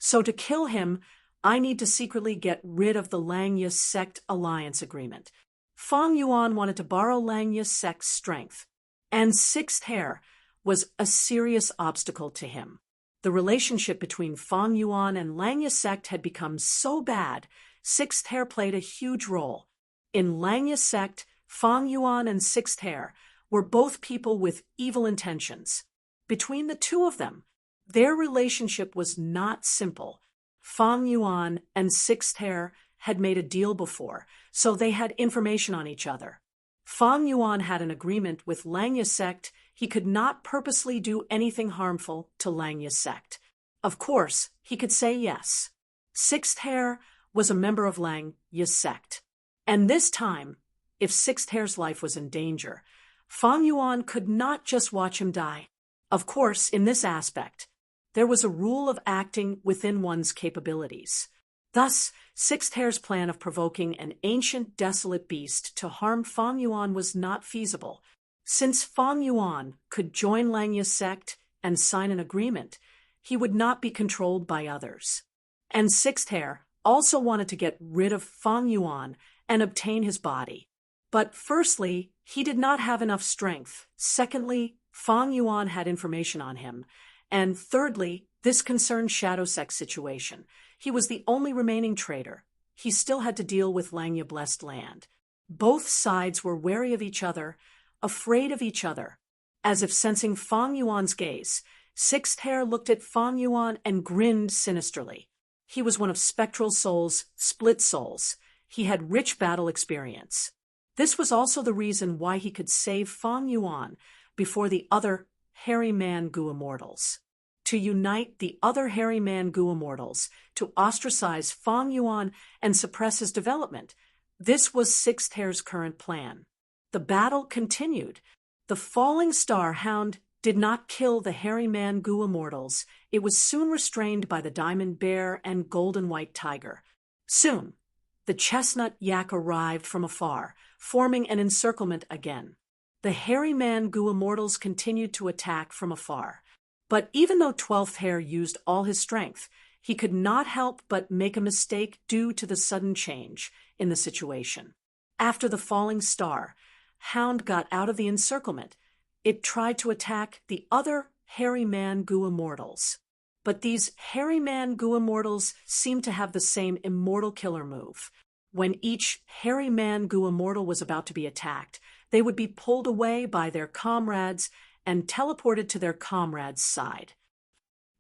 So to kill him, I need to secretly get rid of the Langya sect alliance agreement. Fang Yuan wanted to borrow Langya sect's strength, and Sixth Hair was a serious obstacle to him. The relationship between Fang Yuan and Langya sect had become so bad, Sixth Hair played a huge role. In Langya sect, Fang Yuan and Sixth Hair were both people with evil intentions. Between the two of them, their relationship was not simple. Fang Yuan and Sixth Hair had made a deal before, so they had information on each other. Fang Yuan had an agreement with Langya sect. He could not purposely do anything harmful to Langya sect. Of course, he could say yes. Sixth Hair was a member of Langya sect. And this time, if Sixth Hair's life was in danger, Fang Yuan could not just watch him die. Of course, in this aspect, there was a rule of acting within one's capabilities. Thus, Sixth Hair's plan of provoking an ancient desolate beast to harm Fang Yuan was not feasible. Since Fang Yuan could join Langya sect and sign an agreement, he would not be controlled by others. And Sixth Hair also wanted to get rid of Fang Yuan and obtain his body. But firstly, he did not have enough strength. Secondly, Fang Yuan had information on him. And thirdly, this concerned Shadow Sect's situation. He was the only remaining traitor. He still had to deal with Langya Blessed Land. Both sides were wary of each other, afraid of each other. As if sensing Fang Yuan's gaze, Sixth Hair looked at Fang Yuan and grinned sinisterly. He was one of Spectral Soul's split souls. He had rich battle experience. This was also the reason why he could save Fang Yuan before the other Hairy Man Gu Immortals. To unite the other Hairy Man Gu Immortals, to ostracize Fang Yuan and suppress his development. This was Sixth Hair's current plan. The battle continued. The falling star hound did not kill the Hairy Man Gu Immortals. It was soon restrained by the Diamond Bear and Golden White Tiger. Soon, the Chestnut Yak arrived from afar, forming an encirclement again. The Hairy Man Gu Immortals continued to attack from afar. But even though 12th Hair used all his strength, he could not help but make a mistake due to the sudden change in the situation. After the falling star, Hound got out of the encirclement. It tried to attack the other Hairy Man Gu Immortals. But these Hairy Man Gu Immortals seemed to have the same immortal killer move. When each Hairy Man Gu Immortal was about to be attacked, they would be pulled away by their comrades and teleported to their comrades' side.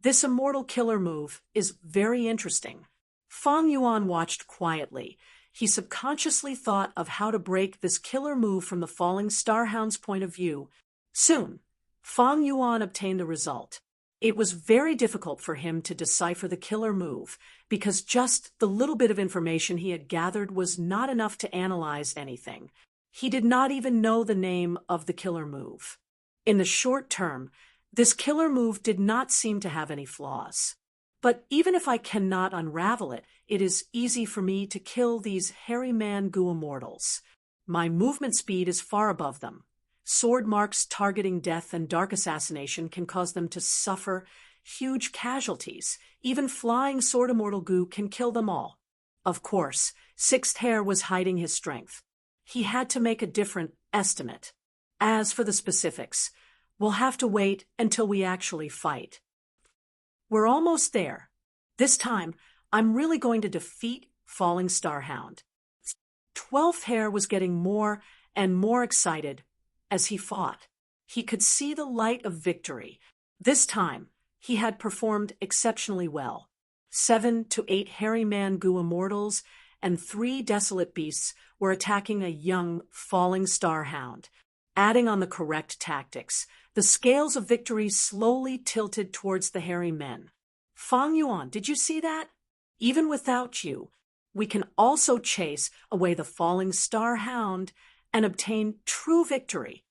This immortal killer move is very interesting. Fang Yuan watched quietly. He subconsciously thought of how to break this killer move from the falling Starhound's point of view. Soon, Fang Yuan obtained the result. It was very difficult for him to decipher the killer move, because just the little bit of information he had gathered was not enough to analyze anything. He did not even know the name of the killer move. In the short term, this killer move did not seem to have any flaws. But even if I cannot unravel it, it is easy for me to kill these Hairy Man Gu Immortals. My movement speed is far above them. Sword marks targeting death and dark assassination can cause them to suffer huge casualties. Even flying Sword Immortal Gu can kill them all. Of course, Sixth Hair was hiding his strength. He had to make a different estimate. As for the specifics, we'll have to wait until we actually fight. We're almost there. This time, I'm really going to defeat Falling Starhound. 12th Hair was getting more and more excited as he fought. He could see the light of victory. This time, he had performed exceptionally well. 7 to 8 Hairy Man Gu Immortals and 3 Desolate Beasts were attacking a young Falling Starhound. Adding on the correct tactics, the scales of victory slowly tilted towards the hairy men. Fang Yuan, did you see that? Even without you, we can also chase away the falling star hound and obtain true victory.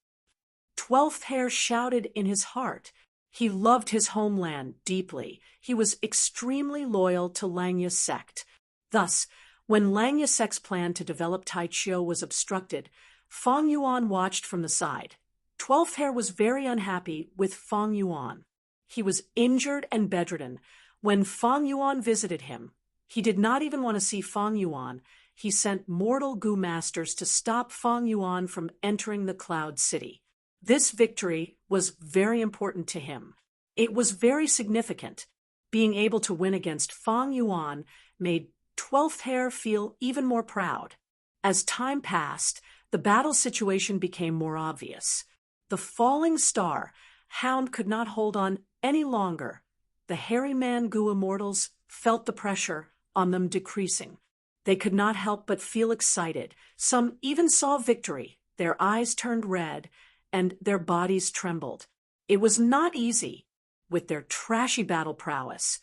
12th Hair shouted in his heart. He loved his homeland deeply. He was extremely loyal to Langya sect. Thus, when Langya sect's plan to develop Taichio was obstructed, Fang Yuan watched from the side. 12th Hair was very unhappy with Fang Yuan. He was injured and bedridden, When Fang Yuan visited him, he did not even want to see Fang Yuan. He sent mortal Gu masters to stop Fang Yuan from entering the Cloud City. This victory was very important to him. It was very significant. Being able to win against Fang Yuan made 12th Hair feel even more proud. As time passed, the battle situation became more obvious. The falling star, Hound could not hold on any longer. The Hairy Man Gu immortals felt the pressure on them decreasing. They could not help but feel excited. Some even saw victory. Their eyes turned red, and their bodies trembled. It was not easy. With their trashy battle prowess,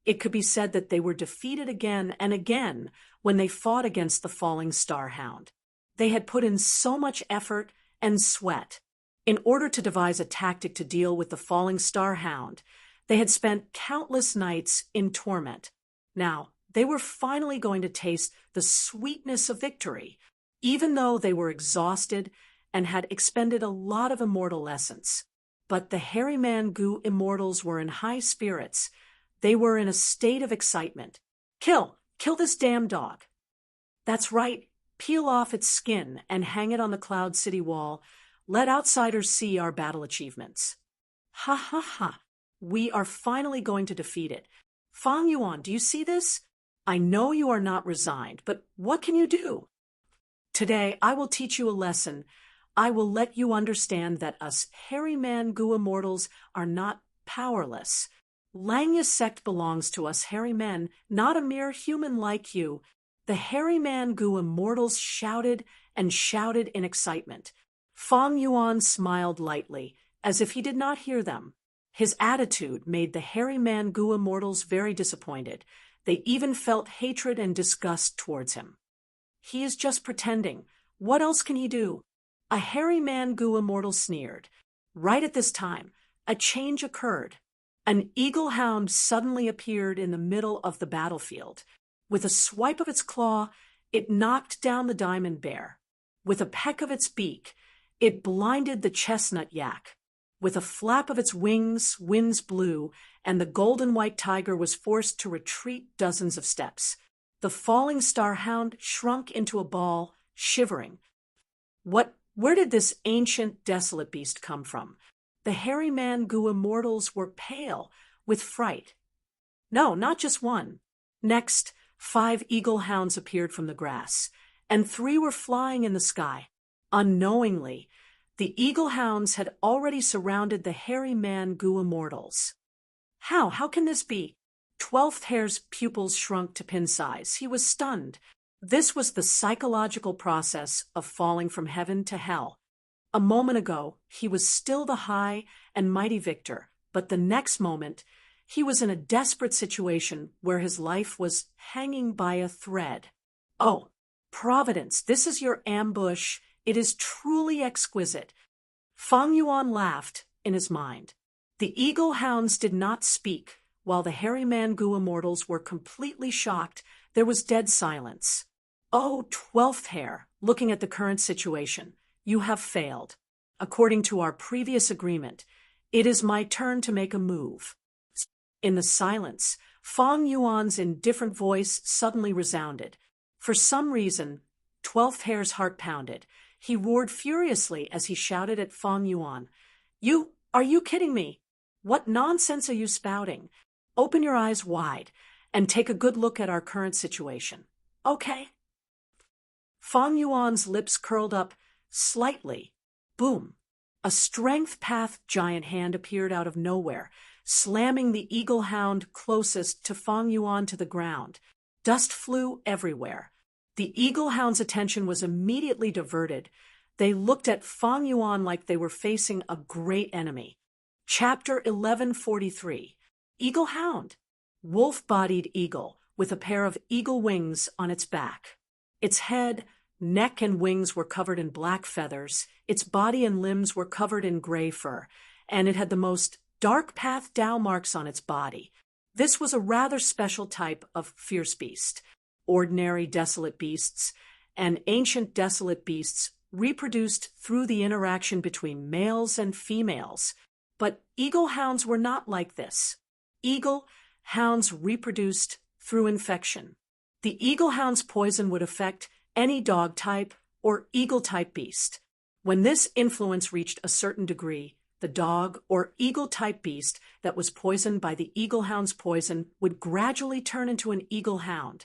it could be said that they were defeated again and again when they fought against the falling star hound. They had put in so much effort and sweat. In order to devise a tactic to deal with the falling star hound, they had spent countless nights in torment. Now, they were finally going to taste the sweetness of victory, even though they were exhausted and had expended a lot of immortal essence. But the Hairy Man Gu immortals were in high spirits. They were in a state of excitement. Kill this damn dog. That's right, peel off its skin and hang it on the Cloud City wall. Let outsiders see our battle achievements. Ha ha ha, we are finally going to defeat it. Fang Yuan, do you see this? I know you are not resigned, but what can you do? Today, I will teach you a lesson. I will let you understand that us Hairy Man Gu immortals are not powerless. Langya's sect belongs to us hairy men, not a mere human like you. The Hairy Man Gu immortals shouted and shouted in excitement. Fang Yuan smiled lightly, as if he did not hear them. His attitude made the Hairy Man Gu immortals very disappointed. They even felt hatred and disgust towards him. He is just pretending. What else can he do? A Hairy Man Gu immortal sneered. Right at this time, a change occurred. An eagle hound suddenly appeared in the middle of the battlefield. With a swipe of its claw, it knocked down the diamond bear. With a peck of its beak, it blinded the chestnut yak. With a flap of its wings, winds blew, and the golden white tiger was forced to retreat dozens of steps. The falling star hound shrunk into a ball, shivering. Where did this ancient, desolate beast come from? The Hairy Man Gu immortals were pale with fright. No, not just one. Next, 5 eagle hounds appeared from the grass, and 3 were flying in the sky. Unknowingly, the eagle hounds had already surrounded the Hairy Man Gu immortals. How can this be? 12th Hair's pupils shrunk to pin size. He was stunned. This was the psychological process of falling from heaven to hell. A moment ago, he was still the high and mighty victor, but the next moment, he was in a desperate situation where his life was hanging by a thread. Oh, Providence, this is your ambush. It is truly exquisite. Fang Yuan laughed in his mind. The eagle hounds did not speak. While the Hairy Man Gu immortals were completely shocked, there was dead silence. Oh, 12th Hair, looking at the current situation, you have failed. According to our previous agreement, it is my turn to make a move. In the silence, Fang Yuan's indifferent voice suddenly resounded. For some reason, 12th Hair's heart pounded. He roared furiously as he shouted at Fang Yuan. Are you kidding me? What nonsense are you spouting? Open your eyes wide and take a good look at our current situation. Okay? Fang Yuan's lips curled up slightly. Boom! A strength path giant hand appeared out of nowhere, slamming the eagle hound closest to Fang Yuan to the ground. Dust flew everywhere. The eagle hound's attention was immediately diverted. They looked at Fang Yuan like they were facing a great enemy. Chapter 1143. Eagle Hound. Wolf-bodied eagle with a pair of eagle wings on its back. Its head, neck, and wings were covered in black feathers. Its body and limbs were covered in gray fur, and it had the most dark path dow marks on its body. This was a rather special type of fierce beast. Ordinary desolate beasts and ancient desolate beasts reproduced through the interaction between males and females. But eagle hounds were not like this. Eagle hounds reproduced through infection. The eaglehound's poison would affect any dog type or eagle-type beast. When this influence reached a certain degree, the dog or eagle-type beast that was poisoned by the eaglehound's poison would gradually turn into an eaglehound.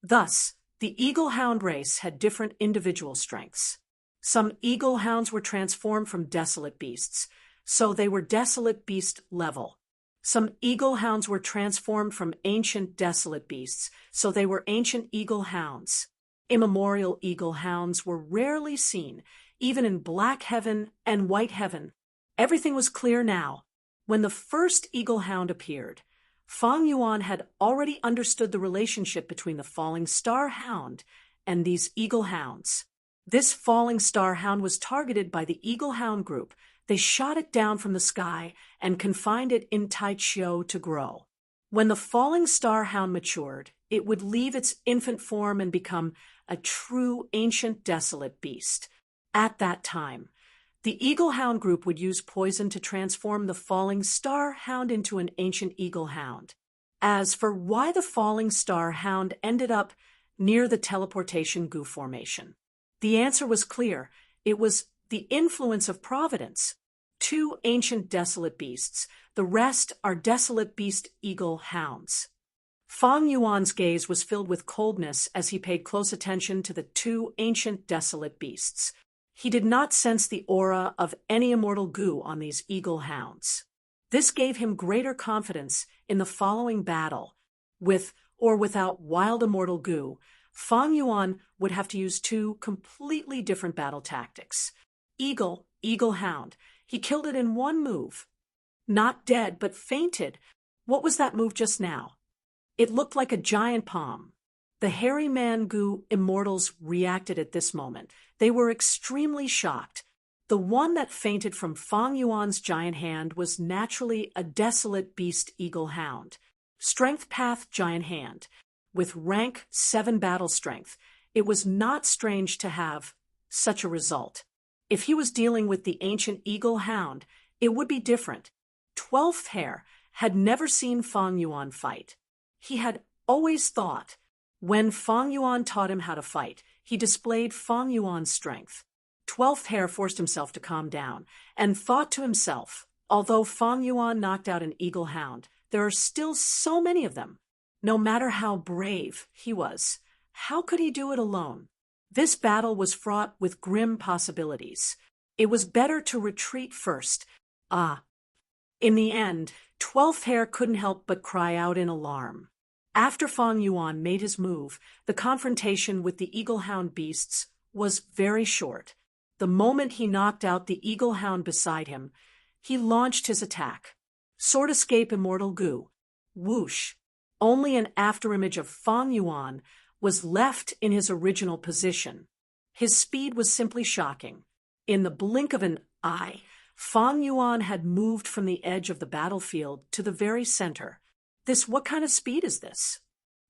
Thus, the eaglehound race had different individual strengths. Some eaglehounds were transformed from desolate beasts, so they were desolate beast level. Some eaglehounds were transformed from ancient desolate beasts, so they were ancient eaglehounds. Immemorial eaglehounds were rarely seen, even in black heaven and white heaven. Everything was clear now. When the first eaglehound appeared, Fang Yuan had already understood the relationship between the falling star hound and these eaglehounds. This falling star hound was targeted by the eaglehound group. They shot it down from the sky and confined it in Taichio to grow. When the falling star hound matured, it would leave its infant form and become a true ancient desolate beast. At that time, the eaglehound group would use poison to transform the falling star hound into an ancient eaglehound. As for why the falling star hound ended up near the teleportation goo formation, the answer was clear. It was the influence of providence. Two ancient desolate beasts, the rest are desolate beast eagle hounds. Fang Yuan's gaze was filled with coldness as he paid close attention to the two ancient desolate beasts. He did not sense the aura of any immortal goo on these eagle hounds. This gave him greater confidence in the following battle. With or without wild immortal goo, Fang Yuan would have to use two completely different battle tactics. Eagle, eagle-hound. He killed it in one move. Not dead, but fainted. What was that move just now? It looked like a giant palm. The hairy man goo immortals reacted at this moment. They were extremely shocked. The one that fainted from Fang Yuan's giant hand was naturally a desolate beast eagle-hound. Strength path giant hand. With rank 7 battle strength, it was not strange to have such a result. If he was dealing with the ancient eagle-hound, it would be different. 12th Hair had never seen Fang Yuan fight. He had always thought, when Fang Yuan taught him how to fight, he displayed Fang Yuan's strength. 12th Hair forced himself to calm down and thought to himself, although Fang Yuan knocked out an eagle-hound, there are still so many of them. No matter how brave he was, how could he do it alone? This battle was fraught with grim possibilities. It was better to retreat first. In the end, 12th Hair couldn't help but cry out in alarm. After Fang Yuan made his move, the confrontation with the eagle-hound beasts was very short. The moment he knocked out the eagle-hound beside him, he launched his attack. Sword escape immortal goo. Whoosh. Only an afterimage of Fang Yuan was left in his original position. His speed was simply shocking. In the blink of an eye, Fang Yuan had moved from the edge of the battlefield to the very center. What kind of speed is this?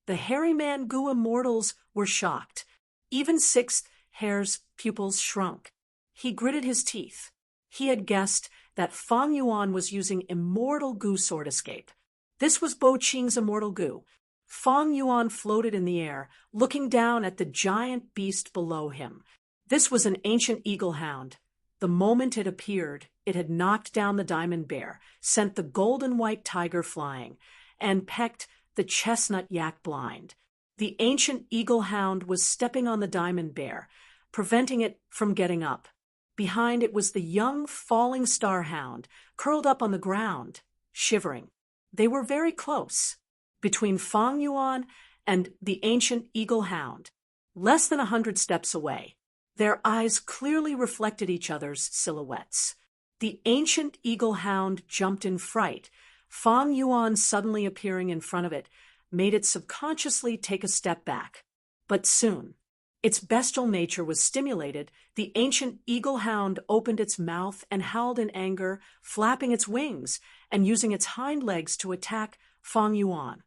The hairy man goo immortals were shocked. Even 6th Hair's pupils shrunk. He gritted his teeth. He had guessed that Fang Yuan was using immortal goo sword escape. This was Bo Qing's immortal goo. Fang Yuan floated in the air, looking down at the giant beast below him. This was an ancient eagle-hound. The moment it appeared, it had knocked down the diamond bear, sent the golden white tiger flying, and pecked the chestnut yak blind. The ancient eagle-hound was stepping on the diamond bear, preventing it from getting up. Behind it was the young falling star hound, curled up on the ground, shivering. They were very close, between Fang Yuan and the ancient eagle-hound, less than 100 steps away. Their eyes clearly reflected each other's silhouettes. The ancient eagle-hound jumped in fright. Fang Yuan suddenly appearing in front of it made it subconsciously take a step back. But soon, its bestial nature was stimulated. The ancient eagle-hound opened its mouth and howled in anger, flapping its wings and using its hind legs to attack Fang Yuan.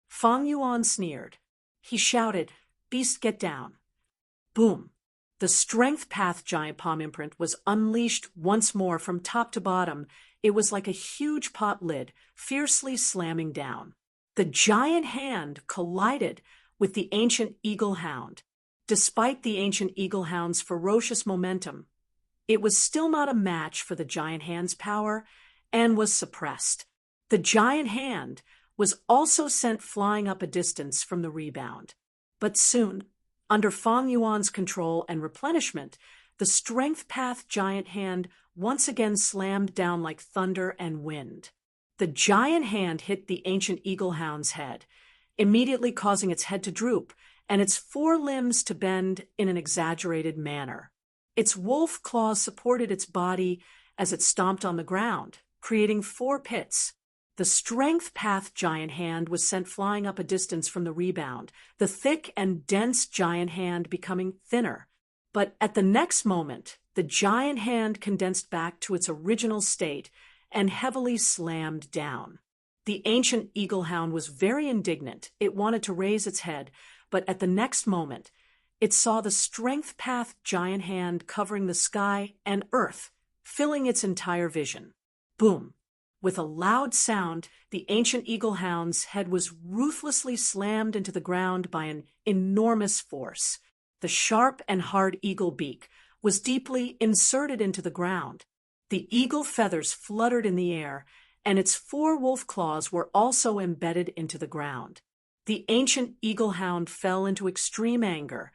Fang Yuan sneered. He shouted, "Beast, get down." Boom! The strength path giant palm imprint was unleashed once more from top to bottom. It was like a huge pot lid, fiercely slamming down. The giant hand collided with the ancient eagle hound. Despite the ancient eagle hound's ferocious momentum, it was still not a match for the giant hand's power and was suppressed. The giant hand was also sent flying up a distance from the rebound. But soon, under Fang Yuan's control and replenishment, the strength path giant hand once again slammed down like thunder and wind. The giant hand hit the ancient eagle hound's head, immediately causing its head to droop and its four limbs to bend in an exaggerated manner. Its wolf claws supported its body as it stomped on the ground, creating four pits. The strength path giant hand was sent flying up a distance from the rebound, the thick and dense giant hand becoming thinner. But at the next moment, the giant hand condensed back to its original state and heavily slammed down. The ancient eagle hound was very indignant. It wanted to raise its head, but at the next moment, it saw the strength path giant hand covering the sky and earth, filling its entire vision. Boom! With a loud sound, the ancient eagle hound's head was ruthlessly slammed into the ground by an enormous force. The sharp and hard eagle beak was deeply inserted into the ground. The eagle feathers fluttered in the air, and its four wolf claws were also embedded into the ground. The ancient eagle hound fell into extreme anger.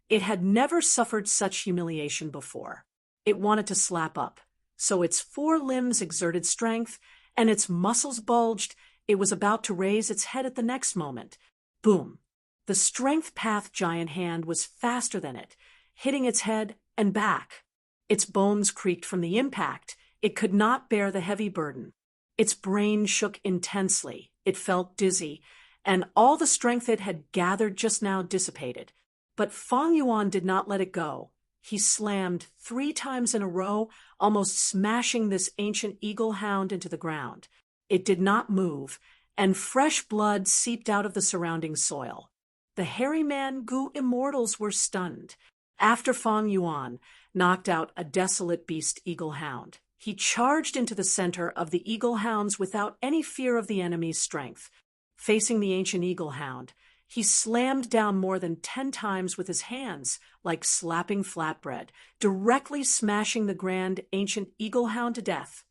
It had never suffered such humiliation before. It wanted to slap up, so its four limbs exerted strength, and its muscles bulged. It was about to raise its head at the next moment. Boom! The strength path giant hand was faster than it, hitting its head and back. Its bones creaked from the impact. It could not bear the heavy burden. Its brain shook intensely. It felt dizzy, and all the strength it had gathered just now dissipated. But Fang Yuan did not let it go. He slammed 3 times in a row, almost smashing this ancient eagle hound into the ground. It did not move, and fresh blood seeped out of the surrounding soil. The hairy man Gu immortals were stunned. After Fang Yuan knocked out a desolate beast eagle hound, he charged into the center of the eagle hounds without any fear of the enemy's strength. Facing the ancient eagle hound, he slammed down more than 10 times with his hands, like slapping flatbread, directly smashing the grand ancient eagle hound to death.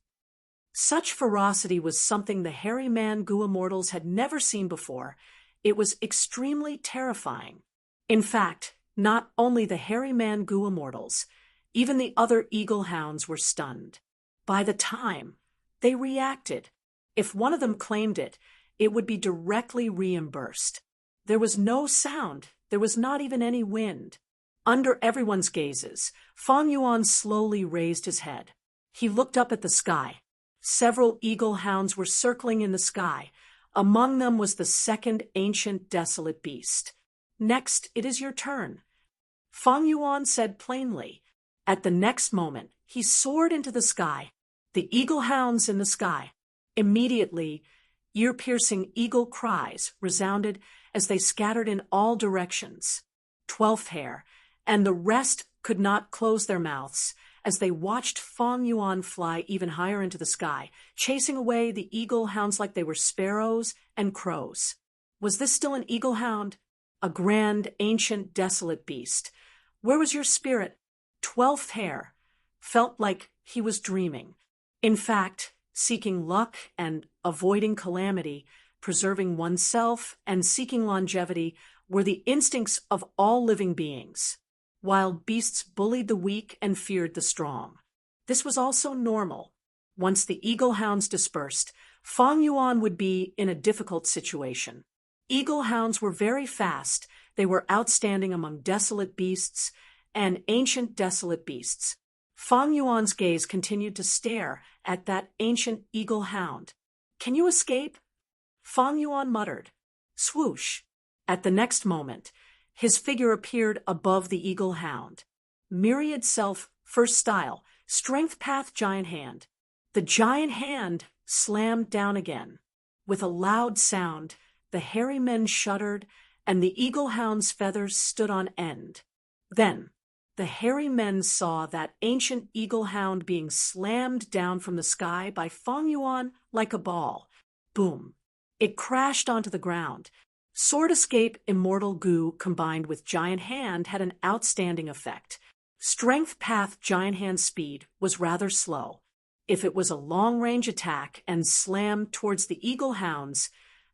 Such ferocity was something the hairy man Gu immortals had never seen before. It was extremely terrifying. In fact, not only the hairy man Gu immortals, even the other eagle hounds were stunned. By the time they reacted, if one of them claimed it, it would be directly reimbursed. There was no sound. There was not even any wind. Under everyone's gazes, Fang Yuan slowly raised his head. He looked up at the sky. Several eagle hounds were circling in the sky. Among them was the second ancient desolate beast. Next, it is your turn, Fang Yuan said plainly. At the next moment, he soared into the sky. The eagle hounds in the sky. Immediately, ear-piercing eagle cries resounded as they scattered in all directions. 12th Hair and the rest could not close their mouths as they watched Fang Yuan fly even higher into the sky, chasing away the eagle hounds like they were sparrows and crows. Was this still an eagle hound? A grand, ancient, desolate beast. Where was your spirit? 12th Hair felt like he was dreaming. In fact, seeking luck and avoiding calamity, preserving oneself and seeking longevity were the instincts of all living beings. Wild beasts bullied the weak and feared the strong. This was also normal. Once the eagle hounds dispersed, Fang Yuan would be in a difficult situation. Eagle hounds were very fast. They were outstanding among desolate beasts and ancient desolate beasts. Fang Yuan's gaze continued to stare at that ancient eagle hound. "Can you escape?" Fang Yuan muttered. Swoosh! At the next moment, his figure appeared above the eagle hound. Myriad Self, First Style, Strength Path Giant Hand. The giant hand slammed down again. With a loud sound, the hairy men shuddered, and the eagle hound's feathers stood on end. Then, the hairy men saw that ancient eagle hound being slammed down from the sky by Fang Yuan like a ball. Boom! It crashed onto the ground. Sword Escape Immortal Goo combined with Giant Hand had an outstanding effect. Strength Path Giant Hand speed was rather slow. If it was a long-range attack and slammed towards the Eagle Hounds,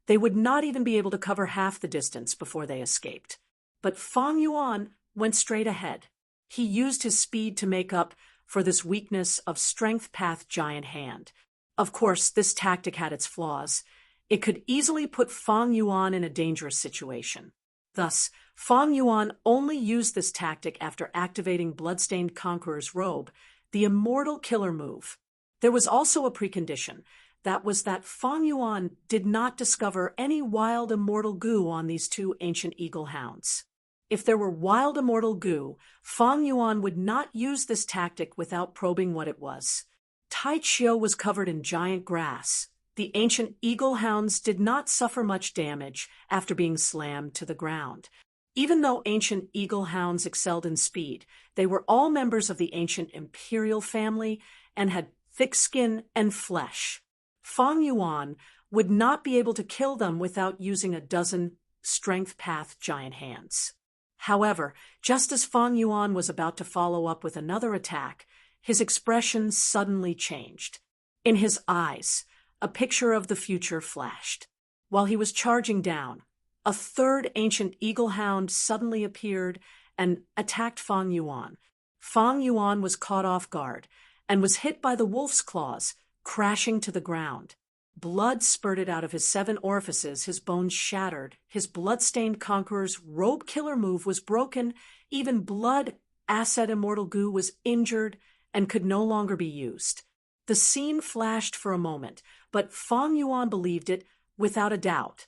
they would not even be able to cover half the distance before they escaped. But Fang Yuan went straight ahead. He used his speed to make up for this weakness of Strength Path Giant Hand. Of course, this tactic had its flaws. It could easily put Fang Yuan in a dangerous situation. Thus, Fang Yuan only used this tactic after activating Bloodstained Conqueror's robe, the Immortal Killer move. There was also a precondition. That was that Fang Yuan did not discover any wild immortal goo on these two ancient eagle hounds. If there were wild immortal goo, Fang Yuan would not use this tactic without probing what it was. Tai Chiu was covered in giant grass. The ancient eagle hounds did not suffer much damage after being slammed to the ground. Even though ancient eagle hounds excelled in speed, they were all members of the ancient imperial family and had thick skin and flesh. Fang Yuan would not be able to kill them without using a dozen Strength Path Giant Hands. However, just as Fang Yuan was about to follow up with another attack, his expression suddenly changed. In his eyes, a picture of the future flashed. While he was charging down, a third ancient eagle hound suddenly appeared and attacked Fang Yuan. Fang Yuan was caught off guard and was hit by the wolf's claws, crashing to the ground. Blood spurted out of his 7 orifices, his bones shattered, his blood-stained conqueror's robe killer move was broken, even blood asset immortal goo was injured and could no longer be used. The scene flashed for a moment, but Fang Yuan believed it without a doubt.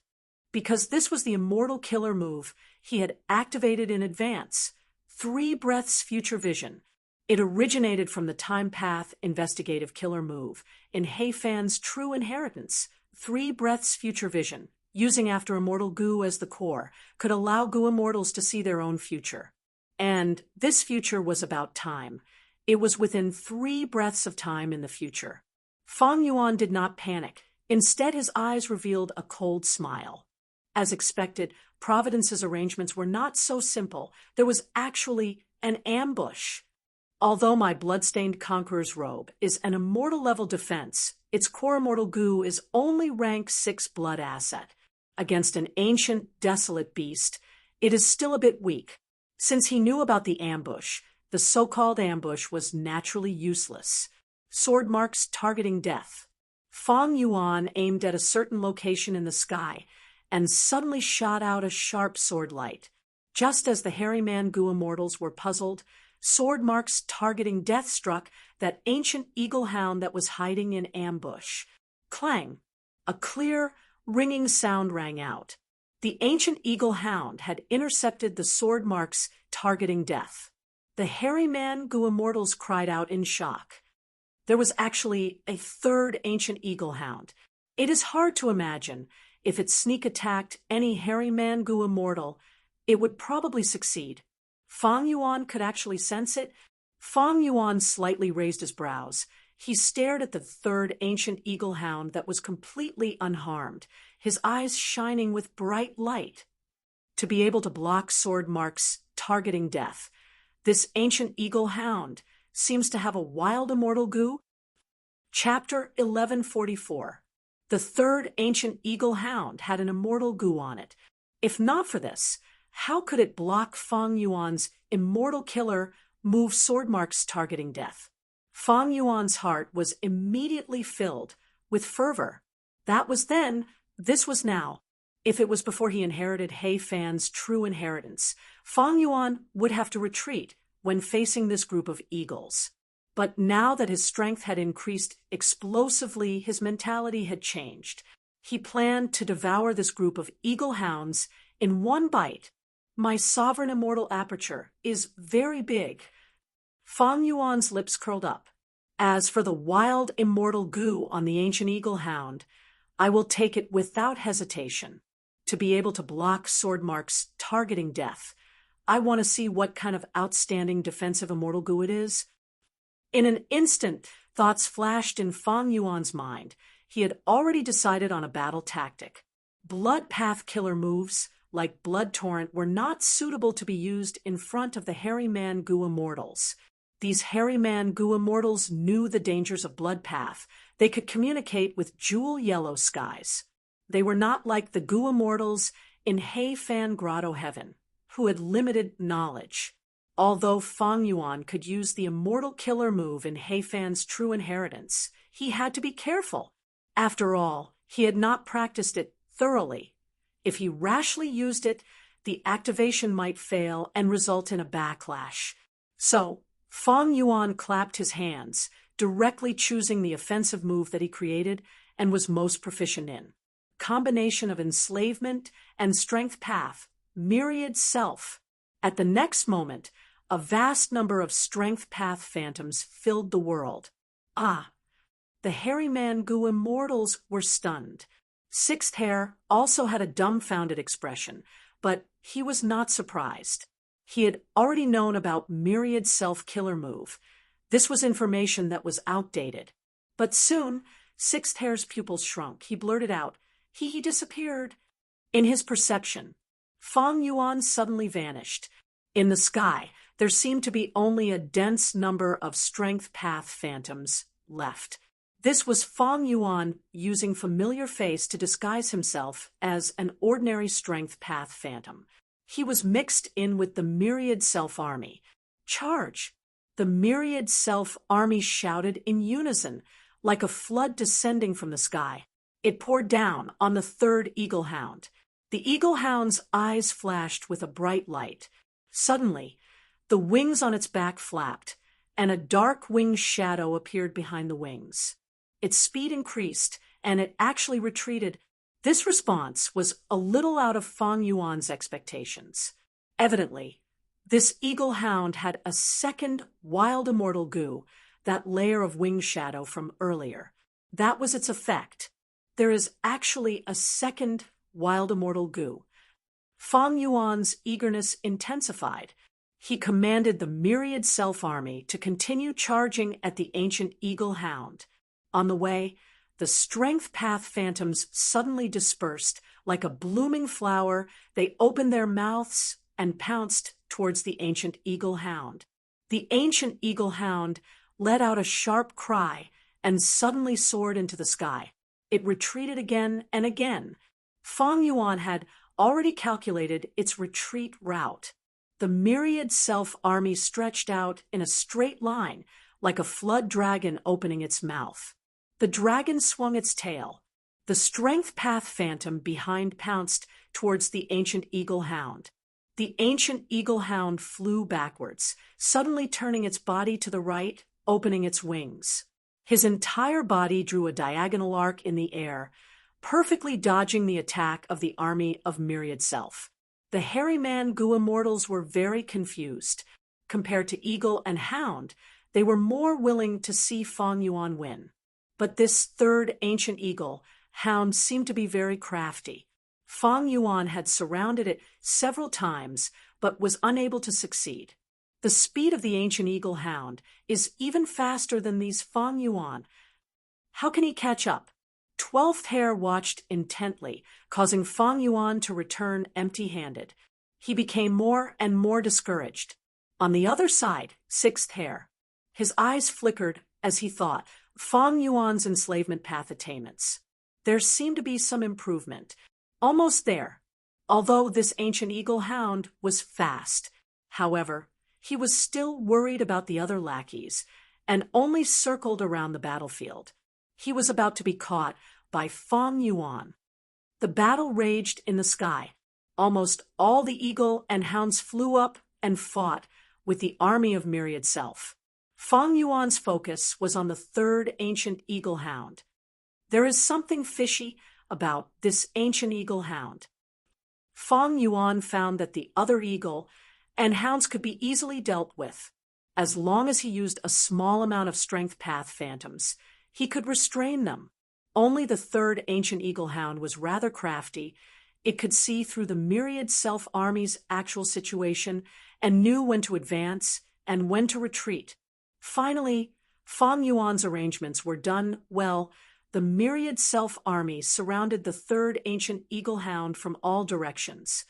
Because this was the immortal killer move he had activated in advance, 3 breaths future vision. It originated from the Time Path investigative killer move in He Fan's True Inheritance. 3 breaths future vision, using after immortal goo as the core, could allow goo immortals to see their own future. And this future was about time. It was within 3 breaths of time in the future. Fang Yuan did not panic. Instead, his eyes revealed a cold smile. As expected, Providence's arrangements were not so simple. There was actually an ambush. Although my Bloodstained Conqueror's robe is an immortal-level defense, its core immortal goo is only rank 6 blood asset. Against an ancient, desolate beast, it is still a bit weak. Since he knew about the ambush, the so-called ambush was naturally useless. Sword marks targeting death. Fang Yuan aimed at a certain location in the sky and suddenly shot out a sharp sword light. Just as the hairy man goo immortals were puzzled, sword marks targeting death struck that ancient eagle hound that was hiding in ambush. Clang! A clear, ringing sound rang out. The ancient eagle hound had intercepted the sword marks targeting death. The hairy man goo immortals cried out in shock. There was actually a third ancient eagle hound. It is hard to imagine if it sneak attacked any hairy man goo immortal, it would probably succeed. Fang Yuan could actually sense it. Fang Yuan slightly raised his brows. He stared at the third ancient eagle hound that was completely unharmed, his eyes shining with bright light. To be able to block sword marks targeting death, this ancient eagle hound seems to have a wild immortal goo. Chapter 1144. The third ancient eagle hound had an immortal goo on it. If not for this, how could it block Fang Yuan's immortal killer move sword marks targeting death? Fang Yuan's heart was immediately filled with fervor. That was then, this was now. If it was before he inherited He Fan's True Inheritance, Fang Yuan would have to retreat when facing this group of eagles. But now that his strength had increased explosively, his mentality had changed. He planned to devour this group of eagle hounds in one bite. My sovereign immortal aperture is very big. Fang Yuan's lips curled up. As for the wild immortal goo on the ancient eagle hound, I will take it without hesitation. To be able to block sword marks targeting death, I want to see what kind of outstanding defensive immortal goo it is. In an instant, thoughts flashed in Fang Yuan's mind. he had already decided on a battle tactic. Blood path killer moves, like Blood Torrent, were not suitable to be used in front of the Hairy Man Goo Immortals. These Hairy Man Goo Immortals knew the dangers of Blood Path. They could communicate with jewel yellow skies. They were not like the Goo Immortals in Hei Fan Grotto Heaven, who had limited knowledge. Although Fang Yuan could use the immortal killer move in Hei Fan's true inheritance, he had to be careful. After all, he had not practiced it thoroughly. If he rashly used it, the activation might fail and result in a backlash. So, Fang Yuan clapped his hands, directly choosing the offensive move that he created and was most proficient in. Combination of enslavement and strength path, myriad self. At the next moment, a vast number of strength path phantoms filled the world. The Hairy Man Goo Immortals were stunned. Sixth Hair also had a dumbfounded expression, but he was not surprised. He had already known about Myriad Self-Killer Move. This was information that was outdated. But soon, Sixth Hair's pupils shrunk. He blurted out, He disappeared. In his perception, Fang Yuan suddenly vanished. In the sky, there seemed to be only a dense number of strength path phantoms left. This was Fang Yuan using familiar face to disguise himself as an ordinary strength path phantom. He was mixed in with the Myriad Self Army. Charge! The Myriad Self Army shouted in unison, like a flood descending from the sky. It poured down on the third Eagle Hound. The Eagle Hound's eyes flashed with a bright light. Suddenly, the wings on its back flapped, and a dark winged shadow appeared behind the wings. Its speed increased, and it actually retreated. This response was a little out of Fang Yuan's expectations. Evidently, this Eagle Hound had a second Wild Immortal Goo, that layer of wing shadow from earlier. That was its effect. There is actually a second Wild Immortal Goo. Fang Yuan's eagerness intensified. He commanded the Myriad Self Army to continue charging at the ancient Eagle Hound. On the way, the strength path phantoms suddenly dispersed. Like a blooming flower, they opened their mouths and pounced towards the ancient Eagle Hound. The ancient Eagle Hound let out a sharp cry and suddenly soared into the sky. It retreated again and again. Fang Yuan had already calculated its retreat route. The Myriad Self Army stretched out in a straight line, like a flood dragon opening its mouth. The dragon swung its tail. The strength path phantom behind pounced towards the ancient Eagle Hound. The ancient Eagle Hound flew backwards, suddenly turning its body to the right, opening its wings. His entire body drew a diagonal arc in the air, perfectly dodging the attack of the army of Myriad Self. The Hairy Man Goo Immortals were very confused. Compared to Eagle and Hound, they were more willing to see Fang Yuan win. But this third ancient Eagle Hound seemed to be very crafty. Fang Yuan had surrounded it several times, but was unable to succeed. The speed of the ancient Eagle Hound is even faster than these Fang Yuan. How can he catch up? 12th Hair watched intently, causing Fang Yuan to return empty-handed. He became more and more discouraged. On the other side, 6th Hair. His eyes flickered as he thought, Fang Yuan's enslavement path attainments. There seemed to be some improvement. Almost there, although this ancient Eagle Hound was fast. However, he was still worried about the other lackeys and only circled around the battlefield. He was about to be caught by Fang Yuan. The battle raged in the sky. Almost all the Eagle and Hounds flew up and fought with the army of Myriad Self. Fang Yuan's focus was on the third ancient Eagle Hound. There is something fishy about this ancient Eagle Hound. Fang Yuan found that the other Eagle and Hounds could be easily dealt with. As long as he used a small amount of strength path phantoms, he could restrain them. Only the third ancient Eagle Hound was rather crafty. It could see through the Myriad Self Army's actual situation and knew when to advance and when to retreat. Finally, Fang Yuan's arrangements were done well. the myriad self-army surrounded the third ancient eagle hound from all directions.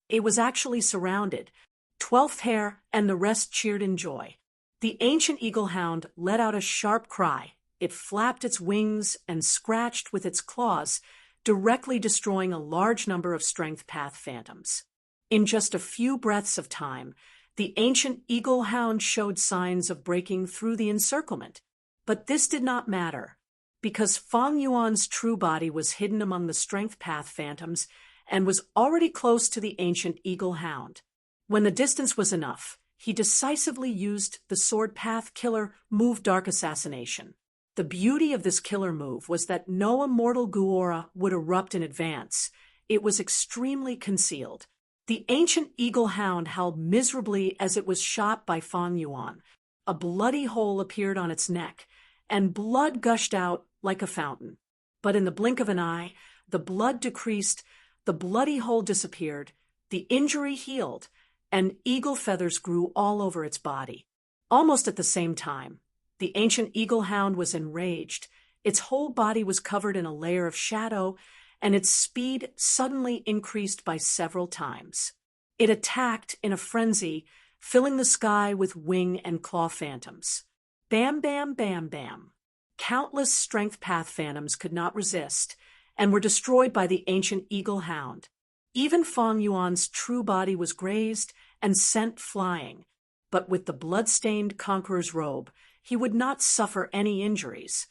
It was actually surrounded. 12th hare and the rest cheered in joy. The ancient eagle hound let out a sharp cry. It flapped its wings and scratched with its claws, directly destroying a large number of strength path phantoms. In just a few breaths of time, the ancient eagle hound showed signs of breaking through the encirclement. But this did not matter, because Fang Yuan's true body was hidden among the strength path phantoms and was already close to the ancient eagle hound. When the distance was enough, he decisively used the sword path killer move Dark Assassination. The beauty of this killer move was that no immortal goo aura would erupt in advance. It was extremely concealed. The ancient eagle hound howled miserably as it was shot by Fang Yuan. A bloody hole appeared on its neck, and blood gushed out like a fountain. But in the blink of an eye, the blood decreased, the bloody hole disappeared, the injury healed, and eagle feathers grew all over its body. Almost at the same time, the ancient eagle hound was enraged. Its whole body was covered in a layer of shadow, and its speed suddenly increased by several times. It attacked in a frenzy, filling the sky with wing and claw phantoms. Bam, bam, bam, bam. Countless strength path phantoms could not resist, and were destroyed by the ancient eagle hound. Even Fang Yuan's true body was grazed and sent flying, but with the blood-stained conqueror's robe, he would not suffer any injuries.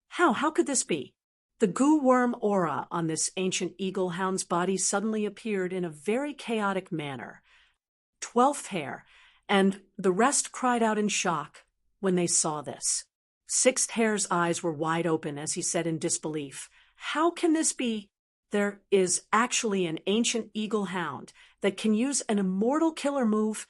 How could this be? The goo worm aura on this ancient eagle hound's body suddenly appeared in a very chaotic manner. 12th hare, and the rest cried out in shock when they saw this. 6th hare's eyes were wide open as he said in disbelief, "How can this be? There is actually an ancient eagle hound that can use an immortal killer move,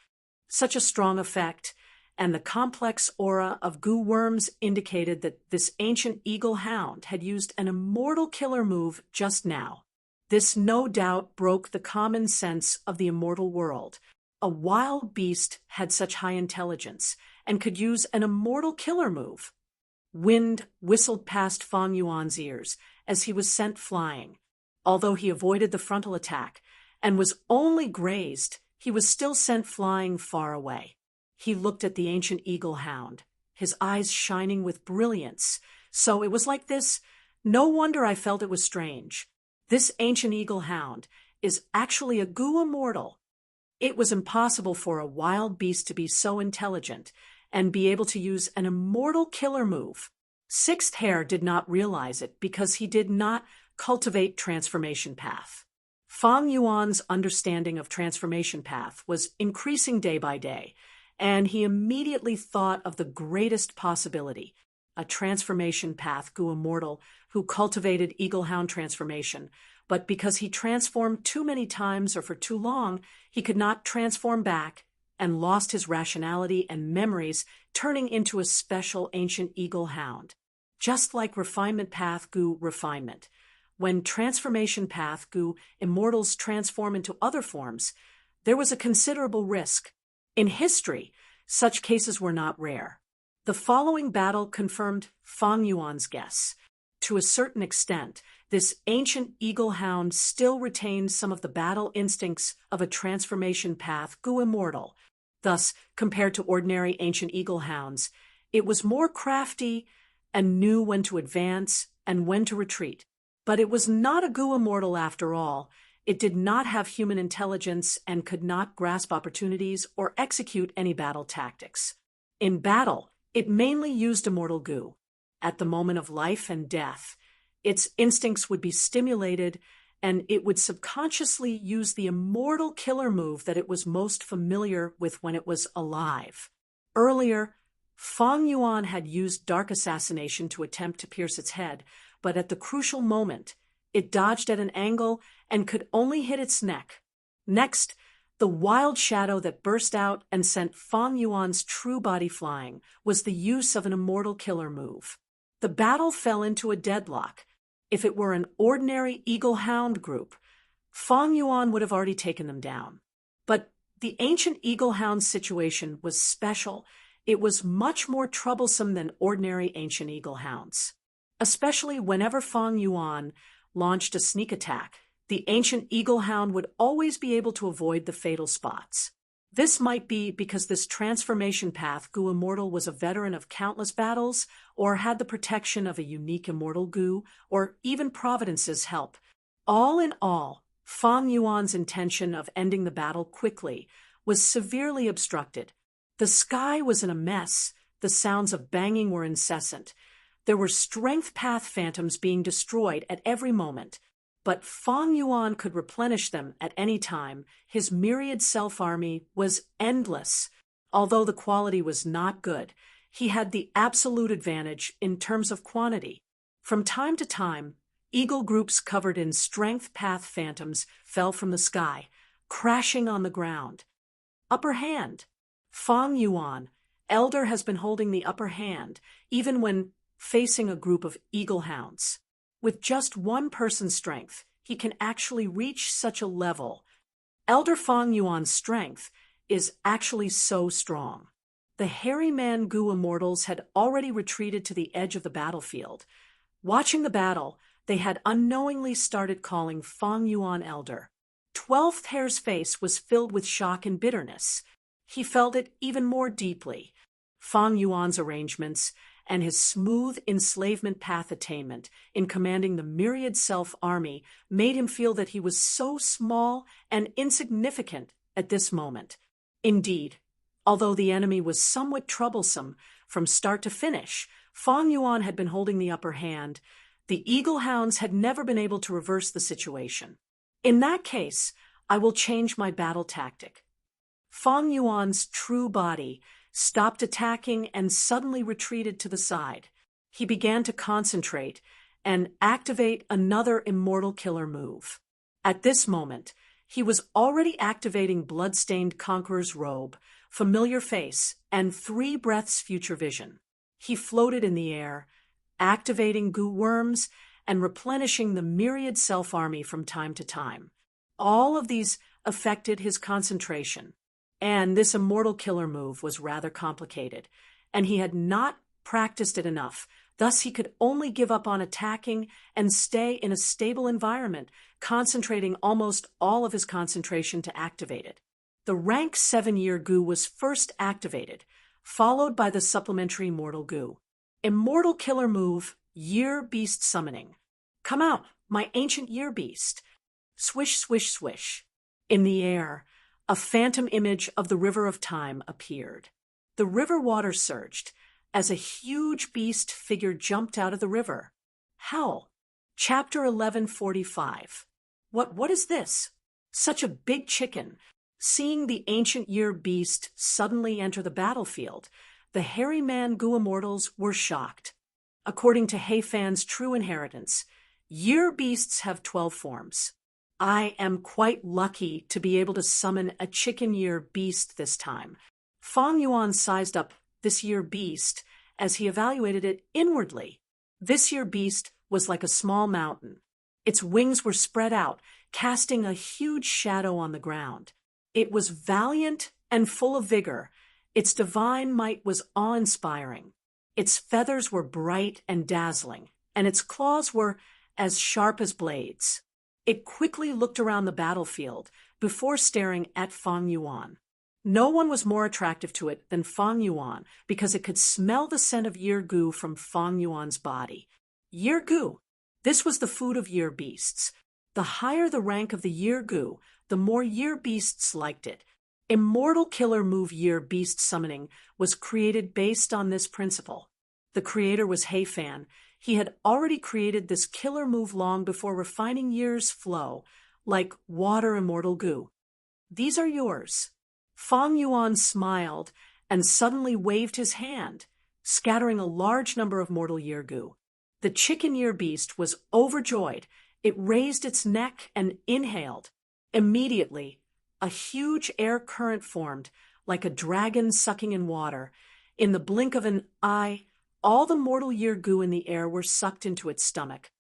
such a strong effect," and the complex aura of goo worms indicated that this ancient eagle hound had used an immortal killer move just now. This no doubt broke the common sense of the immortal world. A wild beast had such high intelligence and could use an immortal killer move. Wind whistled past Fang Yuan's ears as he was sent flying. Although he avoided the frontal attack and was only grazed, he was still sent flying far away. He looked at the ancient eagle hound, his eyes shining with brilliance. "So it was like this? No wonder I felt it was strange. This ancient eagle hound is actually a goo immortal." It was impossible for a wild beast to be so intelligent and be able to use an immortal killer move. 6th hare did not realize it because he did not cultivate transformation path. Fang Yuan's understanding of transformation path was increasing day by day, and he immediately thought of the greatest possibility, a transformation path goo immortal who cultivated eagle hound transformation, but because he transformed too many times or for too long, he could not transform back and lost his rationality and memories, turning into a special ancient eagle hound. Just like refinement path goo refinement. When transformation path goo immortals transform into other forms, there was a considerable risk. In history, such cases were not rare. The following battle confirmed Fang Yuan's guess. To a certain extent, this ancient eagle hound still retained some of the battle instincts of a transformation path goo immortal. Thus, compared to ordinary ancient eagle hounds, it was more crafty and knew when to advance and when to retreat. But it was not a goo immortal after all. It did not have human intelligence and could not grasp opportunities or execute any battle tactics. In battle, it mainly used immortal goo. At the moment of life and death, its instincts would be stimulated, and it would subconsciously use the immortal killer move that it was most familiar with when it was alive. Earlier, Fang Yuan had used Dark Assassination to attempt to pierce its head, but at the crucial moment, it dodged at an angle and could only hit its neck. Next, the wild shadow that burst out and sent Fang Yuan's true body flying was the use of an immortal killer move. The battle fell into a deadlock. If it were an ordinary eagle-hound group, Fang Yuan would have already taken them down. But the ancient eagle-hound situation was special. It was much more troublesome than ordinary ancient eagle-hounds. especially whenever Fang Yuan launched a sneak attack. The ancient eagle hound would always be able to avoid the fatal spots. This might be because this transformation path Gu Immortal was a veteran of countless battles, or had the protection of a unique immortal Gu, or even Providence's help. All in all, Fang Yuan's intention of ending the battle quickly was severely obstructed. The sky was in a mess, the sounds of banging were incessant. There were strength path phantoms being destroyed at every moment. But Fang Yuan could replenish them at any time. His myriad self-army was endless. Although the quality was not good, he had the absolute advantage in terms of quantity. From time to time, eagle groups covered in strength path phantoms fell from the sky, crashing on the ground. Upper hand. Fang Yuan, Elder, has been holding the upper hand, even when facing a group of eagle hounds. With just one person's strength, he can actually reach such a level. Elder Fang Yuan's strength is actually so strong. The hairy man Gu Immortals had already retreated to the edge of the battlefield. Watching the battle, they had unknowingly started calling Fang Yuan Elder. 12th Hair's face was filled with shock and bitterness. He felt it even more deeply. Fang Yuan's arrangements and his smooth enslavement path attainment in commanding the myriad self-army made him feel that he was so small and insignificant at this moment. Indeed, although the enemy was somewhat troublesome from start to finish, Fang Yuan had been holding the upper hand. The eagle hounds had never been able to reverse the situation. In that case, I will change my battle tactic. Fang Yuan's true body stopped attacking and suddenly retreated to the side. He began to concentrate and activate another immortal killer move. At this moment, he was already activating Bloodstained Conqueror's robe, familiar face, and 3 breaths future vision. He floated in the air, activating Gu worms and replenishing the myriad self-army from time to time. All of these affected his concentration. And this immortal killer move was rather complicated, and he had not practiced it enough. Thus, he could only give up on attacking and stay in a stable environment, concentrating almost all of his concentration to activate it. The rank 7-year Gu was first activated, followed by the supplementary Immortal Gu. Immortal killer move, Year Beast Summoning. Come out, my ancient Year Beast. Swish, swish, swish. In the air, a phantom image of the river of time appeared. The river water surged as a huge beast figure jumped out of the river. Howl. Chapter 1145. What is this? Such a big chicken. Seeing the ancient year beast suddenly enter the battlefield, the hairy man Gu Immortals were shocked. According to Heifan's true inheritance, year beasts have 12 forms. I am quite lucky to be able to summon a chicken year beast this time. Fang Yuan sized up this year beast as he evaluated it inwardly. This year beast was like a small mountain. Its wings were spread out, casting a huge shadow on the ground. It was valiant and full of vigor. Its divine might was awe-inspiring. Its feathers were bright and dazzling, and its claws were as sharp as blades. It quickly looked around the battlefield before staring at Fang Yuan. No one was more attractive to it than Fang Yuan because it could smell the scent of year Gu from Fang Yuan's body. Year Gu. This was the food of year beasts. The higher the rank of the year Gu, the more year beasts liked it. Immortal killer move year beast summoning was created based on this principle. The creator was Heifan. He had already created this killer move long before refining year's flow, like water immortal Gu. These are yours. Fang Yuan smiled and suddenly waved his hand, scattering a large number of mortal year Gu. The chicken year beast was overjoyed. It raised its neck and inhaled. Immediately, a huge air current formed, like a dragon sucking in water. In the blink of an eye, all the mortal year Gu in the air were sucked into its stomach.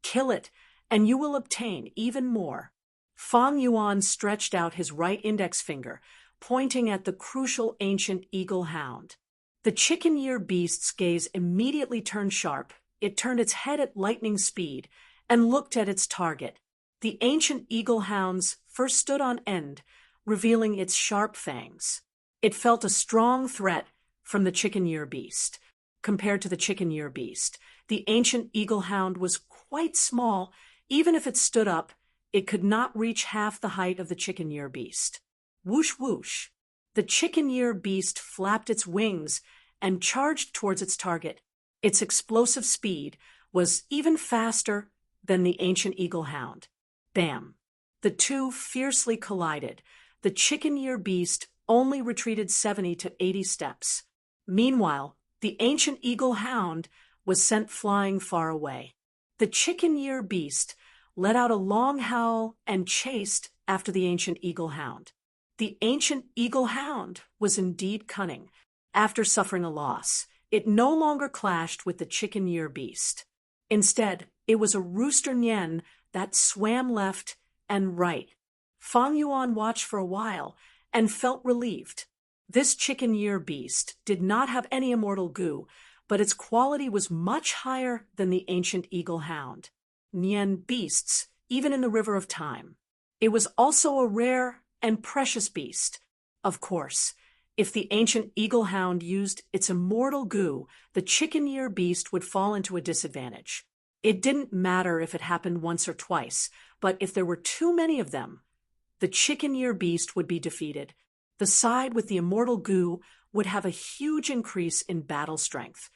Kill it, and you will obtain even more. Fang Yuan stretched out his right index finger, pointing at the crucial ancient eagle hound. The chicken year beast's gaze immediately turned sharp. it turned its head at lightning speed and looked at its target. The ancient eagle hounds first stood on end, revealing its sharp fangs. It felt a strong threat from the chicken-ear beast. Compared to the chicken-ear beast, the ancient eagle hound was quite small. Even if it stood up, it could not reach half the height of the chicken-ear beast. Whoosh whoosh! The chicken-ear beast flapped its wings and charged towards its target. Its explosive speed was even faster than the ancient eagle hound. Bam! The two fiercely collided. The chicken-ear beast only retreated 70 to 80 steps. Meanwhile, the ancient eagle hound was sent flying far away. The chicken-ear beast let out a long howl and chased after the ancient eagle hound. The ancient eagle hound was indeed cunning. After suffering a loss, it no longer clashed with the chicken-ear beast. Instead, it was a rooster Nian that swam left and right. Fang Yuan watched for a while and felt relieved. This chicken-ear beast did not have any immortal goo, but its quality was much higher than the ancient eagle hound. Nian beasts, even in the river of time. It was also a rare and precious beast. Of course, if the ancient eagle hound used its immortal goo, the chicken-ear beast would fall into a disadvantage. It didn't matter if it happened once or twice, but if there were too many of them, the chicken-ear beast would be defeated. The side with the immortal goo would have a huge increase in battle strength.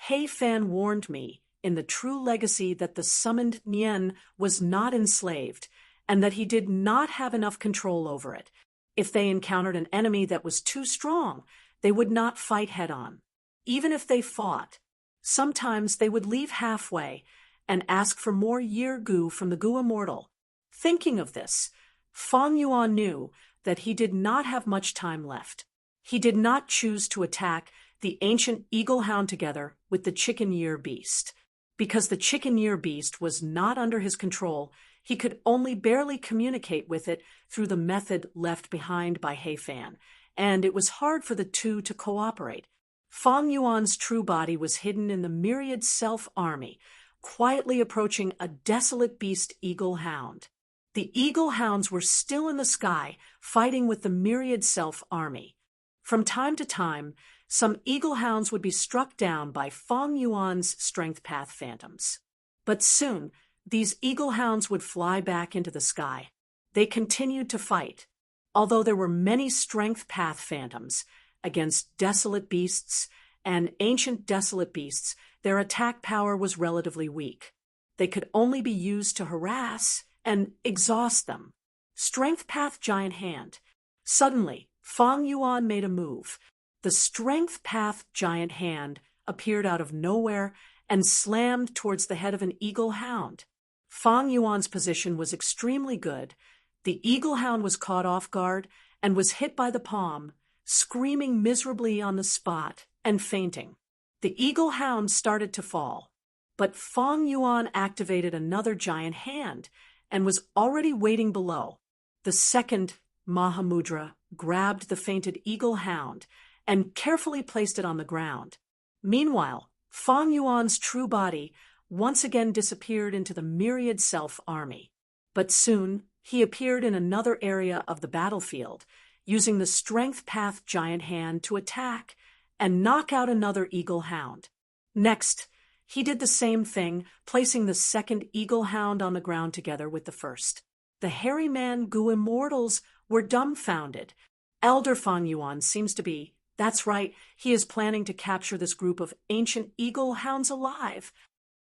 He Fan warned me in the true legacy that the summoned Nian was not enslaved, and that he did not have enough control over it. If they encountered an enemy that was too strong, they would not fight head-on. Even if they fought, sometimes they would leave halfway and ask for more year goo from the goo immortal. Thinking of this, Fang Yuan knew that he did not have much time left. He did not choose to attack the ancient eagle hound together with the chicken-ear beast. Because the chicken-ear beast was not under his control, he could only barely communicate with it through the method left behind by He Fan, and it was hard for the two to cooperate. Fang Yuan's true body was hidden in the myriad self army, quietly approaching a desolate beast eagle hound. The eagle hounds were still in the sky, fighting with the myriad self army. From time to time, some eagle hounds would be struck down by Fang Yuan's strength path phantoms. But soon, these eagle hounds would fly back into the sky. They continued to fight. Although there were many strength path phantoms against desolate beasts and ancient desolate beasts, their attack power was relatively weak. They could only be used to harass and exhaust them. Strength path giant hand. Suddenly, Fang Yuan made a move. The strength path giant hand appeared out of nowhere and slammed towards the head of an eagle hound. Fang Yuan's position was extremely good. The eagle hound was caught off guard and was hit by the palm, screaming miserably on the spot and fainting. The eagle hound started to fall, but Fang Yuan activated another giant hand and was already waiting below. The second Mahamudra grabbed the fainted eagle hound and carefully placed it on the ground. Meanwhile, Fang Yuan's true body once again disappeared into the myriad self army. But soon, he appeared in another area of the battlefield, using the strength path giant hand to attack and knock out another eagle hound. Next, he did the same thing, placing the second eagle hound on the ground together with the first. The hairy man Gu immortals were dumbfounded. Elder Fang Yuan seems to be. That's right, he is planning to capture this group of ancient eagle hounds alive.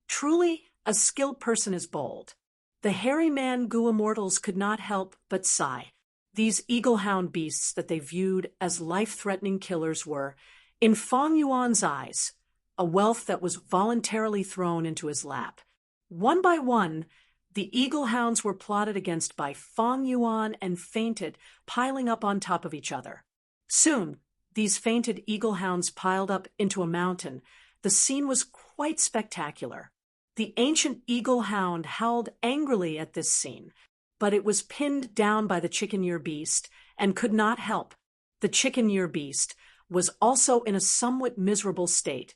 Truly, a skilled person is bold. The hairy man Gu immortals could not help but sigh. These eagle hound beasts that they viewed as life-threatening killers were, in Fang Yuan's eyes, a wealth that was voluntarily thrown into his lap. One by one, the eagle hounds were plotted against by Fang Yuan and fainted, piling up on top of each other. Soon, these fainted eagle hounds piled up into a mountain. The scene was quite spectacular. The ancient eagle hound howled angrily at this scene, but it was pinned down by the chicken-ear beast and could not help. The chicken-ear beast was also in a somewhat miserable state.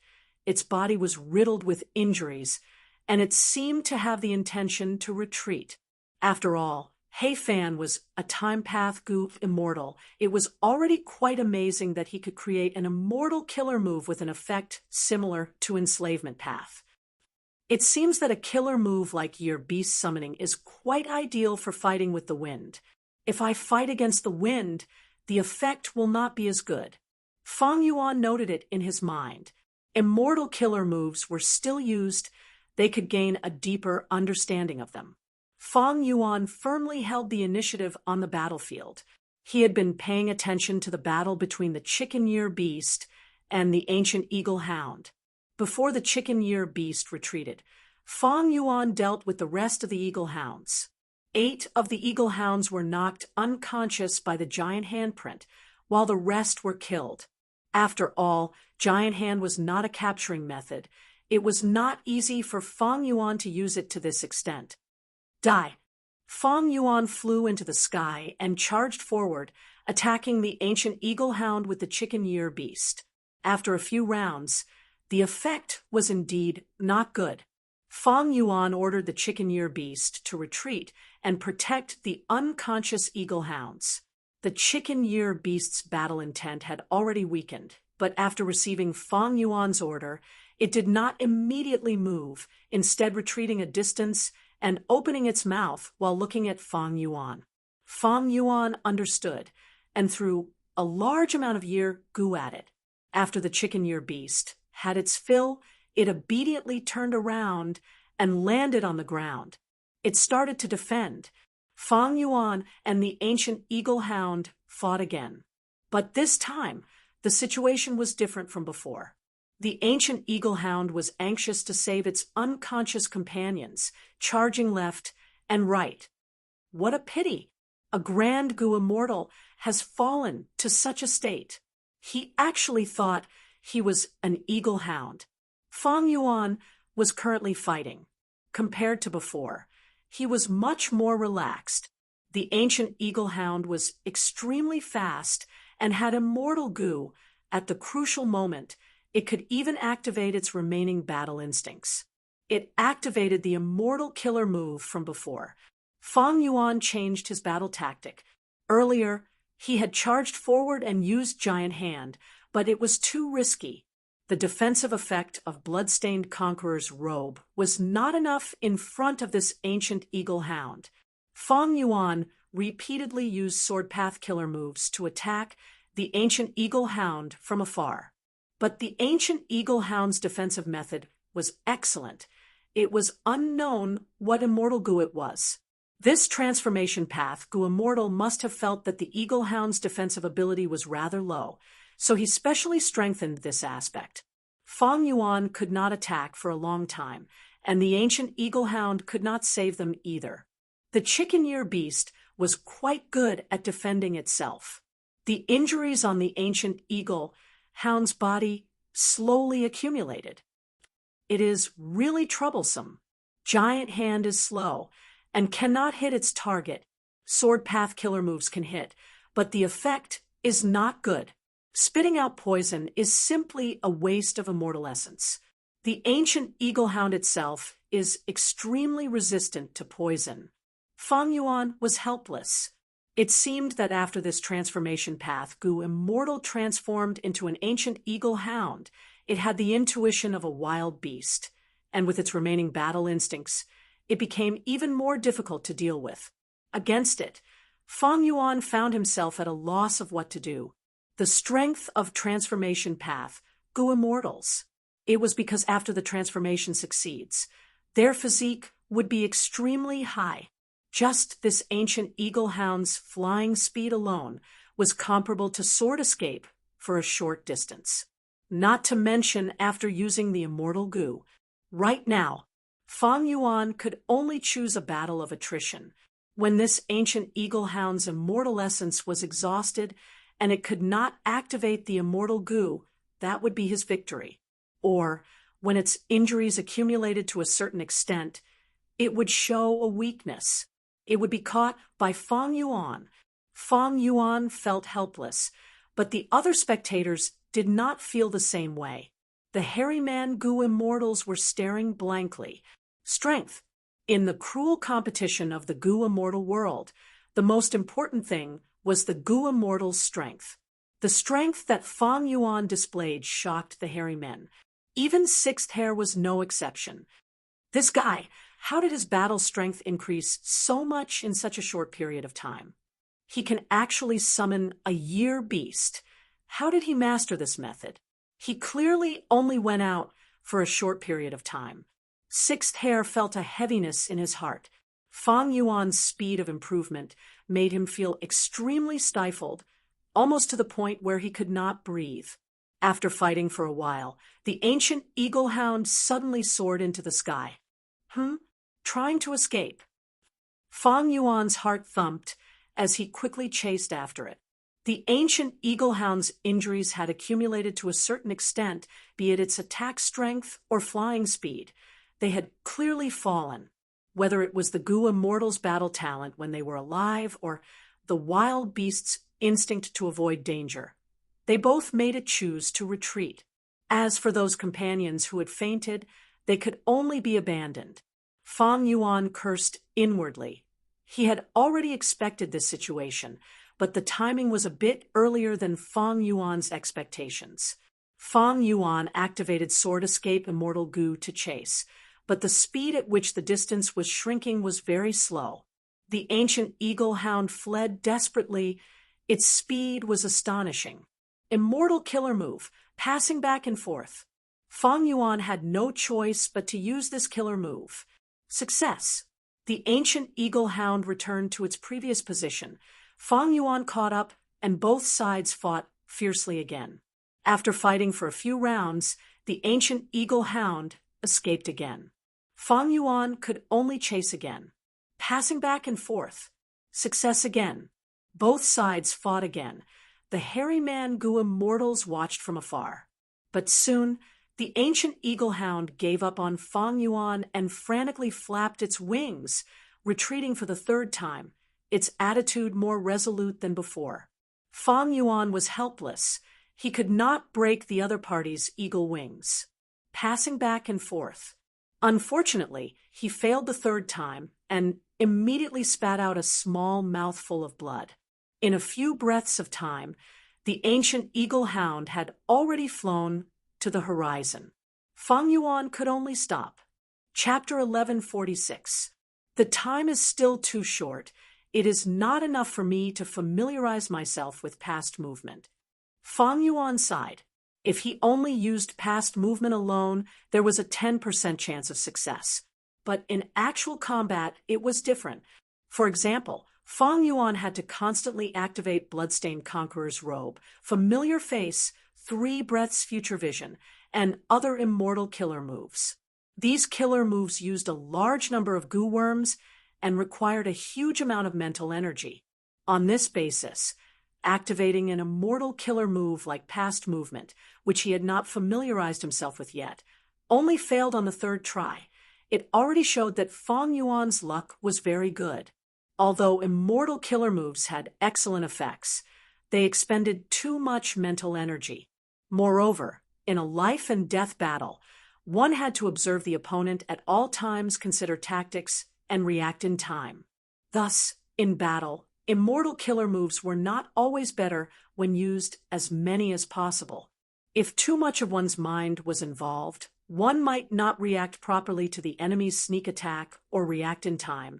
Its body was riddled with injuries, and it seemed to have the intention to retreat. After all, He Fan was a time path goof immortal. It was already quite amazing that he could create an immortal killer move with an effect similar to enslavement path. It seems that a killer move like Year Beast summoning is quite ideal for fighting with the wind. If I fight against the wind, the effect will not be as good. Fang Yuan noted it in his mind. Immortal killer moves were still used. They could gain a deeper understanding of them. Fang Yuan firmly held the initiative on the battlefield. He had been paying attention to the battle between the Chicken Year Beast and the ancient Eagle Hound. Before the Chicken Year Beast retreated, Fang Yuan dealt with the rest of the Eagle Hounds. 8 of the Eagle Hounds were knocked unconscious by the giant handprint, while the rest were killed. After all, Giant Hand was not a capturing method. It was not easy for Fang Yuan to use it to this extent. Die! Fang Yuan flew into the sky and charged forward, attacking the ancient Eagle Hound with the Chicken Year Beast. After a few rounds, the effect was indeed not good. Fang Yuan ordered the Chicken Year Beast to retreat and protect the unconscious Eagle Hounds. The Chicken Year Beast's battle intent had already weakened, but after receiving Fang Yuan's order, it did not immediately move, instead retreating a distance and opening its mouth while looking at Fang Yuan. Fang Yuan understood and threw a large amount of year goo at it. After the Chicken Year Beast had its fill, it obediently turned around and landed on the ground. It started to defend. Fang Yuan and the ancient Eagle Hound fought again. But this time, the situation was different from before. The ancient Eagle Hound was anxious to save its unconscious companions, charging left and right. What a pity! A Grand Gu immortal has fallen to such a state. He actually thought he was an Eagle Hound. Fang Yuan was currently fighting. Compared to before, he was much more relaxed. The ancient Eagle Hound was extremely fast and had immortal Gu. At the crucial moment, it could even activate its remaining battle instincts. It activated the immortal killer move from before. Fang Yuan changed his battle tactic. Earlier, he had charged forward and used Giant Hand, but it was too risky. The defensive effect of Bloodstained Conqueror's robe was not enough in front of this ancient Eagle Hound. Fang Yuan repeatedly used sword path killer moves to attack the ancient Eagle Hound from afar. But the ancient Eagle Hound's defensive method was excellent. It was unknown what immortal Gu it was. This transformation path, Gu Immortal, must have felt that the Eagle Hound's defensive ability was rather low, so he specially strengthened this aspect. Fang Yuan could not attack for a long time, and the ancient Eagle Hound could not save them either. The Chicken Year Beast was quite good at defending itself. The injuries on the ancient Eagle Hound's body slowly accumulated. It is really troublesome. Giant Hand is slow and cannot hit its target. Sword path killer moves can hit, but the effect is not good. Spitting out poison is simply a waste of immortal essence. The ancient Eagle Hound itself is extremely resistant to poison. Fang Yuan was helpless. It seemed that after this transformation path, Gu Immortal transformed into an ancient Eagle Hound. It had the intuition of a wild beast, and with its remaining battle instincts, it became even more difficult to deal with. Against it, Fang Yuan found himself at a loss of what to do. The strength of transformation path, Gu Immortals. It was because after the transformation succeeds, their physique would be extremely high. Just this ancient Eagle Hound's flying speed alone was comparable to sword escape for a short distance. Not to mention after using the immortal Gu. Right now, Fang Yuan could only choose a battle of attrition. When this ancient Eagle Hound's immortal essence was exhausted, and it could not activate the immortal Gu, that would be his victory. Or, when its injuries accumulated to a certain extent, it would show a weakness. It would be caught by Fang Yuan. Fang Yuan felt helpless, but the other spectators did not feel the same way. The hairy man goo immortals were staring blankly. Strength. In the cruel competition of the goo immortal world, the most important thing was the goo immortal's strength. The strength that Fang Yuan displayed shocked the hairy men. Even sixth hair was no exception. This guy, how did his battle strength increase so much in such a short period of time? He can actually summon a year beast. How did he master this method? He clearly only went out for a short period of time. Sixth hair felt a heaviness in his heart. Fang Yuan's speed of improvement made him feel extremely stifled, almost to the point where he could not breathe. After fighting for a while, the ancient eagle hound suddenly soared into the sky. Trying to escape. Fang Yuan's heart thumped as he quickly chased after it. The ancient eagle hound's injuries had accumulated to a certain extent, be it its attack strength or flying speed. They had clearly fallen, whether it was the goo immortal's battle talent when they were alive or the wild beast's instinct to avoid danger. They both made a choose to retreat. As for those companions who had fainted, they could only be abandoned. Fang Yuan cursed inwardly. He had already expected this situation, but the timing was a bit earlier than Fang Yuan's expectations. Fang Yuan activated Sword Escape Immortal Goo to chase, but the speed at which the distance was shrinking was very slow. The ancient eagle hound fled desperately. Its speed was astonishing. Immortal killer move, passing back and forth. Fang Yuan had no choice but to use this killer move. Success. The ancient eagle hound returned to its previous position. Fang Yuan caught up, and both sides fought fiercely again. After fighting for a few rounds, the ancient eagle hound escaped again. Fang Yuan could only chase again. Passing back and forth. Success again. Both sides fought again. The hairy man goo immortals watched from afar. But soon, the ancient eagle hound gave up on Fang Yuan and frantically flapped its wings, retreating for the third time, its attitude more resolute than before. Fang Yuan was helpless. He could not break the other party's eagle wings. Passing back and forth. Unfortunately, he failed the third time and immediately spat out a small mouthful of blood. In a few breaths of time, the ancient eagle hound had already flown to the horizon. Fang Yuan could only stop. Chapter 1146. The time is still too short. It is not enough for me to familiarize myself with past movement. Fang Yuan sighed. If he only used past movement alone, there was a 10% chance of success. But in actual combat, it was different. For example, Fang Yuan had to constantly activate Bloodstained Conqueror's robe, familiar face, 3 breaths future vision, and other immortal killer moves. These killer moves used a large number of goo worms and required a huge amount of mental energy. On this basis, activating an immortal killer move like past movement, which he had not familiarized himself with yet, only failed on the third try. It already showed that Fang Yuan's luck was very good. Although immortal killer moves had excellent effects, they expended too much mental energy. Moreover, in a life-and-death battle, one had to observe the opponent at all times, consider tactics, and react in time. Thus, in battle, immortal killer moves were not always better when used as many as possible. If too much of one's mind was involved, one might not react properly to the enemy's sneak attack or react in time,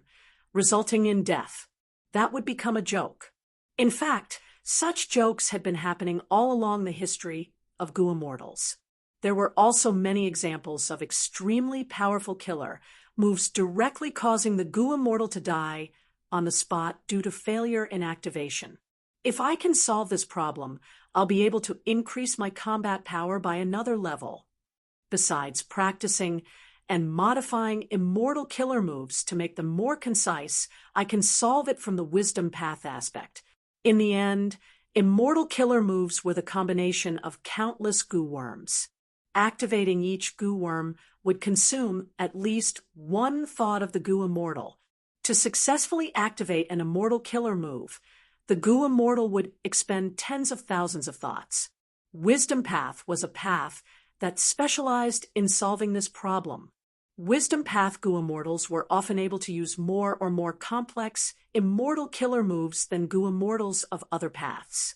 resulting in death. That would become a joke. In fact, such jokes had been happening all along the history of goo immortals. There were also many examples of extremely powerful killer moves directly causing the goo immortal to die on the spot due to failure in activation. If I can solve this problem, I'll be able to increase my combat power by another level. Besides practicing and modifying immortal killer moves to make them more concise, I can solve it from the wisdom path aspect. In the end, immortal killer moves were the combination of countless goo worms. Activating each goo worm would consume at least 1 thought of the goo immortal. To successfully activate an immortal killer move, the goo immortal would expend tens of thousands of thoughts. Wisdom path was a path that specialized in solving this problem. Wisdom Path Goo Immortals were often able to use more or more complex, immortal killer moves than Goo Immortals of other paths.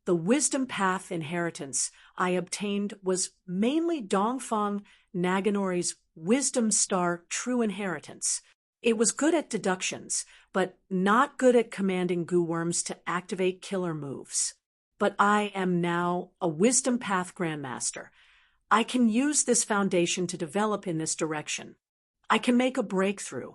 The Wisdom Path inheritance I obtained was mainly Dongfang Naganori's Wisdom Star True Inheritance. It was good at deductions, but not good at commanding Goo Worms to activate killer moves. But I am now a Wisdom Path Grandmaster. I can use this foundation to develop in this direction. I can make a breakthrough.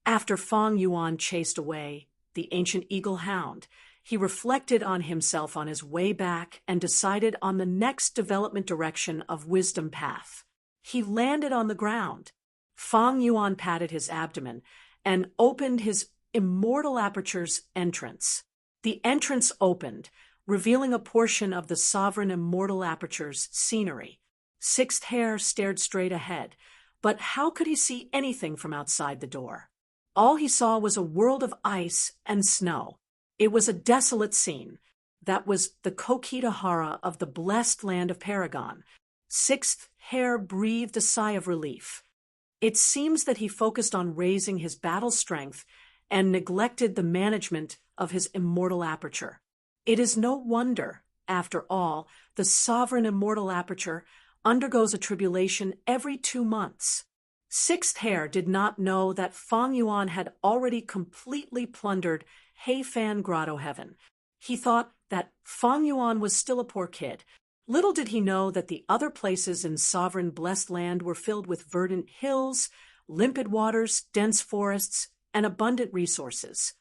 After Fang Yuan chased away the ancient eagle hound, he reflected on himself on his way back and decided on the next development direction of Wisdom Path. He landed on the ground. Fang Yuan patted his abdomen and opened his immortal aperture's entrance. The entrance opened, revealing a portion of the sovereign immortal aperture's scenery. Sixth Hair stared straight ahead, but how could he see anything from outside the door? All he saw was a world of ice and snow. It was a desolate scene. That was the Kokitahara of the blessed land of Paragon. Sixth Hair breathed a sigh of relief. It seems that he focused on raising his battle strength and neglected the management of his immortal aperture. It is no wonder, after all, the sovereign immortal aperture undergoes a tribulation every 2 months. Sixth Hair did not know that Fang Yuan had already completely plundered Heifan Grotto Heaven. He thought that Fang Yuan was still a poor kid. Little did he know that the other places in sovereign blessed land were filled with verdant hills, limpid waters, dense forests, and abundant resources.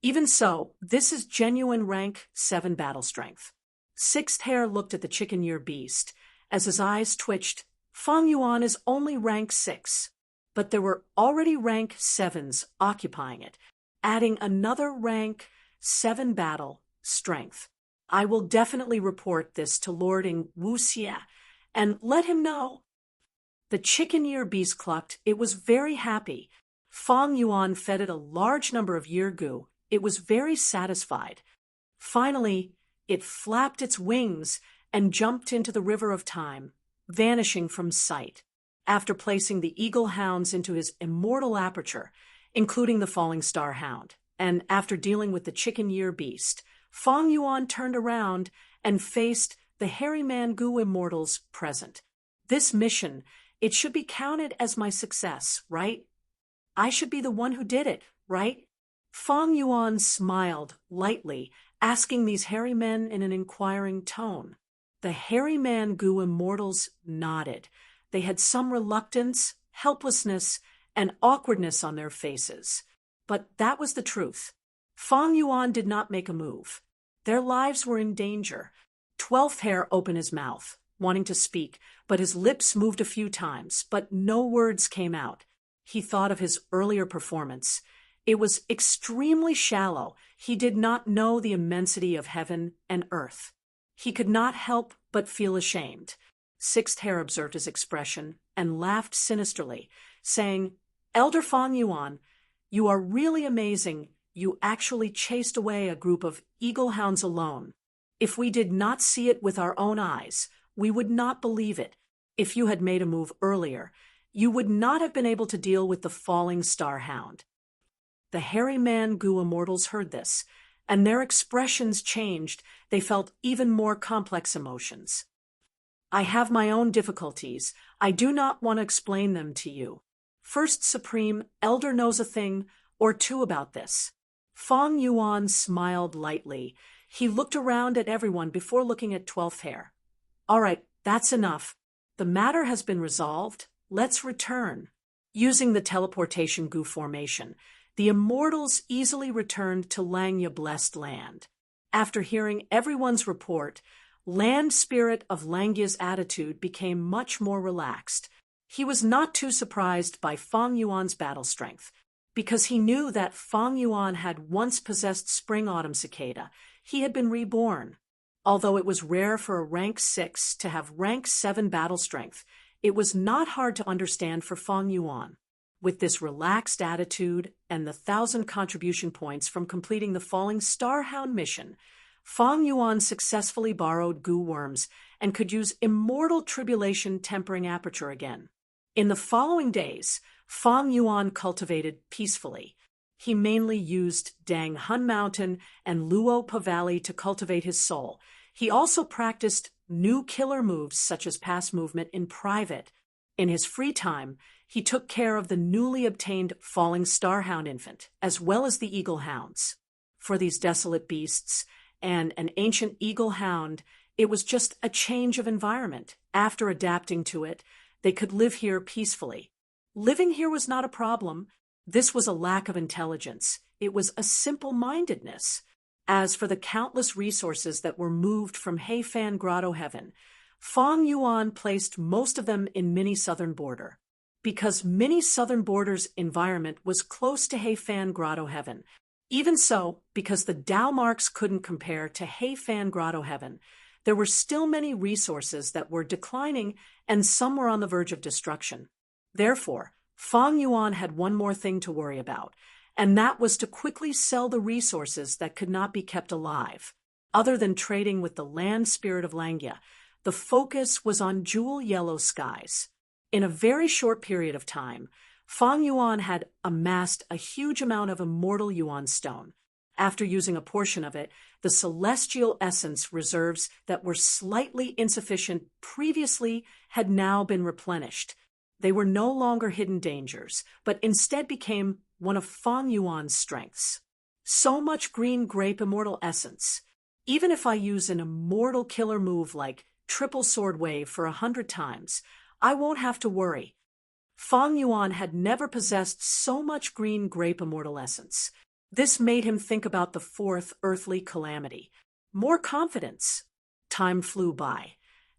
Even so, this is genuine rank 7 battle strength. Sixth Hair looked at the chicken-ear beast. As his eyes twitched, Fang Yuan is only rank 6, but there were already rank 7s occupying it, adding another rank 7 battle strength. I will definitely report this to Lord in Wuxia and let him know. The chicken-ear beast clucked. It was very happy. Fang Yuan fed it a large number of year goo. It was very satisfied. Finally, it flapped its wings and jumped into the river of time, vanishing from sight. After placing the eagle hounds into his immortal aperture, including the falling star hound, and after dealing with the chicken-ear beast, Fang Yuan turned around and faced the hairy man Goo Immortals present. This mission, it should be counted as my success, right? I should be the one who did it, right? Fang Yuan smiled lightly, asking these hairy men in an inquiring tone. The hairy man Goo Immortals nodded. They had some reluctance, helplessness, and awkwardness on their faces. But that was the truth. Fang Yuan did not make a move. Their lives were in danger. 12th Hair opened his mouth, wanting to speak, but his lips moved a few times, but no words came out. He thought of his earlier performance. It was extremely shallow. He did not know the immensity of heaven and earth. He could not help but feel ashamed. 6th Hair observed his expression and laughed sinisterly, saying, "Elder Fang Yuan, you are really amazing. You actually chased away a group of eagle hounds alone. If we did not see it with our own eyes, we would not believe it. If you had made a move earlier, you would not have been able to deal with the falling star hound." The hairy man Goo Immortals heard this, and their expressions changed. They felt even more complex emotions. I have my own difficulties. I do not want to explain them to you. First Supreme, Elder knows a thing or two about this. Fang Yuan smiled lightly. He looked around at everyone before looking at 12th Hair. All right, that's enough. The matter has been resolved. Let's return. Using the teleportation Goo formation, the Immortals easily returned to Langya Blessed Land. After hearing everyone's report, Land Spirit of Langya's attitude became much more relaxed. He was not too surprised by Fang Yuan's battle strength, because he knew that Fang Yuan had once possessed Spring Autumn Cicada. He had been reborn. Although it was rare for a rank 6 to have rank 7 battle strength, it was not hard to understand for Fang Yuan. With this relaxed attitude and the 1,000 contribution points from completing the Falling Star Hound mission, Fang Yuan successfully borrowed goo worms and could use immortal tribulation tempering aperture again. In the following days, Fang Yuan cultivated peacefully. He mainly used Dang Hun Mountain and Luo Pa Valley to cultivate his soul. He also practiced new killer moves such as pass movement in private. In his free time, he took care of the newly obtained falling starhound infant, as well as the eagle hounds. For these desolate beasts and an ancient eagle hound, it was just a change of environment. After adapting to it, they could live here peacefully. Living here was not a problem. This was a lack of intelligence. It was a simple-mindedness. As for the countless resources that were moved from Heifan Grotto Heaven, Fang Yuan placed most of them in Mini Southern Border. Because Mini Southern Border's environment was close to Heifan Grotto Heaven. Even so, because the Tao marks couldn't compare to Heifan Grotto Heaven, there were still many resources that were declining and some were on the verge of destruction. Therefore, Fang Yuan had one more thing to worry about, and that was to quickly sell the resources that could not be kept alive. Other than trading with the land spirit of Langya, the focus was on jewel yellow skies. In a very short period of time, Fang Yuan had amassed a huge amount of immortal yuan stone. After using a portion of it, the celestial essence reserves that were slightly insufficient previously had now been replenished. They were no longer hidden dangers, but instead became one of Fang Yuan's strengths. So much green grape immortal essence. Even if I use an immortal killer move like triple sword wave for 100 times, I won't have to worry. Fang Yuan had never possessed so much green grape immortal essence. This made him think about the fourth earthly calamity. More confidence. Time flew by.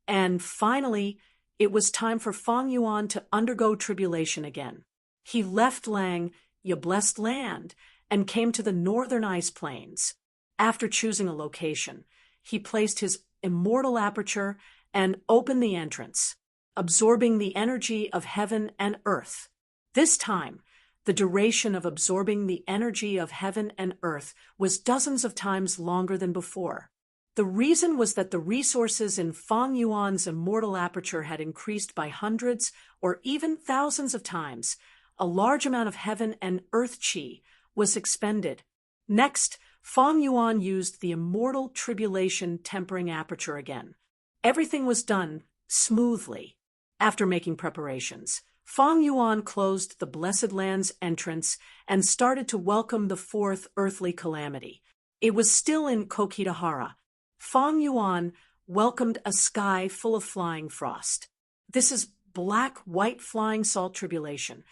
And finally, it was time for Fang Yuan to undergo tribulation again. He left Lang, Ya Blessed Land, and came to the northern ice plains. After choosing a location, he placed his immortal aperture and opened the entrance, absorbing the energy of heaven and earth. This time, the duration of absorbing the energy of heaven and earth was dozens of times longer than before. The reason was that the resources in Fang Yuan's immortal aperture had increased by hundreds or even thousands of times. A large amount of heaven and earth qi was expended. Next, Fang Yuan used the immortal tribulation tempering aperture again. Everything was done smoothly. After making preparations, Fang Yuan closed the Blessed Land's entrance and started to welcome the fourth earthly calamity. It was still in Kokitahara. Fang Yuan welcomed a sky full of flying frost. This is black-white flying salt tribulation.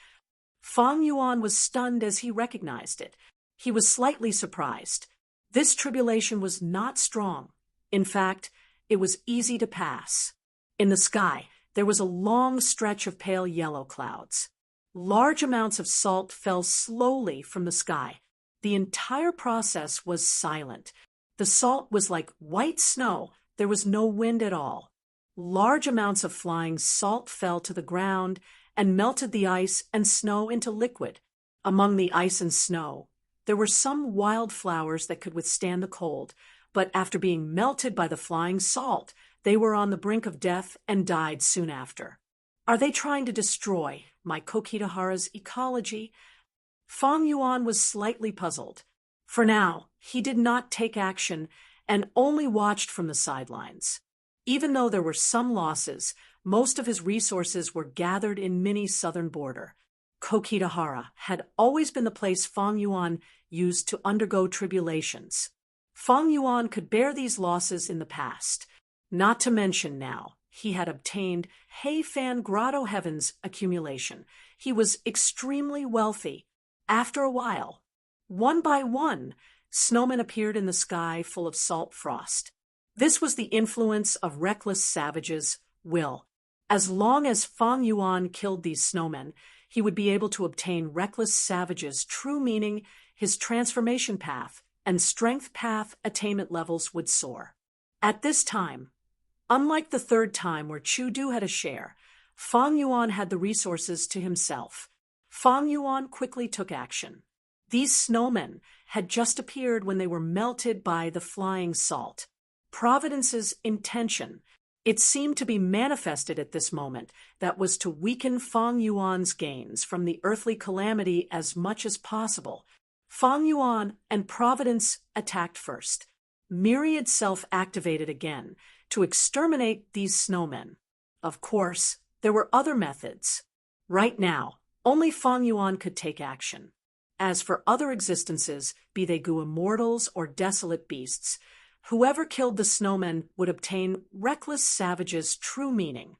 Fang Yuan was stunned as he recognized it. He was slightly surprised. This tribulation was not strong. In fact, it was easy to pass. In the sky, there was a long stretch of pale yellow clouds. Large amounts of salt fell slowly from the sky. The entire process was silent. The salt was like white snow. There was no wind at all. Large amounts of flying salt fell to the ground and melted the ice and snow into liquid. Among the ice and snow, there were some wild flowers that could withstand the cold, but after being melted by the flying salt, they were on the brink of death and died soon after. Are they trying to destroy my Kokitahara's ecology? Fang Yuan was slightly puzzled. For now, he did not take action and only watched from the sidelines. Even though there were some losses, most of his resources were gathered in Mini Southern Border. Kokitahara had always been the place Fang Yuan used to undergo tribulations. Fang Yuan could bear these losses in the past. Not to mention now, he had obtained Heifan Grotto Heaven's accumulation. He was extremely wealthy. After a while, one by one, snowmen appeared in the sky full of salt frost. This was the influence of reckless savages' will. As long as Fang Yuan killed these snowmen, he would be able to obtain reckless savages' true meaning, his transformation path, and strength path attainment levels would soar. At this time, unlike the third time where Chu Du had a share, Fang Yuan had the resources to himself. Fang Yuan quickly took action. These snowmen had just appeared when they were melted by the flying salt. Providence's intention, it seemed to be manifested at this moment, that was to weaken Fang Yuan's gains from the earthly calamity as much as possible. Fang Yuan and Providence attacked first. Myriad self-activated again to exterminate these snowmen. Of course, there were other methods. Right now, only Fang Yuan could take action. As for other existences, be they goo immortals or desolate beasts, whoever killed the snowmen would obtain Reckless Savage's true meaning.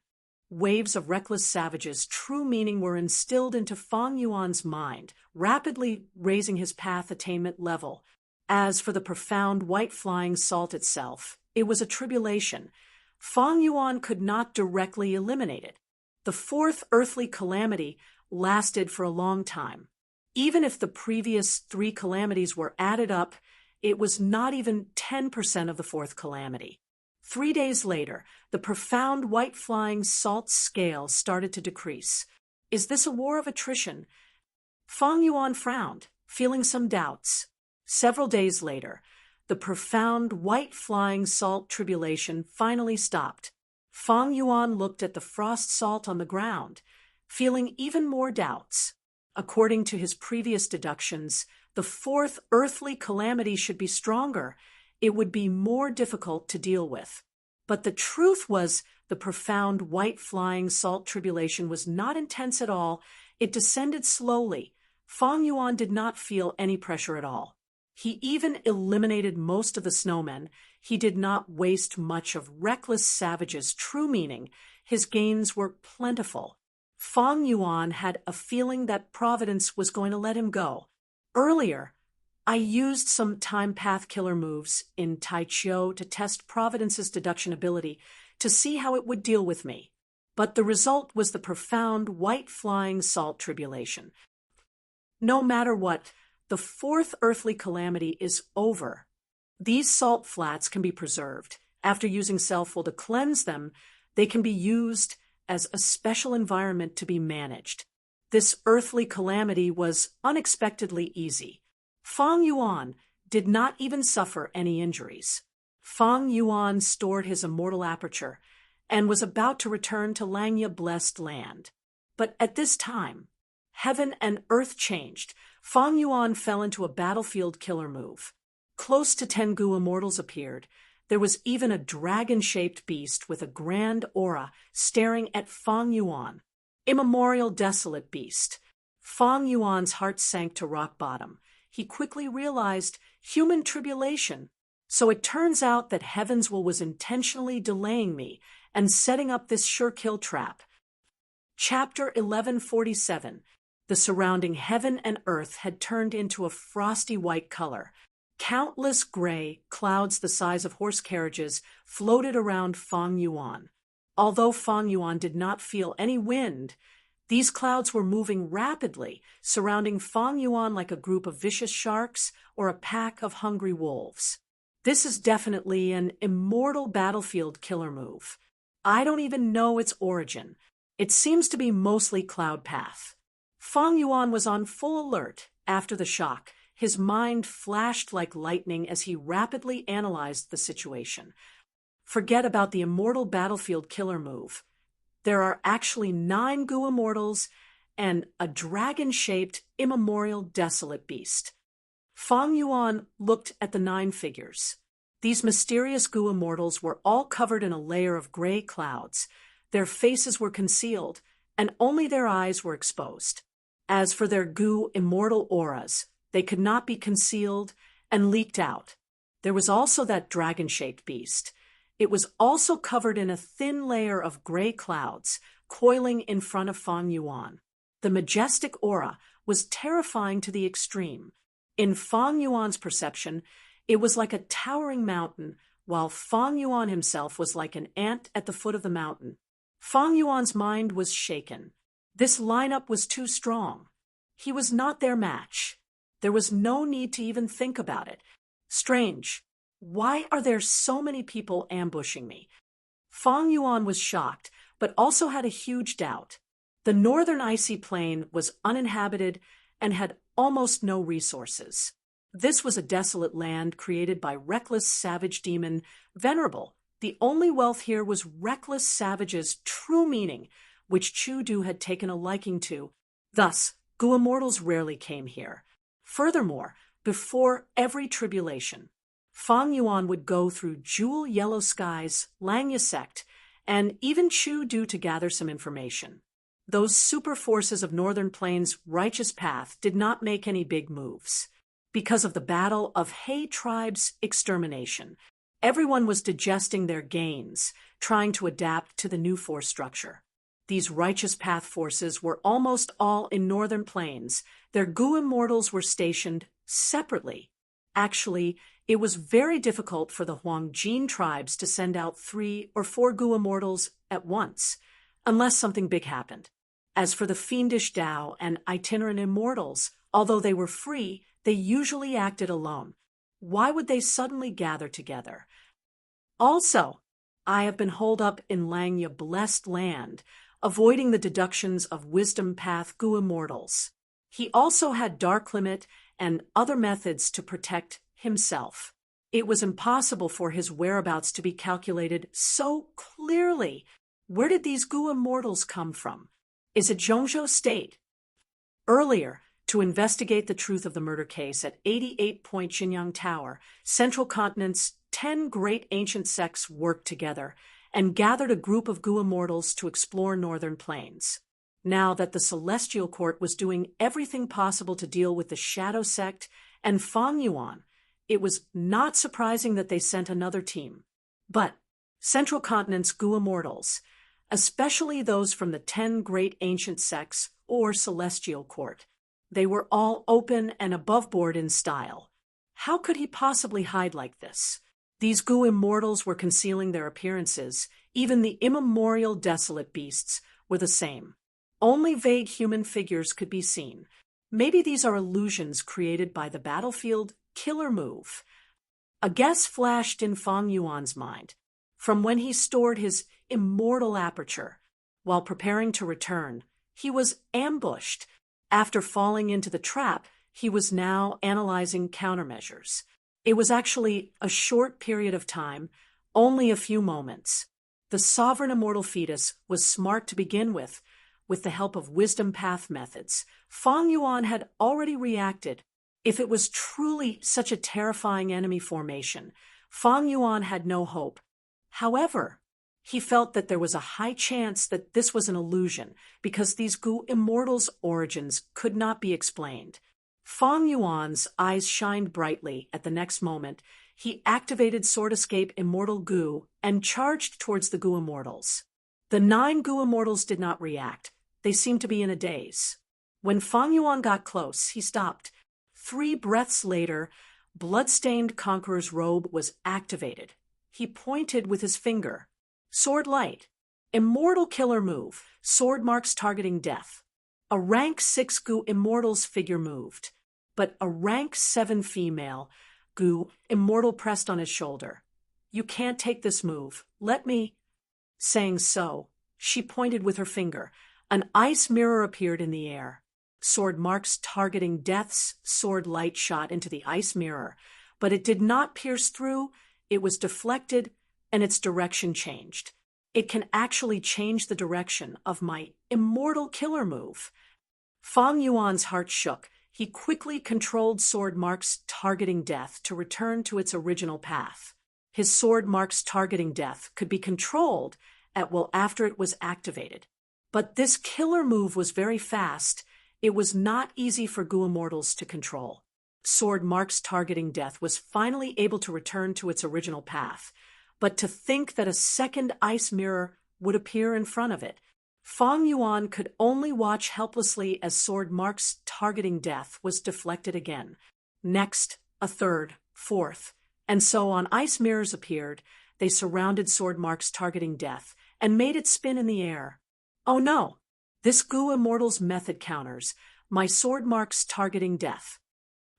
Waves of Reckless Savage's true meaning were instilled into Fang Yuan's mind, rapidly raising his path attainment level. As for the profound white flying salt itself, it was a tribulation. Fang Yuan could not directly eliminate it. The fourth earthly calamity lasted for a long time. Even if the previous 3 calamities were added up, it was not even 10% of the fourth calamity. 3 days later, the profound white flying salt scale started to decrease. Is this a war of attrition? Fang Yuan frowned, feeling some doubts. Several days later, the profound white flying salt tribulation finally stopped. Fang Yuan looked at the frost salt on the ground, feeling even more doubts. According to his previous deductions, the fourth earthly calamity should be stronger. It would be more difficult to deal with. But the truth was, the profound white flying salt tribulation was not intense at all. It descended slowly. Fang Yuan did not feel any pressure at all. He even eliminated most of the snowmen. He did not waste much of Reckless Savage's true meaning. His gains were plentiful. Fang Yuan had a feeling that Providence was going to let him go. Earlier, I used some time path killer moves in Tai Chiu to test Providence's deduction ability to see how it would deal with me. But the result was the profound white flying salt tribulation. No matter what, the fourth earthly calamity is over. These salt flats can be preserved. After using self-will to cleanse them, they can be used as a special environment to be managed. This earthly calamity was unexpectedly easy. Fang Yuan did not even suffer any injuries. Fang Yuan stored his immortal aperture and was about to return to Langya blessed land. But at this time, heaven and earth changed. Fang Yuan fell into a battlefield killer move. Close to 10 goo immortals appeared. There was even a dragon-shaped beast with a grand aura staring at Fang Yuan. Immemorial desolate beast. Fang Yuan's heart sank to rock bottom. He quickly realized human tribulation. So it turns out that Heaven's Will was intentionally delaying me and setting up this sure kill trap. Chapter 1147. The surrounding heaven and earth had turned into a frosty white color. Countless gray clouds the size of horse carriages floated around Fang Yuan. Although Fang Yuan did not feel any wind, these clouds were moving rapidly, surrounding Fang Yuan like a group of vicious sharks or a pack of hungry wolves. This is definitely an immortal battlefield killer move. I don't even know its origin. It seems to be mostly cloud path. Fang Yuan was on full alert after the shock. His mind flashed like lightning as he rapidly analyzed the situation. Forget about the immortal battlefield killer move. There are actually 9 goo immortals and a dragon-shaped immemorial desolate beast. Fang Yuan looked at the 9 figures. These mysterious goo immortals were all covered in a layer of gray clouds. Their faces were concealed, and only their eyes were exposed. As for their goo immortal auras, they could not be concealed and leaked out. There was also that dragon-shaped beast. It was also covered in a thin layer of gray clouds, coiling in front of Fang Yuan. The majestic aura was terrifying to the extreme. In Fang Yuan's perception, it was like a towering mountain, while Fang Yuan himself was like an ant at the foot of the mountain. Fang Yuan's mind was shaken. This lineup was too strong. He was not their match. There was no need to even think about it. Strange. Why are there so many people ambushing me? Fang Yuan was shocked, but also had a huge doubt. The northern icy plain was uninhabited, and had almost no resources. This was a desolate land created by reckless savage demon Venerable. The only wealth here was reckless savage's true meaning, which Chu-Du had taken a liking to. Thus, Gu immortals rarely came here. Furthermore, before every tribulation, Fang Yuan would go through jewel yellow skies, Langya sect, and even Chu-Du to gather some information. Those super forces of Northern Plains' righteous path did not make any big moves. Because of the battle of He tribe's extermination, everyone was digesting their gains, trying to adapt to the new force structure. These righteous path forces were almost all in Northern Plains. Their Gu immortals were stationed separately. Actually, it was very difficult for the Huangjin tribes to send out 3 or 4 Gu immortals at once, unless something big happened. As for the fiendish Dao and itinerant immortals, although they were free, they usually acted alone. Why would they suddenly gather together? Also, I have been holed up in Langya blessed land, avoiding the deductions of wisdom path Gu immortals. He also had dark limit and other methods to protect himself. It was impossible for his whereabouts to be calculated so clearly. Where did these Gu immortals come from? Is it Zhongzhou State? Earlier, to investigate the truth of the murder case at 88 Point Xinyang Tower, Central Continent's 10 great ancient sects worked together and gathered a group of Gu immortals to explore Northern Plains. Now that the Celestial Court was doing everything possible to deal with the Shadow Sect and Fang Yuan, it was not surprising that they sent another team. But Central Continent's Gu immortals, especially those from the 10 great ancient sects or Celestial Court, they were all open and above board in style. How could he possibly hide like this? These Gu immortals were concealing their appearances. Even the immemorial desolate beasts were the same. Only vague human figures could be seen. Maybe these are illusions created by the battlefield killer move. A guess flashed in Fang Yuan's mind. From when he stored his immortal aperture, while preparing to return, he was ambushed. After falling into the trap, he was now analyzing countermeasures. It was actually a short period of time, only a few moments. The sovereign immortal fetus was smart to begin with the help of wisdom path methods. Fang Yuan had already reacted. If it was truly such a terrifying enemy formation, Fang Yuan had no hope. However, he felt that there was a high chance that this was an illusion because these Gu immortals' origins could not be explained. Fang Yuan's eyes shined brightly at the next moment. He activated Sword Escape Immortal Gu and charged towards the Gu immortals. The 9 Gu immortals did not react. They seemed to be in a daze. When Fang Yuan got close, he stopped. 3 breaths later, blood-stained Conqueror's robe was activated. He pointed with his finger. Sword Light. Immortal killer move. Sword marks targeting death. A rank 6 Gu immortal's figure moved, but a rank 7 female Gu immortal pressed on his shoulder. You can't take this move. Let me. Saying so, she pointed with her finger. An ice mirror appeared in the air. Sword marks targeting death's sword light shot into the ice mirror, but it did not pierce through. It was deflected, and its direction changed. It can actually change the direction of my immortal killer move. Fang Yuan's heart shook. He quickly controlled sword marks targeting death to return to its original path. His sword marks targeting death could be controlled after it was activated. But this killer move was very fast. It was not easy for Gu immortals to control. Sword marks targeting death was finally able to return to its original path. But to think that a second ice mirror would appear in front of it, Fang Yuan could only watch helplessly as sword marks targeting death was deflected again. Next, a third, fourth, and so on ice mirrors appeared. They surrounded sword marks targeting death and made it spin in the air. Oh no! This Gu immortal's method counters my sword marks targeting death.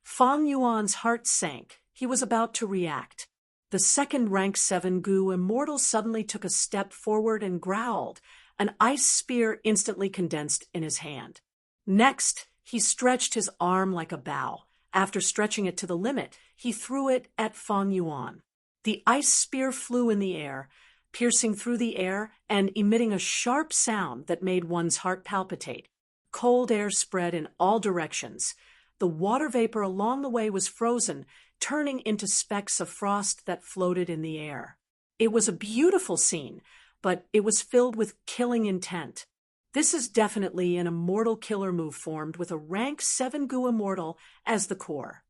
Fang Yuan's heart sank. He was about to react. The second rank 7 Gu immortal suddenly took a step forward and growled. An ice spear instantly condensed in his hand. Next, He stretched his arm like a bow. After stretching it to the limit, he threw it at Fang Yuan. The ice spear flew in the air, piercing through the air and emitting a sharp sound that made one's heart palpitate. Cold air spread in all directions. The water vapor along the way was frozen, turning into specks of frost that floated in the air. It was a beautiful scene, but it was filled with killing intent. This is definitely an immortal killer move formed with a rank 7 Gu immortal as the core.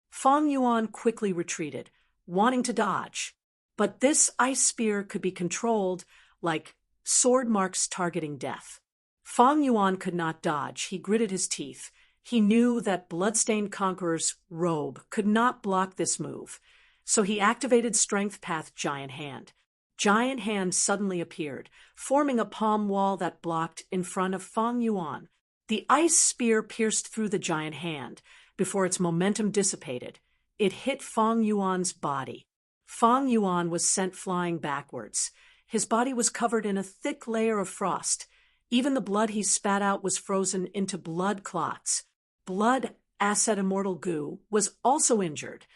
Fang Yuan quickly retreated, wanting to dodge. But this ice spear could be controlled like sword marks targeting death. Fang Yuan could not dodge. He gritted his teeth. He knew that Bloodstained Conqueror's robe could not block this move, so he activated Strength Path Giant Hand. Giant Hand suddenly appeared, forming a palm wall that blocked in front of Fang Yuan. The ice spear pierced through the Giant Hand before its momentum dissipated. It hit Fang Yuan's body. Fang Yuan was sent flying backwards. His body was covered in a thick layer of frost. Even the blood he spat out was frozen into blood clots. Blood Asset Immortal Gu was also injured.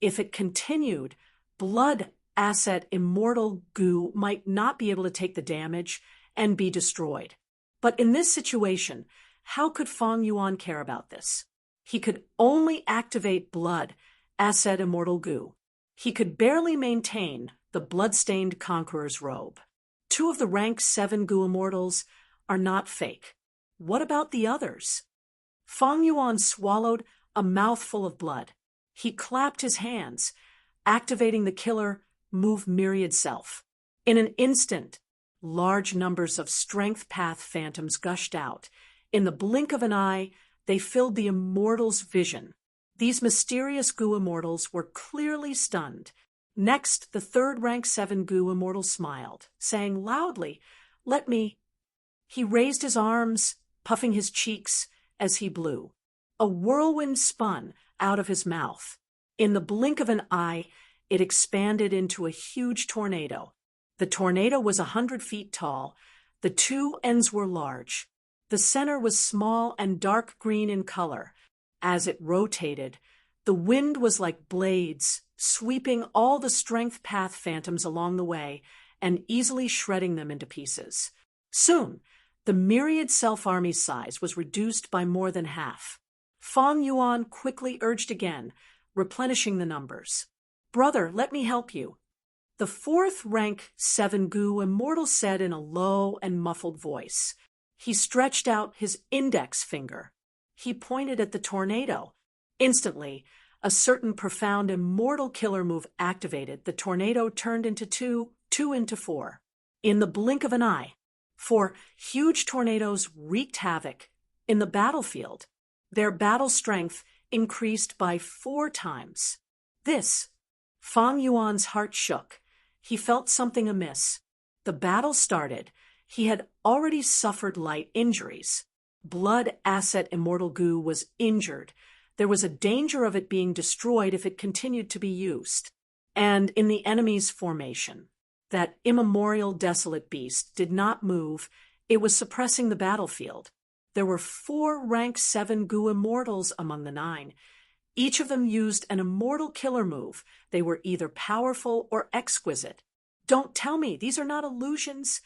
If it continued, Blood Asset Immortal Gu might not be able to take the damage and be destroyed. But in this situation, how could Fang Yuan care about this? He could only activate Blood Asset Immortal Gu. He could barely maintain the Bloodstained Conqueror's robe. 2 of the rank 7 Gu immortals are not fake. What about the others? Fang Yuan swallowed a mouthful of blood. He clapped his hands, activating the killer move Myriad Self. In an instant, large numbers of Strength Path phantoms gushed out. In the blink of an eye, they filled the immortal's vision. These mysterious Gu immortals were clearly stunned. Next, the 3rd rank 7 Gu immortal smiled, saying loudly, "Let me." He raised his arms, puffing his cheeks as he blew. A whirlwind spun out of his mouth. In the blink of an eye, it expanded into a huge tornado. The tornado was 100 feet tall. The 2 ends were large. The center was small and dark green in color. As it rotated, the wind was like blades, sweeping all the Strength Path phantoms along the way and easily shredding them into pieces. Soon, the Myriad Self army's size was reduced by more than half. Fang Yuan quickly urged again, replenishing the numbers. "Brother, let me help you." The 4th rank 7 Gu immortal said in a low and muffled voice. He stretched out his index finger. He pointed at the tornado. Instantly, a certain profound immortal killer move activated. The tornado turned into 2 into 4. In the blink of an eye, 4 huge tornadoes wreaked havoc in the battlefield. Their battle strength increased by 4 times. Fang Yuan's heart shook. He felt something amiss. The battle started. He had already suffered light injuries. Blood Asset Immortal Gu was injured. There was a danger of it being destroyed if it continued to be used. And in the enemy's formation, that immemorial desolate beast did not move. It was suppressing the battlefield. There were 4 rank 7 Gu immortals among the 9. Each of them used an immortal killer move. They were either powerful or exquisite. Don't tell me, these are not illusions.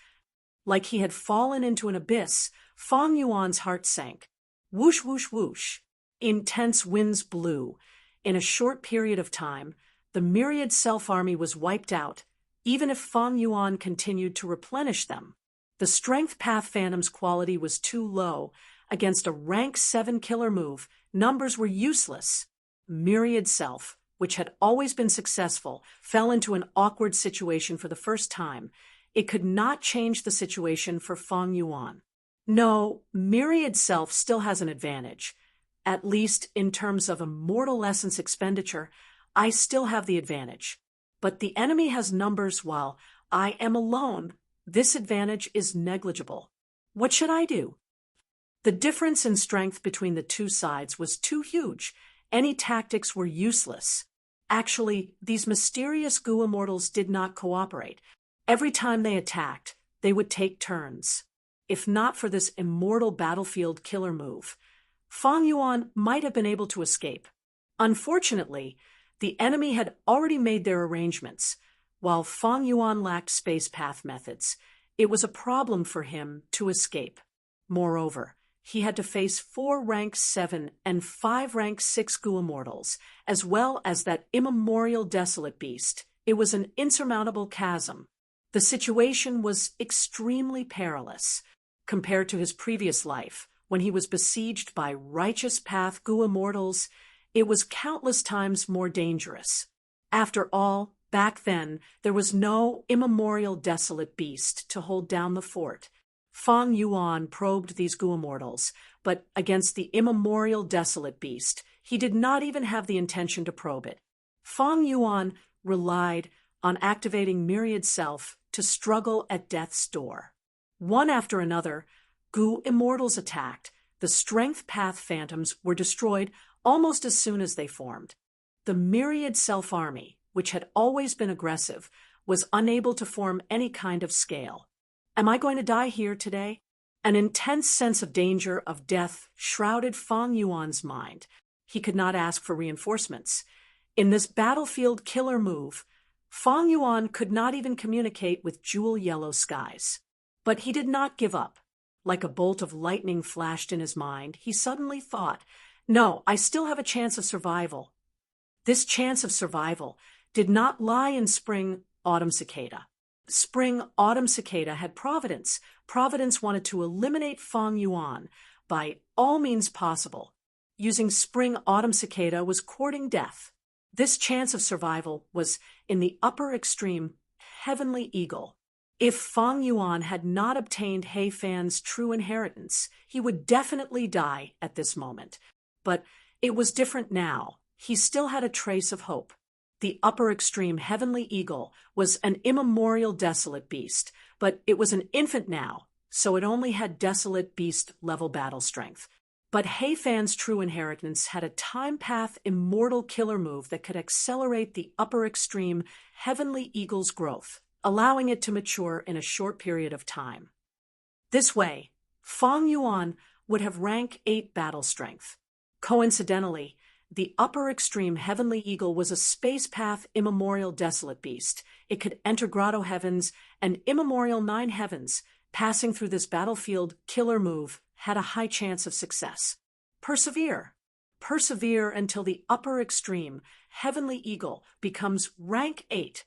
Like he had fallen into an abyss, Fang Yuan's heart sank. Whoosh, whoosh, whoosh. Intense winds blew. In a short period of time, the Myriad Self army was wiped out, even if Fang Yuan continued to replenish them. The Strength Path Phantom's quality was too low. Against a rank 7 killer move, numbers were useless. Myriad Self, which had always been successful, fell into an awkward situation for the first time. It could not change the situation for Fang Yuan. No, Myriad Self still has an advantage. At least in terms of immortal essence expenditure, I still have the advantage. But the enemy has numbers while I am alone. This advantage is negligible. What should I do? The difference in strength between the 2 sides was too huge. Any tactics were useless. Actually, these mysterious Gu immortals did not cooperate. Every time they attacked, they would take turns. If not for this immortal battlefield killer move, Fang Yuan might have been able to escape. Unfortunately, the enemy had already made their arrangements. While Fang Yuan lacked space path methods, it was a problem for him to escape. Moreover, he had to face 4 rank 7 and 5 rank 6 Gu immortals, as well as that immemorial desolate beast. It was an insurmountable chasm. The situation was extremely perilous compared to his previous life, when he was besieged by righteous path Gu immortals. It was countless times more dangerous. After all, back then, there was no immemorial desolate beast to hold down the fort. Fang Yuan probed these Gu immortals, but against the immemorial desolate beast, he did not even have the intention to probe it. Fang Yuan relied on activating Myriad Self to struggle at death's door. One after another, Gu immortals attacked. The strength path phantoms were destroyed almost as soon as they formed. The Myriad Self army, which had always been aggressive, was unable to form any kind of scale. Am I going to die here today? An intense sense of danger, of death, shrouded Fang Yuan's mind. He could not ask for reinforcements. In this battlefield killer move, Fang Yuan could not even communicate with jewel yellow skies. But he did not give up. Like a bolt of lightning flashed in his mind, he suddenly thought, "No, I still have a chance of survival." This chance of survival did not lie in spring autumn cicada. Spring autumn cicada had providence. Providence wanted to eliminate Fang Yuan by all means possible. Using spring autumn cicada was courting death. This chance of survival was in the upper extreme heavenly eagle. If Fang Yuan had not obtained He Fan's true inheritance, he would definitely die at this moment. But it was different now. He still had a trace of hope. The upper extreme heavenly eagle was an immemorial desolate beast, but it was an infant now, so it only had desolate beast level battle strength. But He Fan's true inheritance had a time path immortal killer move that could accelerate the upper extreme heavenly eagle's growth, allowing it to mature in a short period of time. This way, Fang Yuan would have rank 8 battle strength. Coincidentally, the upper extreme heavenly eagle was a space path immemorial desolate beast. It could enter grotto heavens and immemorial 9 heavens. Passing through this battlefield killer move had a high chance of success. Persevere. Persevere until the upper extreme heavenly eagle becomes rank 8.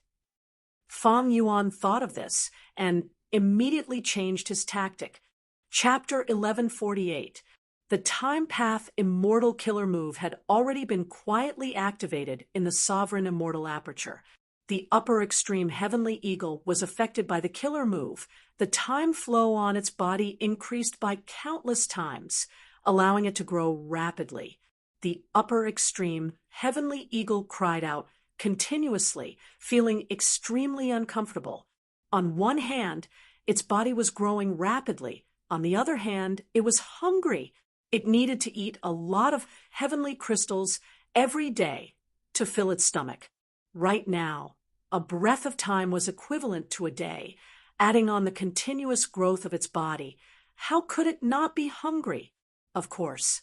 Fang Yuan thought of this and immediately changed his tactic. Chapter 1148. The time path immortal killer move had already been quietly activated in the sovereign immortal aperture. The upper extreme heavenly eagle was affected by the killer move. The time flow on its body increased by countless times, allowing it to grow rapidly. The upper extreme heavenly eagle cried out continuously, feeling extremely uncomfortable. On one hand, its body was growing rapidly. On the other hand, it was hungry. It needed to eat a lot of heavenly crystals every day to fill its stomach. Right now, a breath of time was equivalent to a day, adding on the continuous growth of its body. How could it not be hungry? Of course,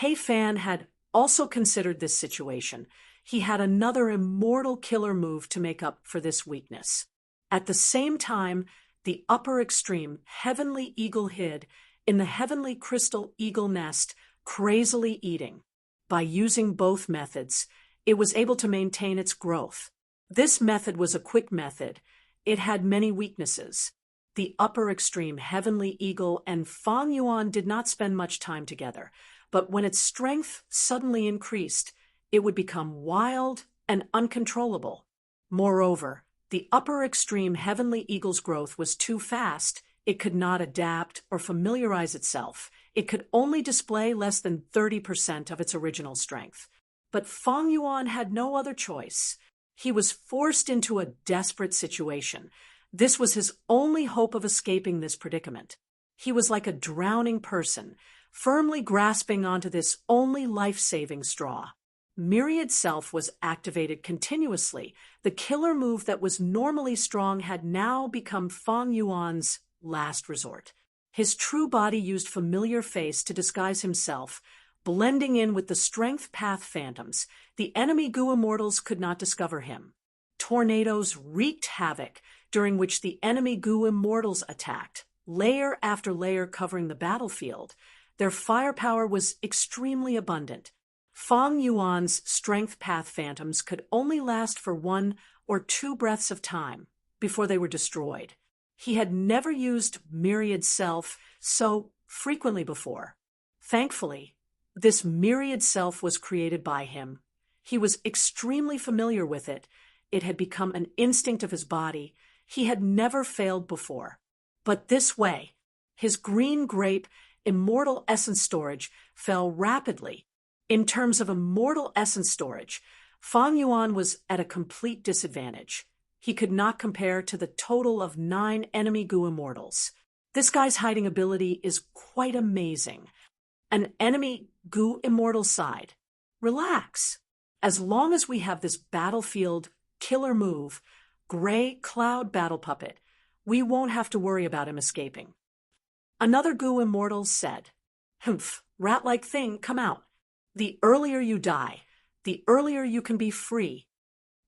He Fan had also considered this situation. He had another immortal killer move to make up for this weakness. At the same time, the upper extreme heavenly eagle hid in the heavenly crystal eagle nest, crazily eating. By using both methods, it was able to maintain its growth. This method was a quick method. It had many weaknesses. The upper extreme heavenly eagle and Fang Yuan did not spend much time together, but when its strength suddenly increased, it would become wild and uncontrollable. Moreover, the upper extreme heavenly eagle's growth was too fast. It could not adapt or familiarize itself. It could only display less than 30% of its original strength. But Fang Yuan had no other choice. He was forced into a desperate situation. This was his only hope of escaping this predicament. He was like a drowning person, firmly grasping onto this only life-saving straw. Myriad Self was activated continuously. The killer move that was normally strong had now become Fang Yuan's last resort. His true body used familiar face to disguise himself, Blending in with the strength path phantoms, the enemy goo immortals could not discover him. Tornadoes wreaked havoc, during which the enemy goo immortals attacked, layer after layer covering the battlefield. Their firepower was extremely abundant. Fang Yuan's strength path phantoms could only last for 1 or 2 breaths of time before they were destroyed. He had never used Myriad Self so frequently before. Thankfully, this Myriad Self was created by him. He was extremely familiar with it. It had become an instinct of his body. He had never failed before. But this way, his green grape immortal essence storage fell rapidly. In terms of immortal essence storage, Fang Yuan was at a complete disadvantage. He could not compare to the total of 9 enemy goo immortals. This guy's hiding ability is quite amazing. An enemy goo immortal side. Relax. As long as we have this battlefield killer move, Gray Cloud Battle Puppet, we won't have to worry about him escaping. Another goo immortal said, "Humph, rat-like thing, come out. The earlier you die, the earlier you can be free."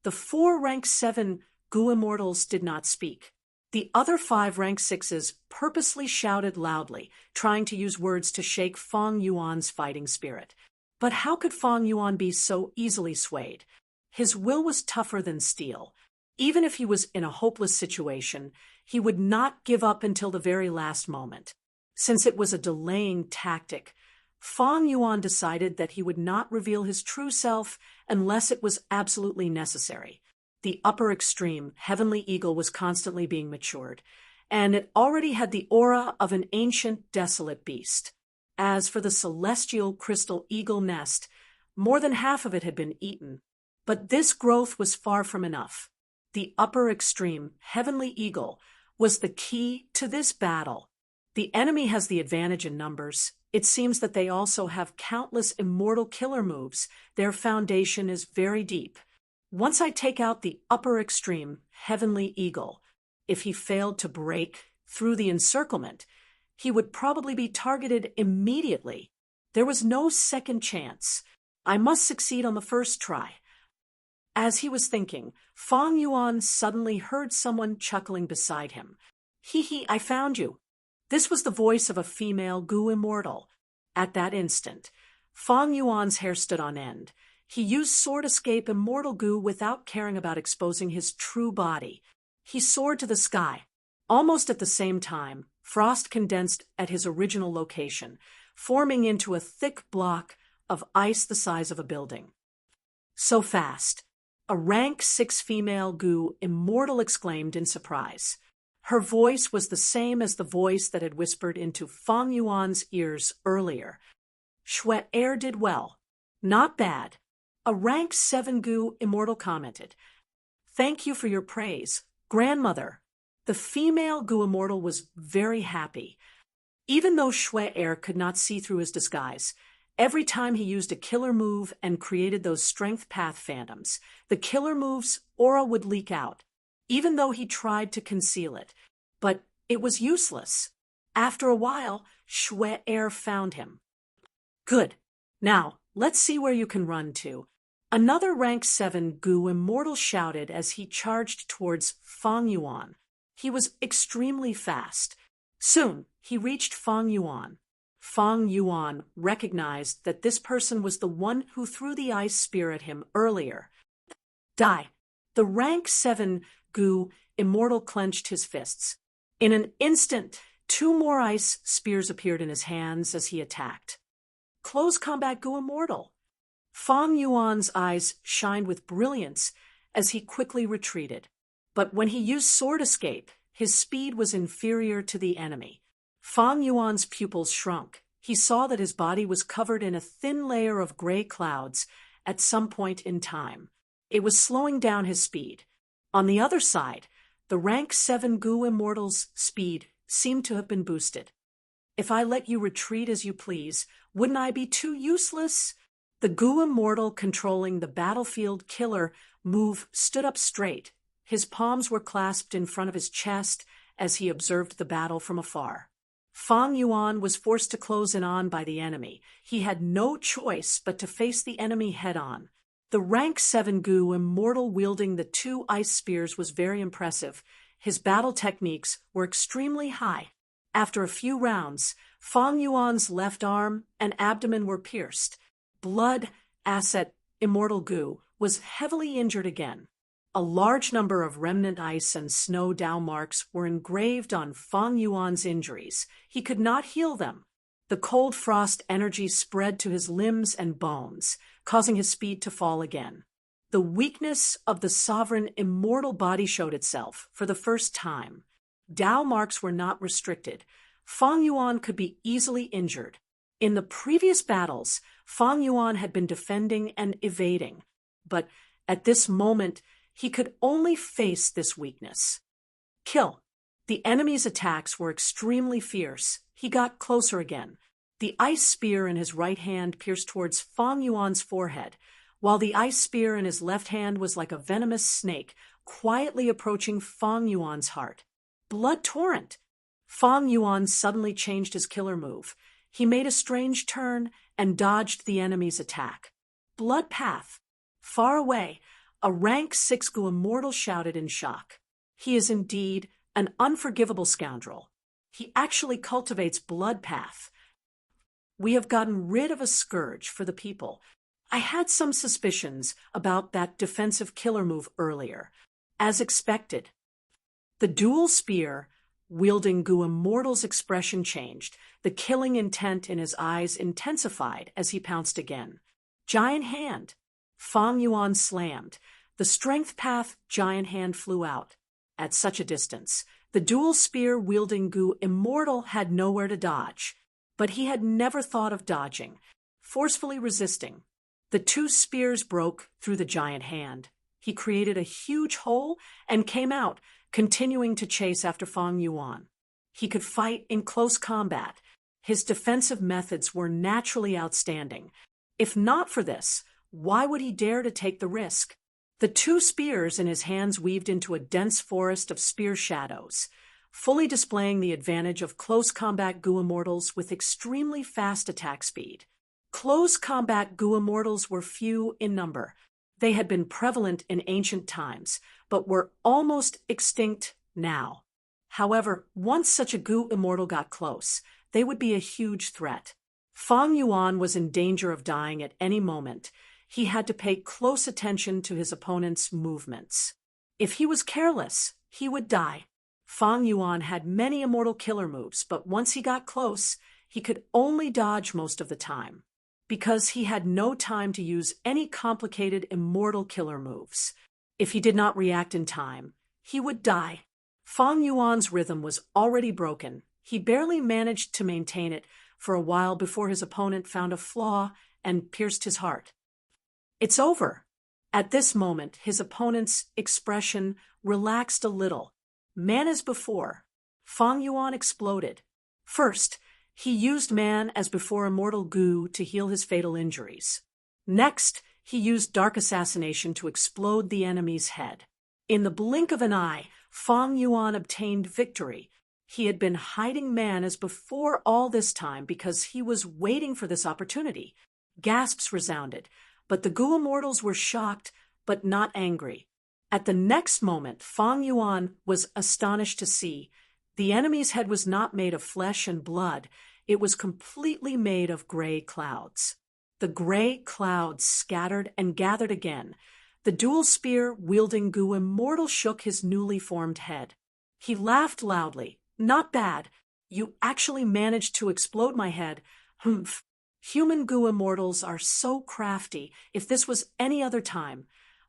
The 4 rank 7 goo immortals did not speak. The other 5 rank 6s purposely shouted loudly, trying to use words to shake Fang Yuan's fighting spirit. But how could Fang Yuan be so easily swayed? His will was tougher than steel. Even if he was in a hopeless situation, he would not give up until the very last moment. Since it was a delaying tactic, Fang Yuan decided that he would not reveal his true self unless it was absolutely necessary. The upper extreme, Heavenly Eagle, was constantly being matured, and it already had the aura of an ancient, desolate beast. As for the celestial crystal eagle nest, more than half of it had been eaten. But this growth was far from enough. The upper extreme, Heavenly Eagle, was the key to this battle. The enemy has the advantage in numbers. It seems that they also have countless immortal killer moves. Their foundation is very deep. Once I take out the upper extreme, Heavenly Eagle, if he failed to break through the encirclement, he would probably be targeted immediately. There was no second chance. I must succeed on the first try. As he was thinking, Fang Yuan suddenly heard someone chuckling beside him. "Hee, I found you." This was the voice of a female goo immortal. At that instant, Fang Yuan's hair stood on end. He used Sword Escape immortal goo without caring about exposing his true body. He soared to the sky. Almost at the same time, frost condensed at his original location, forming into a thick block of ice the size of a building. So fast. A rank 6 female goo immortal exclaimed in surprise. Her voice was the same as the voice that had whispered into Fang Yuan's ears earlier. "Shui Er did well. Not bad." A rank 7 goo immortal commented. "Thank you for your praise, grandmother." The female goo immortal was very happy. Even though Shui Er could not see through his disguise, every time he used a killer move and created those strength path phantoms, the killer move's aura would leak out, even though he tried to conceal it. But it was useless. After a while, Shui Er found him. "Good. Now, let's see where you can run to." Another rank 7 goo immortal shouted as he charged towards Fang Yuan. He was extremely fast. Soon, he reached Fang Yuan. Fang Yuan recognized that this person was the one who threw the ice spear at him earlier. Die. The rank 7 goo immortal clenched his fists. In an instant, 2 more ice spears appeared in his hands as he attacked. Close combat goo immortal. Fang Yuan's eyes shined with brilliance as he quickly retreated. But when he used Sword Escape, his speed was inferior to the enemy. Fang Yuan's pupils shrunk. He saw that his body was covered in a thin layer of gray clouds at some point in time. It was slowing down his speed. On the other side, the rank 7 goo immortal's speed seemed to have been boosted. "If I let you retreat as you please, wouldn't I be too useless?" The goo immortal controlling the battlefield killer move stood up straight. His palms were clasped in front of his chest as he observed the battle from afar. Fang Yuan was forced to close in on by the enemy. He had no choice but to face the enemy head-on. The rank 7 Gu immortal wielding the 2 ice spears was very impressive. His battle techniques were extremely high. After a few rounds, Fang Yuan's left arm and abdomen were pierced. Blood asset Immortal Gu was heavily injured again. A large number of remnant ice and snow Dao marks were engraved on Fang Yuan's injuries. He could not heal them. The cold frost energy spread to his limbs and bones, causing his speed to fall again. The weakness of the sovereign immortal body showed itself for the first time. Dao marks were not restricted. Fang Yuan could be easily injured. In the previous battles, Fang Yuan had been defending and evading, but at this moment, he could only face this weakness. Kill. The enemy's attacks were extremely fierce. He got closer again. The ice spear in his right hand pierced towards Fang Yuan's forehead, while the ice spear in his left hand was like a venomous snake, quietly approaching Fang Yuan's heart. Blood torrent. Fang Yuan suddenly changed his killer move. He made a strange turn and dodged the enemy's attack. Blood path. Far away, a rank 6 Gu immortal shouted in shock. He is indeed an unforgivable scoundrel. He actually cultivates blood path. We have gotten rid of a scourge for the people. I had some suspicions about that defensive killer move earlier. As expected. The dual spear wielding Gu immortal's expression changed. The killing intent in his eyes intensified as he pounced again. Giant hand. Fang Yuan slammed. The strength path giant hand flew out. At such a distance, the dual spear wielding Gu immortal had nowhere to dodge. But he had never thought of dodging, forcefully resisting. The 2 spears broke through the giant hand. He created a huge hole and came out, continuing to chase after Fang Yuan. He could fight in close combat. His defensive methods were naturally outstanding. If not for this, why would he dare to take the risk? The 2 spears in his hands weaved into a dense forest of spear shadows, fully displaying the advantage of close combat Gu immortals with extremely fast attack speed. Close combat Gu immortals were few in number. They had been prevalent in ancient times, but were almost extinct now. However, once such a Gu immortal got close, they would be a huge threat. Fang Yuan was in danger of dying at any moment. He had to pay close attention to his opponent's movements. If he was careless, he would die. Fang Yuan had many immortal killer moves, but once he got close, he could only dodge most of the time, because he had no time to use any complicated immortal killer moves. If he did not react in time, he would die. Fang Yuan's rhythm was already broken. He barely managed to maintain it for a while before his opponent found a flaw and pierced his heart. It's over. At this moment, his opponent's expression relaxed a little. Man as before. Fang Yuan exploded. First, he used man as before Immortal Gu to heal his fatal injuries. Next, he used Dark Assassination to explode the enemy's head. In the blink of an eye, Fang Yuan obtained victory. He had been hiding man as before all this time because he was waiting for this opportunity. Gasps resounded, but the Gu immortals were shocked but not angry. At the next moment, Fang Yuan was astonished to see the enemy's head was not made of flesh and blood. It was completely made of gray clouds. The gray clouds scattered and gathered again. The dual spear wielding Gu immortal shook his newly formed head. He laughed loudly. Not bad. You actually managed to explode my head. Humph. Human Gu immortals are so crafty. If this was any other time,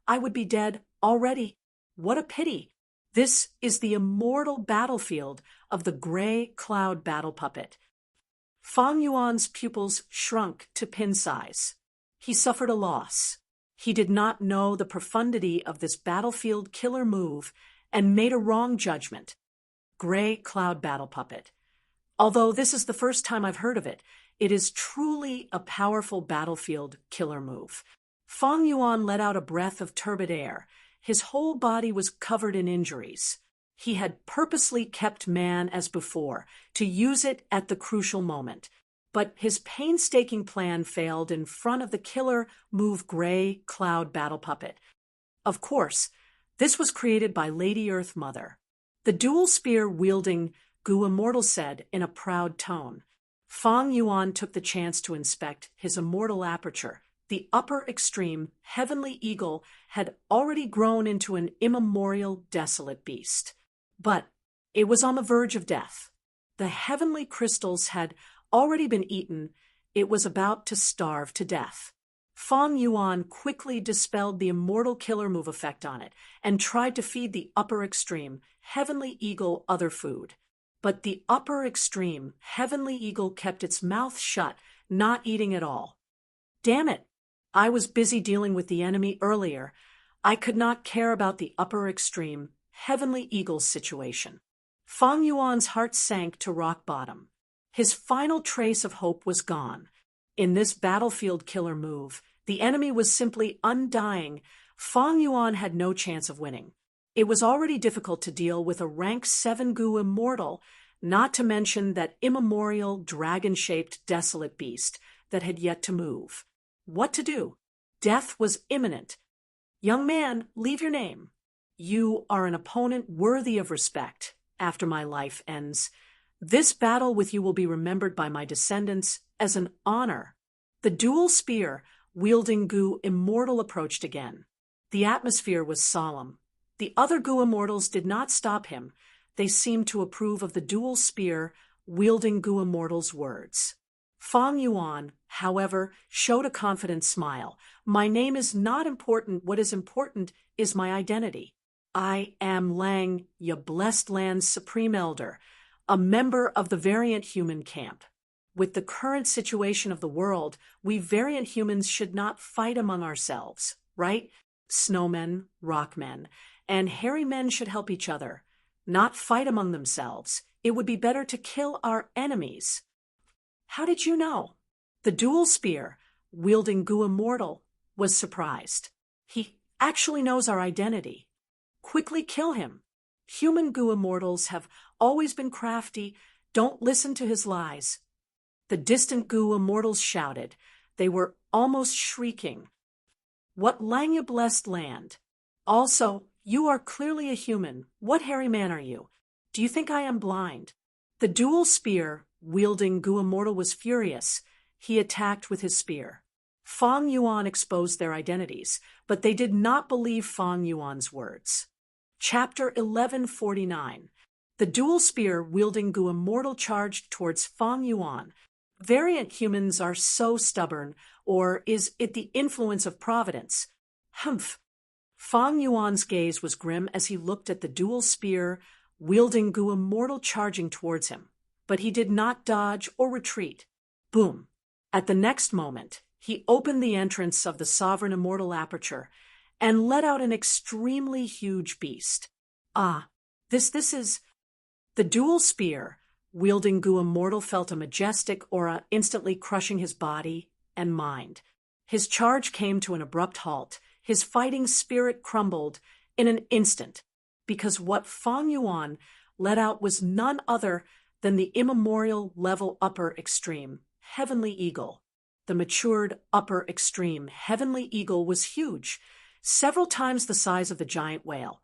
I would be dead already. What a pity. This is the immortal battlefield of the gray cloud battle puppet. Fang Yuan's pupils shrunk to pin size. He suffered a loss. He did not know the profundity of this battlefield killer move and made a wrong judgment. Gray cloud battle puppet. Although this is the first time I've heard of it, it is truly a powerful battlefield killer move. Fang Yuan let out a breath of turbid air. His whole body was covered in injuries. He had purposely kept man as before, to use it at the crucial moment. But his painstaking plan failed in front of the killer move gray cloud battle puppet. Of course, this was created by Lady Earth Mother. The dual spear-wielding Gu Immortal said in a proud tone. Fang Yuan took the chance to inspect his immortal aperture. The upper extreme, heavenly eagle, had already grown into an immemorial, desolate beast. But it was on the verge of death. The heavenly crystals had already been eaten. It was about to starve to death. Fang Yuan quickly dispelled the immortal killer move effect on it and tried to feed the upper extreme, heavenly eagle, other food. But the upper extreme, heavenly eagle kept its mouth shut, not eating at all. Damn it! I was busy dealing with the enemy earlier. I could not care about the upper extreme, heavenly eagle's situation. Fang Yuan's heart sank to rock bottom. His final trace of hope was gone. In this battlefield killer move, the enemy was simply undying. Fang Yuan had no chance of winning. It was already difficult to deal with a rank 7 Gu Immortal, not to mention that immemorial, dragon-shaped, desolate beast that had yet to move. What to do? Death was imminent. Young man, leave your name. You are an opponent worthy of respect after my life ends. This battle with you will be remembered by my descendants as an honor. The dual spear, wielding Gu Immortal approached again. The atmosphere was solemn. The other Gu Immortals did not stop him. They seemed to approve of the dual spear, wielding Gu Immortal's words. Fang Yuan, however, showed a confident smile. My name is not important. What is important is my identity. I am Lang, your blessed land's supreme elder, a member of the variant human camp. With the current situation of the world, we variant humans should not fight among ourselves, right? Snowmen, rockmen, and hairy men should help each other, not fight among themselves. It would be better to kill our enemies. How did you know? The dual spear, wielding Gu Immortal, was surprised. He actually knows our identity. Quickly kill him. Human Gu Immortals have always been crafty. Don't listen to his lies. The distant Gu Immortals shouted. They were almost shrieking. What Langya blessed land. Also, you are clearly a human. What hairy man are you? Do you think I am blind? The dual spear, wielding Gu Immortal, was furious. He attacked with his spear. Fang Yuan exposed their identities, but they did not believe Fang Yuan's words. Chapter 1149. The dual spear wielding Gu Immortal charged towards Fang Yuan. Variant humans are so stubborn, or is it the influence of providence? Humph! Fang Yuan's gaze was grim as he looked at the dual spear wielding Gu Immortal charging towards him. But he did not dodge or retreat. Boom! At the next moment, he opened the entrance of the sovereign immortal aperture and let out an extremely huge beast. This is... The dual spear, wielding Gu Immortal, felt a majestic aura instantly crushing his body and mind. His charge came to an abrupt halt. His fighting spirit crumbled in an instant, because what Fang Yuan let out was none other than the immemorial level upper extreme, Heavenly Eagle. The matured upper extreme, Heavenly Eagle, was huge, several times the size of the giant whale.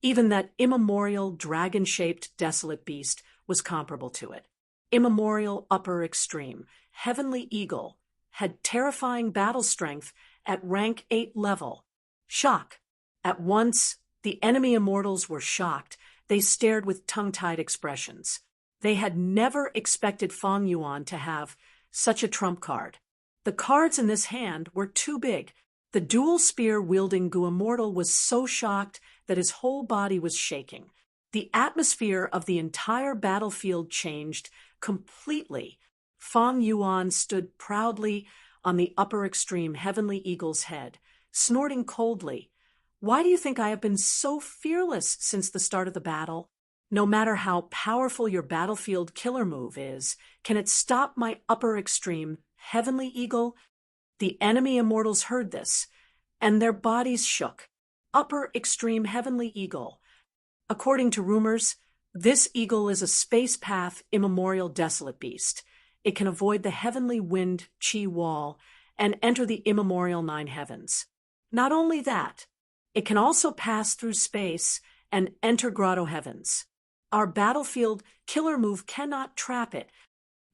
Even that immemorial, dragon-shaped, desolate beast was comparable to it. Immemorial upper extreme, Heavenly Eagle, had terrifying battle strength at rank 8 level. Shock. At once, the enemy immortals were shocked. They stared with tongue-tied expressions. They had never expected Fang Yuan to have such a trump card. The cards in this hand were too big. The dual spear-wielding Gu Immortal was so shocked that his whole body was shaking. The atmosphere of the entire battlefield changed completely. Fang Yuan stood proudly on the upper extreme Heavenly Eagle's head, snorting coldly. Why do you think I have been so fearless since the start of the battle? No matter how powerful your battlefield killer move is, can it stop my upper extreme Heavenly Eagle? The enemy immortals heard this, and their bodies shook. Upper extreme Heavenly Eagle. According to rumors, this eagle is a space path immemorial desolate beast. It can avoid the heavenly wind chi wall and enter the immemorial nine heavens. Not only that, it can also pass through space and enter grotto heavens. Our battlefield killer move cannot trap it.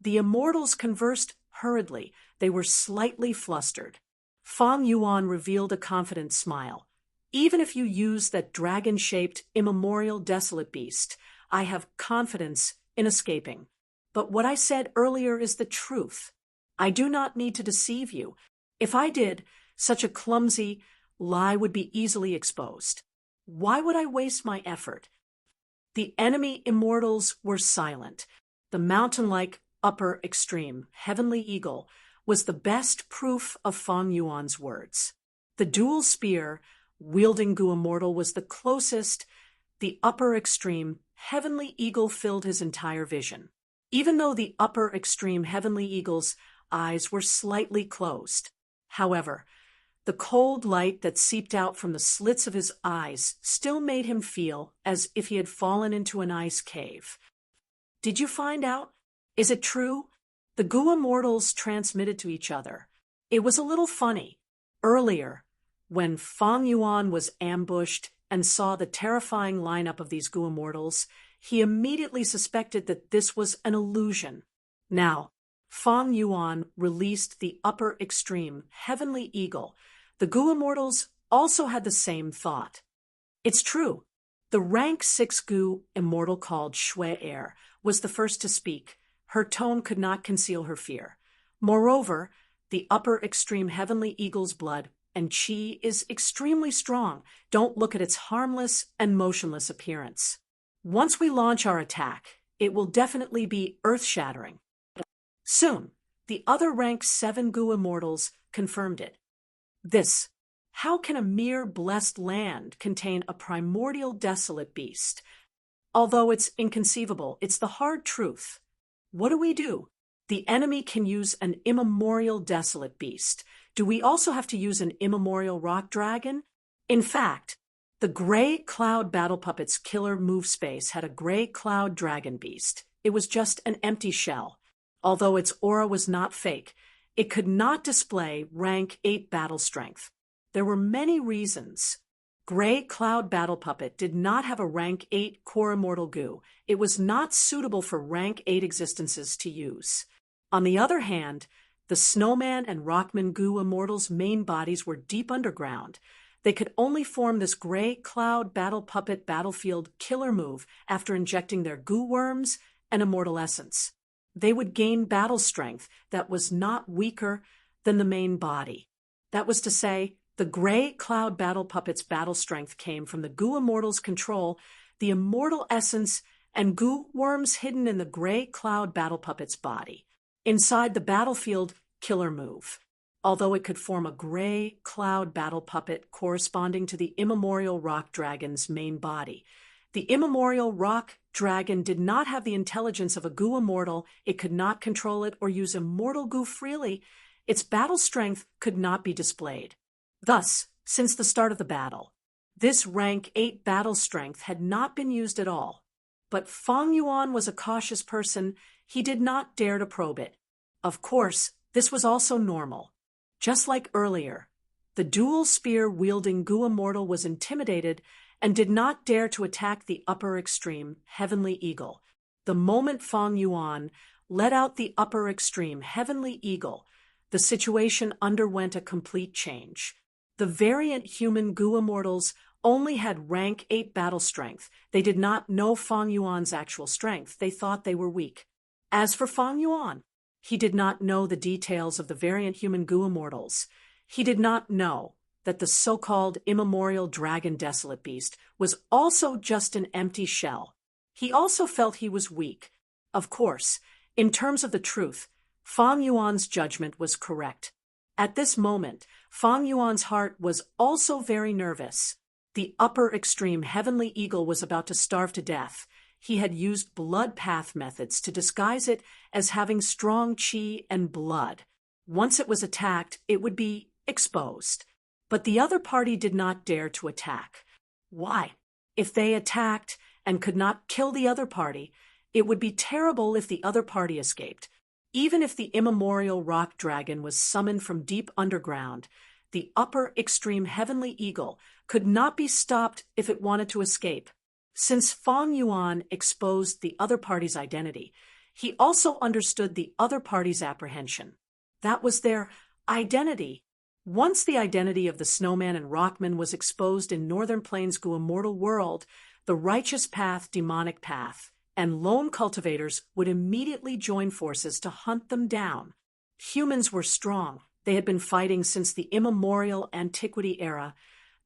The immortals conversed hurriedly. They were slightly flustered. Fang Yuan revealed a confident smile. Even if you use that dragon-shaped, immemorial desolate beast, I have confidence in escaping. But what I said earlier is the truth. I do not need to deceive you. If I did, such a clumsy lie would be easily exposed. Why would I waste my effort? The enemy immortals were silent. The mountain-like upper extreme, heavenly eagle, was the best proof of Fang Yuan's words. The dual spear, wielding Gu Immortal, was the closest. The upper extreme, heavenly eagle filled his entire vision. Even though the upper extreme heavenly eagle's eyes were slightly closed. However, the cold light that seeped out from the slits of his eyes still made him feel as if he had fallen into an ice cave. Did you find out? Is it true? The Gu Immortals transmitted to each other. It was a little funny. Earlier, when Fang Yuan was ambushed and saw the terrifying lineup of these Gu Immortals, he immediately suspected that this was an illusion. Now, Fang Yuan released the upper extreme, heavenly eagle. The Gu Immortals also had the same thought. It's true. The rank 6 Gu Immortal called Shui Er was the first to speak. Her tone could not conceal her fear. Moreover, the upper extreme heavenly eagle's blood and chi is extremely strong. Don't look at its harmless and motionless appearance. Once we launch our attack, it will definitely be earth-shattering. Soon, the other rank 7 Gu Immortals confirmed it. How can a mere blessed land contain a primordial desolate beast? Although it's inconceivable, it's the hard truth. What do? The enemy can use an immemorial desolate beast. Do we also have to use an immemorial rock dragon? In fact, the Gray Cloud Battle Puppet's killer move space had a Gray Cloud Dragon Beast. It was just an empty shell. Although its aura was not fake, it could not display rank 8 battle strength. There were many reasons. Gray Cloud Battle Puppet did not have a rank 8 core immortal Gu. It was not suitable for rank 8 existences to use. On the other hand, the Snowman and Rockman Gu Immortals' main bodies were deep underground. They could only form this Gray Cloud Battle Puppet battlefield killer move after injecting their Gu worms and immortal essence. They would gain battle strength that was not weaker than the main body. That was to say, the Gray Cloud Battle Puppet's battle strength came from the Gu Immortal's control, the immortal essence, and Gu worms hidden in the Gray Cloud Battle Puppet's body. Inside the battlefield killer move, although it could form a Gray Cloud Battle Puppet corresponding to the immemorial rock dragon's main body. The immemorial rock dragon did not have the intelligence of a Gu Immortal. It could not control it or use immortal Gu freely. Its battle strength could not be displayed. Thus, since the start of the battle, this rank 8 battle strength had not been used at all. But Fang Yuan was a cautious person. He did not dare to probe it. Of course, this was also normal. Just like earlier, the dual spear-wielding Gu Immortal was intimidated and did not dare to attack the upper extreme, heavenly eagle. The moment Fang Yuan let out the upper extreme, heavenly eagle, the situation underwent a complete change. The variant human Gu Immortals only had rank 8 battle strength. They did not know Fang Yuan's actual strength. They thought they were weak. As for Fang Yuan, he did not know the details of the variant human Gu Immortals. He did not know that the so-called immemorial dragon desolate beast was also just an empty shell. He also felt he was weak. Of course, in terms of the truth, Fang Yuan's judgment was correct. At this moment, Fang Yuan's heart was also very nervous. The upper extreme heavenly eagle was about to starve to death. He had used blood path methods to disguise it as having strong chi and blood. Once it was attacked, it would be exposed. But the other party did not dare to attack. Why? If they attacked and could not kill the other party, it would be terrible if the other party escaped. Even if the immemorial rock dragon was summoned from deep underground, the upper extreme heavenly eagle could not be stopped if it wanted to escape. Since Fang Yuan exposed the other party's identity, he also understood the other party's apprehension. That was their identity. Once the identity of the snowman and rockman was exposed in Northern Plains' immortal world, the righteous path, demonic path, and lone cultivators would immediately join forces to hunt them down. Humans were strong. They had been fighting since the immemorial antiquity era.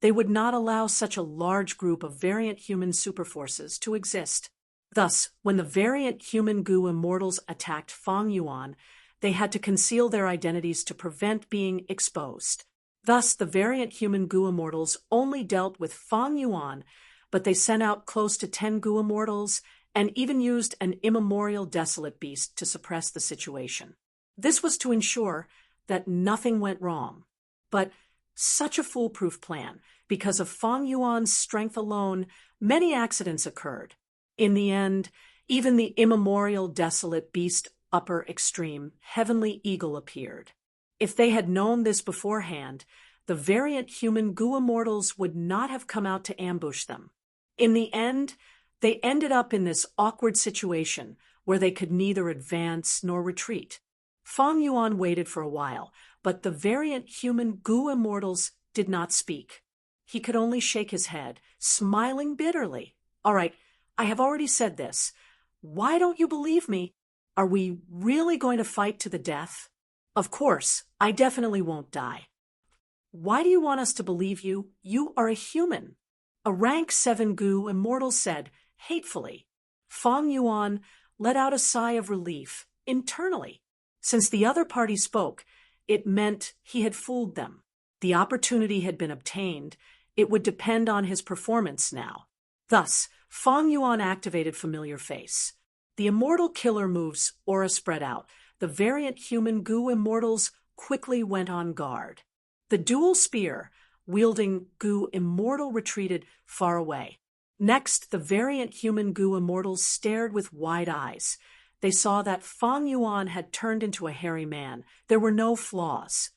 They would not allow such a large group of variant human superforces to exist. Thus, when the variant human Gu immortals attacked Fang Yuan, they had to conceal their identities to prevent being exposed. Thus, the variant human Gu immortals only dealt with Fang Yuan, but they sent out close to 10 Gu immortals and even used an immemorial desolate beast to suppress the situation. This was to ensure that nothing went wrong. But such a foolproof plan, because of Fang Yuan's strength alone, many accidents occurred. In the end, even the immemorial desolate beast upper extreme, heavenly eagle appeared. If they had known this beforehand, the variant human Gu immortals would not have come out to ambush them. In the end, they ended up in this awkward situation where they could neither advance nor retreat. Fang Yuan waited for a while, but the variant human Gu immortals did not speak. He could only shake his head, smiling bitterly. All right, I have already said this. Why don't you believe me? Are we really going to fight to the death? Of course, I definitely won't die. Why do you want us to believe you? You are a human. A rank 7 Gu immortal said, hatefully. Fang Yuan let out a sigh of relief, internally. Since the other party spoke, it meant he had fooled them. The opportunity had been obtained. It would depend on his performance now. Thus, Fang Yuan activated Familiar Face. The immortal killer move's aura spread out. The variant human Gu immortals quickly went on guard. The dual spear, wielding Gu immortal, retreated far away. Next, the variant human Gu immortals stared with wide eyes. They saw that Fang Yuan had turned into a hairy man. There were no flaws.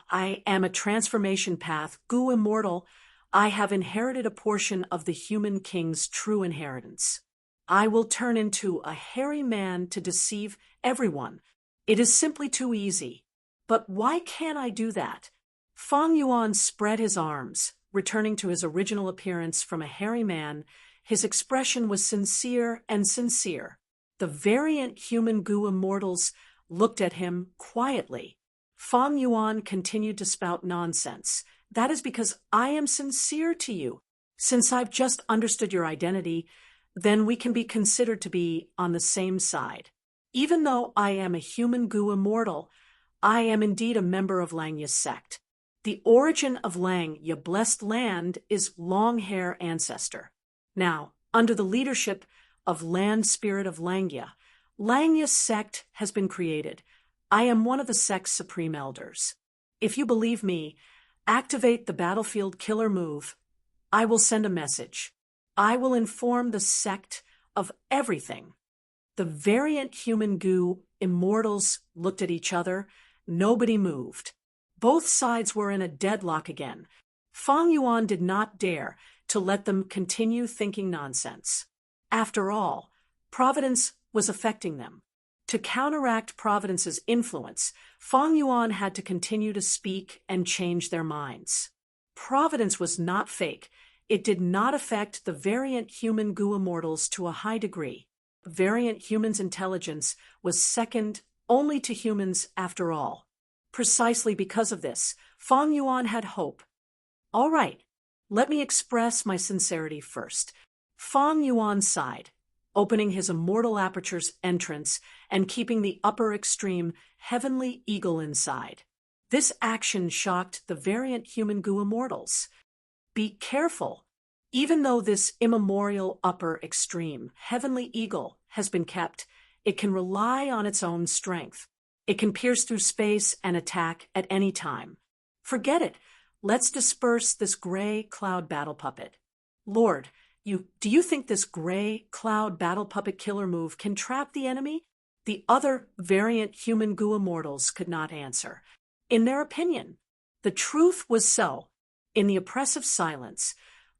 I am a transformation path, Gu immortal. I have inherited a portion of the human king's true inheritance. I will turn into a hairy man to deceive everyone. It is simply too easy. But why can't I do that? Fang Yuan spread his arms, returning to his original appearance from a hairy man. His expression was sincere and sincere. The variant human Gu immortals looked at him quietly. Fang Yuan continued to spout nonsense. That is because I am sincere to you. Since I've just understood your identity, then we can be considered to be on the same side. Even though I am a human Gu immortal, I am indeed a member of Langya's sect. The origin of Lang, ye blessed land, is long hair ancestor. Now, under the leadership of Land Spirit of Langya, Langya's sect has been created. I am one of the sect's supreme elders. If you believe me, activate the battlefield killer move. I will send a message. I will inform the sect of everything. The variant human Gu immortals looked at each other. Nobody moved. Both sides were in a deadlock again. Fang Yuan did not dare to let them continue thinking nonsense. After all, Providence was affecting them. To counteract Providence's influence, Fang Yuan had to continue to speak and change their minds. Providence was not fake. It did not affect the variant human Gu immortals to a high degree. Variant humans' intelligence was second only to humans after all. Precisely because of this, Fang Yuan had hope. All right, let me express my sincerity first. Fang Yuan sighed, opening his immortal aperture's entrance and keeping the upper extreme heavenly eagle inside. This action shocked the variant human Gu immortals. Be careful. Even though this immemorial upper extreme heavenly eagle has been kept, it can rely on its own strength. It can pierce through space and attack at any time. Forget it. Let's disperse this gray cloud battle puppet. Lord, Do you think this gray cloud battle puppet killer move can trap the enemy? The other variant human goo immortals could not answer. In their opinion, the truth was so. In the oppressive silence,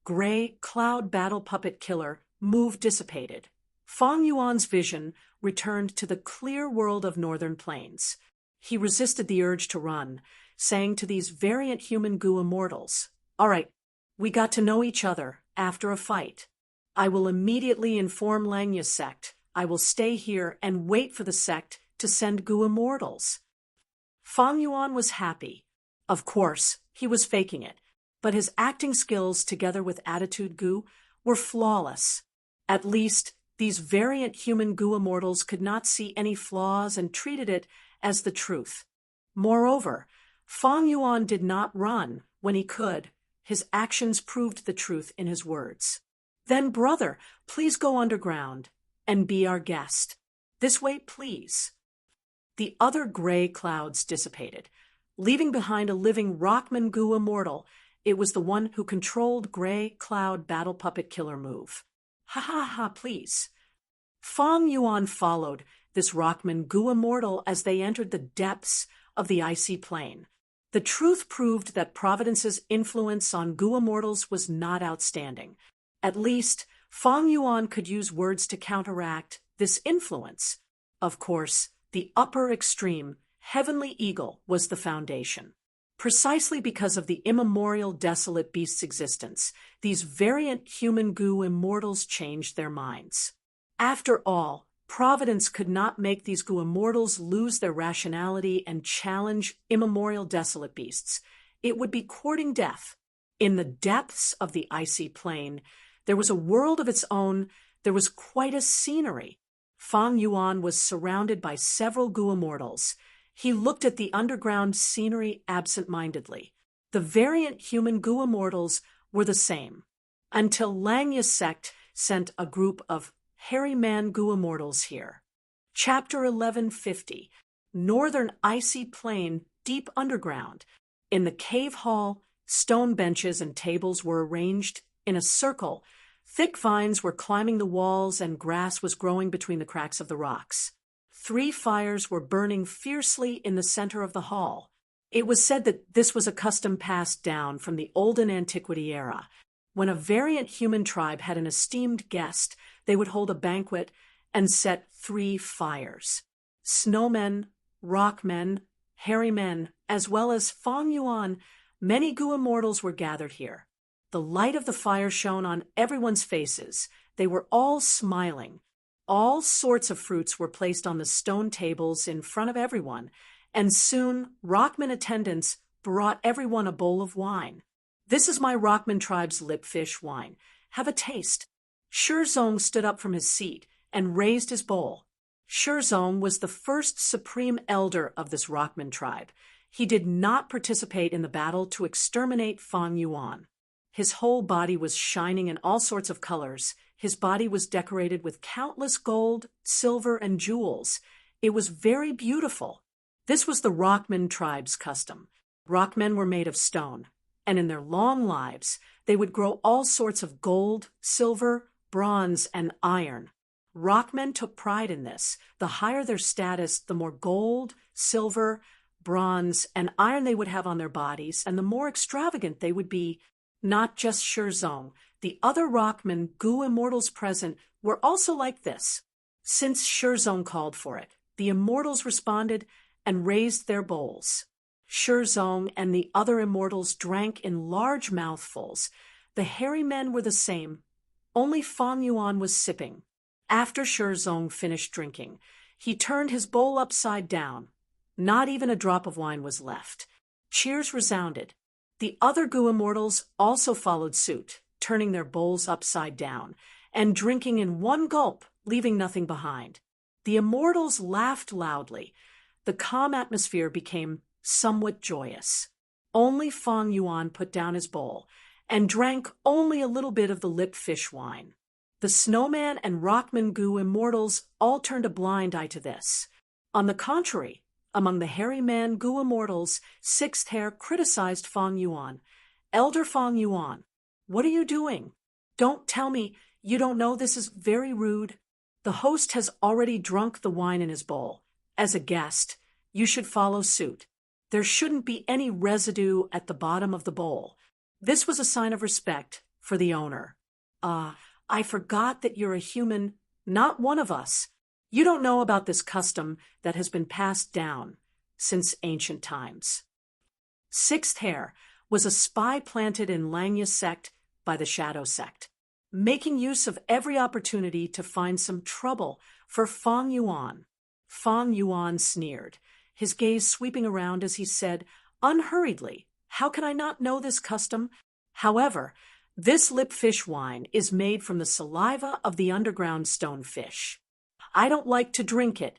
gray cloud battle puppet killer move dissipated. Fang Yuan's vision returned to the clear world of northern plains. He resisted the urge to run, saying to these variant human goo immortals, "All right, we got to know each other after a fight. I will immediately inform Langya's sect. I will stay here and wait for the sect to send goo immortals." Fang Yuan was happy. Of course, he was faking it, but his acting skills together with attitude goo were flawless. At least, these variant human goo immortals could not see any flaws and treated it as the truth. Moreover, Fang Yuan did not run when he could. His actions proved the truth in his words. "Then, brother, please go underground and be our guest. This way, please." The other gray clouds dissipated, leaving behind a living Rockman goo immortal. It was the one who controlled gray cloud battle puppet killer move. "Ha ha ha, please." Fang Yuan followed this Rockman goo immortal as they entered the depths of the icy plain. The truth proved that Providence's influence on goo immortals was not outstanding. At least, Fang Yuan could use words to counteract this influence. Of course, the upper extreme, heavenly eagle, was the foundation. Precisely because of the immemorial desolate beast's existence, these variant human goo immortals changed their minds. After all, Providence could not make these goo immortals lose their rationality and challenge immemorial desolate beasts. It would be courting death. In the depths of the icy plain, there was a world of its own. There was quite a scenery. Fang Yuan was surrounded by several goo immortals. He looked at the underground scenery absent-mindedly. The variant human goo immortals were the same, until Langya's sect sent a group of hairy man goo immortals here. Chapter 1150, Northern Icy Plain, Deep Underground. In the cave hall, stone benches and tables were arranged in a circle. Thick vines were climbing the walls and grass was growing between the cracks of the rocks. 3 fires were burning fiercely in the center of the hall. It was said that this was a custom passed down from the olden antiquity era. When a variant human tribe had an esteemed guest, they would hold a banquet and set 3 fires. Snowmen, rockmen, hairy men, as well as Fang Yuan, many goo immortals were gathered here. The light of the fire shone on everyone's faces. They were all smiling. All sorts of fruits were placed on the stone tables in front of everyone, and soon Rockman attendants brought everyone a bowl of wine. "This is my Rockman tribe's lipfish wine. Have a taste." Shizong stood up from his seat and raised his bowl. Shizong was the first supreme elder of this Rockman tribe. He did not participate in the battle to exterminate Fang Yuan. His whole body was shining in all sorts of colors. His body was decorated with countless gold, silver, and jewels. It was very beautiful. This was the Rockman tribe's custom. Rockmen were made of stone, and in their long lives, they would grow all sorts of gold, silver, bronze, and iron. Rockmen took pride in this. The higher their status, the more gold, silver, bronze, and iron they would have on their bodies, and the more extravagant they would be. Not just Shizong. The other Rockman goo immortals present were also like this. Since Shizong called for it, the immortals responded and raised their bowls. Shizong and the other immortals drank in large mouthfuls. The hairy men were the same. Only Fang Yuan was sipping. After Shizong finished drinking, he turned his bowl upside down. Not even a drop of wine was left. Cheers resounded. The other goo immortals also followed suit, turning their bowls upside down and drinking in one gulp, leaving nothing behind. The immortals laughed loudly. The calm atmosphere became somewhat joyous. Only Fang Yuan put down his bowl and drank only a little bit of the lipfish wine. The snowman and Rockman goo immortals all turned a blind eye to this. On the contrary, among the hairy man goo immortals, Sixth Hair criticized Fang Yuan. "Elder Fang Yuan, what are you doing? Don't tell me you don't know this is very rude. The host has already drunk the wine in his bowl. As a guest, you should follow suit. There shouldn't be any residue at the bottom of the bowl. This was a sign of respect for the owner. I forgot that you're a human, not one of us. You don't know about this custom that has been passed down since ancient times. Sixth Hair was a spy planted in Langya's sect by the Shadow Sect, making use of every opportunity to find some trouble for Fang Yuan. Fang Yuan sneered, his gaze sweeping around as he said, unhurriedly, how can I not know this custom? However, this lipfish wine is made from the saliva of the underground stonefish. I don't like to drink it.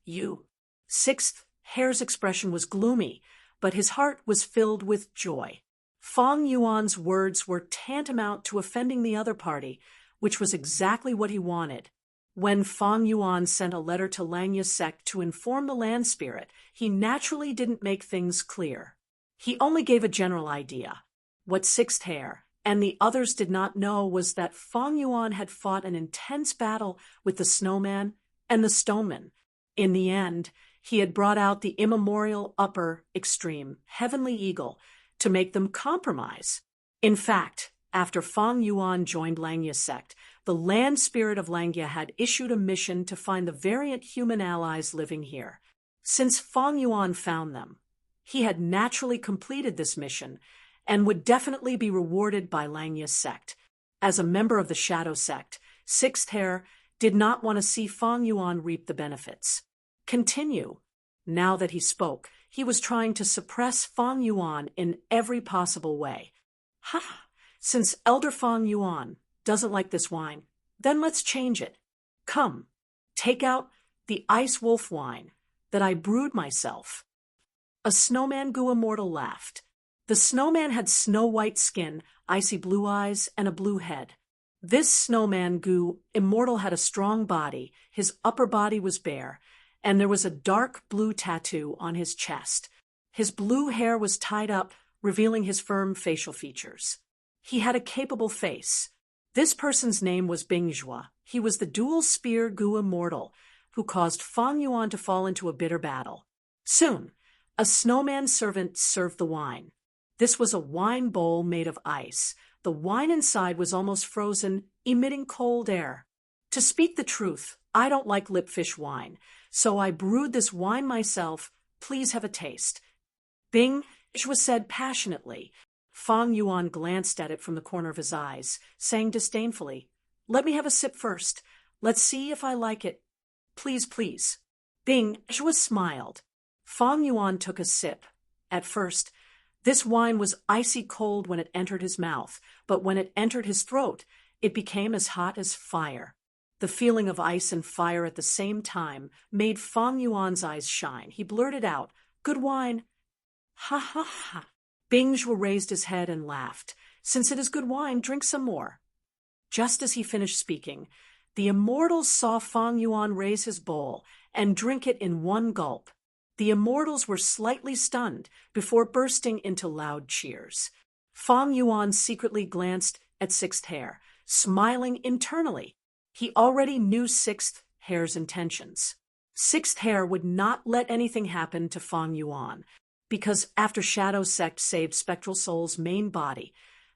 You. Sixth Hair's expression was gloomy, but his heart was filled with joy. Fang Yuan's words were tantamount to offending the other party, which was exactly what he wanted. When Fang Yuan sent a letter to Langya's sect to inform the land spirit, he naturally didn't make things clear. He only gave a general idea. What Sixth Hair and the others did not know was that Fang Yuan had fought an intense battle with the snowman and the stoneman. In the end, he had brought out the immemorial upper extreme, heavenly eagle, to make them compromise. In fact, after Fang Yuan joined Langya's sect, the land spirit of Langya had issued a mission to find the variant human allies living here. Since Fang Yuan found them, he had naturally completed this mission and would definitely be rewarded by Langya's sect. As a member of the Shadow Sect, Sixth Hair did not want to see Fang Yuan reap the benefits. Continue. Now that he spoke, he was trying to suppress Fang Yuan in every possible way. Ha! Since Elder Fang Yuan doesn't like this wine, then let's change it. Come, take out the ice wolf wine that I brewed myself. A snowman goo immortal laughed. The snowman had snow-white skin, icy blue eyes, and a blue head. This snowman goo immortal had a strong body, his upper body was bare, and there was a dark blue tattoo on his chest. His blue hair was tied up, revealing his firm facial features. He had a capable face. This person's name was Bingjua. He was the dual spear goo immortal, who caused Fang Yuan to fall into a bitter battle. Soon, a snowman servant served the wine. This was a wine bowl made of ice. The wine inside was almost frozen, emitting cold air. To speak the truth, I don't like lipfish wine, so I brewed this wine myself. Please have a taste. Bingjua said passionately. Fang Yuan glanced at it from the corner of his eyes, saying disdainfully, let me have a sip first. Let's see if I like it. Please, please. Bingjua smiled. Fang Yuan took a sip. At first, this wine was icy cold when it entered his mouth, but when it entered his throat, it became as hot as fire. The feeling of ice and fire at the same time made Fang Yuan's eyes shine. He blurted out, good wine. Ha ha ha. Bingjua raised his head and laughed. Since it is good wine, drink some more. Just as he finished speaking, the immortals saw Fang Yuan raise his bowl and drink it in one gulp. The immortals were slightly stunned before bursting into loud cheers. Fang Yuan secretly glanced at Sixth Hair, smiling internally. He already knew Sixth Hair's intentions. Sixth Hair would not let anything happen to Fang Yuan, because after Shadow Sect saved Spectral Soul's main body,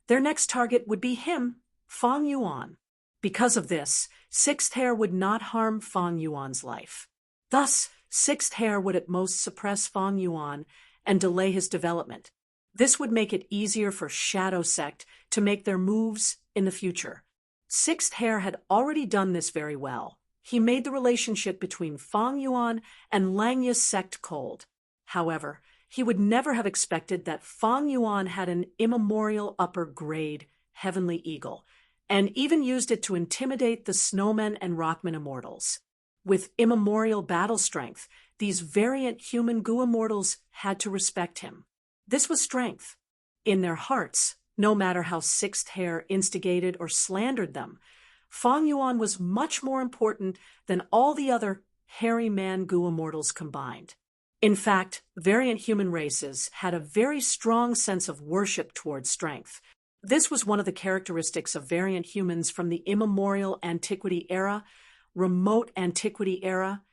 their next target would be him, Fang Yuan. Because of this, Sixth Hair would not harm Fang Yuan's life. Thus, Sixth Hair would at most suppress Fang Yuan and delay his development. This would make it easier for Shadow Sect to make their moves in the future. Sixth Hair had already done this very well. He made the relationship between Fang Yuan and Langya's sect cold. However, he would never have expected that Fang Yuan had an immemorial upper-grade heavenly eagle, and even used it to intimidate the snowmen and rockmen immortals. With immemorial battle strength, these variant human goo immortals had to respect him. This was strength. In their hearts, no matter how Sixth Hair instigated or slandered them, Fang Yuan was much more important than all the other hairy man goo immortals combined. In fact, variant human races had a very strong sense of worship towards strength. This was one of the characteristics of variant humans from the immemorial antiquity era, remote antiquity era,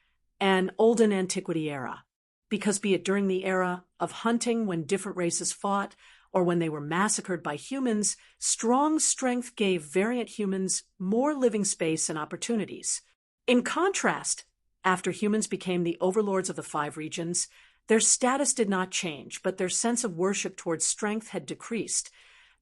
and olden antiquity era. Because be it during the era of hunting when different races fought, or when they were massacred by humans, strong strength gave variant humans more living space and opportunities. In contrast, after humans became the overlords of the 5 regions, their status did not change, but their sense of worship towards strength had decreased.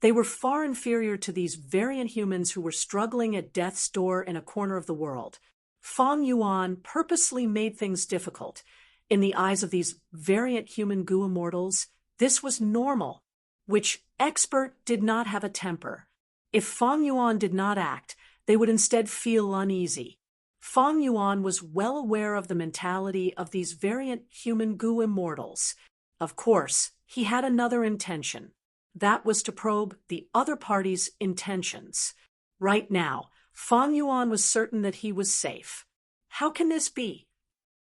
They were far inferior to these variant humans who were struggling at death's door in a corner of the world. Feng Yuan purposely made things difficult. In the eyes of these variant human goo immortals, this was normal, which expert did not have a temper. If Feng Yuan did not act, they would instead feel uneasy. Feng Yuan was well aware of the mentality of these variant human goo immortals. Of course, he had another intention. That was to probe the other party's intentions. Right now, Feng Yuan was certain that he was safe. How can this be?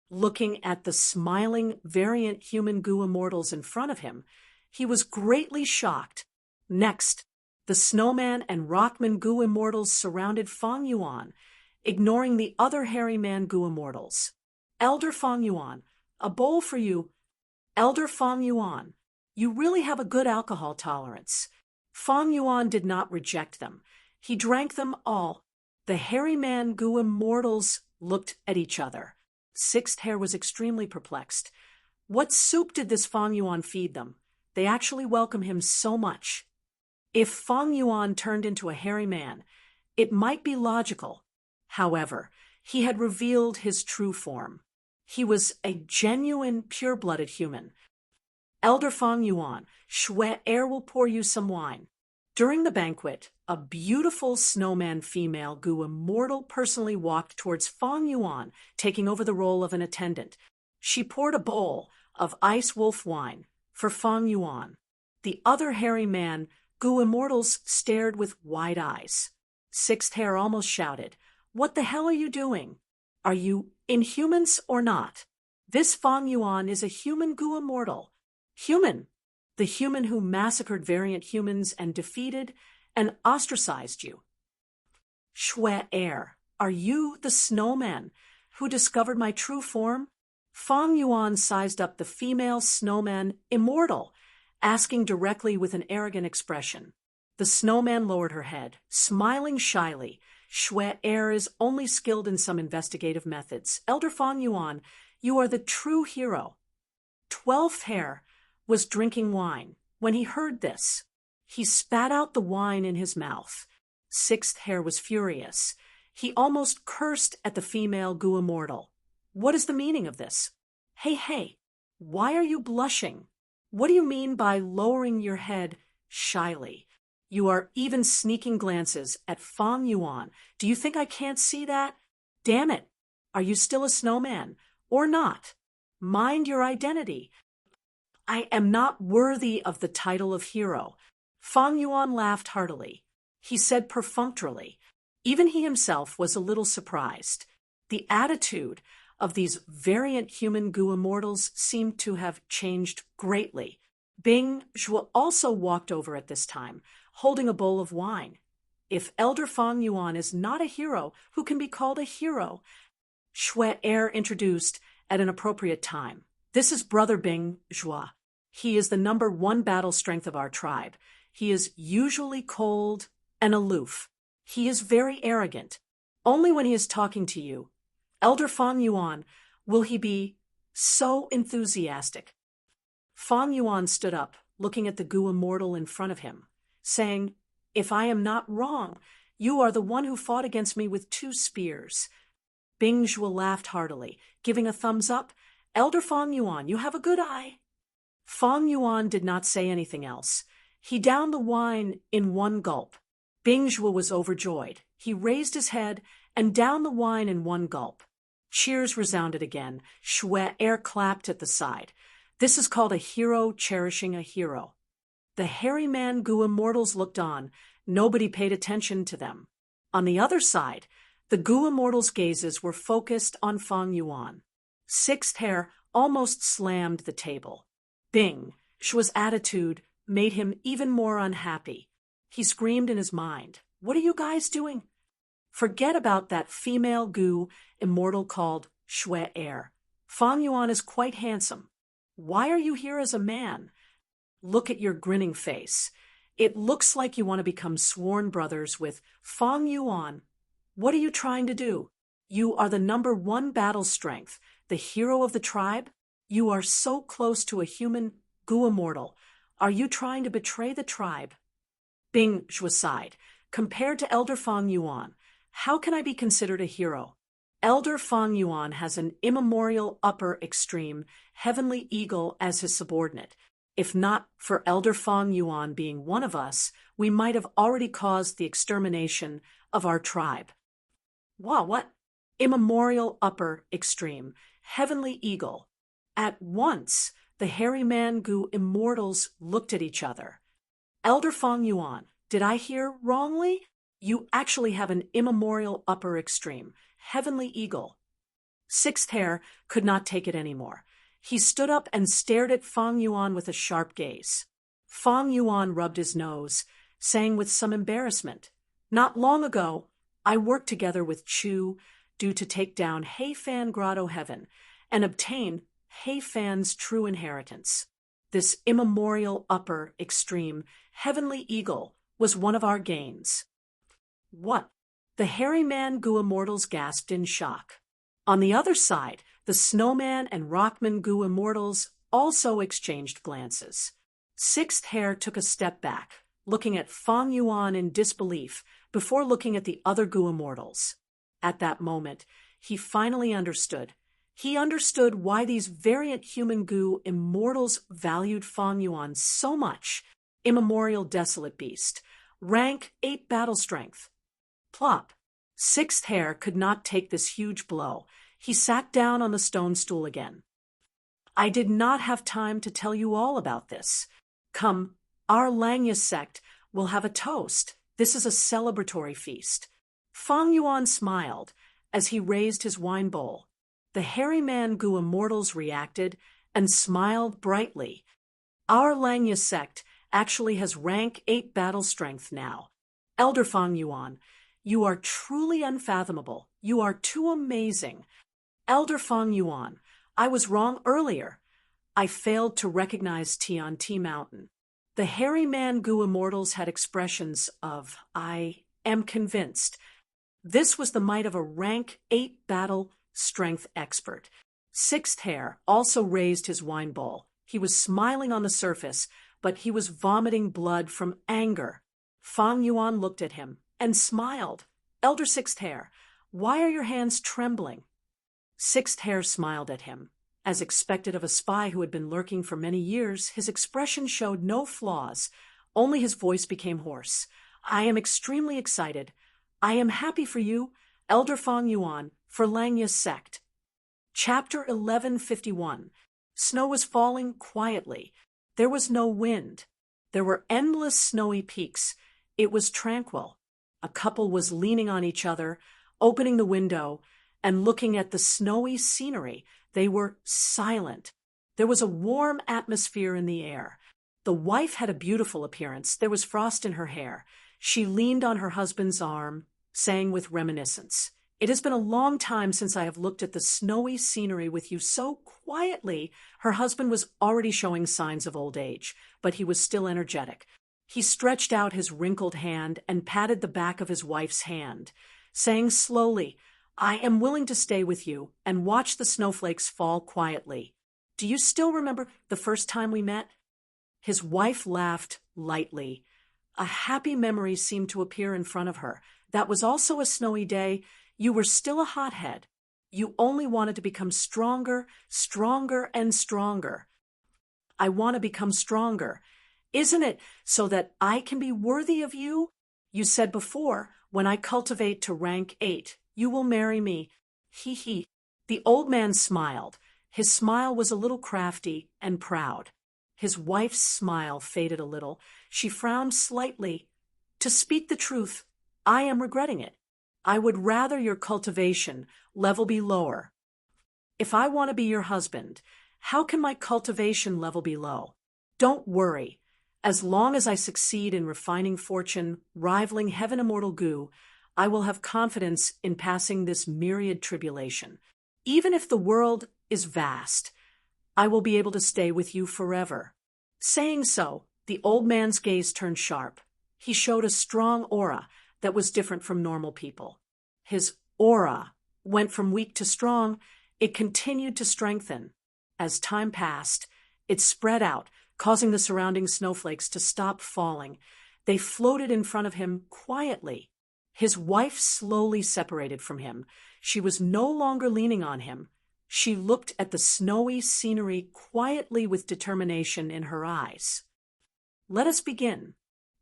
Looking at the smiling variant human goo immortals in front of him, he was greatly shocked. Next, the snowman and rockman goo immortals surrounded Feng Yuan, ignoring the other hairy man goo immortals. Elder Feng Yuan, a bowl for you. Elder Feng Yuan, you really have a good alcohol tolerance. Feng Yuan did not reject them. He drank them all. The hairy man goo immortals looked at each other. Sixth Hair was extremely perplexed. What soup did this Feng Yuan feed them? They actually welcome him so much. If Feng Yuan turned into a hairy man, it might be logical. However, he had revealed his true form. He was a genuine, pure-blooded human. Elder Feng Yuan, Shui Er will pour you some wine. During the banquet, a beautiful snowman female goo immortal personally walked towards Feng Yuan, taking over the role of an attendant. She poured a bowl of ice wolf wine for Feng Yuan. The other hairy man, goo immortals, stared with wide eyes. Sixth Hair almost shouted, "What the hell are you doing? Are you inhumans or not? This Feng Yuan is a human goo immortal. Human, the human who massacred variant humans and defeated and ostracized you. Shui Er, are you the snowman who discovered my true form?" Feng Yuan sized up the female snowman immortal, asking directly with an arrogant expression. The snowman lowered her head, smiling shyly. Shui Er is only skilled in some investigative methods. Elder Feng Yuan, you are the true hero. 12th Hair was drinking wine. When he heard this, he spat out the wine in his mouth. 6th Hair was furious. He almost cursed at the female goo immortal. What is the meaning of this? Hey, why are you blushing? What do you mean by lowering your head shyly? You are even sneaking glances at Feng Yuan. Do you think I can't see that? Damn it! Are you still a snowman or not? Mind your identity. I am not worthy of the title of hero. Feng Yuan laughed heartily. He said perfunctorily. Even he himself was a little surprised. The attitude of these variant human goo immortals seemed to have changed greatly. Bing Zhuo also walked over at this time, holding a bowl of wine. If Elder Feng Yuan is not a hero, who can be called a hero? Shui Er introduced at an appropriate time. This is Brother Bing Zhuo. He is the #1 battle strength of our tribe. He is usually cold and aloof. He is very arrogant. Only when he is talking to you, Elder Feng Yuan, will he be so enthusiastic. Feng Yuan stood up, looking at the goo immortal in front of him, saying, "If I am not wrong, you are the one who fought against me with 2 spears. Bing Zhuo laughed heartily, giving a thumbs up. Elder Feng Yuan, you have a good eye. Feng Yuan did not say anything else. He downed the wine in 1 gulp. Bing Zhuo was overjoyed. He raised his head and downed the wine in 1 gulp. Cheers resounded again. Shui Er clapped at the side. This is called a hero cherishing a hero. The hairy man goo immortals looked on. Nobody paid attention to them. On the other side, the goo immortals' gazes were focused on Feng Yuan. 6th Hair almost slammed the table. Bing Zhuo's attitude made him even more unhappy. He screamed in his mind. What are you guys doing? Forget about that female gu immortal called Shui Air. Fang Yuan is quite handsome. Why are you here as a man? Look at your grinning face. It looks like you want to become sworn brothers with Fang Yuan. What are you trying to do? You are the #1 battle strength, the hero of the tribe. You are so close to a human gu immortal. Are you trying to betray the tribe? Bing Shui sighed. Compared to Elder Fang Yuan, how can I be considered a hero? Elder Fang Yuan has an immemorial upper extreme, heavenly eagle as his subordinate. If not for Elder Fang Yuan being one of us, we might have already caused the extermination of our tribe. Wow, what? Immemorial upper extreme, heavenly eagle. At once, the hairy man gu immortals looked at each other. Elder Fang Yuan, did I hear wrongly? You actually have an immemorial upper extreme, heavenly eagle. Sixth Hair could not take it anymore. He stood up and stared at Fang Yuan with a sharp gaze. Fang Yuan rubbed his nose, saying with some embarrassment, Not long ago, I worked together with Chu due to take down Hei Fan Grotto Heaven and obtain Hei Fan's true inheritance. This immemorial upper extreme, heavenly eagle, was one of our gains. What? The hairy man gu immortals gasped in shock. On the other side, the snowman and rockman gu immortals also exchanged glances. Sixth Hair took a step back, looking at Fang Yuan in disbelief before looking at the other gu immortals. At that moment, he finally understood. He understood why these variant human gu immortals valued Fang Yuan so much. Immemorial desolate beast. Rank 8 battle strength. Plop. Sixth Hair could not take this huge blow. He sat down on the stone stool again. I did not have time to tell you all about this. Come, our Langya sect will have a toast. This is a celebratory feast. Fang Yuan smiled as he raised his wine bowl. The hairy man gu immortals reacted and smiled brightly. Our Langya sect actually has rank 8 battle strength now. Elder Fang Yuan, you are truly unfathomable. You are too amazing. Elder Fang Yuan, I was wrong earlier. I failed to recognize Tian Ti Mountain. The hairy man gu immortals had expressions of, I am convinced. This was the might of a rank 8 battle strength expert. Sixth Hair also raised his wine bowl. He was smiling on the surface, but he was vomiting blood from anger. Fang Yuan looked at him and smiled. Elder Sixth Hair, why are your hands trembling? Sixth Hair smiled at him. As expected of a spy who had been lurking for many years, his expression showed no flaws. Only his voice became hoarse. I am extremely excited. I am happy for you, Elder Fang Yuan, for Langya's sect. Chapter 1151. Snow was falling quietly. There was no wind. There were endless snowy peaks. It was tranquil. A couple was leaning on each other, opening the window, and looking at the snowy scenery. They were silent. There was a warm atmosphere in the air. The wife had a beautiful appearance. There was frost in her hair. She leaned on her husband's arm, saying with reminiscence, It has been a long time since I have looked at the snowy scenery with you so quietly. Her husband was already showing signs of old age, but he was still energetic. He stretched out his wrinkled hand and patted the back of his wife's hand, saying slowly, I am willing to stay with you and watch the snowflakes fall quietly. Do you still remember the first time we met? His wife laughed lightly. A happy memory seemed to appear in front of her. That was also a snowy day. You were still a hothead. You only wanted to become stronger, stronger, and stronger. I want to become stronger. Isn't it so that I can be worthy of you? You said before, when I cultivate to rank 8, you will marry me. He he. The old man smiled. His smile was a little crafty and proud. His wife's smile faded a little. She frowned slightly. To speak the truth, I am regretting it. I would rather your cultivation level be lower. If I want to be your husband, how can my cultivation level be low? Don't worry. As long as I succeed in refining fortune, rivaling heaven immortal goo, I will have confidence in passing this myriad tribulation. Even if the world is vast, I will be able to stay with you forever. Saying so, the old man's gaze turned sharp. He showed a strong aura that was different from normal people. His aura went from weak to strong. It continued to strengthen. As time passed, it spread out, causing the surrounding snowflakes to stop falling. They floated in front of him quietly. His wife slowly separated from him. She was no longer leaning on him. She looked at the snowy scenery quietly with determination in her eyes. Let us begin.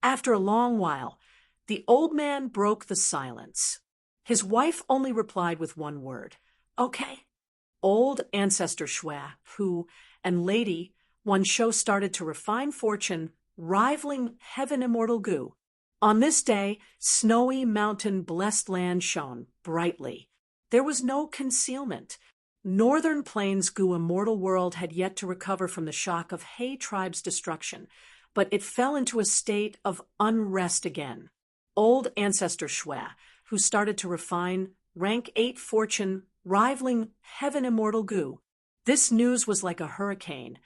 After a long while, the old man broke the silence. His wife only replied with one word, "Okay." Old ancestor Shwe, who, and Lady, one show started to refine fortune, rivaling heaven immortal goo. On this day, snowy mountain blessed land shone brightly. There was no concealment. Northern Plains goo immortal world had yet to recover from the shock of Hay tribe's destruction, but it fell into a state of unrest again. Old ancestor Shwe, who started to refine rank 8 fortune, rivaling heaven immortal goo. This news was like a hurricane,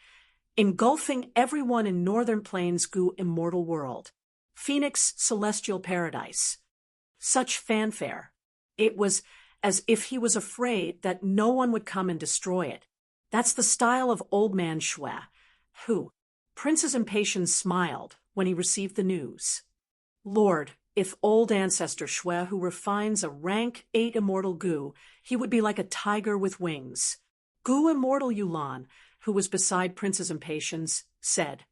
engulfing everyone in Northern Plains goo immortal world. Phoenix celestial paradise. Such fanfare. It was as if he was afraid that no one would come and destroy it. That's the style of old man Shwe, who, Prince's impatience smiled when he received the news. Lord, if old ancestor Shwe, who refines a rank 8 immortal goo, he would be like a tiger with wings. Goo immortal Yulan, who was beside Prince's impatience, said,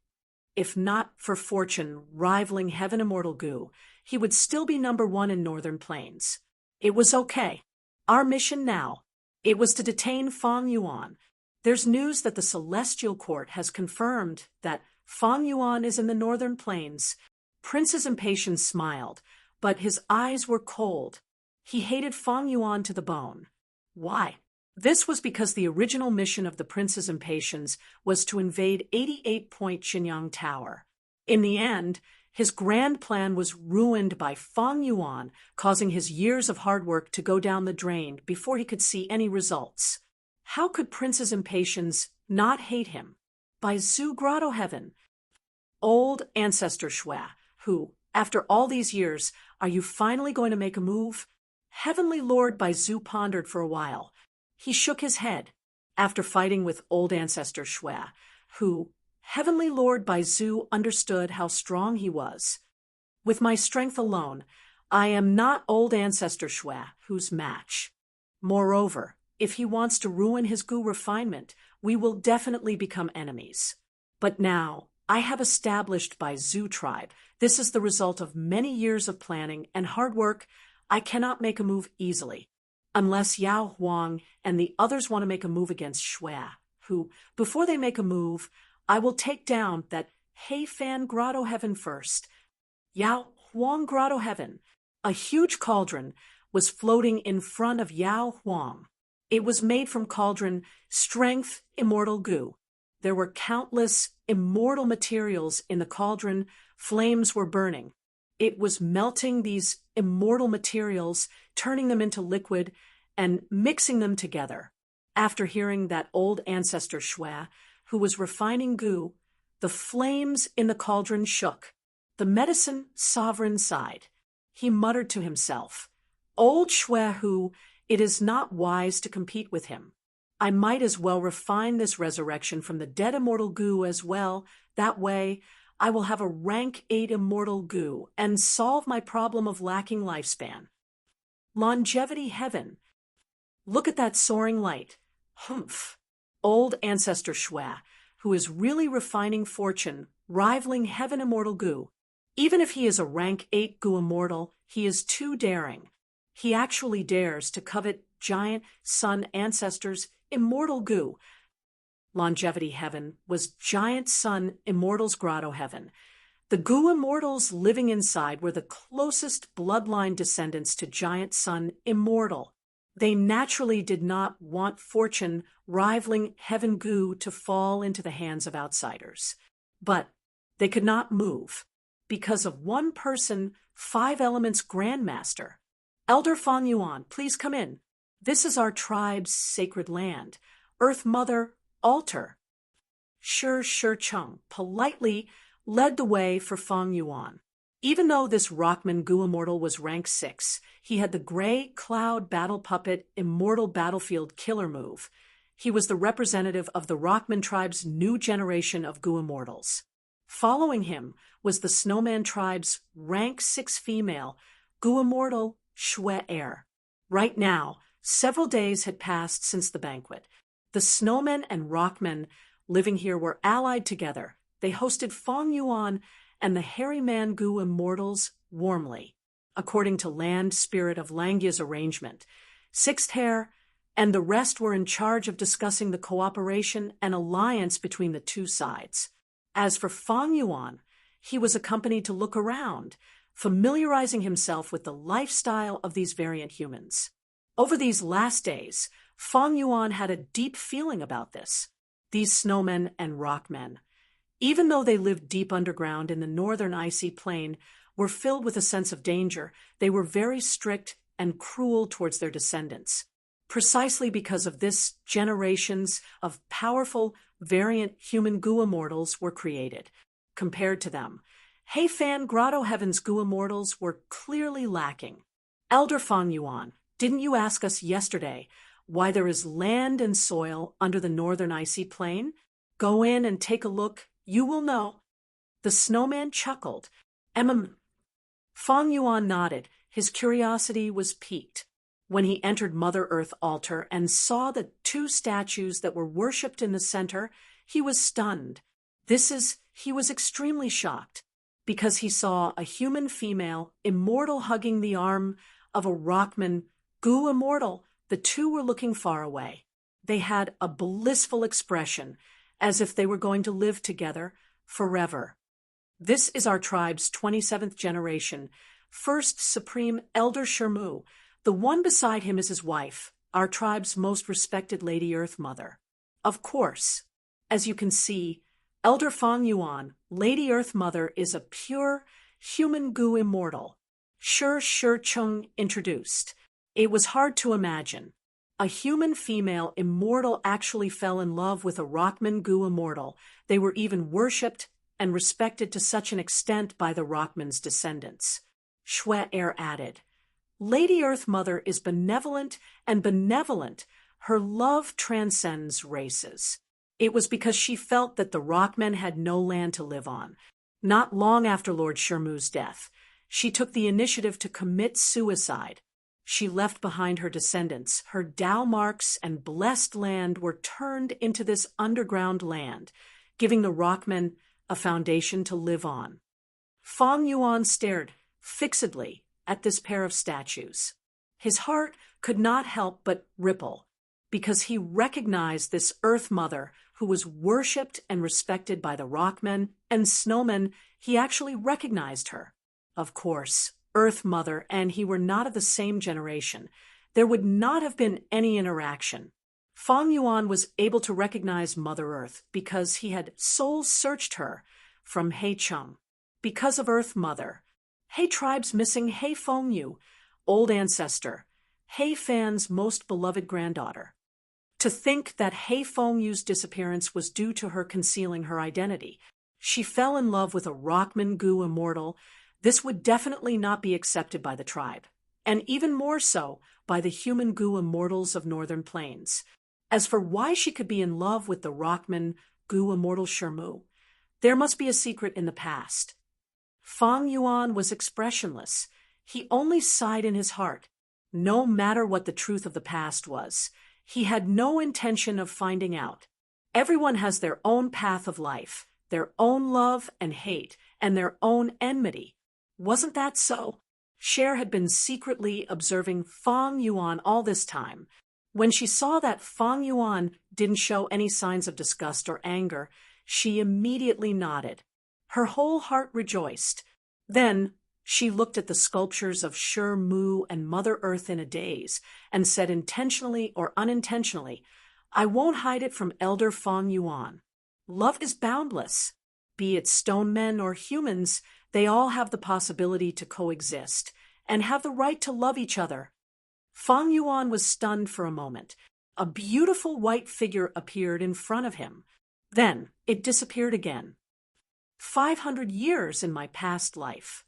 if not for fortune rivaling heaven immortal goo, he would still be number 1 in Northern Plains. It was okay. Our mission now, it was to detain Fang Yuan. There's news that the Celestial Court has confirmed that Fang Yuan is in the Northern Plains. Prince's impatience smiled, but his eyes were cold. He hated Fang Yuan to the bone. Why? This was because the original mission of the Prince's impatience was to invade 88-point Xinyang Tower. In the end, his grand plan was ruined by Fang Yuan, causing his years of hard work to go down the drain before he could see any results. How could Prince's impatience not hate him? By Zhu Grotto Heaven. Old ancestor Shwe, who, after all these years, are you finally going to make a move? Heavenly Lord Bai Zhu pondered for a while. He shook his head after fighting with old ancestor Shwe, who, Heavenly Lord Bai Zhu understood how strong he was. With my strength alone, I am not old ancestor Shwe, whose match. Moreover, if he wants to ruin his goo refinement, we will definitely become enemies. But now, I have established Bai Zhu tribe. This is the result of many years of planning and hard work. I cannot make a move easily, unless Yao Huang and the others want to make a move against Shwe, who, before they make a move, I will take down that Heifan Grotto Heaven first. Yao Huang Grotto Heaven. A huge cauldron was floating in front of Yao Huang. It was made from cauldron strength immortal goo. There were countless immortal materials in the cauldron. Flames were burning. It was melting these immortal materials, turning them into liquid, and mixing them together. After hearing that old ancestor Shwe, who was refining goo, the flames in the cauldron shook. The medicine sovereign sighed. He muttered to himself, Old Shwe who, it is not wise to compete with him. I might as well refine this resurrection from the dead immortal goo as well. That way, I will have a rank 8 immortal goo and solve my problem of lacking lifespan. Longevity heaven. Look at that soaring light. Humph. Old ancestor Shwe, who is really refining fortune, rivaling heaven immortal goo. Even if he is a rank 8 goo immortal, he is too daring. He actually dares to covet giant sun ancestors' immortal goo. Longevity heaven was giant sun immortals grotto heaven. The goo immortals living inside were the closest bloodline descendants to giant sun immortal. They naturally did not want fortune rivaling heaven goo to fall into the hands of outsiders. But They could not move because of one person, five elements grandmaster. Elder Fang Yuan, please come in. This is our tribe's sacred land. Earth Mother, altar. Shi Cheng politely led the way for Fang Yuan. Even though this Rockman Gu Immortal was rank 6, he had the Gray Cloud Battle Puppet Immortal Battlefield Killer move. He was the representative of the Rockman tribe's new generation of Gu Immortals. Following him was the Snowman tribe's rank 6 female, Gu Immortal Shui Air. Right now, several days had passed since the banquet. The Snowmen and Rockmen living here were allied together. They hosted Fang Yuan and the Hairy Man Gu Immortals warmly, according to Land Spirit of Langya's arrangement. Sixth Hair and the rest were in charge of discussing the cooperation and alliance between the two sides. As for Fang Yuan, he was accompanied to look around, familiarizing himself with the lifestyle of these variant humans. Over these last days, Fang Yuan had a deep feeling about this. These snowmen and rockmen, even though they lived deep underground in the northern icy plain, were filled with a sense of danger. They were very strict and cruel towards their descendants. Precisely because of this, generations of powerful, variant human Gu Immortals were created. Compared to them, Heifan Grotto Heaven's Gu Immortals were clearly lacking. Elder Fang Yuan, didn't you ask us yesterday why there is land and soil under the northern icy plain? Go in and take a look. You will know. The snowman chuckled. Fang Yuan nodded. His curiosity was piqued. When he entered Mother Earth altar and saw the two statues that were worshipped in the center, he was stunned. He was extremely shocked because he saw a human female immortal hugging the arm of a Rockman Gu Immortal. The two were looking far away. They had a blissful expression, as if they were going to live together forever. This is our tribe's 27th generation, first Supreme Elder Shermu. The one beside him is his wife, our tribe's most respected Lady Earth Mother. Of course, as you can see, Elder Fang Yuan, Lady Earth Mother, is a pure human Gu Immortal. Shi Cheng introduced. It was hard to imagine. A human female immortal actually fell in love with a Rockman Gu Immortal. They were even worshipped and respected to such an extent by the Rockman's descendants. Shui Air added, Lady Earth Mother is benevolent and benevolent. Her love transcends races. It was because she felt that the Rockmen had no land to live on. Not long after Lord Shermu's death, she took the initiative to commit suicide. She left behind her descendants. Her Tao marks and blessed land were turned into this underground land, giving the Rockmen a foundation to live on. Fang Yuan stared fixedly at this pair of statues. His heart could not help but ripple, because he recognized this Earth Mother who was worshipped and respected by the Rockmen and Snowmen. He actually recognized her. Of course, Earth Mother and he were not of the same generation. There would not have been any interaction. Fang Yuan was able to recognize Mother Earth because he had soul-searched her from Hei Cheng. Because of Earth Mother, Hei tribe's missing Hei Feng Yu, old ancestor, Hei Fan's most beloved granddaughter. To think that Hei Feng Yu's disappearance was due to her concealing her identity. She fell in love with a Rockman Gu Immortal. This would definitely not be accepted by the tribe, and even more so by the human Gu Immortals of Northern Plains. As for why she could be in love with the Rockman Gu Immortal Shermu, there must be a secret in the past. Fang Yuan was expressionless. He only sighed in his heart. No matter what the truth of the past was, he had no intention of finding out. Everyone has their own path of life, their own love and hate, and their own enmity. Wasn't that so? Cher had been secretly observing Fang Yuan all this time. When she saw that Fang Yuan didn't show any signs of disgust or anger, she immediately nodded. Her whole heart rejoiced. Then she looked at the sculptures of Shi Mu and Mother Earth in a daze and said intentionally or unintentionally, I won't hide it from Elder Fang Yuan. Love is boundless. be it stone men or humans, they all have the possibility to coexist and have the right to love each other. Fang Yuan was stunned for a moment. A beautiful white figure appeared in front of him. Then it disappeared again. 500 years in my past life.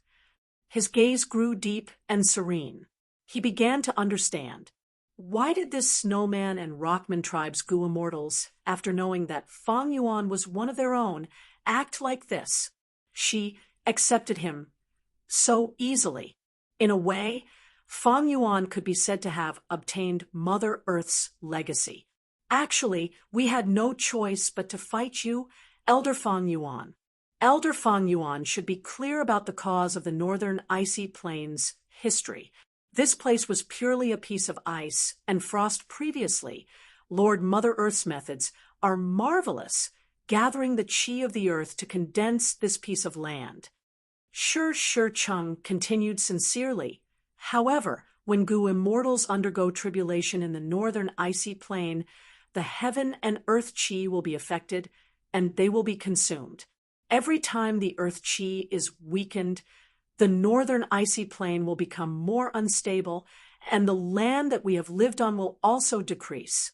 His gaze grew deep and serene. He began to understand. Why did this snowman and rockman tribes Gu immortals, after knowing that Fang Yuan was one of their own, act like this? She accepted him so easily. In a way, Fang Yuan could be said to have obtained Mother Earth's legacy. Actually, we had no choice but to fight you, Elder Fang Yuan. Elder Fang Yuan should be clear about the cause of the northern icy plains history. This place was purely a piece of ice and frost previously. Lord Mother Earth's methods are marvelous, gathering the chi of the earth to condense this piece of land. Shi Cheng continued sincerely. However, when Gu immortals undergo tribulation in the northern icy plain, the heaven and earth chi will be affected, and they will be consumed. Every time the earth chi is weakened, the northern icy plain will become more unstable, and the land that we have lived on will also decrease.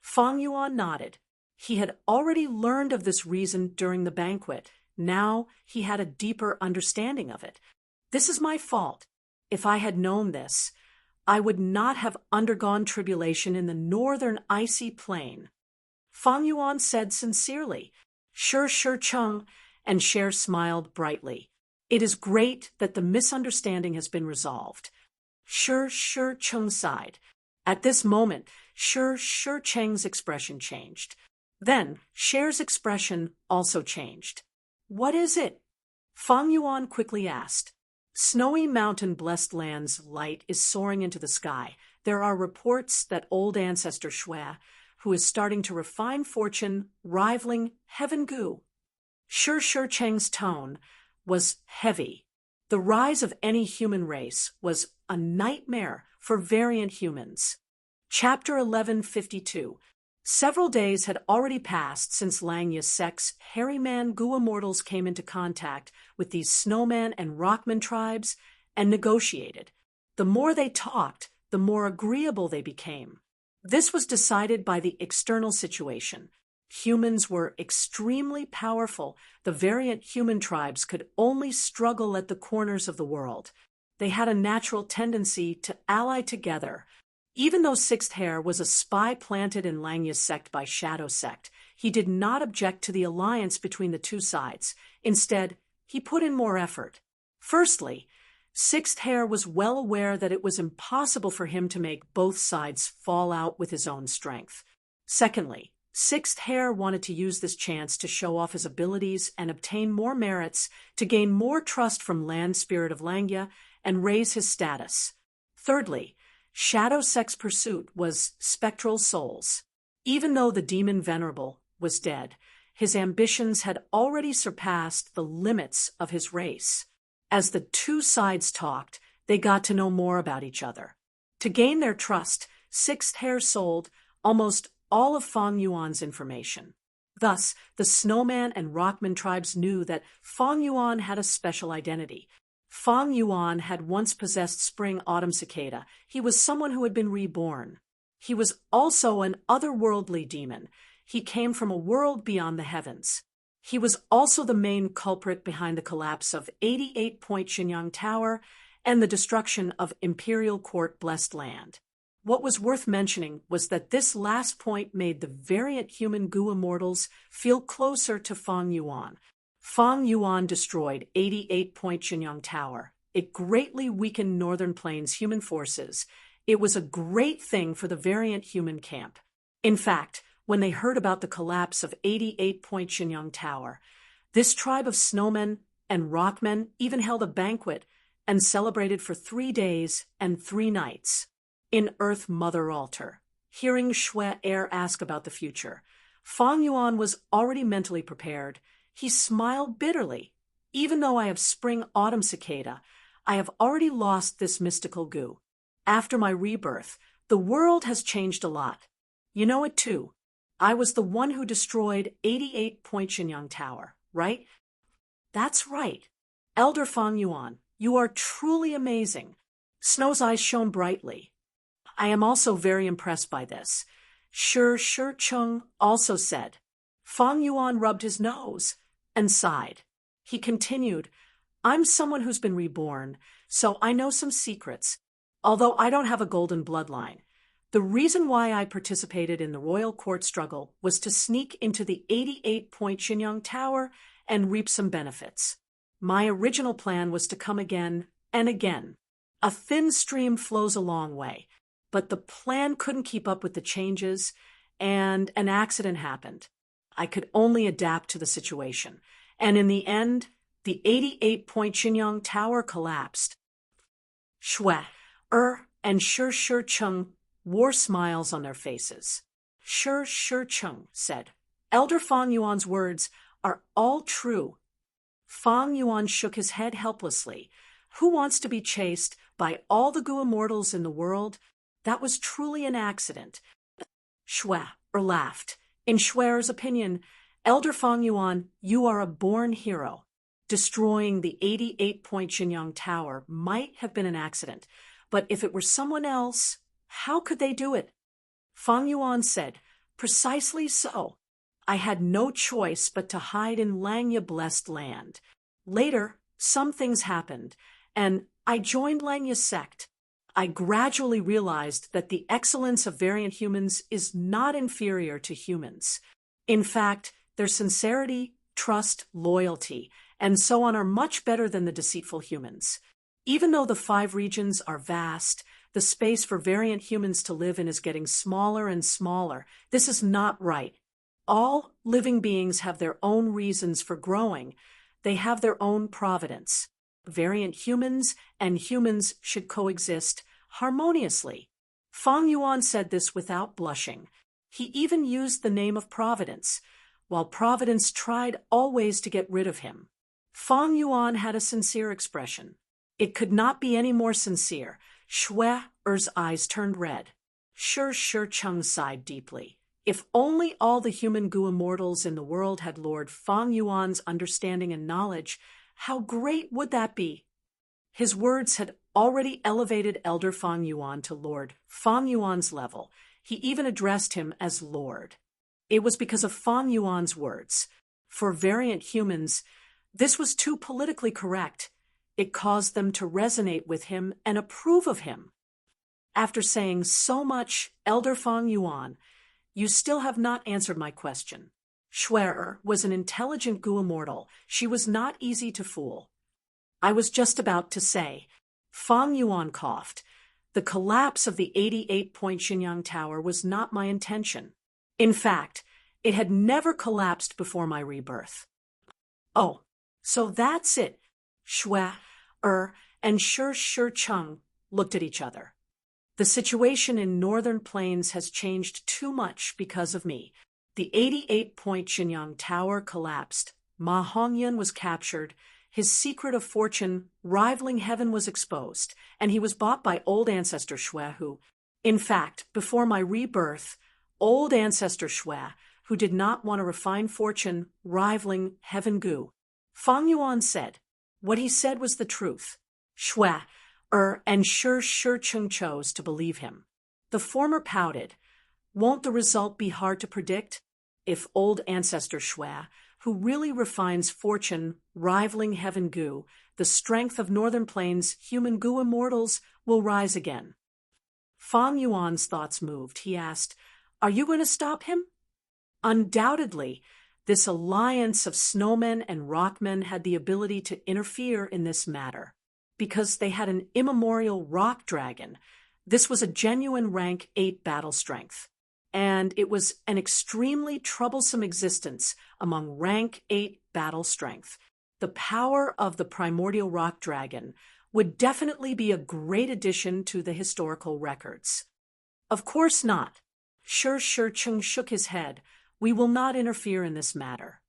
Fang Yuan nodded. He had already learned of this reason during the banquet. Now he had a deeper understanding of it. This is my fault. If I had known this, I would not have undergone tribulation in the northern icy plain. Fang Yuan said sincerely. Shi Cheng, and Cher smiled brightly. It is great that the misunderstanding has been resolved. Shi Cheng sighed. At this moment, Shi Cheng's expression changed. Then, Cher's expression also changed. What is it? Fang Yuan quickly asked. Snowy mountain blessed land's light is soaring into the sky. There are reports that old ancestor Shui, who is starting to refine fortune, rivaling Heaven Gu. Shi Cheng's tone was heavy. The rise of any human race was a nightmare for variant humans. Chapter 1152. Several days had already passed since Langya Sek's hairy man Gu immortals came into contact with these snowman and rockman tribes and negotiated. The more they talked, the more agreeable they became. This was decided by the external situation. Humans were extremely powerful. The variant human tribes could only struggle at the corners of the world. They had a natural tendency to ally together. Even though Sixth Hair was a spy planted in Langya's sect by Shadow Sect, he did not object to the alliance between the two sides. Instead, he put in more effort. Firstly, Sixth Hair was well aware that it was impossible for him to make both sides fall out with his own strength. Secondly, Sixth Hair wanted to use this chance to show off his abilities and obtain more merits to gain more trust from Land Spirit of Langya and raise his status. Thirdly, Shadow Sect's pursuit was spectral souls. Even though the demon Venerable was dead, his ambitions had already surpassed the limits of his race. As the two sides talked, they got to know more about each other. To gain their trust, Sixth Hair sold almost all of Fang Yuan's information. Thus, the Snowman and Rockman tribes knew that Fang Yuan had a special identity. Fang Yuan had once possessed Spring-Autumn Cicada. He was someone who had been reborn. He was also an otherworldly demon. He came from a world beyond the heavens. He was also the main culprit behind the collapse of 88-Point Xinyang Tower and the destruction of Imperial Court Blessed Land. What was worth mentioning was that this last point made the variant human Gu immortals feel closer to Fang Yuan. Fang Yuan destroyed 88-Point Xinyang Tower. It greatly weakened Northern Plains human forces. It was a great thing for the variant human camp. In fact, when they heard about the collapse of 88-Point Xinyang Tower, this tribe of snowmen and rockmen even held a banquet and celebrated for 3 days and 3 nights. In Earth Mother Altar, hearing Shui ask about the future, Fang Yuan was already mentally prepared. He smiled bitterly. Even though I have Spring-Autumn Cicada, I have already lost this mystical Gu. After my rebirth, the world has changed a lot. You know it too. I was the one who destroyed 88-Point Xinyang Tower, right? That's right. Elder Fang Yuan, you are truly amazing. Snow's eyes shone brightly. I am also very impressed by this. Shi Chung also said. Fang Yuan rubbed his nose and sighed. He continued, I'm someone who's been reborn, so I know some secrets, although I don't have a golden bloodline. The reason why I participated in the royal court struggle was to sneak into the 88-point Xinyang Tower and reap some benefits. My original plan was to come again and again. A thin stream flows a long way, but the plan couldn't keep up with the changes, and an accident happened. I could only adapt to the situation, and in the end, the 88-point Xinyang Tower collapsed. Shui, and Shi Chung wore smiles on their faces. Shi Chung said, Elder Fang Yuan's words are all true. Fang Yuan shook his head helplessly. Who wants to be chased by all the Gu immortals in the world? That was truly an accident. Shui laughed. In Shui's opinion, Elder Fang Yuan, you are a born hero. Destroying the 88-point Xinyang Tower might have been an accident, but if it were someone else, how could they do it? Fang Yuan said, Precisely so. I had no choice but to hide in Langya-blessed land. Later, some things happened, and I joined Langya's sect. I gradually realized that the excellence of variant humans is not inferior to humans. In fact, their sincerity, trust, loyalty, and so on are much better than the deceitful humans. Even though the 5 regions are vast, the space for variant humans to live in is getting smaller and smaller. This is not right. All living beings have their own reasons for growing. They have their own providence. Variant humans and humans should coexist harmoniously. Fang Yuan said this without blushing. He even used the name of Providence, while Providence tried always to get rid of him. Fang Yuan had a sincere expression. It could not be any more sincere. Shui's eyes turned red. Shi Chung sighed deeply. If only all the human Gu immortals in the world had Lord Fang Yuan's understanding and knowledge, how great would that be? His words had already elevated Elder Fang Yuan to Lord Fang Yuan's level. He even addressed him as Lord. It was because of Fang Yuan's words. For variant humans, this was too politically correct. It caused them to resonate with him and approve of him. After saying so much, Elder Fang Yuan, you still have not answered my question. Shui was an intelligent Gu immortal. She was not easy to fool. I was just about to say. Fang Yuan coughed. The collapse of the 88-point Xinyang Tower was not my intention. In fact, it had never collapsed before my rebirth. Oh, so that's it. Shui, and Shi Chung looked at each other. The situation in Northern Plains has changed too much because of me. The 88-point Xinyang Tower collapsed. Ma Hongyan was captured. His secret of fortune, rivaling heaven, was exposed, and he was bought by old ancestor Shui, who, in fact, before my rebirth, old ancestor Shui, who did not want a refined fortune rivaling heaven Gu. Fang Yuan said. What he said was the truth. Shui, and Shi Chung chose to believe him. The former pouted. Won't the result be hard to predict? If old ancestor Shui, who really refines fortune rivaling heaven Gu, the strength of Northern Plains human Gu immortals will rise again. Fang Yuan's thoughts moved. He asked, Are you going to stop him? Undoubtedly. This alliance of snowmen and rockmen had the ability to interfere in this matter. Because they had an immemorial rock dragon, this was a genuine rank 8 battle strength. And it was an extremely troublesome existence among rank 8 battle strength. The power of the primordial rock dragon would definitely be a great addition to the historical records. Of course not. Shi Chung shook his head. We will not interfere in this matter.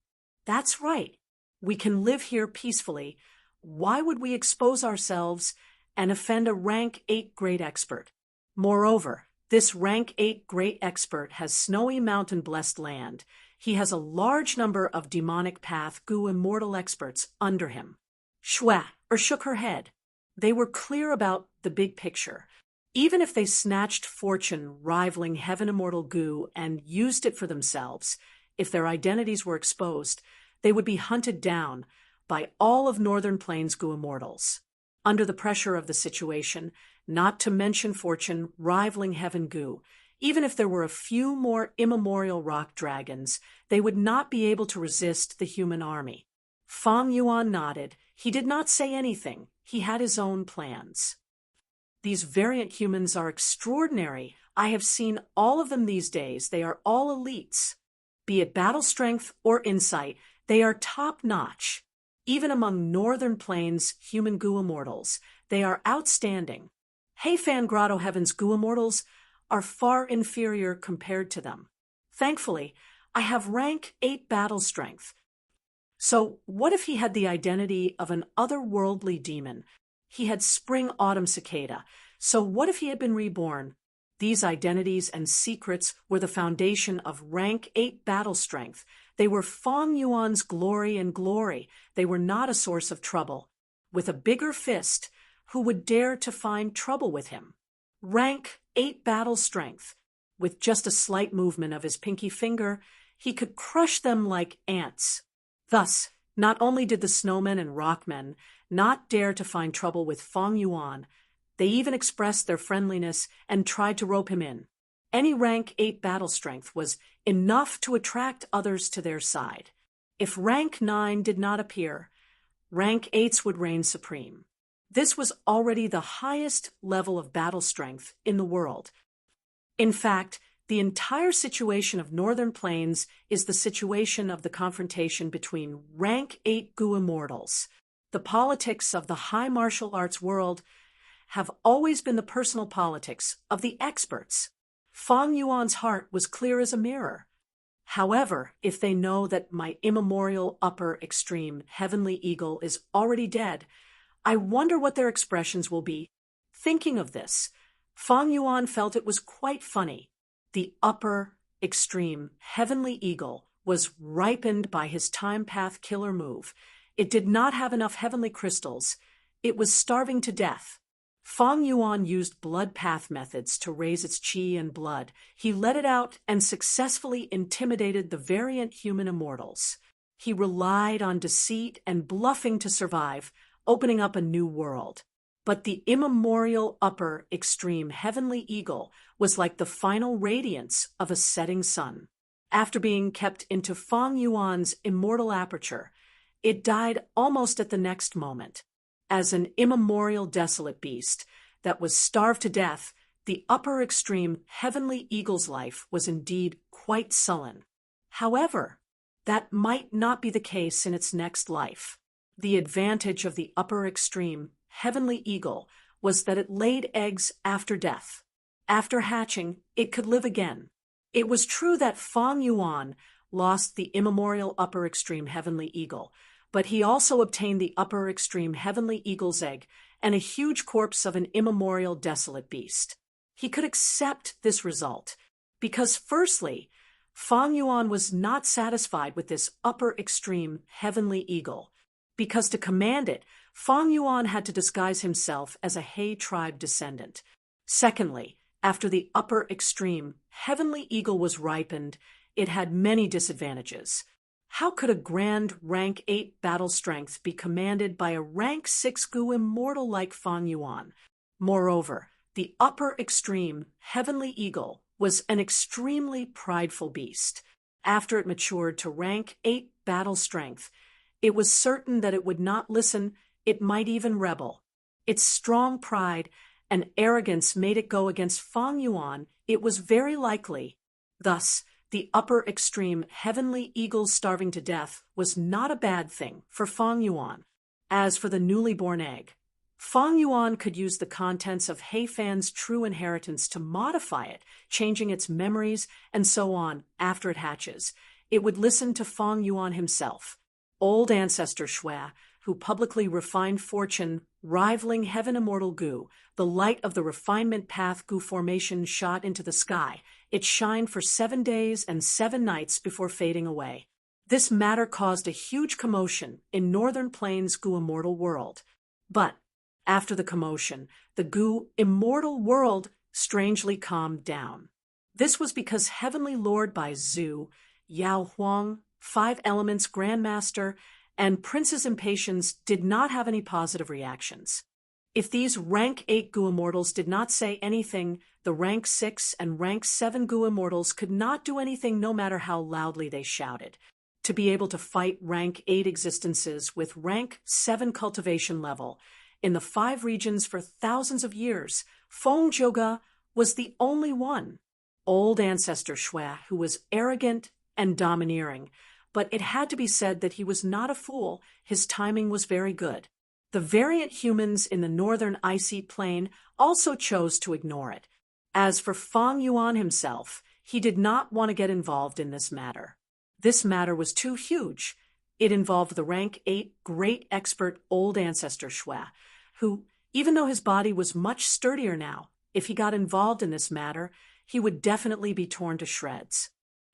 That's right. We can live here peacefully. Why would we expose ourselves and offend a rank 8 great expert? Moreover, this rank 8 great expert has snowy mountain-blessed land. he has a large number of demonic path Gu immortal experts under him. Shua shook her head. They were clear about the big picture. Even if they snatched fortune rivaling heaven immortal Gu and used it for themselves, if their identities were exposed, they would be hunted down by all of Northern Plains Gu immortals. Under the pressure of the situation, not to mention fortune rivaling heaven Gu, even if there were a few more immemorial rock dragons, they would not be able to resist the human army. Fang Yuan nodded. He did not say anything. He had his own plans. These variant humans are extraordinary. I have seen all of them these days. They are all elites. Be it battle strength or insight, they are top-notch. Even among Northern Plains human Gu immortals, they are outstanding. Heifan Grotto Heaven's Gu immortals are far inferior compared to them. Thankfully, I have rank 8 battle strength. So what if he had the identity of an otherworldly demon? He had spring-autumn cicada. So what if he had been reborn? These identities and secrets were the foundation of rank 8 battle strength. They were Fang Yuan's glory and glory. They were not a source of trouble. With a bigger fist, who would dare to find trouble with him? Rank 8 battle strength. With just a slight movement of his pinky finger, he could crush them like ants. Thus, not only did the snowmen and rockmen not dare to find trouble with Fang Yuan, they even expressed their friendliness and tried to rope him in. Any rank 8 battle strength was enough to attract others to their side. If rank 9 did not appear, rank 8s would reign supreme. This was already the highest level of battle strength in the world. In fact, the entire situation of Northern Plains is the situation of the confrontation between rank 8 Gu immortals. The politics of the high martial arts world have always been the personal politics of the experts. Fang Yuan's heart was clear as a mirror. However, if they know that my immemorial upper extreme heavenly eagle is already dead, I wonder what their expressions will be. Thinking of this, Fang Yuan felt it was quite funny. The upper extreme heavenly eagle was ripened by his time path killer move. It did not have enough heavenly crystals. It was starving to death. Fang Yuan used blood path methods to raise its qi and blood. He let it out and successfully intimidated the variant human immortals. He relied on deceit and bluffing to survive, opening up a new world. But the immemorial upper extreme heavenly eagle was like the final radiance of a setting sun. After being kept into Fang Yuan's immortal aperture, it died almost at the next moment. As an immemorial desolate beast that was starved to death, the upper extreme heavenly eagle's life was indeed quite sullen. However, that might not be the case in its next life. The advantage of the upper extreme heavenly eagle was that it laid eggs after death. After hatching, it could live again. It was true that Fang Yuan lost the immemorial upper extreme heavenly eagle, but he also obtained the upper extreme heavenly eagle's egg and a huge corpse of an immemorial desolate beast. He could accept this result because, firstly, Fang Yuan was not satisfied with this upper extreme heavenly eagle, because to command it, Fang Yuan had to disguise himself as a He tribe descendant. Secondly, after the upper extreme heavenly eagle was ripened, it had many disadvantages. How could a grand rank 8 battle strength be commanded by a rank 6 Gu immortal like Fang Yuan? Moreover, the upper extreme heavenly eagle was an extremely prideful beast. After it matured to rank 8 battle strength, it was certain that it would not listen, it might even rebel. Its strong pride and arrogance made it go against Fang Yuan. It was very likely. Thus, the upper extreme heavenly eagle starving to death was not a bad thing for Fang Yuan. As for the newly born egg, Fang Yuan could use the contents of Heifan's true inheritance to modify it, changing its memories and so on after it hatches. It would listen to Fang Yuan himself. Old ancestor Shua who publicly refined fortune, rivaling heaven immortal Gu. The light of the refinement path Gu formation shot into the sky. It shined for 7 days and 7 nights before fading away. This matter caused a huge commotion in Northern Plains Gu immortal world. But after the commotion, the Gu immortal world strangely calmed down. This was because Heavenly Lord by Zhu, Yao Huang, 5 Elements Grandmaster, and Princess Impatience did not have any positive reactions. If these rank 8 Gu immortals did not say anything, the rank 6 and rank 7 Gu immortals could not do anything no matter how loudly they shouted. To be able to fight rank 8 existences with rank 7 cultivation level in the 5 regions for thousands of years, Feng Zhouge was the only one. Old ancestor Shui, who was arrogant and domineering, but it had to be said that he was not a fool. His timing was very good. The variant humans in the northern icy plain also chose to ignore it. As for Fang Yuan himself, he did not want to get involved in this matter. This matter was too huge. It involved the rank 8 great expert old ancestor Shui, who, even though his body was much sturdier now, if he got involved in this matter, he would definitely be torn to shreds.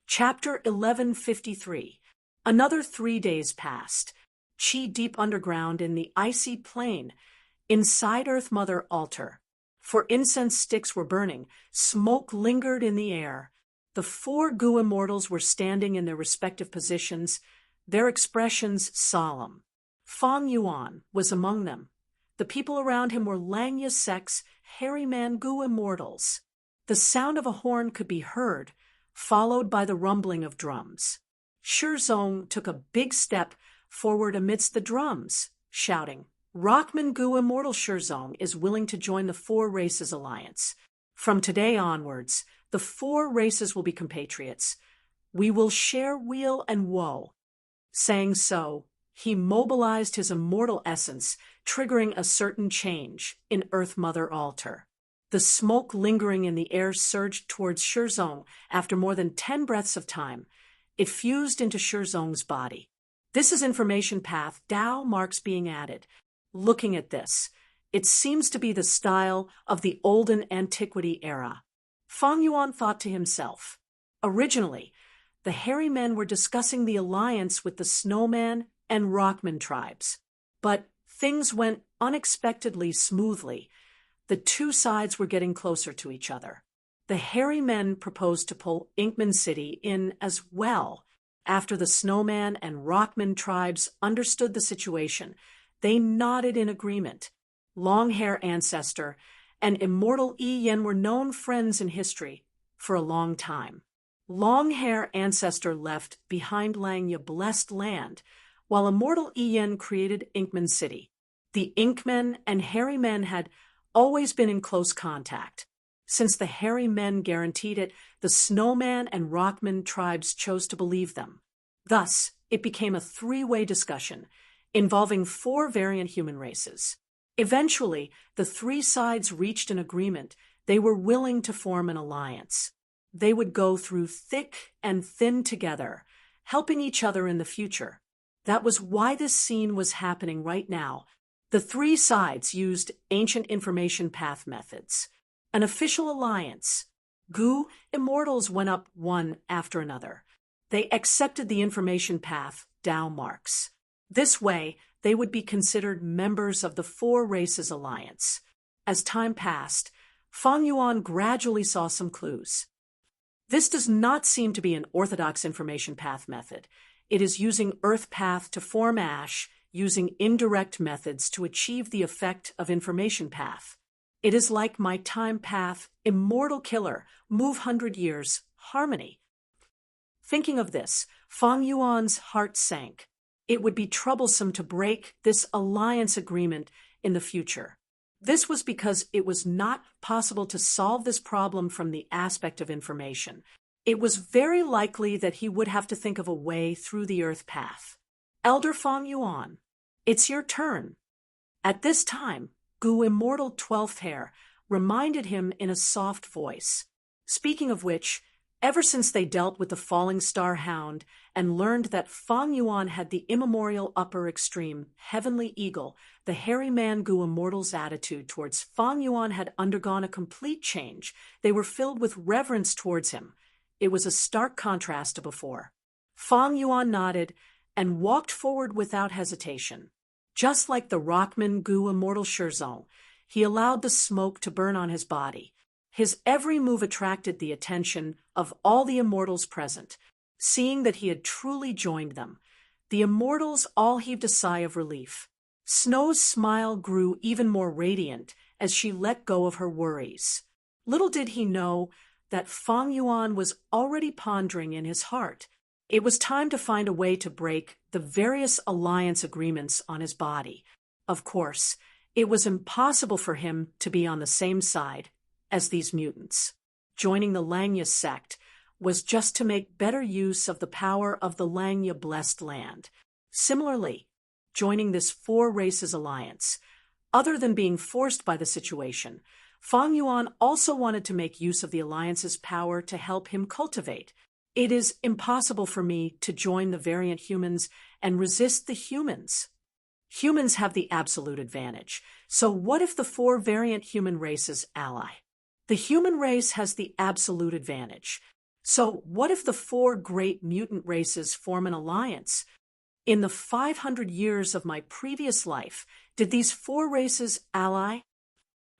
Chapter 1153. Another 3 days passed. Qi deep underground in the icy plain, inside Earth Mother altar. For incense sticks were burning, smoke lingered in the air. The 4 Gu immortals were standing in their respective positions, their expressions solemn. Fang Yuan was among them. The people around him were Langya Sect's hairy man Gu immortals. The sound of a horn could be heard, followed by the rumbling of drums. Shizong took a big step forward amidst the drums, shouting, "Rockman Gu Immortal Shizong is willing to join the 4 Races Alliance. From today onwards, the 4 races will be compatriots. We will share weal and woe." Saying so, he mobilized his immortal essence, triggering a certain change in Earth Mother altar. The smoke lingering in the air surged towards Shizong after more than 10 breaths of time. It fused into Shizong's body. This is information path Dao marks being added. Looking at this, it seems to be the style of the olden antiquity era. Fang Yuan thought to himself. Originally, the hairy men were discussing the alliance with the Snowman and Rockman tribes. But things went unexpectedly smoothly. The 2 sides were getting closer to each other. The hairy men proposed to pull Inkman City in as well. After the Snowman and Rockman tribes understood the situation, they nodded in agreement. Long-hair ancestor and immortal Yi Yen were known friends in history for a long time. Long-hair ancestor left behind Langya blessed land, while immortal Yi Yen created Inkman City. The Inkmen and hairy men had always been in close contact. Since the hairy men guaranteed it, the Snowman and Rockman tribes chose to believe them. Thus, it became a 3-way discussion involving 4 variant human races. Eventually, the 3 sides reached an agreement. They were willing to form an alliance. They would go through thick and thin together, helping each other in the future. That was why this scene was happening right now. The 3 sides used ancient information path methods. An official alliance. Gu immortals went up one after another. They accepted the information path Dao marks. This way, they would be considered members of the 4 Races Alliance. As time passed, Fang Yuan gradually saw some clues. This does not seem to be an orthodox information path method. It is using Earth Path to form ash, using indirect methods to achieve the effect of information path. It is like my time path, immortal killer, move 100 years, harmony. Thinking of this, Fang Yuan's heart sank. It would be troublesome to break this alliance agreement in the future. This was because it was not possible to solve this problem from the aspect of information. It was very likely that he would have to think of a way through the Earth Path. Elder Fang Yuan, it's your turn. At this time, Gu Immortal 12th Hair reminded him in a soft voice. Speaking of which, Ever since they dealt with the falling star hound and learned that Fang Yuan had the immemorial upper extreme, heavenly eagle, the hairy Mangu immortal's attitude towards Fang Yuan had undergone a complete change. They were filled with reverence towards him. It was a stark contrast to before. Fang Yuan nodded and walked forward without hesitation. Just like the Rockman Gu immortal Shirzong, he allowed the smoke to burn on his body. His every move attracted the attention of all the immortals present. Seeing that he had truly joined them, the immortals all heaved a sigh of relief. Snow's smile grew even more radiant as she let go of her worries. Little did he know that Fang Yuan was already pondering in his heart. It was time to find a way to break the various alliance agreements on his body. Of course, it was impossible for him to be on the same side as these mutants. Joining the Langya sect was just to make better use of the power of the Langya blessed land. Similarly, joining this four races alliance, other than being forced by the situation, Fang Yuan also wanted to make use of the alliance's power to help him cultivate. It is impossible for me to join the variant humans and resist the humans. Humans have the absolute advantage. So what if the four variant human races ally? The human race has the absolute advantage. So what if the four great mutant races form an alliance? In the 500 years of my previous life, did these four races ally?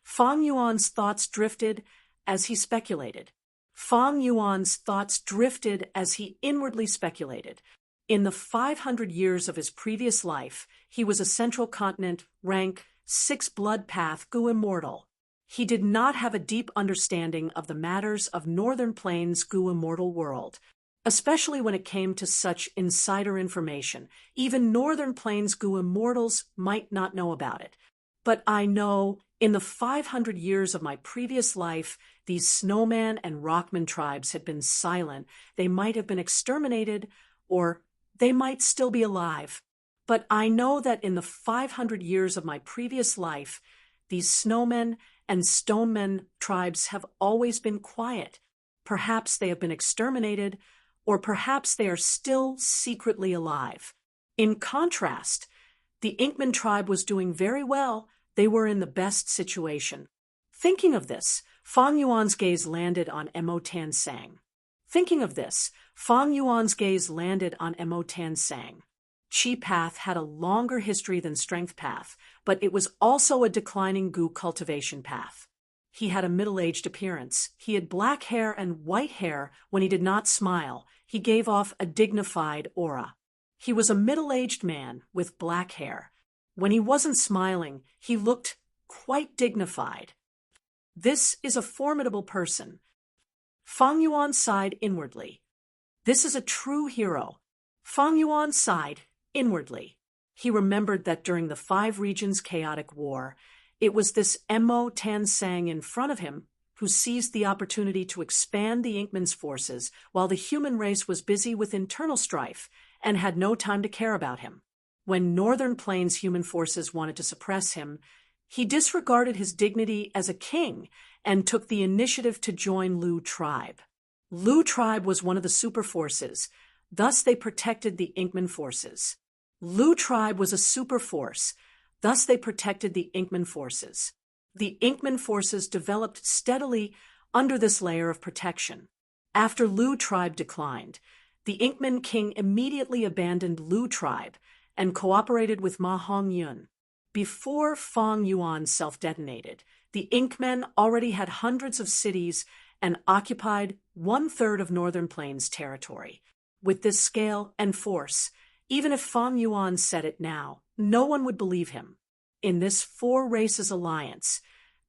Fang Yuan's thoughts drifted as he speculated. Fang Yuan's thoughts drifted as he inwardly speculated. In the 500 years of his previous life, he was a Central Continent, rank 6 blood path Gu immortal. He did not have a deep understanding of the matters of Northern Plains Gu immortal world, especially when it came to such insider information. Even Northern Plains Gu immortals might not know about it. But I know, in the 500 years of my previous life, these Snowman and Rockman tribes had been silent. They might have been exterminated, or they might still be alive. But I know that in the 500 years of my previous life, these Snowmen and Stonemen tribes have always been quiet. Perhaps they have been exterminated, or perhaps they are still secretly alive. In contrast, the Inkman tribe was doing very well. They were in the best situation. Thinking of this, Fang Yuan's gaze landed on Mo Tan Sang. Thinking of this, Fang Yuan's gaze landed on Mo Tan Sang. Qi path had a longer history than strength path, but it was also a declining Gu cultivation path. He had a middle-aged appearance. He had black hair and white hair when he did not smile. He gave off a dignified aura. He was a middle-aged man with black hair. When he wasn't smiling, he looked quite dignified. This is a formidable person. Fang Yuan sighed inwardly. This is a true hero. Fang Yuan sighed inwardly. He remembered that during the 5 regions chaotic war, it was this Mo Tan Sang in front of him who seized the opportunity to expand the Inkman's forces while the human race was busy with internal strife and had no time to care about him. When Northern Plains human forces wanted to suppress him, he disregarded his dignity as a king and took the initiative to join Lu tribe. Lu tribe was one of the super forces, thus they protected the Inkman forces. Lu tribe was a super force, thus they protected the Inkman forces. The Inkman forces developed steadily under this layer of protection. After Lu tribe declined, the Inkman king immediately abandoned Lu tribe and cooperated with Ma Hongyun. Before Fang Yuan self-detonated, the Inkmen already had hundreds of cities and occupied 1/3 of Northern Plains territory. With this scale and force, even if Fang Yuan said it now, no one would believe him. In this 4 races alliance,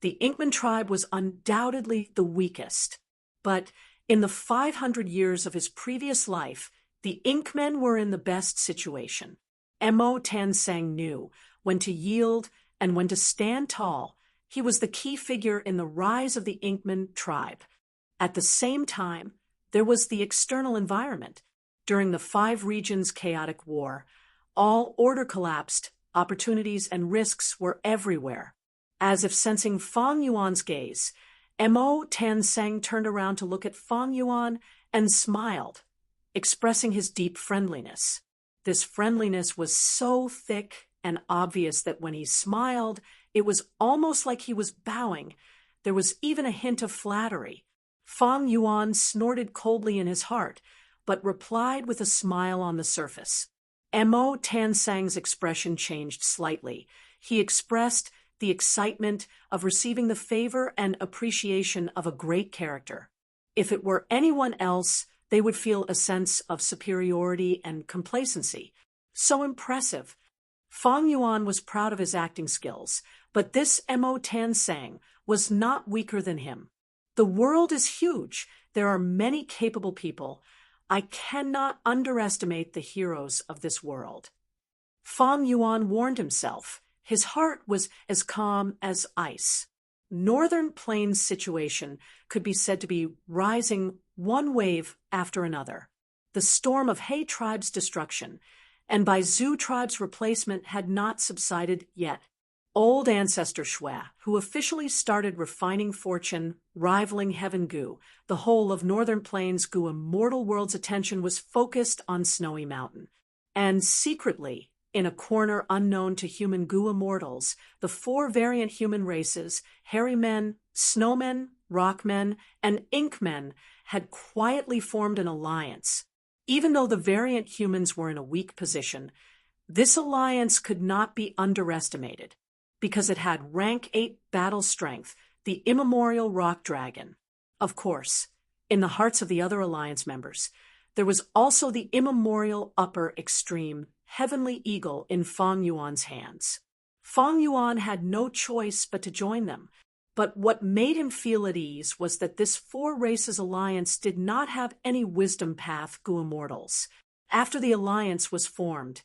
the Inkman tribe was undoubtedly the weakest. But in the 500 years of his previous life, the Inkmen were in the best situation. Mo Tan Sang knew when to yield and when to stand tall. He was the key figure in the rise of the Inkman tribe. At the same time, there was the external environment. During the 5 regions chaotic war, all order collapsed, opportunities and risks were everywhere. As if sensing Fang Yuan's gaze, Mo Tan Sang turned around to look at Fang Yuan and smiled, expressing his deep friendliness. This friendliness was so thick and obvious that when he smiled, it was almost like he was bowing. There was even a hint of flattery. Fang Yuan snorted coldly in his heart, but replied with a smile on the surface. Mo Tansang's expression changed slightly. He expressed the excitement of receiving the favor and appreciation of a great character. If it were anyone else, they would feel a sense of superiority and complacency. So impressive. Fang Yuan was proud of his acting skills, but this Mo Tansang was not weaker than him. The world is huge. There are many capable people. I cannot underestimate the heroes of this world. Fang Yuan warned himself. His heart was as calm as ice. Northern Plains' situation could be said to be rising one wave after another. The storm of He tribe's destruction, and by Zhou tribe's replacement, had not subsided yet. Old ancestor Shui, who officially started refining fortune, rivaling Heaven Gu, the whole of Northern Plains Gu immortal world's attention was focused on Snowy Mountain. And secretly, in a corner unknown to human Gu immortals, the 4 variant human races, hairy men, snowmen, rockmen, and inkmen, had quietly formed an alliance. Even though the variant humans were in a weak position, this alliance could not be underestimated, because it had rank 8 battle strength, the immemorial rock dragon. Of course, in the hearts of the other alliance members, there was also the immemorial upper extreme heavenly eagle in Fang Yuan's hands. Fang Yuan had no choice but to join them, but what made him feel at ease was that this 4 races alliance did not have any wisdom path Gu immortals. After the alliance was formed,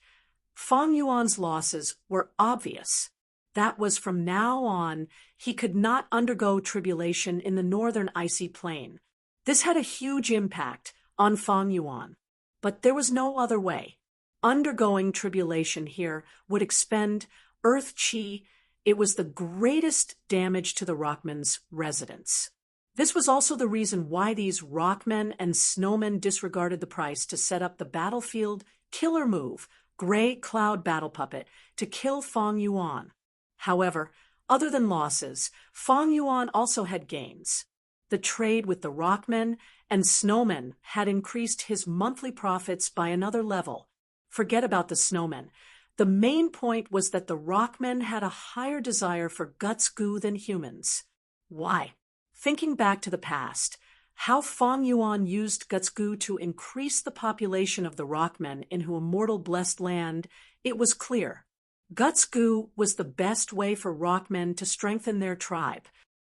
Fang Yuan's losses were obvious. That was from now on, he could not undergo tribulation in the northern icy plain. This had a huge impact on Fang Yuan, but there was no other way. Undergoing tribulation here would expend earth chi. It was the greatest damage to the Rockmen's residence. This was also the reason why these Rockmen and Snowmen disregarded the price to set up the battlefield killer move, Gray Cloud Battle Puppet, to kill Fang Yuan. However, other than losses, Fang Yuan also had gains. The trade with the Rockmen and Snowmen had increased his monthly profits by another level. Forget about the Snowmen. The main point was that the Rockmen had a higher desire for Guts Gu than humans. Why? Thinking back to the past, how Fang Yuan used Guts Gu to increase the population of the Rockmen into immortal blessed land, it was clear. Guts Gu was the best way for Rockmen to strengthen their tribe.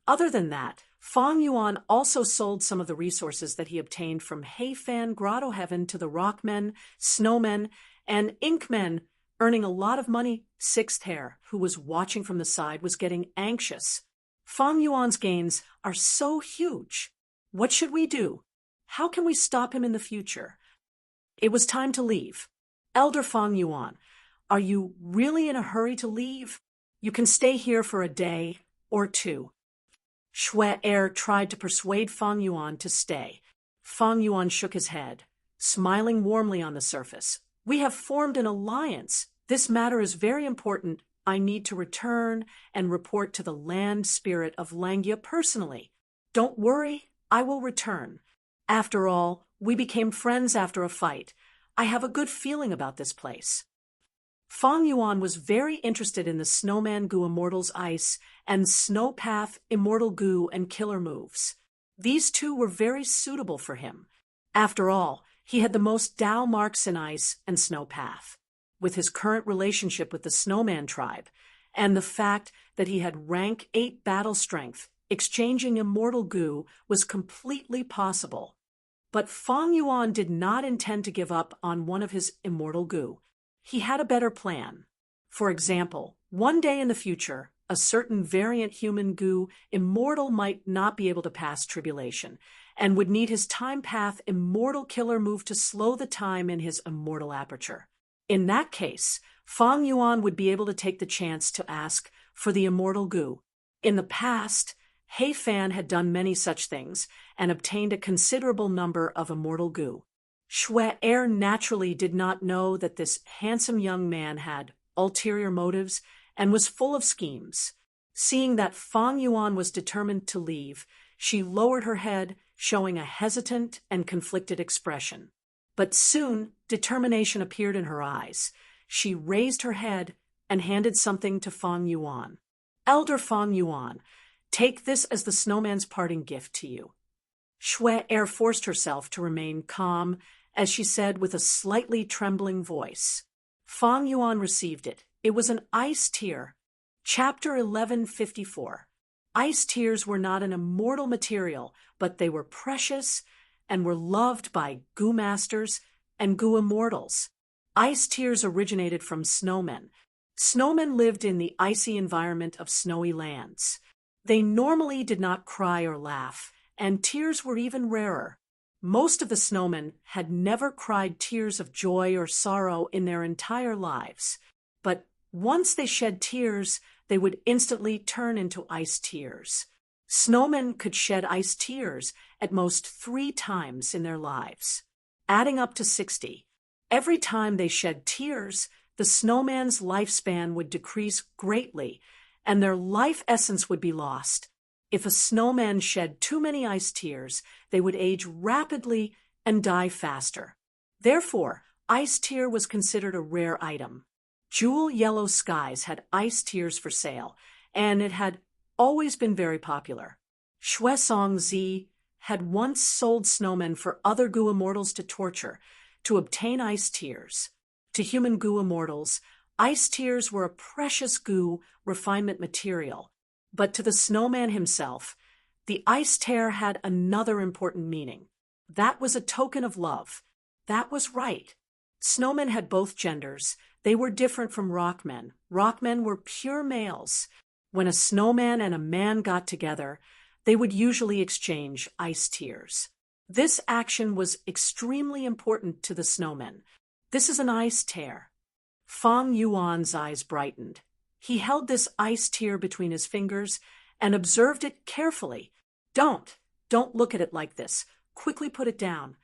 Other than that, Fang Yuan also sold some of the resources that he obtained from Heifan Grotto Heaven to the Rockmen, Snowmen, and Inkmen, earning a lot of money. Sixth Hair, who was watching from the side, was getting anxious. Fang Yuan's gains are so huge. What should we do? How can we stop him in the future? It was time to leave. Elder Fang Yuan, are you really in a hurry to leave? You can stay here for a day or 2. Shui Er tried to persuade Fang Yuan to stay. Fang Yuan shook his head, smiling warmly on the surface. We have formed an alliance. This matter is very important. I need to return and report to the land spirit of Langia personally. Don't worry, I will return. After all, we became friends after a fight. I have a good feeling about this place. Fang Yuan was very interested in the Snowman Gu Immortal's Ice and Snowpath Immortal Gu and Killer moves. These 2 were very suitable for him. After all, he had the most Dao marks in Ice and Snowpath. With his current relationship with the Snowman tribe, and the fact that he had rank 8 battle strength, exchanging Immortal Gu was completely possible. But Fang Yuan did not intend to give up on one of his Immortal Gu. He had a better plan. For example, one day in the future, a certain variant human Gu immortal might not be able to pass tribulation, and would need his time path immortal killer move to slow the time in his immortal aperture. In that case, Fang Yuan would be able to take the chance to ask for the immortal Gu. In the past, He Fan had done many such things and obtained a considerable number of immortal goo. Shui Er naturally did not know that this handsome young man had ulterior motives and was full of schemes. Seeing that Fang Yuan was determined to leave, she lowered her head, showing a hesitant and conflicted expression. But soon determination appeared in her eyes. She raised her head and handed something to Fang Yuan. "Elder Fang Yuan, take this as the snowman's parting gift to you." Shui Er forced herself to remain calm as she said with a slightly trembling voice. Fang Yuan received it. It was an ice tear. Chapter 1154. Ice tears were not an immortal material, but they were precious and were loved by goo masters and goo immortals. Ice tears originated from snowmen. Snowmen lived in the icy environment of snowy lands. They normally did not cry or laugh, and tears were even rarer. Most of the snowmen had never cried tears of joy or sorrow in their entire lives, but once they shed tears, they would instantly turn into ice tears. Snowmen could shed ice tears at most 3 times in their lives, adding up to 60. Every time they shed tears, the snowman's lifespan would decrease greatly, and their life essence would be lost. If a snowman shed too many ice tears, they would age rapidly and die faster. Therefore, ice tear was considered a rare item. Jewel Yellow Skies had ice tears for sale, and it had always been very popular. Shui Song Zi had once sold snowmen for other goo immortals to torture to obtain ice tears. To human goo immortals, ice tears were a precious goo refinement material. But to the snowman himself, the ice tear had another important meaning. That was a token of love. That was right. Snowmen had both genders. They were different from rockmen. Rockmen were pure males. When a snowman and a man got together, they would usually exchange ice tears. This action was extremely important to the snowmen. "This is an ice tear." Fang Yuan's eyes brightened. He held this ice tear between his fingers and observed it carefully. Don't look at it like this. Quickly put it down."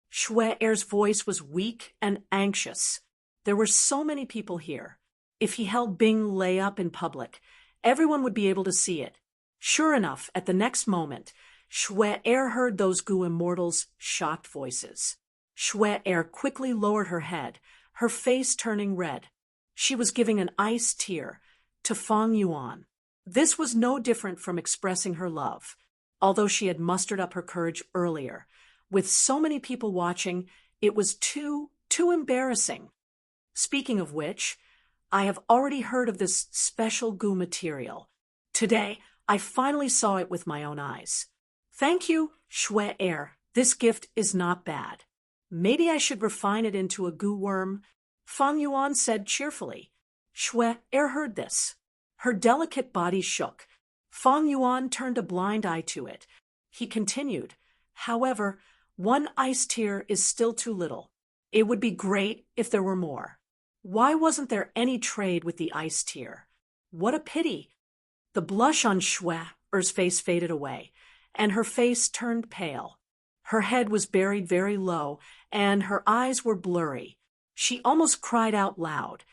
Shui Er's voice was weak and anxious. There were so many people here. If he held Bing Lei up in public, everyone would be able to see it. Sure enough, at the next moment, Shui Er heard those goo immortals' shocked voices. Shui Er quickly lowered her head, her face turning red. She was giving an ice tear to Fang Yuan. This was no different from expressing her love, although she had mustered up her courage earlier. With so many people watching, it was too embarrassing. Speaking of which, I have already heard of this special goo material. Today, I finally saw it with my own eyes. Thank you, Shui Er. This gift is not bad. Maybe I should refine it into a goo worm, Fang Yuan said cheerfully. Shui Er heard this. Her delicate body shook. Fang Yuan turned a blind eye to it. He continued, "However, one ice tear is still too little. It would be great if there were more. Why wasn't there any trade with the ice tear? What a pity." The blush on Shui Er's face faded away, and her face turned pale. Her head was buried very low, and her eyes were blurry. She almost cried out loud.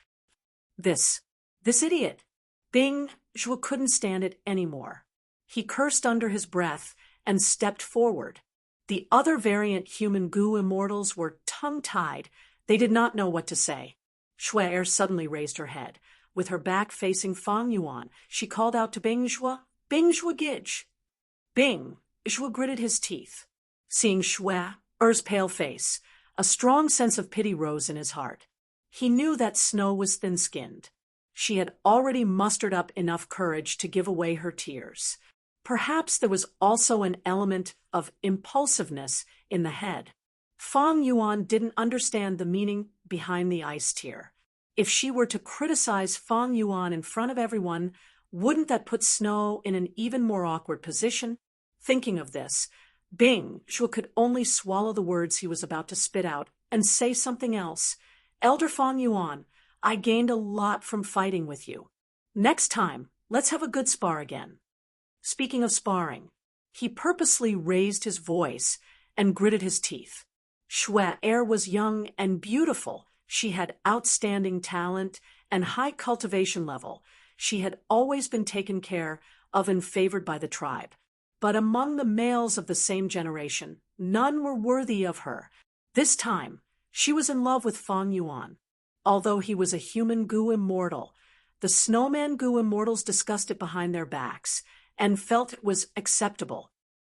This idiot. Bing Zhuo couldn't stand it anymore. He cursed under his breath and stepped forward. The other variant human goo immortals were tongue-tied. They did not know what to say. Shui Er suddenly raised her head. With her back facing Fang Yuan, she called out to Bing Zhuo, "Bing Zhuo Gij." Bing Zhuo gritted his teeth. Seeing Shui Er's pale face, a strong sense of pity rose in his heart. He knew that Snow was thin-skinned. She had already mustered up enough courage to give away her tears. Perhaps there was also an element of impulsiveness in the head. Fang Yuan didn't understand the meaning behind the ice tear. If she were to criticize Fang Yuan in front of everyone, wouldn't that put Snow in an even more awkward position? Thinking of this, Bing Zhuo could only swallow the words he was about to spit out and say something else. "Elder Fang Yuan, I gained a lot from fighting with you. Next time, let's have a good spar again." Speaking of sparring, he purposely raised his voice and gritted his teeth. Shwe was young and beautiful. She had outstanding talent and high cultivation level. She had always been taken care of and favored by the tribe. But among the males of the same generation, none were worthy of her. This time, she was in love with Fang Yuan. Although he was a human goo immortal, the snowman goo immortals discussed it behind their backs and felt it was acceptable.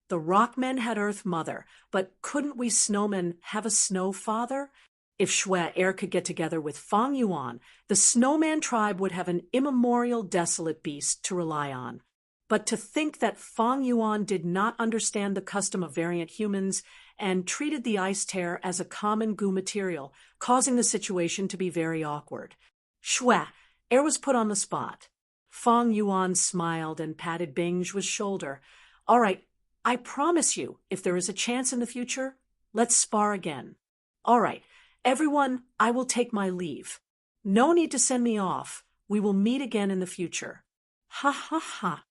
The rockmen had Earth Mother, but couldn't we snowmen have a snow father? If Shwe could get together with Fang Yuan, the snowman tribe would have an immemorial desolate beast to rely on. But to think that Fang Yuan did not understand the custom of variant humans and treated the ice tear as a common goo material, causing the situation to be very awkward. Shwe was put on the spot. Fang Yuan smiled and patted Bingju's shoulder. All right, I promise you, if there is a chance in the future, let's spar again. All right, everyone, I will take my leave. No need to send me off. We will meet again in the future. Ha ha ha.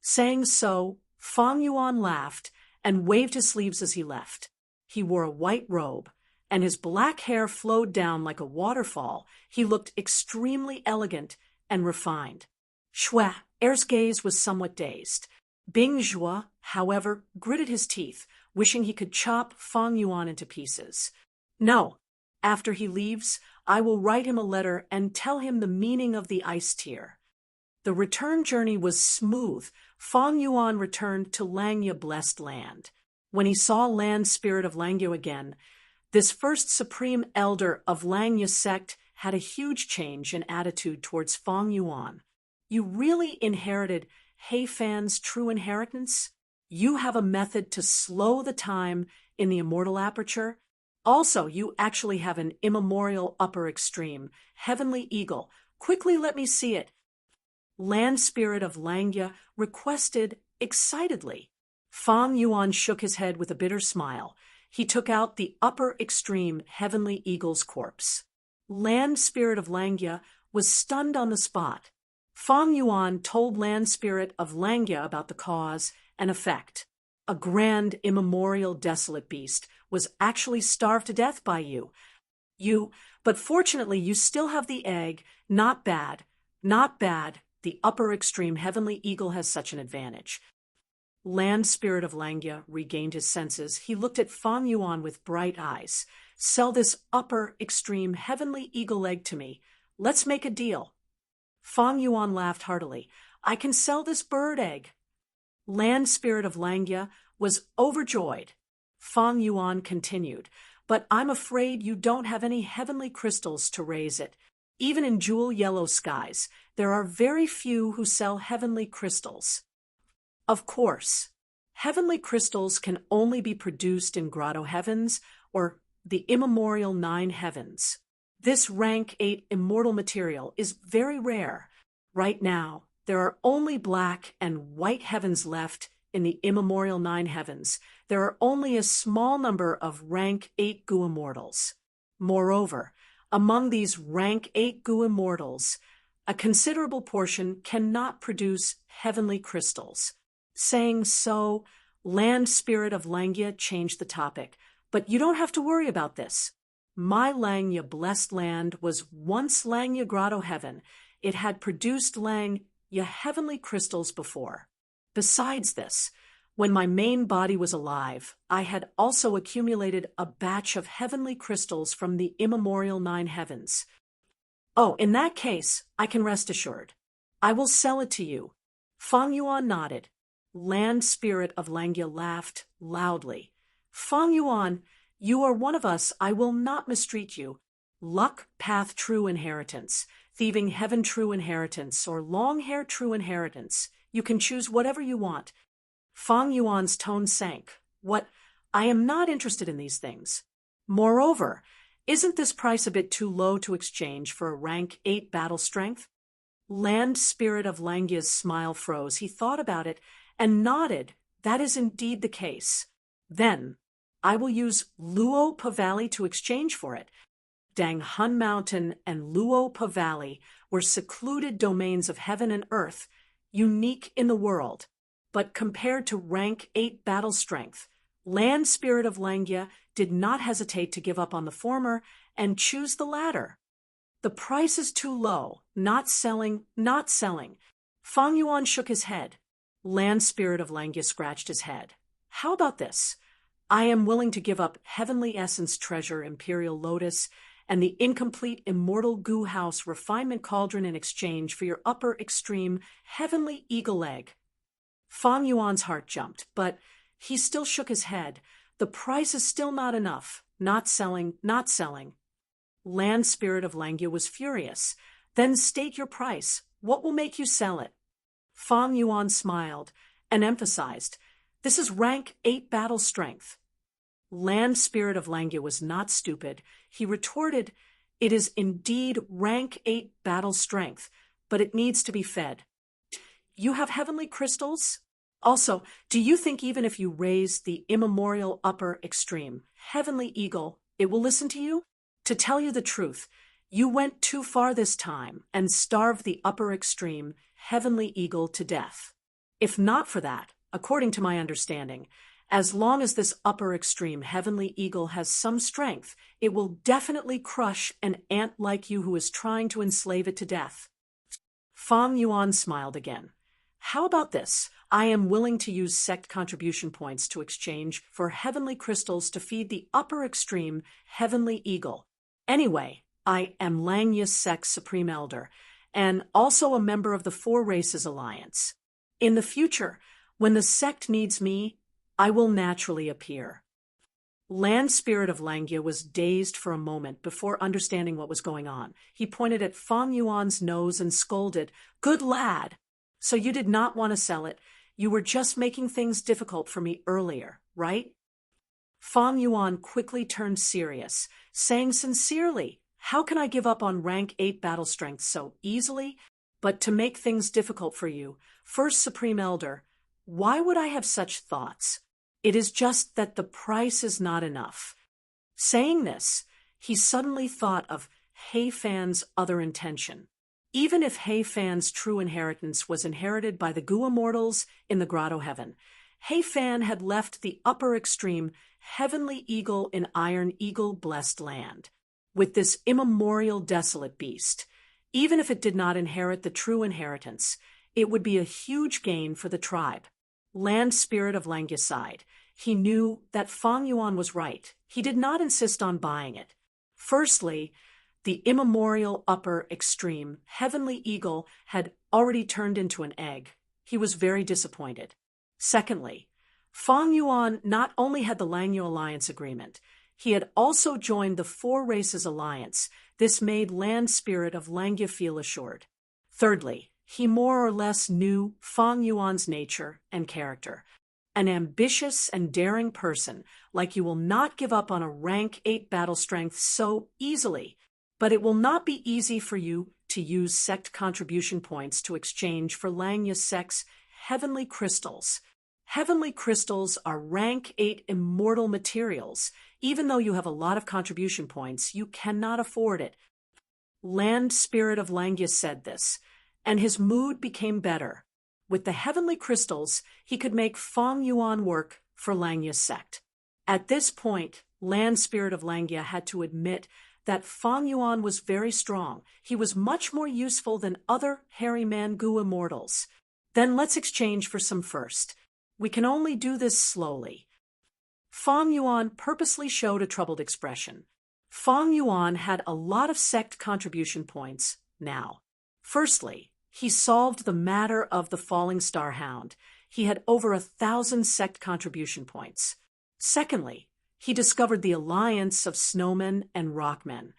Saying so, Fang Yuan laughed and waved his sleeves as he left. He wore a white robe, and his black hair flowed down like a waterfall. He looked extremely elegant and refined. Shwe's gaze was somewhat dazed. Bingju, however, gritted his teeth, wishing he could chop Fang Yuan into pieces. No, after he leaves, I will write him a letter and tell him the meaning of the ice tear. The return journey was smooth. Fang Yuan returned to Langya blessed land. When he saw land spirit of Langya again, this first supreme elder of Langya sect had a huge change in attitude towards Fang Yuan. You really inherited Heifan's true inheritance? You have a method to slow the time in the immortal aperture? Also, you actually have an immemorial upper extreme, heavenly eagle. Quickly let me see it. Land spirit of Langya requested excitedly. Fang Yuan shook his head with a bitter smile. He took out the upper extreme heavenly eagle's corpse. Land spirit of Langya was stunned on the spot. Fang Yuan told land spirit of Langya about the cause and effect. A grand immemorial desolate beast was actually starved to death by you. But fortunately you still have the egg. Not bad. Not bad. The upper extreme heavenly eagle has such an advantage. Land spirit of Langya regained his senses. He looked at Fang Yuan with bright eyes. Sell this upper extreme heavenly eagle egg to me. Let's make a deal. Fang Yuan laughed heartily. I can sell this bird egg. Land spirit of Langya was overjoyed. Fang Yuan continued, but I'm afraid you don't have any heavenly crystals to raise it. Even in jewel yellow skies, there are very few who sell heavenly crystals. Of course, heavenly crystals can only be produced in grotto heavens or the immemorial 9 heavens. This rank 8 immortal material is very rare. Right now, there are only black and white heavens left in the immemorial 9 heavens. There are only a small number of rank 8 goo immortals. Moreover, among these rank 8 goo immortals, a considerable portion cannot produce heavenly crystals. Saying so, land spirit of Langya changed the topic. But you don't have to worry about this. My Langya blessed land was once Langya grotto heaven. It had produced Langya heavenly crystals before. Besides this, when my main body was alive, I had also accumulated a batch of heavenly crystals from the immemorial 9 heavens. Oh, in that case, I can rest assured. I will sell it to you. Fang Yuan nodded. Land spirit of Langya laughed loudly. Fang Yuan, you are one of us. I will not mistreat you. Luck path true inheritance, thieving heaven true inheritance, or long hair true inheritance. You can choose whatever you want. Fang Yuan's tone sank. What? I am not interested in these things. Moreover, isn't this price a bit too low to exchange for a rank 8 battle strength? Land spirit of Langya's smile froze. He thought about it and nodded. That is indeed the case. Then, I will use Luopa Valley to exchange for it. Dang Hun Mountain and Luopa Valley were secluded domains of heaven and earth, unique in the world. but compared to rank 8 battle strength, Land Spirit of Langya did not hesitate to give up on the former and choose the latter. The price is too low. Not selling, not selling. Fang Yuan shook his head. Land Spirit of Langya scratched his head. How about this? I am willing to give up Heavenly Essence Treasure Imperial Lotus and the incomplete Immortal Goo House Refinement Cauldron in exchange for your upper extreme Heavenly Eagle Egg. Fang Yuan's heart jumped, but he still shook his head. The price is still not enough. Not selling, not selling. Land Spirit of Langya was furious. Then state your price. What will make you sell it? Fang Yuan smiled and emphasized, this is rank 8 battle strength. Land Spirit of Langya was not stupid. He retorted, it is indeed rank 8 battle strength, but it needs to be fed. You have heavenly crystals? Also, do you think even if you raise the immemorial upper extreme, Heavenly Eagle, it will listen to you? To tell you the truth, you went too far this time and starved the upper extreme, Heavenly Eagle, to death. If not for that, according to my understanding, as long as this upper extreme Heavenly Eagle has some strength, it will definitely crush an ant like you who is trying to enslave it to death. Fang Yuan smiled again. How about this? I am willing to use sect contribution points to exchange for heavenly crystals to feed the upper extreme Heavenly Eagle. Anyway, I am Langya's sect's Supreme Elder, and also a member of the Four Races Alliance. In the future, when the sect needs me, I will naturally appear. Land Spirit of Langya was dazed for a moment before understanding what was going on. He pointed at Fang Yuan's nose and scolded, "Good lad! So you did not want to sell it. You were just making things difficult for me earlier, right?" Fang Yuan quickly turned serious, saying sincerely, how can I give up on rank 8 battle strength so easily? But to make things difficult for you, First Supreme Elder, why would I have such thoughts? It is just that the price is not enough. Saying this, he suddenly thought of Hei Fan's other intention. Even if Hei Fan's true inheritance was inherited by the Gua mortals in the Grotto Heaven, Hei Fan had left the upper extreme Heavenly Eagle in Iron Eagle blessed land with this immemorial desolate beast. Even if it did not inherit the true inheritance, it would be a huge gain for the tribe. Land Spirit of Langya sighed. He knew that Fang Yuan was right. He did not insist on buying it. Firstly, the immemorial upper extreme Heavenly Eagle had already turned into an egg. He was very disappointed. Secondly, Fang Yuan not only had the Langya Alliance agreement, he had also joined the Four Races Alliance. This made Land Spirit of Langya feel assured. Thirdly, he more or less knew Fang Yuan's nature and character. An ambitious and daring person like you will not give up on a rank 8 battle strength so easily, but it will not be easy for you to use sect contribution points to exchange for Langya sect's heavenly crystals. Heavenly crystals are rank 8 immortal materials. Even though you have a lot of contribution points, you cannot afford it. Land Spirit of Langya said this, and his mood became better. With the heavenly crystals, he could make Fang Yuan work for Langya's sect. At this point, Land Spirit of Langya had to admit that Fang Yuan was very strong. He was much more useful than other hairy man Gu immortals. Then let's exchange for some first. We can only do this slowly. Fang Yuan purposely showed a troubled expression. Fang Yuan had a lot of sect contribution points now. Firstly, he solved the matter of the falling star hound. He had over 1,000 sect contribution points. Secondly, he discovered the alliance of snowmen and rockmen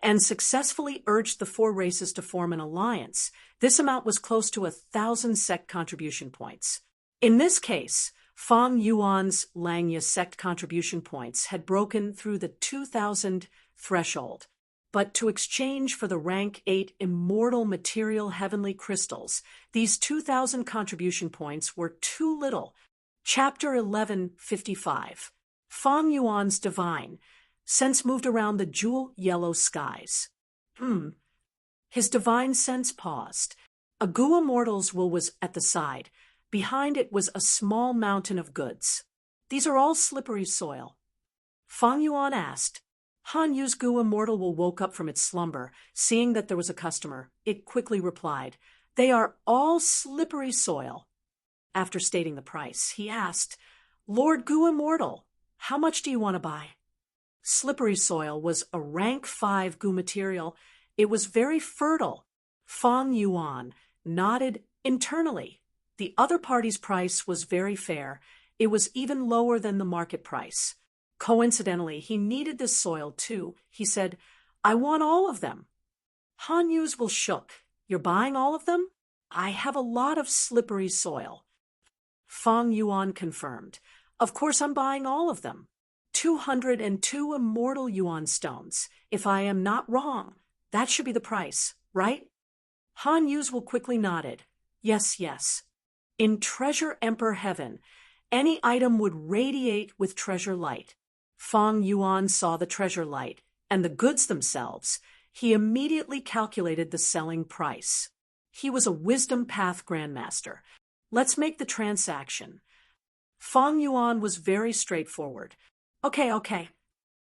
and successfully urged the Four Races to form an alliance. This amount was close to 1,000 sect contribution points. In this case, Fang Yuan's Langya sect contribution points had broken through the 2,000 threshold. But to exchange for the rank 8 immortal material heavenly crystals, these 2,000 contribution points were too little. Chapter 1155. Fang Yuan's divine sense moved around the jewel yellow skies. His divine sense paused. A Gu immortal's will was at the side. Behind it was a small mountain of goods. These are all slippery soil. Fang Yuan asked. Han Yu's Gu Immortal woke up from its slumber, seeing that there was a customer. It quickly replied, "They are all slippery soil." After stating the price, he asked, "Lord Gu Immortal, how much do you want to buy?" Slippery soil was a rank 5 Gu material. It was very fertile. Fang Yuan nodded internally. The other party's price was very fair. It was even lower than the market price. Coincidentally, he needed this soil too. He said, "I want all of them." Han Yu's will shook. "You're buying all of them?" "I have a lot of slippery soil." Fang Yuan confirmed, "Of course I'm buying all of them. 202 immortal yuan stones. If I am not wrong, that should be the price, right?" Han Yu's will quickly nodded. "Yes, yes. In Treasure Emperor Heaven, any item would radiate with treasure light." Fang Yuan saw the treasure light and the goods themselves. He immediately calculated the selling price. He was a wisdom path grandmaster. "Let's make the transaction." Fang Yuan was very straightforward. Okay.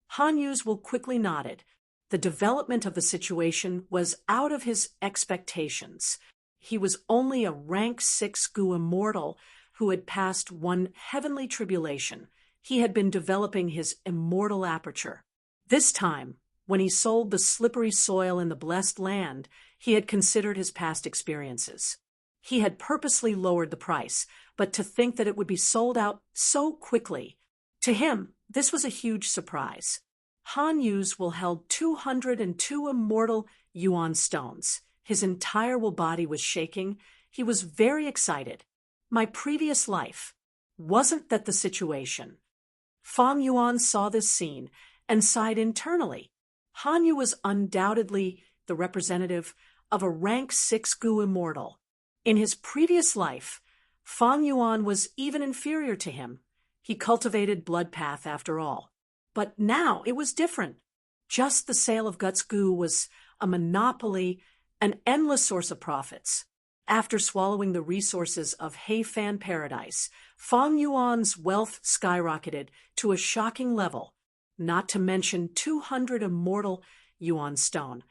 Han Yu's will quickly nodded. The development of the situation was out of his expectations. He was only a rank 6 Gu Immortal who had passed one heavenly tribulation. He had been developing his immortal aperture. This time, when he sold the slippery soil in the blessed land, he had considered his past experiences. He had purposely lowered the price, but to think that it would be sold out so quickly, to him, this was a huge surprise. Han Yu's will held 202 immortal yuan stones. His entire body was shaking. He was very excited. My previous life. Wasn't that the situation? Fang Yuan saw this scene and sighed internally. Han Yu was undoubtedly the representative of a rank 6 Gu Immortal. In his previous life, Fang Yuan was even inferior to him. He cultivated blood path after all. But now it was different. Just the sale of Guts Gu was a monopoly, an endless source of profits. After swallowing the resources of Heifan Paradise, Fang Yuan's wealth skyrocketed to a shocking level, not to mention 200 immortal yuan stone.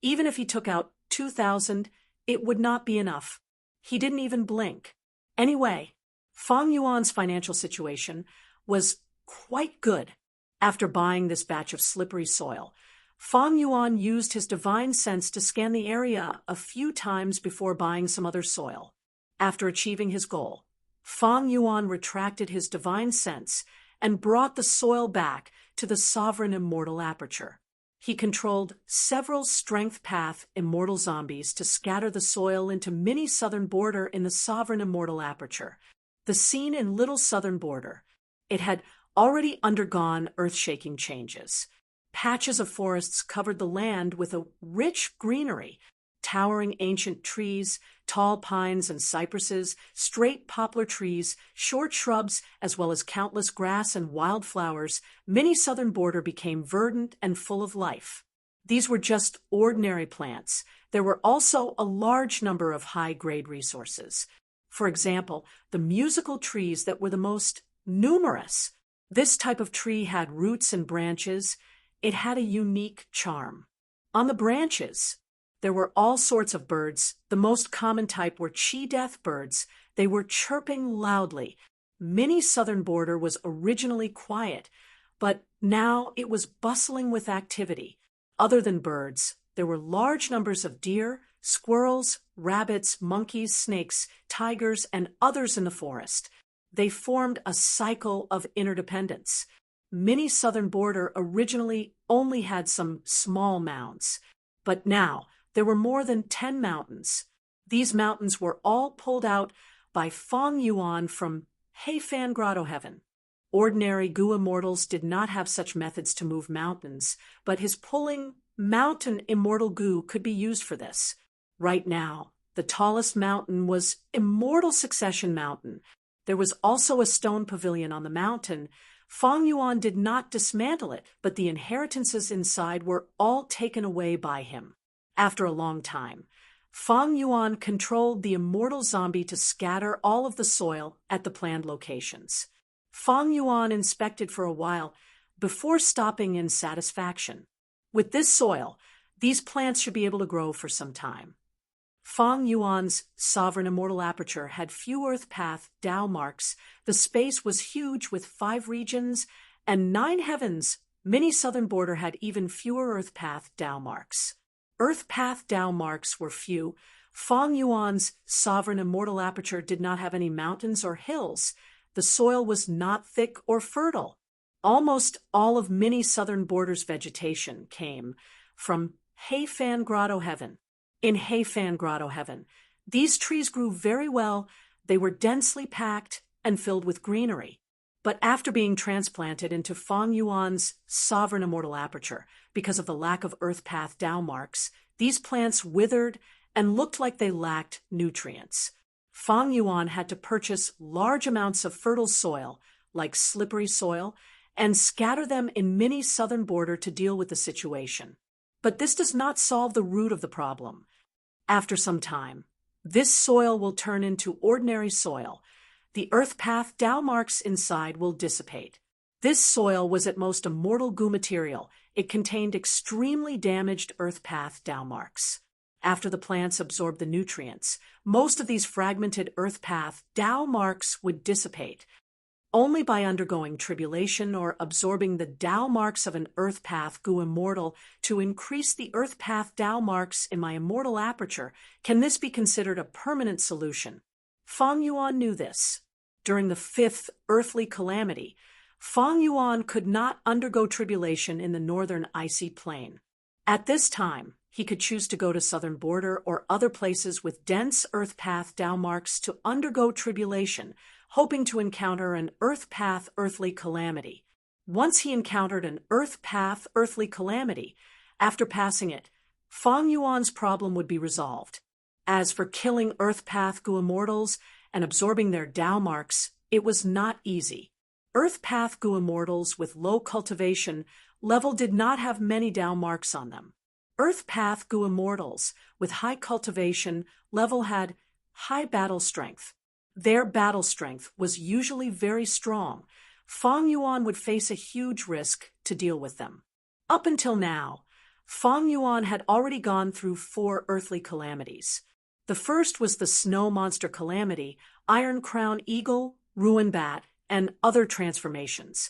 Even if he took out 2,000, it would not be enough. He didn't even blink. Anyway, Fang Yuan's financial situation was quite good. After buying this batch of slippery soil, Fang Yuan used his divine sense to scan the area a few times before buying some other soil. After achieving his goal, Fang Yuan retracted his divine sense and brought the soil back to the sovereign immortal aperture. He controlled several strength path immortal zombies to scatter the soil into mini southern border in the sovereign immortal aperture. The scene in Little Southern Border. It had already undergone earth-shaking changes. Patches of forests covered the land with a rich greenery, towering ancient trees, tall pines and cypresses, straight poplar trees, short shrubs, as well as countless grass and wildflowers. Mini Southern Border became verdant and full of life. These were just ordinary plants. There were also a large number of high-grade resources. For example, the musical trees that were the most numerous. This type of tree had roots and branches. It had a unique charm. On the branches, there were all sorts of birds. The most common type were chi-death birds. They were chirping loudly. Mini Southern Border was originally quiet, but now it was bustling with activity. Other than birds, there were large numbers of deer, squirrels, rabbits, monkeys, snakes, tigers, and others in the forest. They formed a cycle of interdependence. Mini Southern Border originally only had some small mounds, but now there were more than 10 mountains. These mountains were all pulled out by Fang Yuan from Heifan Grotto Heaven. Ordinary Gu Immortals did not have such methods to move mountains, but his pulling mountain immortal Gu could be used for this. Right now, the tallest mountain was Immortal Succession Mountain. There was also a stone pavilion on the mountain. Fang Yuan did not dismantle it, but the inheritances inside were all taken away by him. After a long time, Fang Yuan controlled the immortal zombie to scatter all of the soil at the planned locations. Fang Yuan inspected for a while before stopping in satisfaction. With this soil, these plants should be able to grow for some time. Fang Yuan's sovereign immortal aperture had few Earth Path Dao marks. The space was huge with 5 regions and 9 heavens. Mini southern border had even fewer Earth Path Dao marks. Earth Path Dao marks were few. Fang Yuan's sovereign immortal aperture did not have any mountains or hills. The soil was not thick or fertile. Almost all of mini southern border's vegetation came from Heifan Grotto Heaven. In Heifan Grotto Heaven, these trees grew very well. They were densely packed and filled with greenery. But after being transplanted into Fang Yuan's sovereign immortal aperture, because of the lack of Earth Path Dao marks, these plants withered and looked like they lacked nutrients. Fang Yuan had to purchase large amounts of fertile soil, like slippery soil, and scatter them in mini southern border to deal with the situation. But this does not solve the root of the problem. After some time, this soil will turn into ordinary soil. The Earth Path Dao marks inside will dissipate. This soil was at most a mortal goo material. It contained extremely damaged Earth Path Dao marks. After the plants absorbed the nutrients, most of these fragmented Earth Path Dao marks would dissipate. Only by undergoing tribulation or absorbing the Dao marks of an Earth Path Gu immortal to increase the Earth Path Dao marks in my immortal aperture can this be considered a permanent solution. Fang Yuan knew this. During the 5th earthly calamity, Fang Yuan could not undergo tribulation in the northern icy plain. At this time, he could choose to go to southern border or other places with dense Earth Path Dao marks to undergo tribulation, hoping to encounter an Earth Path earthly calamity. Once he encountered an Earth Path earthly calamity, after passing it, Fang Yuan's problem would be resolved. As for killing Earth Path Gu immortals and absorbing their Dao marks, it was not easy. Earth Path Gu immortals with low cultivation level did not have many Dao marks on them. Earth Path Gu immortals with high cultivation level had high battle strength. Their battle strength was usually very strong. Fang Yuan would face a huge risk to deal with them. Up until now, Fang Yuan had already gone through 4 earthly calamities. The first was the Snow Monster Calamity, Iron Crown Eagle, Ruin Bat, and other transformations.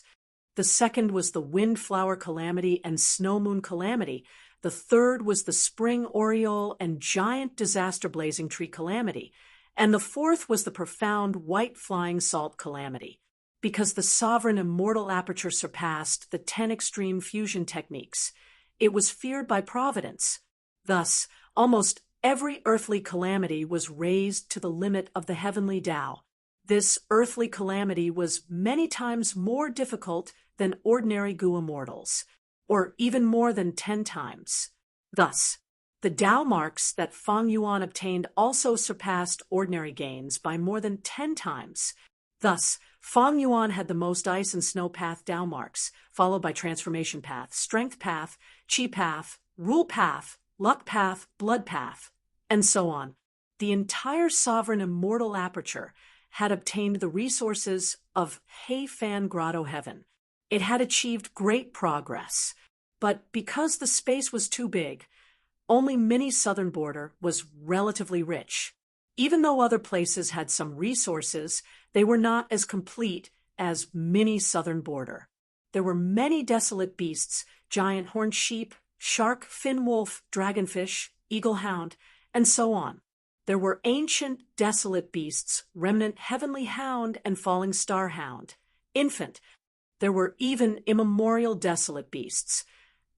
The second was the Wind Flower Calamity and Snow Moon Calamity. The third was the Spring Oriole and Giant Disaster Blazing Tree Calamity. And the fourth was the profound White Flying Salt Calamity. Because the sovereign immortal aperture surpassed the 10 extreme fusion techniques, it was feared by Providence. Thus, almost every earthly calamity was raised to the limit of the heavenly Tao. This earthly calamity was many times more difficult than ordinary Gu immortals, or even more than 10 times. Thus, the Dao marks that Fang Yuan obtained also surpassed ordinary gains by more than 10 times. Thus, Fang Yuan had the most Ice and Snow Path Dao marks, followed by Transformation Path, Strength Path, Chi Path, Rule Path, Luck Path, Blood Path, and so on. The entire sovereign immortal aperture had obtained the resources of Heifan Grotto Heaven. It had achieved great progress, but because the space was too big, only mini southern border was relatively rich. Even though other places had some resources, they were not as complete as mini southern border. There were many desolate beasts, giant horned sheep, shark, fin wolf, dragonfish, eagle hound, and so on. There were ancient desolate beasts, remnant heavenly hound and falling star hound, infant. There were even immemorial desolate beasts.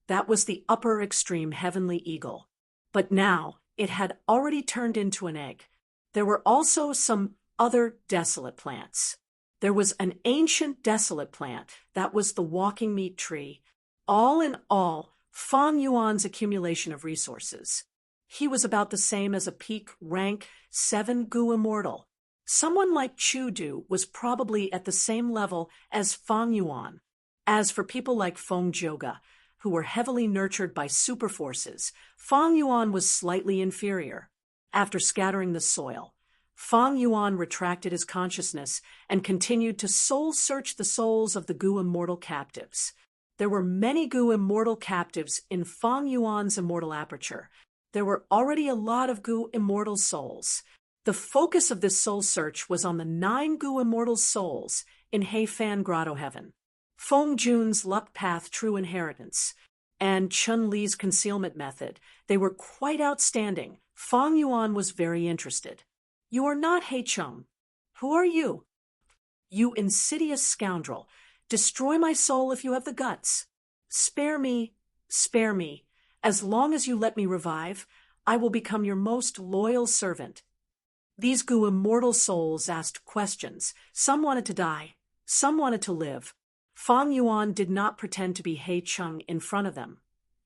That was the upper extreme heavenly eagle. But now it had already turned into an egg. There were also some other desolate plants. There was an ancient desolate plant, that was the walking meat tree. All in all, Fang Yuan's accumulation of resources. He was about the same as a peak rank 7 Gu immortal. Someone like Chu Du was probably at the same level as Fang Yuan. As for people like Feng Zhouge, who were heavily nurtured by super forces, Fang Yuan was slightly inferior. After scattering the soil, Fang Yuan retracted his consciousness and continued to soul-search the souls of the Gu immortal captives. There were many Gu immortal captives in Fang Yuan's immortal aperture. There were already a lot of Gu immortal souls. The focus of this soul search was on the 9 Gu immortal souls in Heifan Grotto Heaven, Feng Jun's luck path true inheritance, and Chun Li's concealment method. They were quite outstanding. Fang Yuan was very interested. You are not He Chung. Who are you? You insidious scoundrel. Destroy my soul if you have the guts. Spare me, spare me. As long as you let me revive, I will become your most loyal servant. These Gu immortal souls asked questions. Some wanted to die, some wanted to live. Fang Yuan did not pretend to be He Chung in front of them.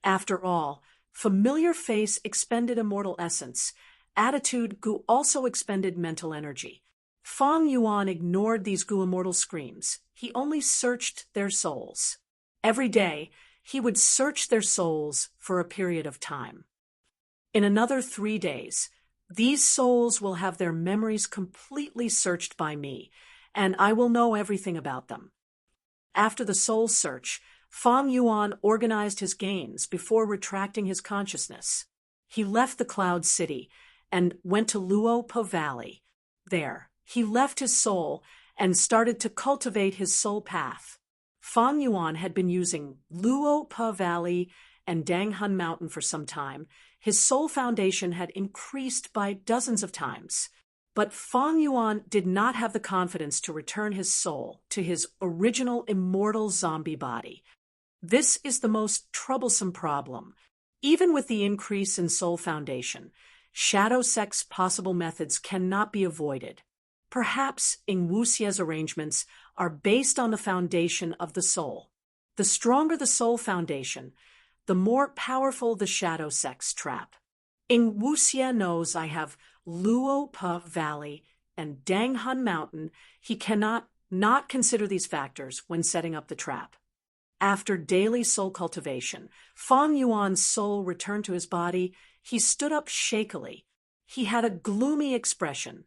After all, familiar face expended immortal essence. Attitude Gu also expended mental energy. Fang Yuan ignored these Gu immortal screams. He only searched their souls. Every day, he would search their souls for a period of time. In another 3 days, these souls will have their memories completely searched by me, and I will know everything about them. After the soul search, Fang Yuan organized his gains before retracting his consciousness. He left the Cloud City and went to Luopa Valley. There, he left his soul and started to cultivate his soul path. Fang Yuan had been using Luopa Valley and Danghun Mountain for some time. His soul foundation had increased by dozens of times. But Fang Yuan did not have the confidence to return his soul to his original immortal zombie body. This is the most troublesome problem. Even with the increase in soul foundation, shadow sect's possible methods cannot be avoided. Perhaps Ing Wuxie's arrangements are based on the foundation of the soul. The stronger the soul foundation, the more powerful the shadow sect's trap. Ing Wuxie knows I have Luopa Valley and Danghun Mountain. He cannot not consider these factors when setting up the trap. After daily soul cultivation, Fang Yuan's soul returned to his body. He stood up shakily. He had a gloomy expression.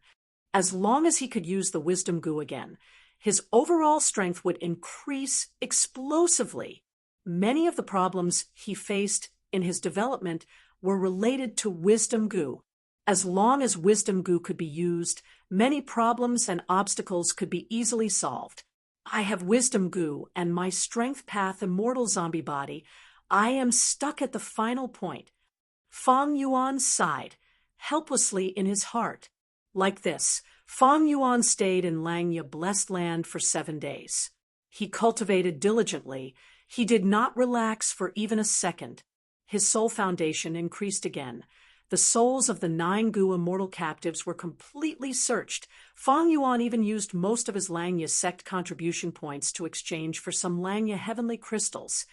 As long as he could use the wisdom Gu again, his overall strength would increase explosively. Many of the problems he faced in his development were related to wisdom Gu. As long as wisdom Gu could be used, many problems and obstacles could be easily solved. I have wisdom Gu and my strength path immortal zombie body. I am stuck at the final point. Fang Yuan sighed, helplessly in his heart. Like this, Fang Yuan stayed in Langya blessed land for 7 days. He cultivated diligently. He did not relax for even a second. His soul foundation increased again. The souls of the 9 Gu immortal captives were completely searched. Fang Yuan even used most of his Langya sect contribution points to exchange for some Langya heavenly crystals.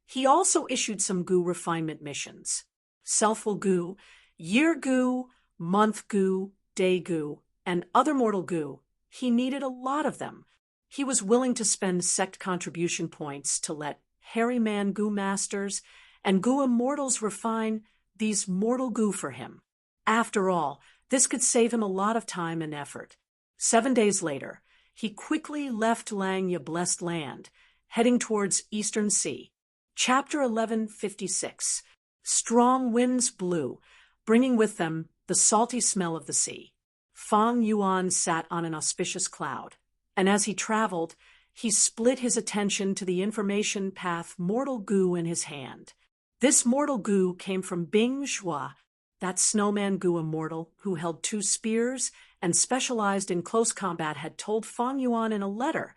He also issued some Gu refinement missions. Selfful Gu, Year Gu, Month Gu, Day Gu, and other mortal Gu. He needed a lot of them. He was willing to spend sect contribution points to let hairy man Gu masters and Gu immortals refine these mortal Gu for him. After all, this could save him a lot of time and effort. 7 days later, he quickly left Langya blessed land, heading towards Eastern Sea. Chapter 1156. Strong winds blew, bringing with them the salty smell of the sea. Fang Yuan sat on an auspicious cloud, and as he traveled, he split his attention to the information path mortal Gu in his hand. This mortal Gu came from Bing Zhua, that snowman Gu immortal who held 2 spears and specialized in close combat, had told Fang Yuan in a letter.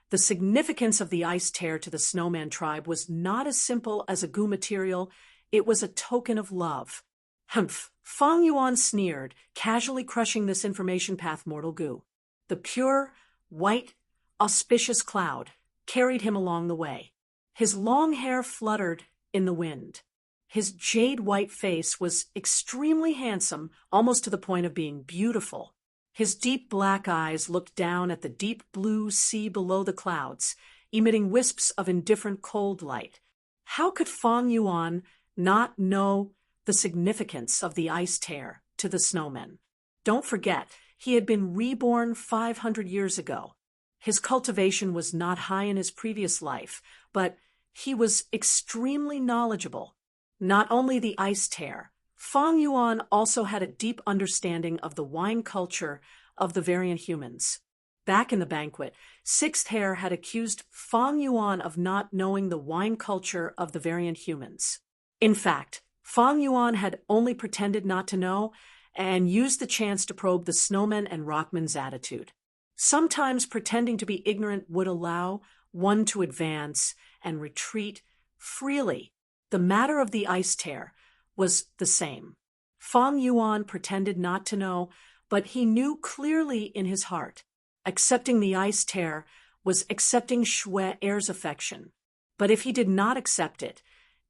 The significance of the ice tear to the snowman tribe was not as simple as a Gu material. It was a token of love. Humph! Fang Yuan sneered, casually crushing this information path mortal Gu. The pure, white, auspicious cloud carried him along the way. His long hair fluttered in the wind. His jade-white face was extremely handsome, almost to the point of being beautiful. His deep black eyes looked down at the deep blue sea below the clouds, emitting wisps of indifferent cold light. How could Fang Yuan not know the significance of the ice tear to the snowmen. Don't forget, he had been reborn 500 years ago. His cultivation was not high in his previous life, but he was extremely knowledgeable. Not only the ice tear, Fang Yuan also had a deep understanding of the wine culture of the variant humans. Back in the banquet, Sixth Hair had accused Fang Yuan of not knowing the wine culture of the variant humans. In fact, Fang Yuan had only pretended not to know and used the chance to probe the snowmen and rockmen's attitude. Sometimes pretending to be ignorant would allow one to advance and retreat freely. The matter of the ice tear was the same. Fang Yuan pretended not to know, but he knew clearly in his heart. Accepting the ice tear was accepting Xue Er's affection. But if he did not accept it,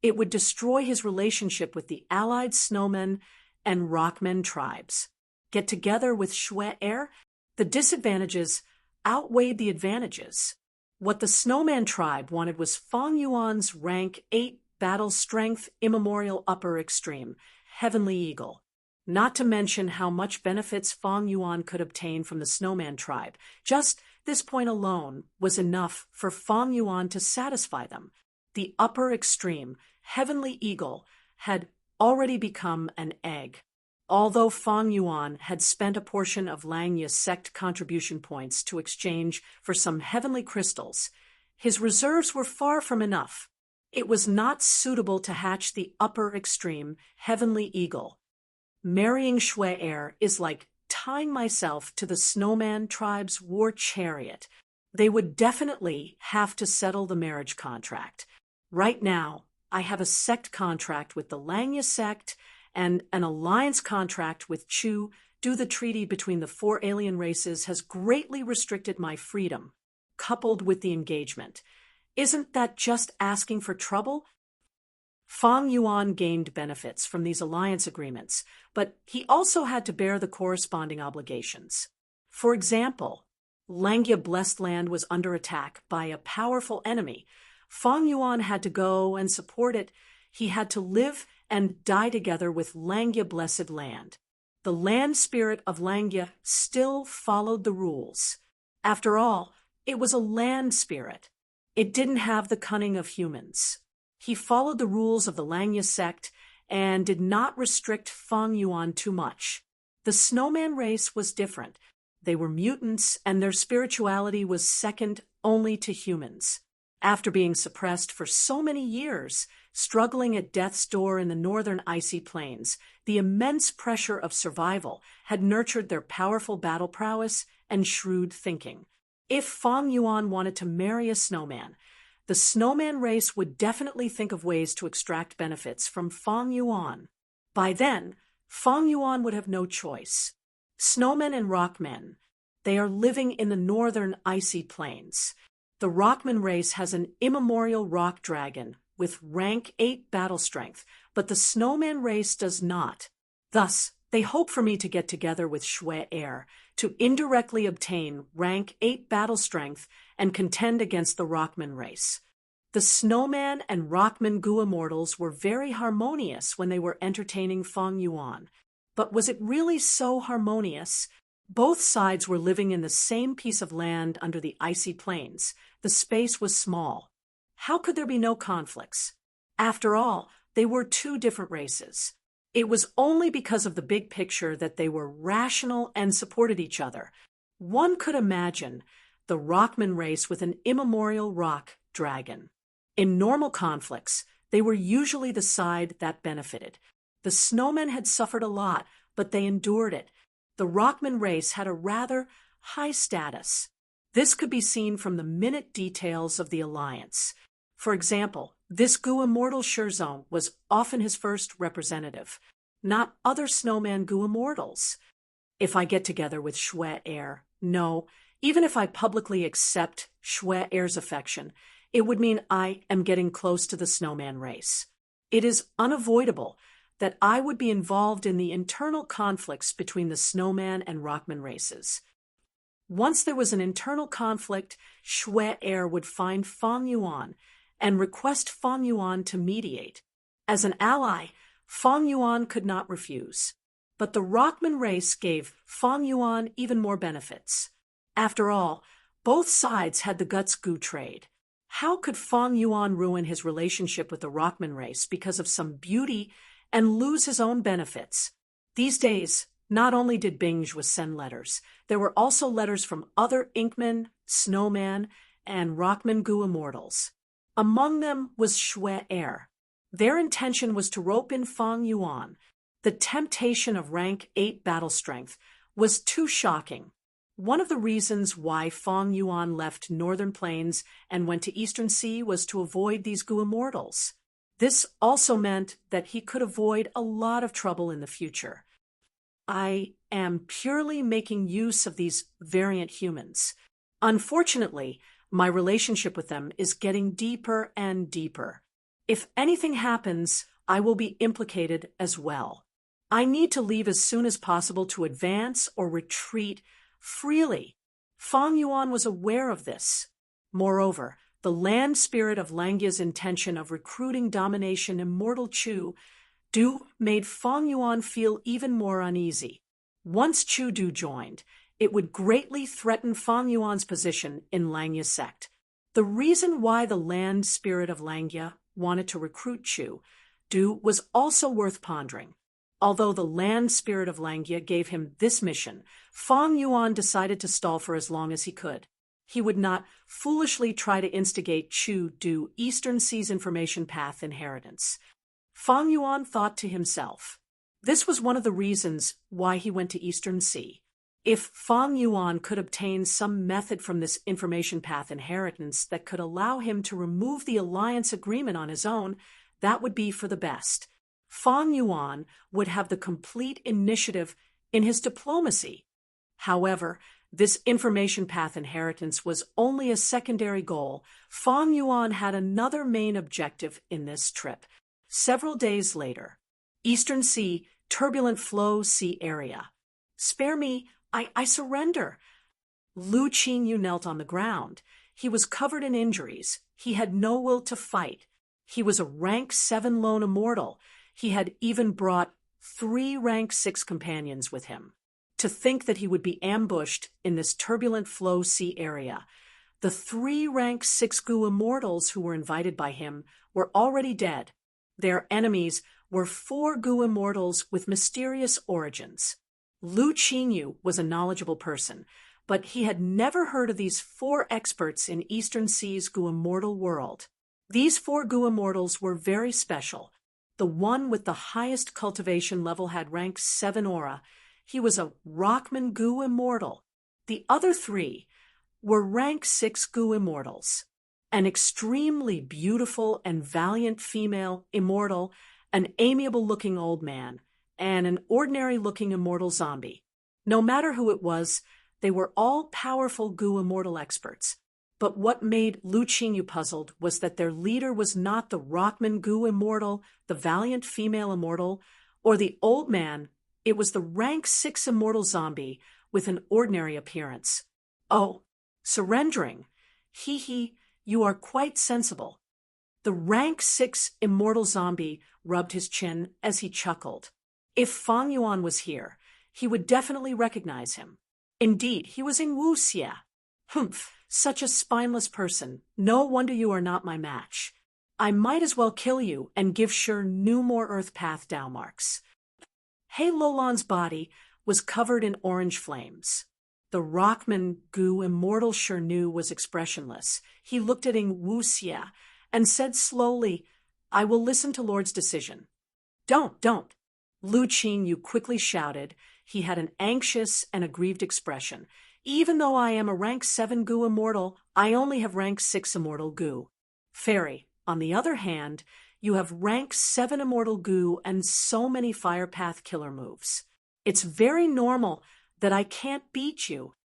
it would destroy his relationship with the allied snowmen and rockmen tribes. Get together with Xue Er? The disadvantages outweighed the advantages. What the snowman tribe wanted was Fang Yuan's rank 8 battle strength immemorial upper extreme, heavenly eagle. Not to mention how much benefits Fang Yuan could obtain from the snowman tribe. Just this point alone was enough for Fang Yuan to satisfy them. The upper extreme, heavenly eagle, had already become an egg. Although Fang Yuan had spent a portion of Langya's sect contribution points to exchange for some heavenly crystals, his reserves were far from enough. It was not suitable to hatch the upper extreme, heavenly eagle. Marrying Xue Er is like tying myself to the snowman tribe's war chariot. They would definitely have to settle the marriage contract. Right now, I have a sect contract with the Langya sect and an alliance contract with Chu. The treaty between the 4 alien races has greatly restricted my freedom, coupled with the engagement. Isn't that just asking for trouble? Fang Yuan gained benefits from these alliance agreements, but he also had to bear the corresponding obligations. For example, Langya Blessed Land was under attack by a powerful enemy. Fang Yuan had to go and support it. He had to live and die together with Langya Blessed Land. The land spirit of Langya still followed the rules. After all, it was a land spirit. It didn't have the cunning of humans. He followed the rules of the Langya sect and did not restrict Fang Yuan too much. The snowman race was different. They were mutants, and their spirituality was second only to humans. After being suppressed for so many years, struggling at death's door in the northern icy plains, the immense pressure of survival had nurtured their powerful battle prowess and shrewd thinking. If Fang Yuan wanted to marry a snowman, the snowman race would definitely think of ways to extract benefits from Fang Yuan. By then, Fang Yuan would have no choice. Snowmen and rockmen, they are living in the northern icy plains. The rockman race has an immemorial rock dragon with rank 8 battle strength, but the snowman race does not. Thus, they hope for me to get together with Xue Er to indirectly obtain rank 8 battle strength and contend against the rockman race. The snowman and rockman Gu immortals were very harmonious when they were entertaining Fang Yuan. But was it really so harmonious? Both sides were living in the same piece of land under the icy plains. The space was small. How could there be no conflicts? After all, they were 2 different races. It was only because of the big picture that they were rational and supported each other. One could imagine the rockman race with an immemorial rock dragon. In normal conflicts, they were usually the side that benefited. The snowmen had suffered a lot, but they endured it. The rockman race had a rather high status. This could be seen from the minute details of the alliance. For example, this Gu immortal Shirzong was often his first representative, not other snowman Gu immortals. If I get together with Xue Er, no, even if I publicly accept Xue Er's affection, it would mean I am getting close to the snowman race. It is unavoidable that I would be involved in the internal conflicts between the snowman and rockman races. Once there was an internal conflict, Xue Er would find Fang Yuan and request Fang Yuan to mediate. As an ally, Fang Yuan could not refuse. But the Rockman race gave Fang Yuan even more benefits. After all, both sides had the Guts Gu trade. How could Fang Yuan ruin his relationship with the Rockman race because of some beauty and lose his own benefits? These days, not only did Bingzhou send letters, there were also letters from other Inkman, Snowman, and Rockman Gu immortals. Among them was Shui Er. Their intention was to rope in Fang Yuan. The temptation of rank 8 battle strength was too shocking. One of the reasons why Fang Yuan left Northern Plains and went to Eastern Sea was to avoid these Gu immortals. This also meant that he could avoid a lot of trouble in the future. I am purely making use of these variant humans. Unfortunately, my relationship with them is getting deeper and deeper. If anything happens, I will be implicated as well. I need to leave as soon as possible to advance or retreat freely. Fang Yuan was aware of this. Moreover, the land spirit of Langya's intention of recruiting domination immortal Chu Du made Fang Yuan feel even more uneasy. Once Chu Du joined, it would greatly threaten Fang Yuan's position in Langya's sect. The reason why the land spirit of Langya wanted to recruit Chu Du was also worth pondering. Although the land spirit of Langya gave him this mission, Fang Yuan decided to stall for as long as he could. He would not foolishly try to instigate Chu Du Eastern Sea's information path inheritance. Fang Yuan thought to himself. This was one of the reasons why he went to Eastern Sea. If Fang Yuan could obtain some method from this information path inheritance that could allow him to remove the alliance agreement on his own, that would be for the best. Fang Yuan would have the complete initiative in his diplomacy. However, this information path inheritance was only a secondary goal. Fang Yuan had another main objective in this trip. Several days later, Eastern Sea, turbulent flow sea area. Spare me, I surrender. Lu Qingyu knelt on the ground. He was covered in injuries. He had no will to fight. He was a rank 7 lone immortal. He had even brought 3 rank 6 companions with him. To think that he would be ambushed in this turbulent flow sea area. The 3 rank 6 Gu immortals who were invited by him were already dead. Their enemies were 4 Gu immortals with mysterious origins. Lu Qingyu was a knowledgeable person, but he had never heard of these 4 experts in Eastern Sea's Gu immortal world. These 4 Gu immortals were very special. The one with the highest cultivation level had rank 7 aura. He was a Rockman Gu immortal. The other 3 were rank 6 Gu immortals. An extremely beautiful and valiant female immortal, an amiable-looking old man, and an ordinary-looking immortal zombie. No matter who it was, they were all powerful Gu immortal experts. But what made Lu Qingyu puzzled was that their leader was not the Rockman Gu immortal, the valiant female immortal, or the old man. It was the rank 6 immortal zombie with an ordinary appearance. Oh, surrendering. He, you are quite sensible. The rank 6 immortal zombie rubbed his chin as he chuckled. If Fang Yuan was here, he would definitely recognize him. Indeed, he was in Wuxia. Humph, such a spineless person. No wonder you are not my match. I might as well kill you and give Sure new more Earth Path Dao marks. He Lolan's body was covered in orange flames. The Rockman Gu immortal Sure Nu was expressionless. He looked at Ing Wuxia and said slowly, I will listen to Lord's decision. Don't. Lu Qingyu quickly shouted. He had an anxious and aggrieved expression. Even though I am a rank 7 Gu immortal, I only have rank 6 immortal Gu. Fairy, on the other hand, you have rank 7 immortal Gu and so many fire path killer moves. It's very normal that I can't beat you.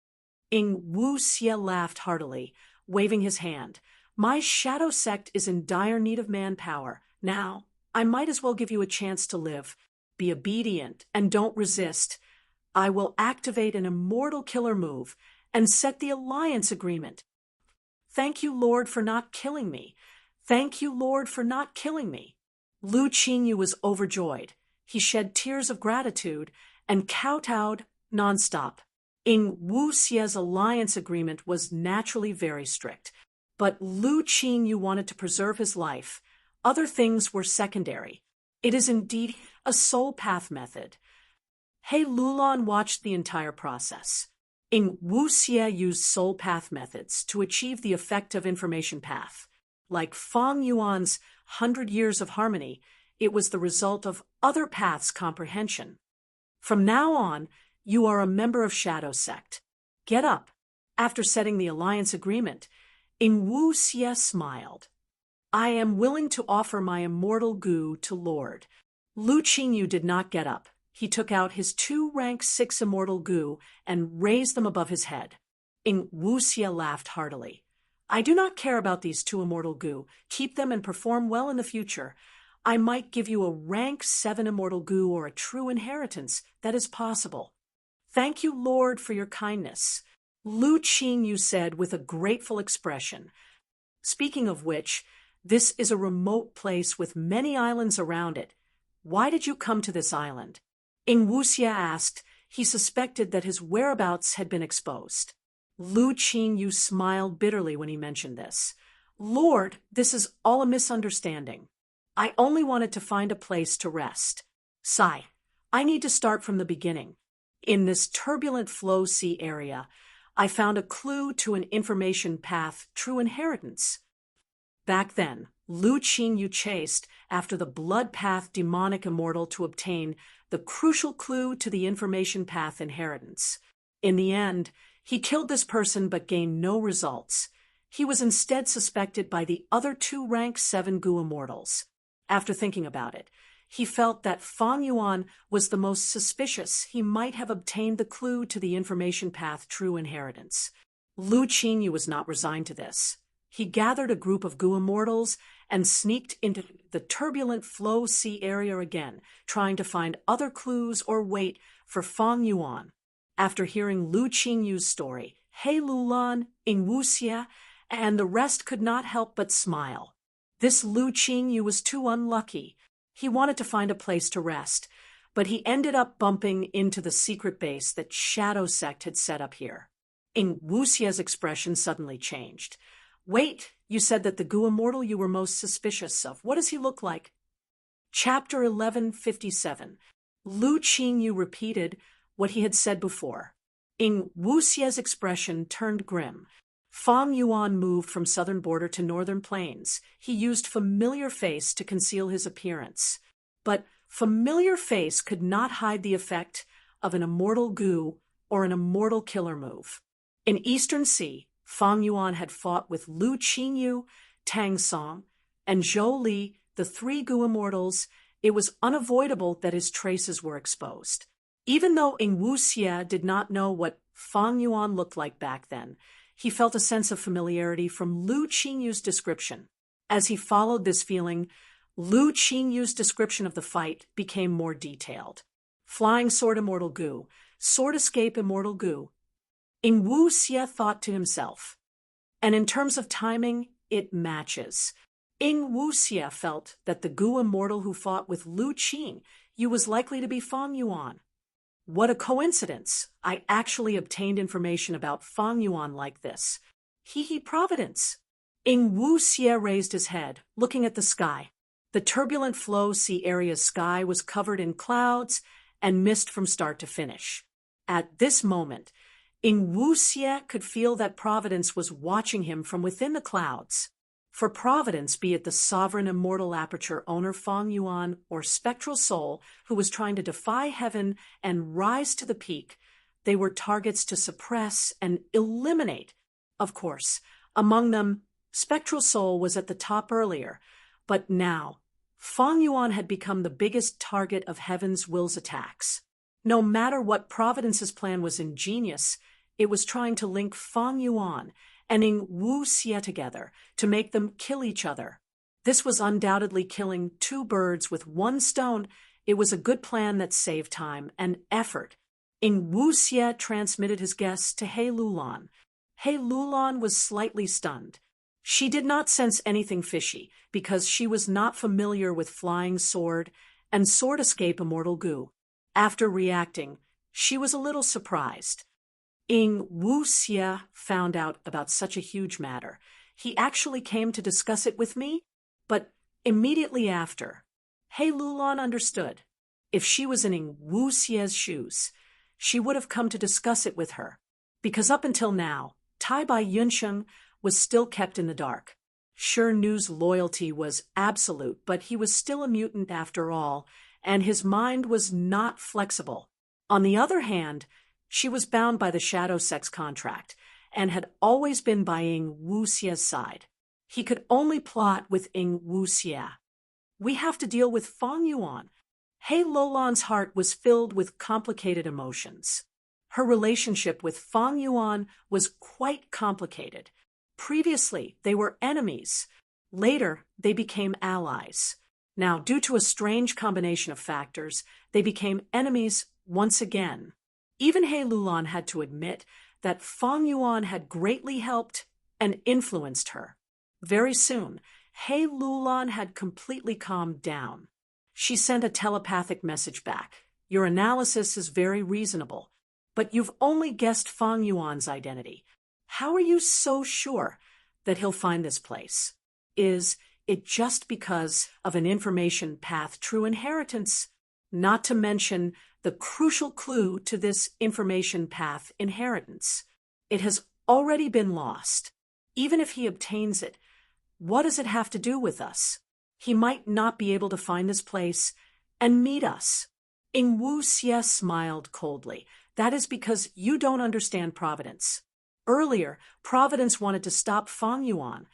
Ing Wuxia laughed heartily, waving his hand. My shadow sect is in dire need of manpower. Now, I might as well give you a chance to live. Be obedient and don't resist. I will activate an immortal killer move and set the alliance agreement. Thank you, Lord, for not killing me. Thank you, Lord, for not killing me. Lu Qingyu was overjoyed. He shed tears of gratitude and kowtowed nonstop. Ing Wuxie's alliance agreement was naturally very strict, but Lu Qingyu wanted to preserve his life. Other things were secondary. It is indeed a soul path method. He Lulan watched the entire process. Ing Wuxie used soul path methods to achieve the effect of information path. Like Fang Yuan's 100 Years of Harmony, it was the result of other paths' comprehension. From now on, you are a member of Shadow Sect. Get up. After setting the alliance agreement, Ing Wuxie smiled. I am willing to offer my immortal goo to Lord. Lu Qingyu did not get up. He took out his 2 rank 6 immortal goo and raised them above his head. Ing Wuxie laughed heartily. I do not care about these 2 immortal goo. Keep them and perform well in the future. I might give you a rank 7 immortal goo or a true inheritance. That is possible. Thank you, Lord, for your kindness. Lu Qingyu said with a grateful expression. Speaking of which, this is a remote place with many islands around it. Why did you come to this island? Ing Wuxie asked. He suspected that his whereabouts had been exposed. Lu Qingyu smiled bitterly when he mentioned this. Lord, this is all a misunderstanding. I only wanted to find a place to rest. Sigh. I need to start from the beginning. In this turbulent flow sea area, I found a clue to an information path, true inheritance. Back then, Lu Qingyu chased after the blood path demonic immortal to obtain the crucial clue to the information path inheritance. In the end, he killed this person but gained no results. He was instead suspected by the other 2 rank 7 Gu immortals. After thinking about it, he felt that Fang Yuan was the most suspicious. He might have obtained the clue to the information path true inheritance. Lu Qingyu was not resigned to this. He gathered a group of Gu immortals and sneaked into the turbulent flow sea area again, trying to find other clues or wait for Fang Yuan. After hearing Lu Qingyu's story, He Lulan, Ing Wuxie, and the rest could not help but smile. This Lu Qingyu was too unlucky. He wanted to find a place to rest, but he ended up bumping into the secret base that Shadow Sect had set up here. Ing Wuxie's expression suddenly changed. Wait, you said that the Gu immortal you were most suspicious of. What does he look like? Chapter 1157. Lu Qingyu repeated what he had said before. Ing Wuxie's expression turned grim. Fang Yuan moved from southern border to northern plains. He used familiar face to conceal his appearance. But familiar face could not hide the effect of an immortal Gu or an immortal killer move. In Eastern Sea, Fang Yuan had fought with Lu Qingyu, Tang Song, and Zhou Li, the 3 Gu immortals. It was unavoidable that his traces were exposed. Even though Ing Wuxie did not know what Fang Yuan looked like back then, he felt a sense of familiarity from Lu Qingyu's description. As he followed this feeling, Lu Qingyu's description of the fight became more detailed. Flying sword immortal Gu, sword escape immortal Gu. Ing Wuxie thought to himself. And in terms of timing, it matches. Ing Wuxie felt that the Gu immortal who fought with Lu Qingyu was likely to be Fang Yuan. What a coincidence! I actually obtained information about Fang Yuan like this. Hee providence! Ing Wuxie raised his head, looking at the sky. The turbulent flow sea area's sky was covered in clouds and mist from start to finish. At this moment, Ing Wuxie could feel that Providence was watching him from within the clouds. For Providence, be it the sovereign immortal aperture owner Fang Yuan or spectral soul who was trying to defy heaven and rise to the peak, they were targets to suppress and eliminate. Of course, among them, spectral soul was at the top earlier, but now, Fang Yuan had become the biggest target of heaven's will's attacks. No matter what Providence's plan was ingenious, it was trying to link Fang Yuan and Ing Wuxie together to make them kill each other. This was undoubtedly killing 2 birds with 1 stone. It was a good plan that saved time and effort. Ing Wuxie transmitted his guess to He Lulan. He Lulan was slightly stunned. She did not sense anything fishy because she was not familiar with flying sword and sword escape immortal Gu. After reacting, she was a little surprised. Ing Wuxia found out about such a huge matter. He actually came to discuss it with me, but immediately after, He Lulan understood. If she was in Ing Wuxia's shoes, she would have come to discuss it with her, because up until now, Tai Bai Yunsheng was still kept in the dark. Sure, Nu's loyalty was absolute, but he was still a mutant after all, and his mind was not flexible. On the other hand, she was bound by the shadow sex contract, and had always been by Ing Wuxia's side. He could only plot with Ing Wuxia. We have to deal with Fang Yuan. He Lulan's heart was filled with complicated emotions. Her relationship with Fang Yuan was quite complicated. Previously, they were enemies. Later, they became allies. Now, due to a strange combination of factors, they became enemies once again. Even He Lulan had to admit that Fang Yuan had greatly helped and influenced her. Very soon, He Lulan had completely calmed down. She sent a telepathic message back. Your analysis is very reasonable, but you've only guessed Fang Yuan's identity. How are you so sure that he'll find this place? Is it just because of an information path true inheritance? Not to mention the crucial clue to this information path inheritance. It has already been lost. Even if he obtains it, what does it have to do with us? He might not be able to find this place and meet us. Ing Wuxia smiled coldly. That is because you don't understand Providence. Earlier, Providence wanted to stop Fang Yuan.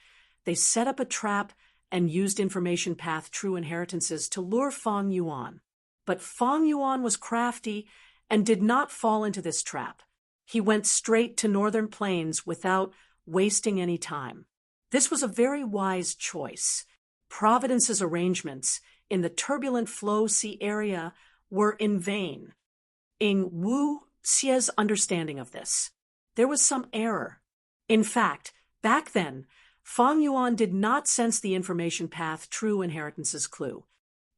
They set up a trap and used information path true inheritances to lure Fang Yuan. But Fang Yuan was crafty and did not fall into this trap. He went straight to Northern Plains without wasting any time. This was a very wise choice. Providence's arrangements in the turbulent Flow Sea area were in vain. Ing Wuxia's understanding of this, there was some error. In fact, back then, Fang Yuan did not sense the information path true inheritance's clue.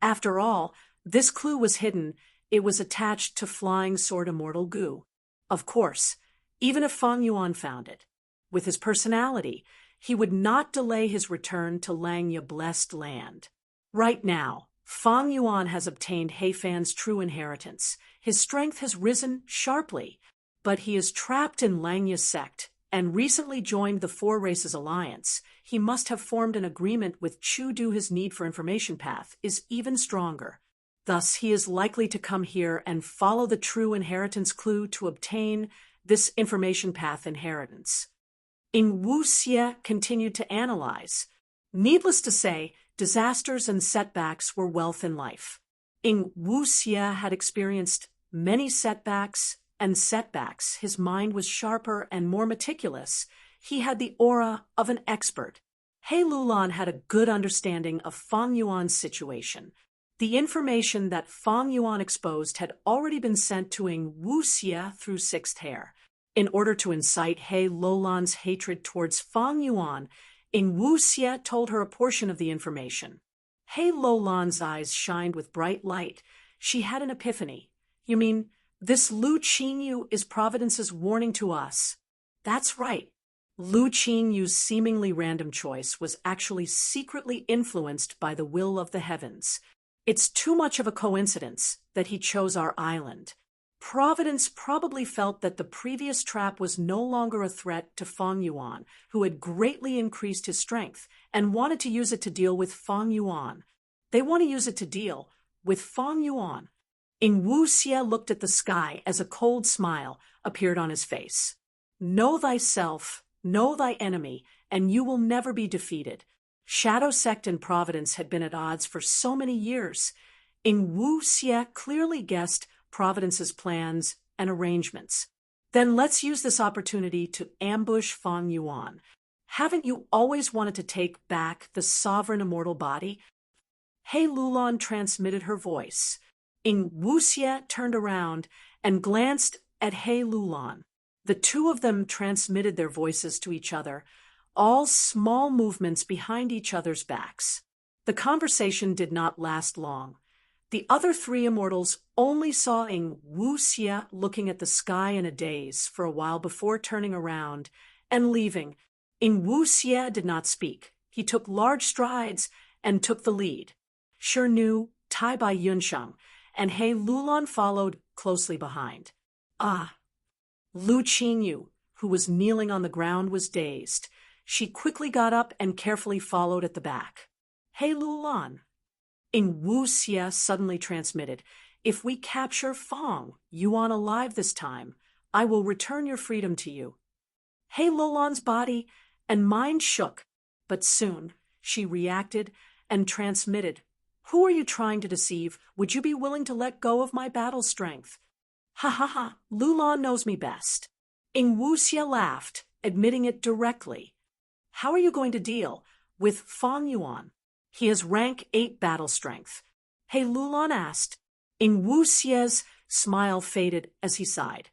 After all, this clue was hidden. It was attached to Flying Sword Immortal Goo. Of course, even if Fang Yuan found it, with his personality, he would not delay his return to Langya Blessed Land. Right now, Fang Yuan has obtained Heifan's true inheritance. His strength has risen sharply, but he is trapped in Langya's sect and recently joined the Four Races Alliance. He must have formed an agreement with Chu Du. His need for information path is even stronger. Thus, he is likely to come here and follow the true inheritance clue to obtain this information path inheritance. Ing Wuxia continued to analyze. Needless to say, disasters and setbacks were wealth in life. Ing Wuxia had experienced many setbacks and setbacks. His mind was sharper and more meticulous. He had the aura of an expert. He Lulan had a good understanding of Fang Yuan's situation. The information that Fang Yuan exposed had already been sent to Ing Wuxia through Sixth Hair. In order to incite He Lulan's hatred towards Fang Yuan, Ing Wuxia told her a portion of the information. He Lulan's eyes shined with bright light. She had an epiphany. You mean, this Lu Qinyu is Providence's warning to us? That's right. Lu Qinyu's seemingly random choice was actually secretly influenced by the will of the heavens. It's too much of a coincidence that he chose our island. Providence probably felt that the previous trap was no longer a threat to Fang Yuan, who had greatly increased his strength, and wanted to use it to deal with Fang Yuan. They want to use it to deal with Fang Yuan. Ing Wuxia looked at the sky as a cold smile appeared on his face. Know thyself, know thy enemy, and you will never be defeated. Shadow Sect and Providence had been at odds for so many years. Ing Wuxia clearly guessed Providence's plans and arrangements. Then let's use this opportunity to ambush Fang Yuan. Haven't you always wanted to take back the sovereign immortal body? He Lulan transmitted her voice. Ing Wuxia turned around and glanced at He Lulan. The two of them transmitted their voices to each other, all small movements behind each other's backs. The conversation did not last long. The other three immortals only saw Ing Wuxia looking at the sky in a daze for a while before turning around and leaving. Ing Wuxia did not speak. He took large strides and took the lead. Shi Nu, Tai Bai Yunsheng, and He Lulan followed closely behind. Ah! Lu Qingyu, who was kneeling on the ground, was dazed. She quickly got up and carefully followed at the back. He Lulan. Ing Wuxia suddenly transmitted, "If we capture Fang Yuan alive this time, I will return your freedom to you." He Lulan's body and mind shook, but soon she reacted and transmitted, "Who are you trying to deceive? Would you be willing to let go of my battle strength?" "Ha ha ha, Lulan knows me best." Ing Wuxia laughed, admitting it directly. "How are you going to deal with Fang Yuan? He has rank 8 battle strength." He Lulan asked. Ing Wuxia's smile faded as he sighed.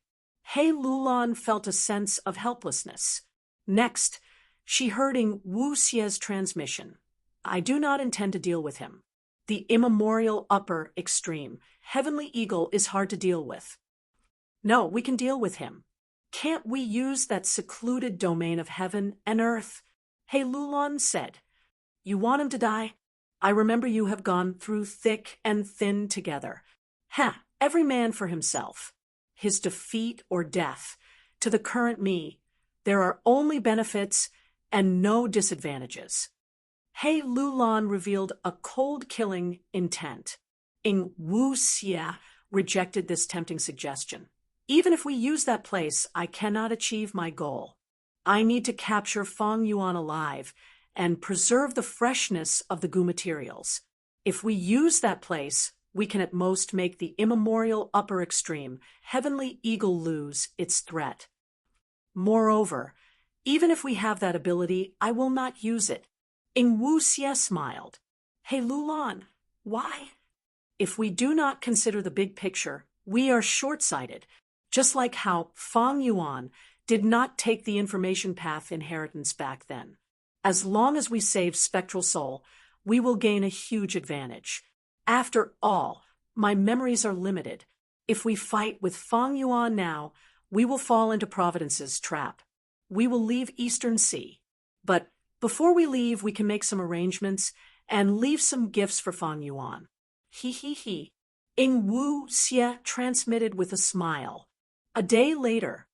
He Lulan felt a sense of helplessness. Next, she heard Ing Wuxia's transmission. "I do not intend to deal with him. The immemorial upper extreme, Heavenly Eagle, is hard to deal with." "No, we can deal with him. Can't we use that secluded domain of heaven and earth?" He Lulan said. "You want him to die? I remember you have gone through thick and thin together. Ha! Every man for himself. His defeat or death. To the current me, there are only benefits and no disadvantages." He Lulan revealed a cold-killing intent. Ing Wuxia rejected this tempting suggestion. "Even if we use that place, I cannot achieve my goal. I need to capture Fang Yuan alive and preserve the freshness of the goo materials. If we use that place, we can at most make the immemorial upper extreme, Heavenly Eagle, lose its threat. Moreover, even if we have that ability, I will not use it." Ing Wuxia smiled. "He Lulan, why?" "If we do not consider the big picture, we are short-sighted, just like how Fang Yuan did not take the information path inheritance back then. As long as we save Spectral Soul, we will gain a huge advantage. After all, my memories are limited. If we fight with Fang Yuan now, we will fall into Providence's trap. We will leave Eastern Sea. But before we leave, we can make some arrangements and leave some gifts for Fang Yuan." He he he. Ing Wuxia transmitted with a smile. A day later.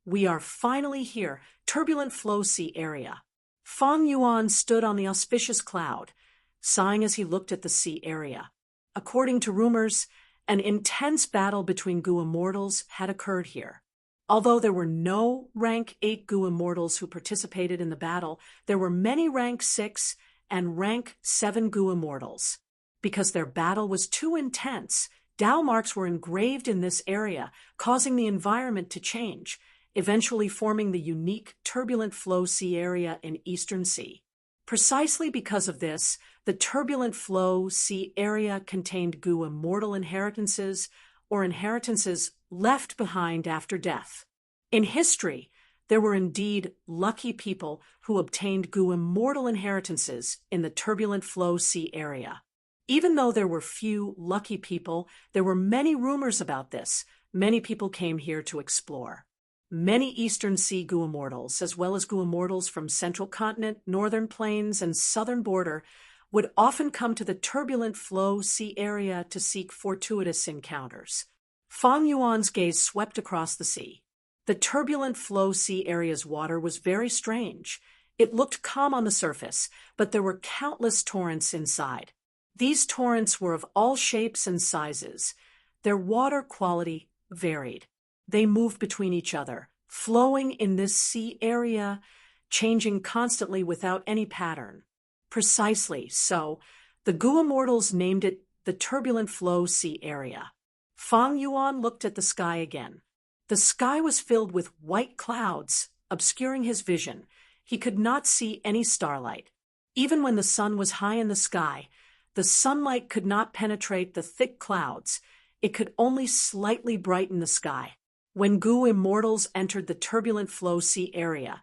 "We are finally here, Turbulent Flow Sea area." Fang Yuan stood on the auspicious cloud, sighing as he looked at the sea area. According to rumors, an intense battle between goo immortals had occurred here. Although there were no rank 8 goo immortals who participated in the battle, there were many rank 6 and rank 7 goo immortals. Because their battle was too intense, Dao marks were engraved in this area, causing the environment to change, eventually forming the unique Turbulent Flow Sea area in Eastern Sea. Precisely because of this, the Turbulent Flow Sea area contained goo immortal inheritances or inheritances left behind after death. In history, there were indeed lucky people who obtained goo immortal inheritances in the Turbulent Flow Sea area. Even though there were few lucky people, there were many rumors about this. Many people came here to explore. Many Eastern Sea goo immortals, as well as goo immortals from Central Continent, Northern Plains, and Southern Border, would often come to the Turbulent Flow Sea area to seek fortuitous encounters. Fang Yuan's gaze swept across the sea. The Turbulent Flow Sea area's water was very strange. It looked calm on the surface, but there were countless torrents inside. These torrents were of all shapes and sizes. Their water quality varied. They moved between each other, flowing in this sea area, changing constantly without any pattern. Precisely so, the goo immortals named it the Turbulent Flow Sea area. Fang Yuan looked at the sky again. The sky was filled with white clouds, obscuring his vision. He could not see any starlight. Even when the sun was high in the sky, the sunlight could not penetrate the thick clouds. It could only slightly brighten the sky. When goo immortals entered the Turbulent Flow Sea area,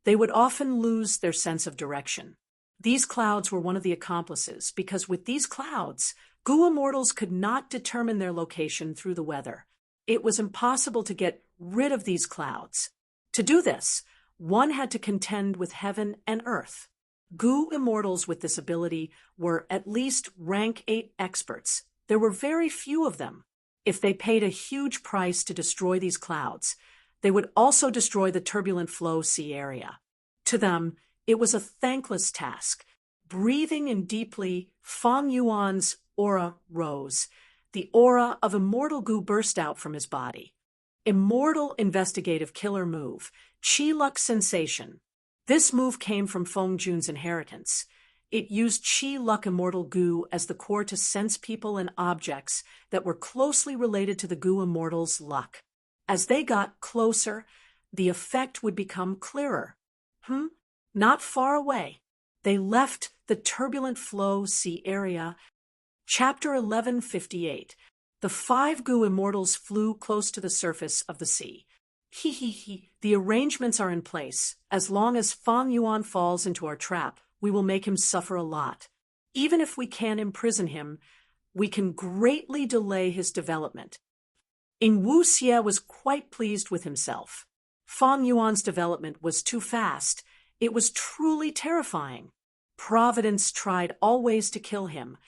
they would often lose their sense of direction. These clouds were one of the accomplices, because with these clouds, Goo immortals could not determine their location through the weather. It was impossible to get rid of these clouds. To do this, one had to contend with heaven and earth. Goo immortals with this ability were at least rank 8 experts. There were very few of them. If they paid a huge price to destroy these clouds, they would also destroy the turbulent flow sea area. To them, it was a thankless task. Breathing in deeply, Fang Yuan's aura rose. The aura of immortal Goo burst out from his body. Immortal investigative killer move, Qi Luck sensation. This move came from Feng Jun's inheritance. It used Qi Luck immortal Goo as the core to sense people and objects that were closely related to the Goo immortal's luck. As they got closer, the effect would become clearer. Not far away. They left the turbulent flow sea area. Chapter 1158. The 5 Goo immortals flew close to the surface of the sea. The arrangements are in place. As long as Fang Yuan falls into our trap, we will make him suffer a lot. Even if we can't imprison him, we can greatly delay his development. Ing Wuxie was quite pleased with himself. Fang Yuan's development was too fast. It was truly terrifying. Providence tried always to kill him.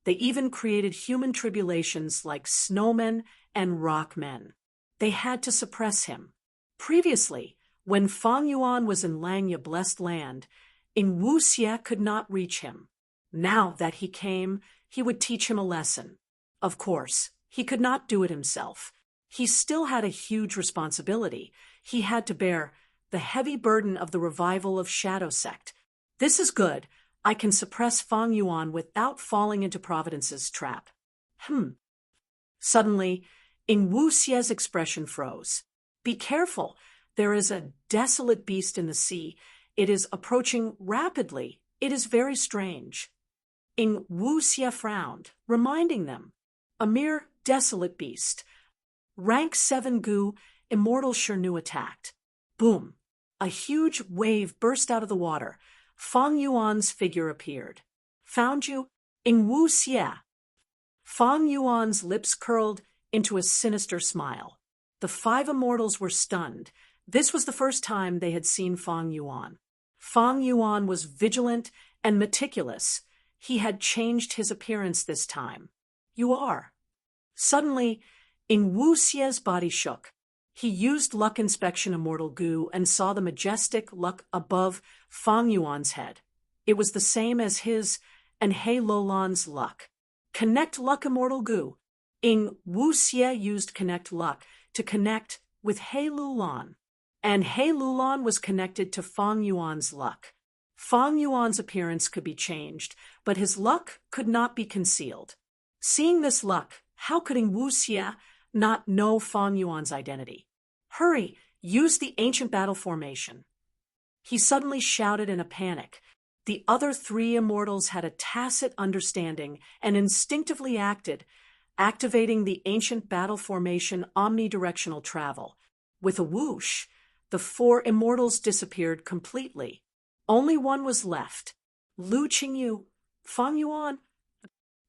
They even created human tribulations like snowmen and rockmen. They had to suppress him. Previously, when Fang Yuan was in Langya blessed land, Ing Wuxie could not reach him. Now that he came, he would teach him a lesson. Of course, he could not do it himself. He still had a huge responsibility. He had to bear the heavy burden of the revival of Shadow Sect. This is good. I can suppress Fang Yuan without falling into Providence's trap. Suddenly, Ing Wuxie's expression froze. Be careful. There is a desolate beast in the sea. It is approaching rapidly. It is very strange. Ing Wuxie frowned, reminding them. A mere desolate beast. Rank 7 Goo, immortal Shirnu attacked. Boom. A huge wave burst out of the water. Fang Yuan's figure appeared. Found you, Ing Wuxie. Fang Yuan's lips curled into a sinister smile. The 5 immortals were stunned. This was the first time they had seen Fang Yuan. Fang Yuan was vigilant and meticulous. He had changed his appearance this time. You are. Suddenly, Ing Wuxie's body shook. He used luck inspection immortal Goo and saw the majestic luck above Fang Yuan's head. It was the same as his and He Lulan's luck. Connect luck immortal Goo. Ing Wuxie used connect luck to connect with He Lulan, and He Lulan was connected to Fang Yuan's luck. Fang Yuan's appearance could be changed, but his luck could not be concealed. Seeing this luck, how could Ing Wuxie not know Fang Yuan's identity? Hurry, use the ancient battle formation. He suddenly shouted in a panic. The other 3 immortals had a tacit understanding and instinctively acted, activating the ancient battle formation omnidirectional travel. With a whoosh, the 4 immortals disappeared completely. Only one was left. Lu Qingyu, Fang Yuan.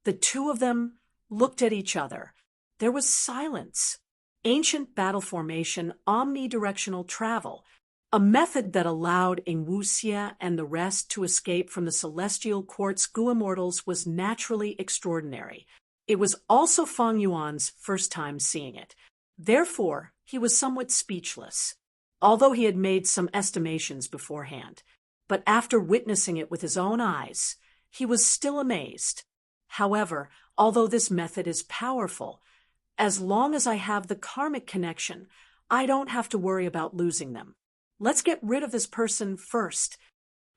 The 2 of them looked at each other. There was silence. Ancient battle formation omnidirectional travel, a method that allowed Ing Wuxie and the rest to escape from the celestial quartz Goo immortals, was naturally extraordinary. It was also Fang Yuan's first time seeing it. Therefore, he was somewhat speechless, although he had made some estimations beforehand. But after witnessing it with his own eyes, he was still amazed. However, although this method is powerful, as long as I have the karmic connection, I don't have to worry about losing them. Let's get rid of this person first.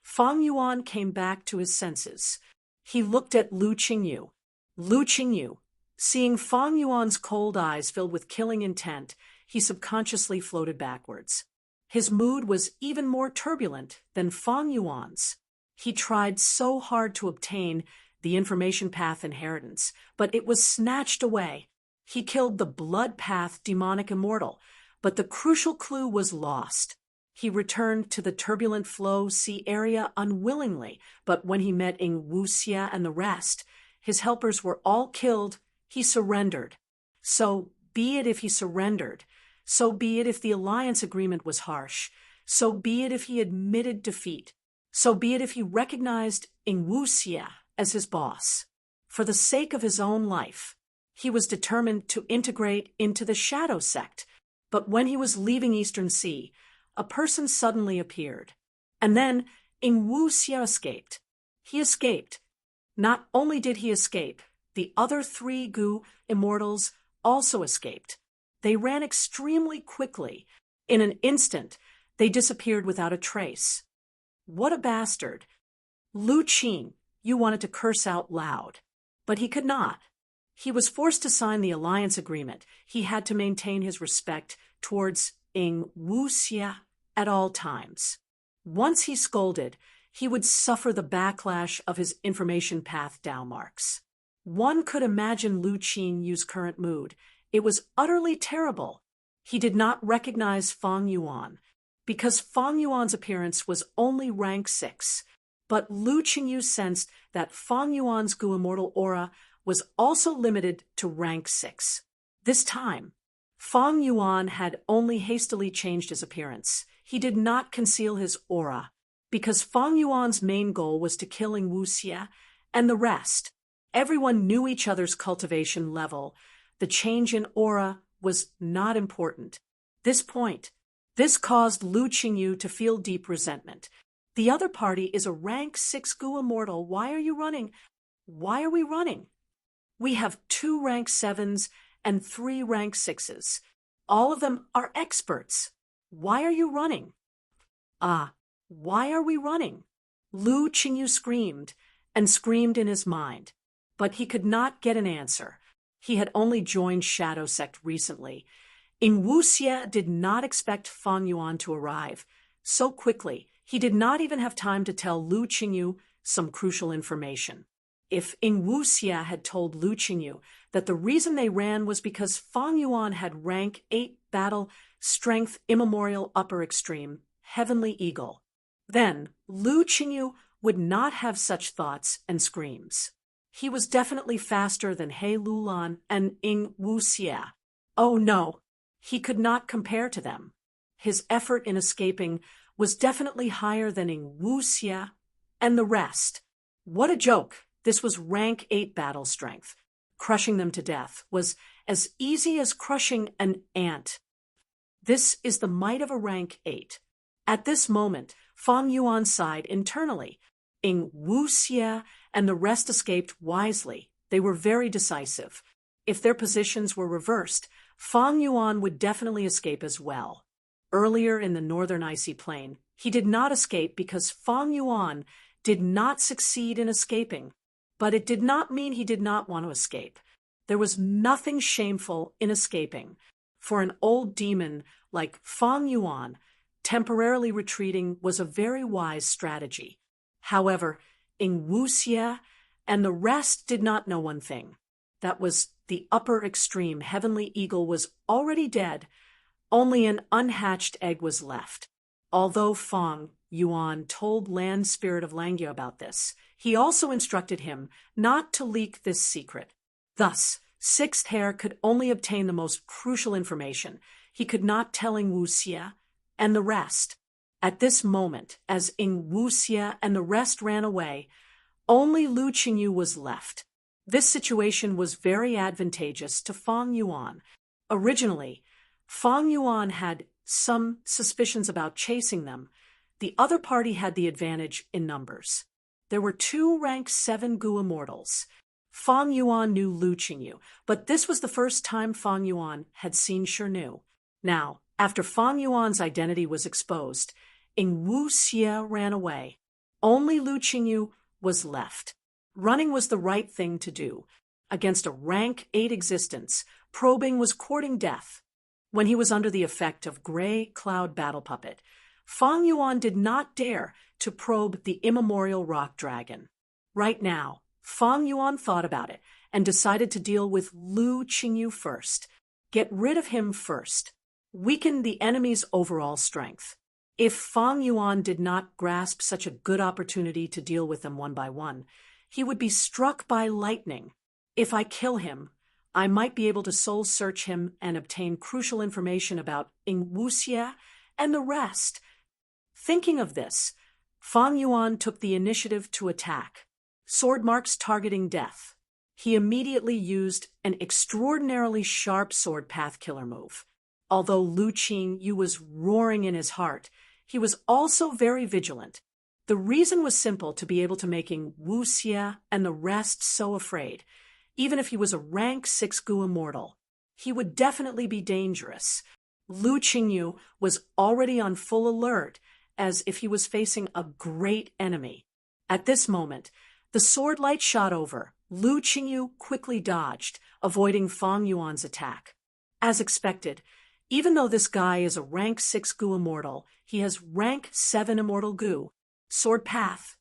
Fang Yuan came back to his senses. He looked at Lu Qingyu. Lu Qingyu, seeing Fang Yuan's cold eyes filled with killing intent, he subconsciously floated backwards. His mood was even more turbulent than Fang Yuan's. He tried so hard to obtain the information path inheritance, but it was snatched away. He killed the blood path demonic immortal, but the crucial clue was lost. He returned to the turbulent flow sea area unwillingly, but when he met Ing Wuxie and the rest, his helpers were all killed, he surrendered. So be it if he surrendered. So be it if the alliance agreement was harsh. So be it if he admitted defeat. So be it if he recognized Ingwuxia as his boss. For the sake of his own life, he was determined to integrate into the shadow sect. But when he was leaving Eastern Sea, a person suddenly appeared. And then Ingwuxia escaped. He escaped. Not only did he escape, the other 3 Gu immortals also escaped. They ran extremely quickly. In an instant, they disappeared without a trace. What a bastard. Lu Qin, you wanted to curse out loud. But he could not. He was forced to sign the alliance agreement. He had to maintain his respect towards Ingwuxia at all times. Once he scolded, he would suffer the backlash of his information path downmarks. One could imagine Lu Qin's current mood. It was utterly terrible. He did not recognize Fang Yuan, because Fang Yuan's appearance was only rank 6. But Lu Qingyu sensed that Fang Yuan's Gu Immortal aura was also limited to rank 6. This time, Fang Yuan had only hastily changed his appearance. He did not conceal his aura, because Fang Yuan's main goal was to kill Ingwuxia and the rest. Everyone knew each other's cultivation level. The change in aura was not important. This caused Lu Qingyu to feel deep resentment. The other party is a rank 6 Gu Immortal. Why are you running? Why are we running? We have 2 rank 7s and 3 rank 6s. All of them are experts. Why are you running? Why are we running? Lu Qingyu screamed and screamed in his mind, but he could not get an answer. He had only joined Shadow Sect recently. Ingwuxia did not expect Fang Yuan to arrive so quickly. He did not even have time to tell Lu Qingyu some crucial information. If Ingwuxia had told Lu Qingyu that the reason they ran was because Fang Yuan had rank 8 battle strength immemorial upper extreme, Heavenly Eagle, then Lu Qingyu would not have such thoughts and screams. He was definitely faster than He Lulan and Ingwuxia. Oh no, he could not compare to them. His effort in escaping was definitely higher than Ingwuxia and the rest. What a joke! This was rank 8 battle strength. Crushing them to death was as easy as crushing an ant. This is the might of a rank 8. At this moment, Fang Yuan sighed internally. Ingwuxia and the rest escaped wisely. They were very decisive. If their positions were reversed, Fang Yuan would definitely escape as well. Earlier in the northern icy plain, he did not escape because Fang Yuan did not succeed in escaping. But it did not mean he did not want to escape. There was nothing shameful in escaping. For an old demon like Fang Yuan, temporarily retreating was a very wise strategy. However, Ingwuxia and the rest did not know one thing. That was the upper extreme Heavenly Eagle was already dead. Only an unhatched egg was left. Although Fang Yuan told Land Spirit of Langya about this, he also instructed him not to leak this secret. Thus, Sixth Hair could only obtain the most crucial information. He could not tell Ingwuxia and the rest. At this moment, as Ingwuxia and the rest ran away, only Lu Qingyu was left. This situation was very advantageous to Fang Yuan. Originally, Fang Yuan had some suspicions about chasing them. The other party had the advantage in numbers. There were 2 rank 7 Gu Immortals. Fang Yuan knew Lu Qingyu, but this was the first time Fang Yuan had seen Shirnu. Now, after Fang Yuan's identity was exposed, Ingwuxia ran away. Only Lu Qingyu was left. Running was the right thing to do. Against a rank 8 existence, probing was courting death. When he was under the effect of Gray Cloud Battle Puppet, Fang Yuan did not dare to probe the immemorial rock dragon. Right now, Fang Yuan thought about it and decided to deal with Lu Qingyu first. Get rid of him first. Weaken the enemy's overall strength. If Fang Yuan did not grasp such a good opportunity to deal with them one by one, He would be struck by lightning. If I kill him, I might be able to soul search him and obtain crucial information about Ing Wuxie and the rest. Thinking of this, Fang Yuan took the initiative to attack. Sword marks targeting death. He immediately used an extraordinarily sharp sword path killer move. Although Lu Qingyu was roaring in his heart, he was also very vigilant. The reason was simple: to be able to making Wu Xie and the rest so afraid. Even if he was a rank 6 Gu immortal, he would definitely be dangerous. Lu Qingyu was already on full alert, as if he was facing a great enemy. At this moment, the sword light shot over. Lu Qingyu quickly dodged, avoiding Fang Yuan's attack. As expected, even though this guy is a rank 6 Gu immortal, he has rank 7 immortal Gu. Sword path.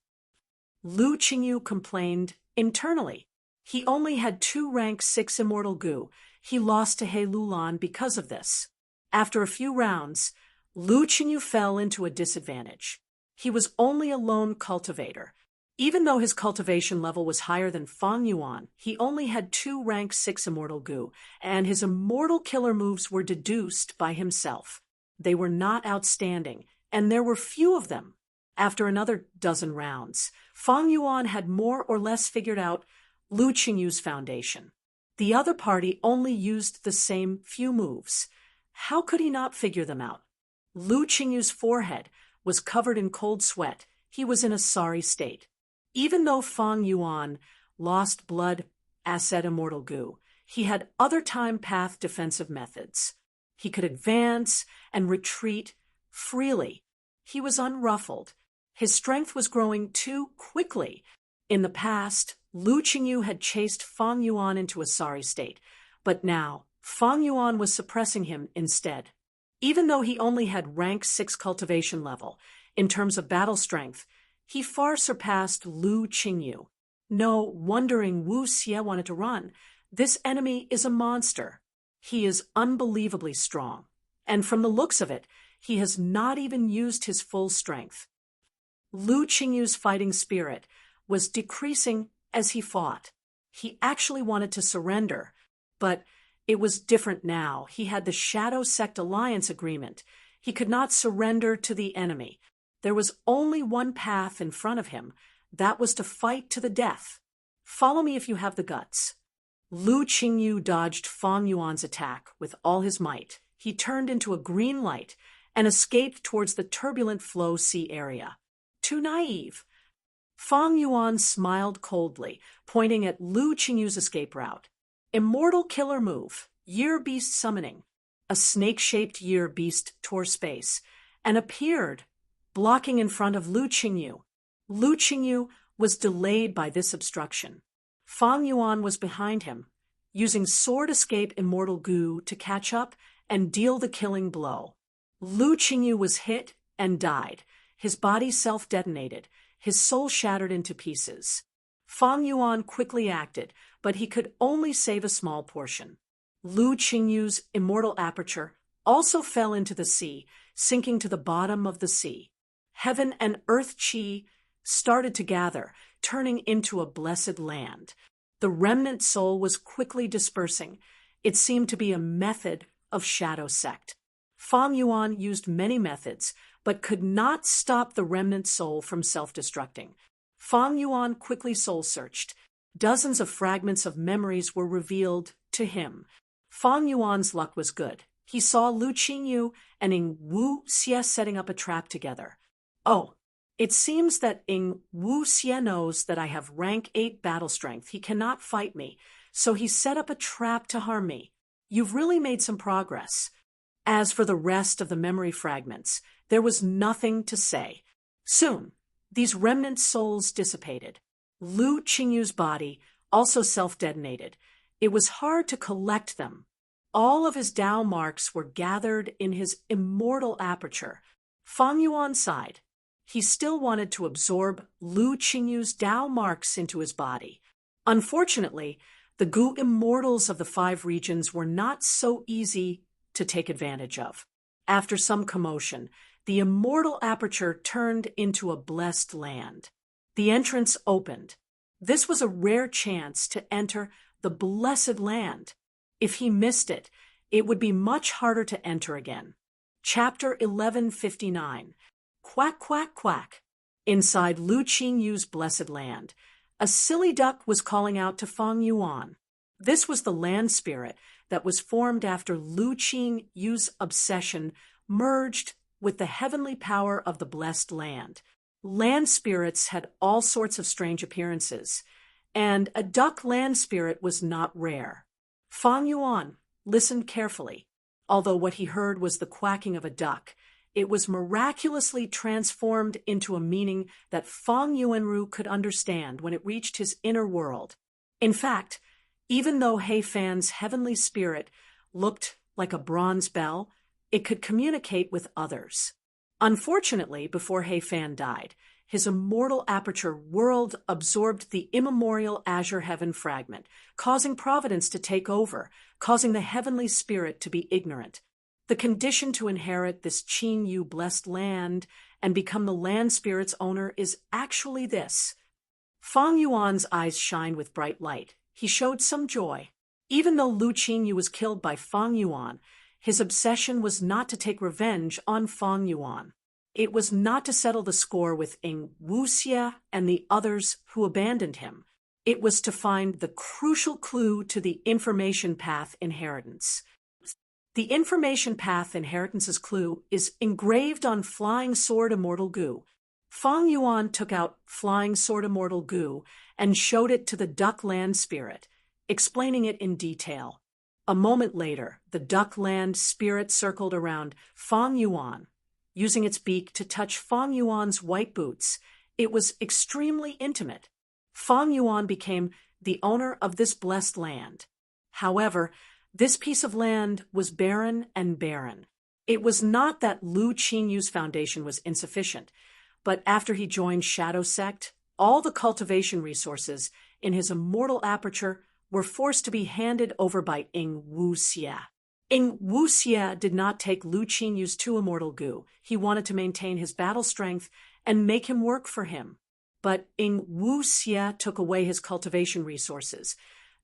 Lu Qingyu complained internally. He only had 2 rank 6 immortal Gu. He lost to He Lulan because of this. After a few rounds, Lu Qingyu fell into a disadvantage. He was only a lone cultivator. Even though his cultivation level was higher than Fang Yuan, he only had 2 rank 6 immortal Gu, and his immortal killer moves were deduced by himself. They were not outstanding, and there were few of them. After another dozen rounds, Fang Yuan had more or less figured out Lu Qingyu's foundation. The other party only used the same few moves. How could he not figure them out? Lu Qingyu's forehead was covered in cold sweat. He was in a sorry state. Even though Fang Yuan lost blood asset immortal Gu, he had other time path defensive methods. He could advance and retreat freely. He was unruffled. His strength was growing too quickly. In the past, Lu Qingyu had chased Fang Yuan into a sorry state, but now Fang Yuan was suppressing him instead. Even though he only had rank 6 cultivation level, in terms of battle strength, he far surpassed Lu Qingyu. No wondering Wu Xie wanted to run. This enemy is a monster. He is unbelievably strong, and from the looks of it, he has not even used his full strength. Lu Qingyu's fighting spirit was decreasing as he fought. He actually wanted to surrender, but it was different now. He had the Shadow Sect Alliance agreement. He could not surrender to the enemy. There was only one path in front of him. That was to fight to the death. Follow me if you have the guts. Lu Qingyu dodged Fang Yuan's attack with all his might. He turned into a green light and escaped towards the turbulent flow sea area. Too naive. Fang Yuan smiled coldly, pointing at Lu Qingyu's escape route. Immortal killer move, Year Beast summoning. A snake-shaped year beast tore space and appeared, blocking in front of Lu Qingyu. Lu Qingyu was delayed by this obstruction. Fang Yuan was behind him, using sword escape immortal Gu to catch up and deal the killing blow. Lu Qingyu was hit and died. His body self-detonated, his soul shattered into pieces. Fang Yuan quickly acted, but he could only save a small portion. Lu Qingyu's immortal aperture also fell into the sea, sinking to the bottom of the sea. Heaven and earth chi started to gather, turning into a blessed land. The remnant soul was quickly dispersing. It seemed to be a method of Shadow Sect. Fang Yuan used many methods, but could not stop the remnant soul from self-destructing. Fang Yuan quickly soul-searched. Dozens of fragments of memories were revealed to him. Fang Yuan's luck was good. He saw Lu Qingyu and Ing Wuxie setting up a trap together. Oh, it seems that Ing Wuxie knows that I have rank 8 battle strength. He cannot fight me, so he set up a trap to harm me. You've really made some progress. As for the rest of the memory fragments, there was nothing to say. Soon, these remnant souls dissipated. Lu Qingyu's body also self-detonated. It was hard to collect them. All of his Dao marks were gathered in his immortal aperture. Fang Yuan sighed. He still wanted to absorb Lu Qingyu's Dao marks into his body. Unfortunately, the Gu immortals of the 5 regions were not so easy to take advantage of. After some commotion, the immortal aperture turned into a blessed land. The entrance opened. This was a rare chance to enter the blessed land. If he missed it, it would be much harder to enter again. Chapter 1159. Quack, quack, quack. Inside Lu Qingyu's blessed land, a silly duck was calling out to Fang Yuan. This was the land spirit that was formed after Lu Qingyu's obsession merged with the heavenly power of the blessed land. Land spirits had all sorts of strange appearances, and a duck land spirit was not rare. Fang Yuan listened carefully. Although what he heard was the quacking of a duck, it was miraculously transformed into a meaning that Fang Yuanru could understand when it reached his inner world. In fact, even though He Fan's heavenly spirit looked like a bronze bell, it could communicate with others. Unfortunately, before He Fan died, his immortal aperture world absorbed the immemorial azure heaven fragment, causing Providence to take over, causing the heavenly spirit to be ignorant. The condition to inherit this Qingyu blessed land and become the land spirit's owner is actually this. Fang Yuan's eyes shined with bright light. He showed some joy. Even though Lu Qingyu was killed by Fang Yuan, his obsession was not to take revenge on Fang Yuan. It was not to settle the score with Ing Wuxia and the others who abandoned him. It was to find the crucial clue to the information path inheritance. The information path inheritance's clue is engraved on Flying Sword Immortal Gu. Fang Yuan took out Flying Sword Immortal Gu and showed it to the duck land spirit, explaining it in detail. A moment later, the duck land spirit circled around Fang Yuan, using its beak to touch Fang Yuan's white boots. It was extremely intimate. Fang Yuan became the owner of this blessed land. However, this piece of land was barren and barren. It was not that Lu Qingyu's foundation was insufficient, but after he joined Shadow Sect, all the cultivation resources in his immortal aperture were forced to be handed over by Ing Wuxia. Ing Wuxia did not take Lu Qingyu's 2 immortal Gu. He wanted to maintain his battle strength and make him work for him. But Ing Wuxia took away his cultivation resources.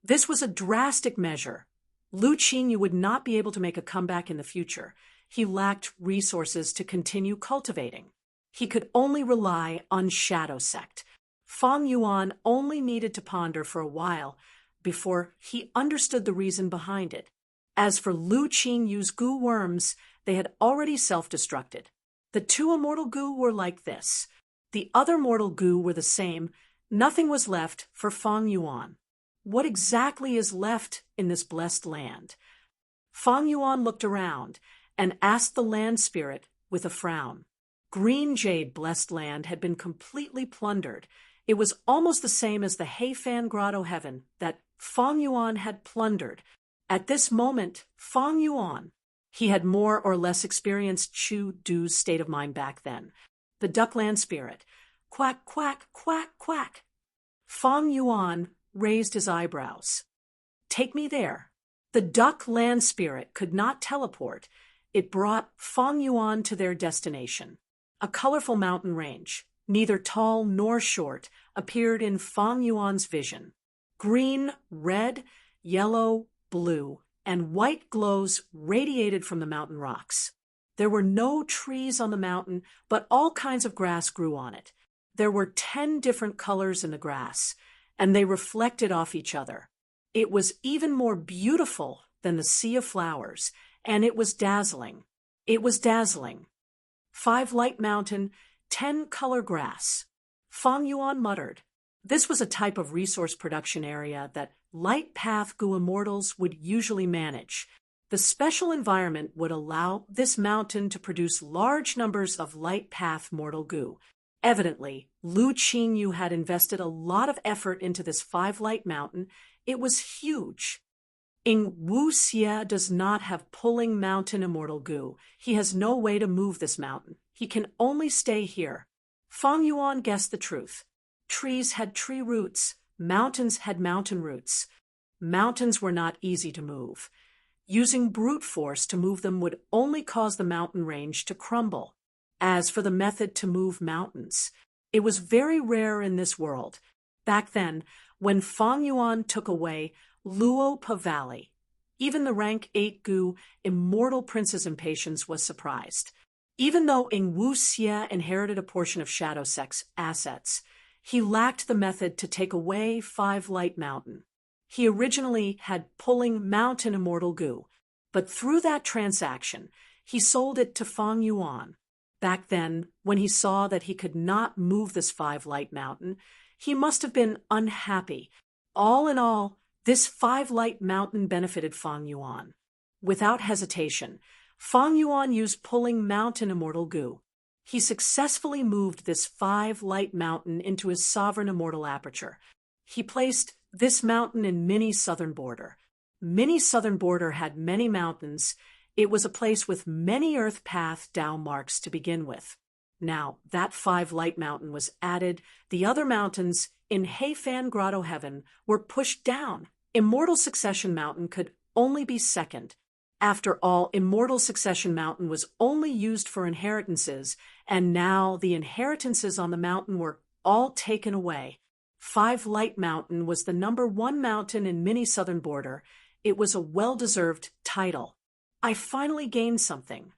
This was a drastic measure. Lu Qingyu would not be able to make a comeback in the future. He lacked resources to continue cultivating. He could only rely on Shadow Sect. Fang Yuan only needed to ponder for a while before he understood the reason behind it. As for Lu Qingyu's Gu worms, they had already self-destructed. The 2 immortal Gu were like this. The other mortal Gu were the same. Nothing was left for Fang Yuan. What exactly is left in this blessed land? Fang Yuan looked around and asked the land spirit with a frown. Green Jade blessed land had been completely plundered. It was almost the same as the He Fan Grotto Heaven that Fang Yuan had plundered. At this moment, Fang Yuan, he had more or less experienced Chu Du's state of mind back then. The duckland spirit, quack, quack, quack, quack. Fang Yuan raised his eyebrows. Take me there. The duck land spirit could not teleport. It brought Fang Yuan to their destination. A colorful mountain range, neither tall nor short, appeared in Fang Yuan's vision. Green, red, yellow, blue, and white glows radiated from the mountain rocks. There were no trees on the mountain, but all kinds of grass grew on it. There were 10 different colors in the grass, and they reflected off each other. It was even more beautiful than the sea of flowers, and it was dazzling. It was dazzling. 5 light mountain, 10 color grass. Fang Yuan muttered. This was a type of resource production area that light path Gu immortals would usually manage. The special environment would allow this mountain to produce large numbers of light path mortal Gu. Evidently, Lu Qingyu had invested a lot of effort into this 5 light mountain. It was huge. Ing Wuxia does not have pulling mountain immortal Gu. He has no way to move this mountain. He can only stay here. Fang Yuan guessed the truth. Trees had tree roots. Mountains had mountain roots. Mountains were not easy to move. Using brute force to move them would only cause the mountain range to crumble. As for the method to move mountains, it was very rare in this world. Back then, when Fang Yuan took away Luo Pavali, even the rank 8 Gu immortal prince's impatience was surprised. Even though Ing Wu Xie inherited a portion of Shadow Sect's assets, he lacked the method to take away 5 Light Mountain. He originally had pulling Mountain Immortal Gu, but through that transaction, he sold it to Fang Yuan. Back then, when he saw that he could not move this 5 Light Mountain, he must have been unhappy. All in all, this 5 Light Mountain benefited Fang Yuan. Without hesitation, Fang Yuan used pulling Mountain Immortal Gu. He successfully moved this 5 Light Mountain into his sovereign immortal aperture. He placed this mountain in Mini Southern Border. Mini Southern Border had many mountains. It was a place with many Earth Path Dao marks to begin with. Now, that 5 Light Mountain was added. The other mountains in Heifan Grotto Heaven were pushed down. Immortal Succession Mountain could only be second. After all, Immortal Succession Mountain was only used for inheritances, and now the inheritances on the mountain were all taken away. 5 Light Mountain was the number 1 mountain in Mini Southern Border. It was a well-deserved title. I finally gained something.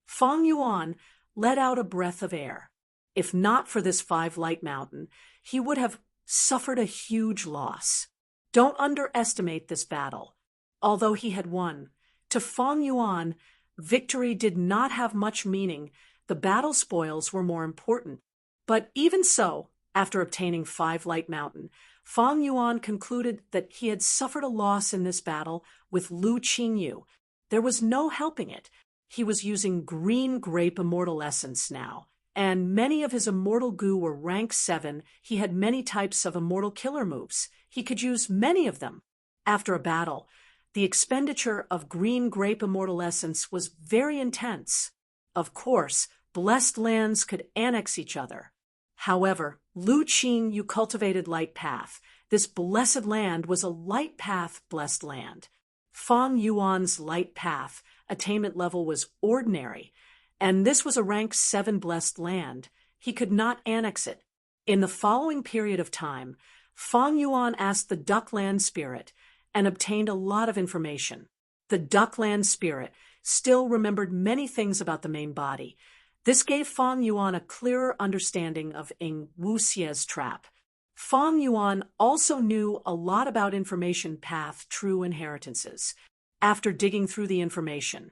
Fang Yuan let out a breath of air. If not for this 5 Light Mountain, he would have suffered a huge loss. Don't underestimate this battle. Although he had won, to Fang Yuan, victory did not have much meaning. The battle spoils were more important. But even so, after obtaining 5 Light Mountain, Fang Yuan concluded that he had suffered a loss in this battle with Lu Qingyu. There was no helping it. He was using green grape immortal essence now, and many of his immortal Gu were rank 7. He had many types of immortal killer moves. He could use many of them. After a battle, the expenditure of green grape immortal essence was very intense. Of course, blessed lands could annex each other. However, Lu Qingyu cultivated light path. This blessed land was a light path blessed land. Fang Yuan's light path attainment level was ordinary, and this was a rank 7 blessed land. He could not annex it. In the following period of time, Fang Yuan asked the Duckland Spirit and obtained a lot of information. The Duckland Spirit still remembered many things about the main body. This gave Fang Yuan a clearer understanding of Ing Wu Xie's trap. Fang Yuan also knew a lot about information path true inheritances. After digging through the information,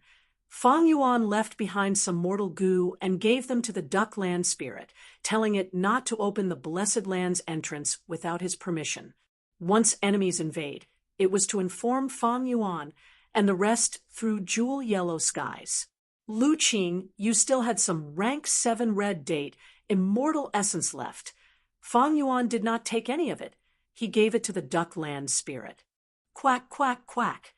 Fang Yuan left behind some mortal Gu and gave them to the Duckland Spirit, telling it not to open the Blessed Land's entrance without his permission. Once enemies invade, it was to inform Fang Yuan, and the rest through jewel yellow skies. Lu Qing, you still had some rank 7 red date, immortal essence left. Fang Yuan did not take any of it. He gave it to the Duckland Spirit. Quack, quack, quack.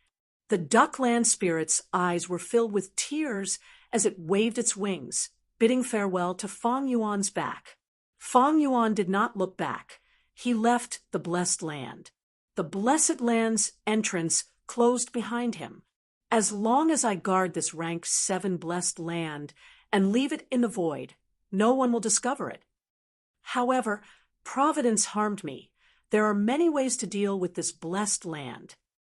The Duckland Spirit's eyes were filled with tears as it waved its wings, bidding farewell to Fang Yuan's back. Fang Yuan did not look back. He left the blessed land. The blessed land's entrance closed behind him. As long as I guard this rank 7 blessed land and leave it in the void, no one will discover it. However, Providence harmed me. There are many ways to deal with this blessed land.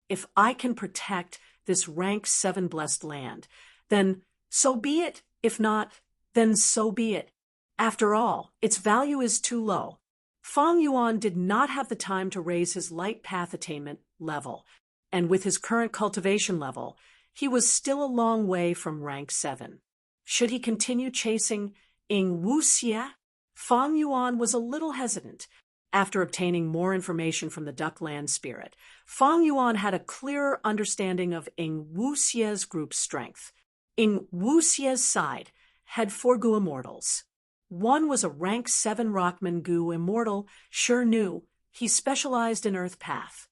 If I can protect this rank 7 blessed land, then so be it. If not, then so be it. After all, its value is too low. Fang Yuan did not have the time to raise his light path attainment level, and with his current cultivation level, he was still a long way from rank 7. Should he continue chasing Ing Wu Xie? Fang Yuan was a little hesitant. After obtaining more information from the Duckland Spirit, Fang Yuan had a clearer understanding of Ing Wu Xie's group strength. Ing Wu Xie's side had 4 Gu Immortals. One was a rank 7 Rockman Gu Immortal, sure knew. He specialized in Earth Path.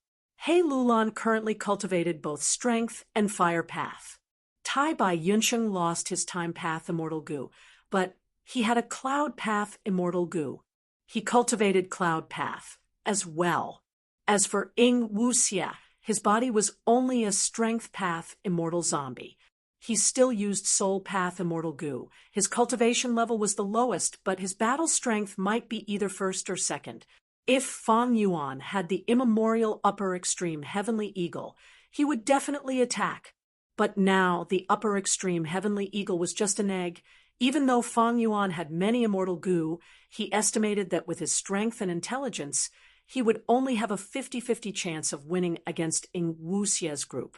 He Lulan currently cultivated both Strength and Fire Path. Tai Bai Yunsheng lost his Time Path Immortal Gu, but he had a Cloud Path Immortal Gu. He cultivated Cloud Path as well. As for Ing Wu Xie, his body was only a Strength Path Immortal Zombie. He still used Soul Path Immortal Gu. His cultivation level was the lowest, but his battle strength might be either first or second. If Fang Yuan had the immemorial upper extreme heavenly eagle, he would definitely attack. But now the upper extreme heavenly eagle was just an egg. Even though Fang Yuan had many immortal gu, he estimated that with his strength and intelligence, he would only have a 50-50 chance of winning against Ing Wuxie's group.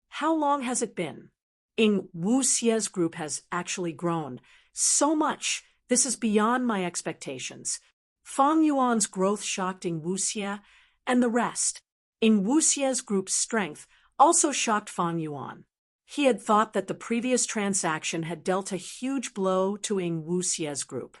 How long has it been? Ing Wuxie's group has actually grown. So much. This is beyond my expectations. Fang Yuan's growth shocked Ing Wuxie and the rest. Ing Wuxie's group's strength also shocked Fang Yuan. He had thought that the previous transaction had dealt a huge blow to Ing Wuxie's group.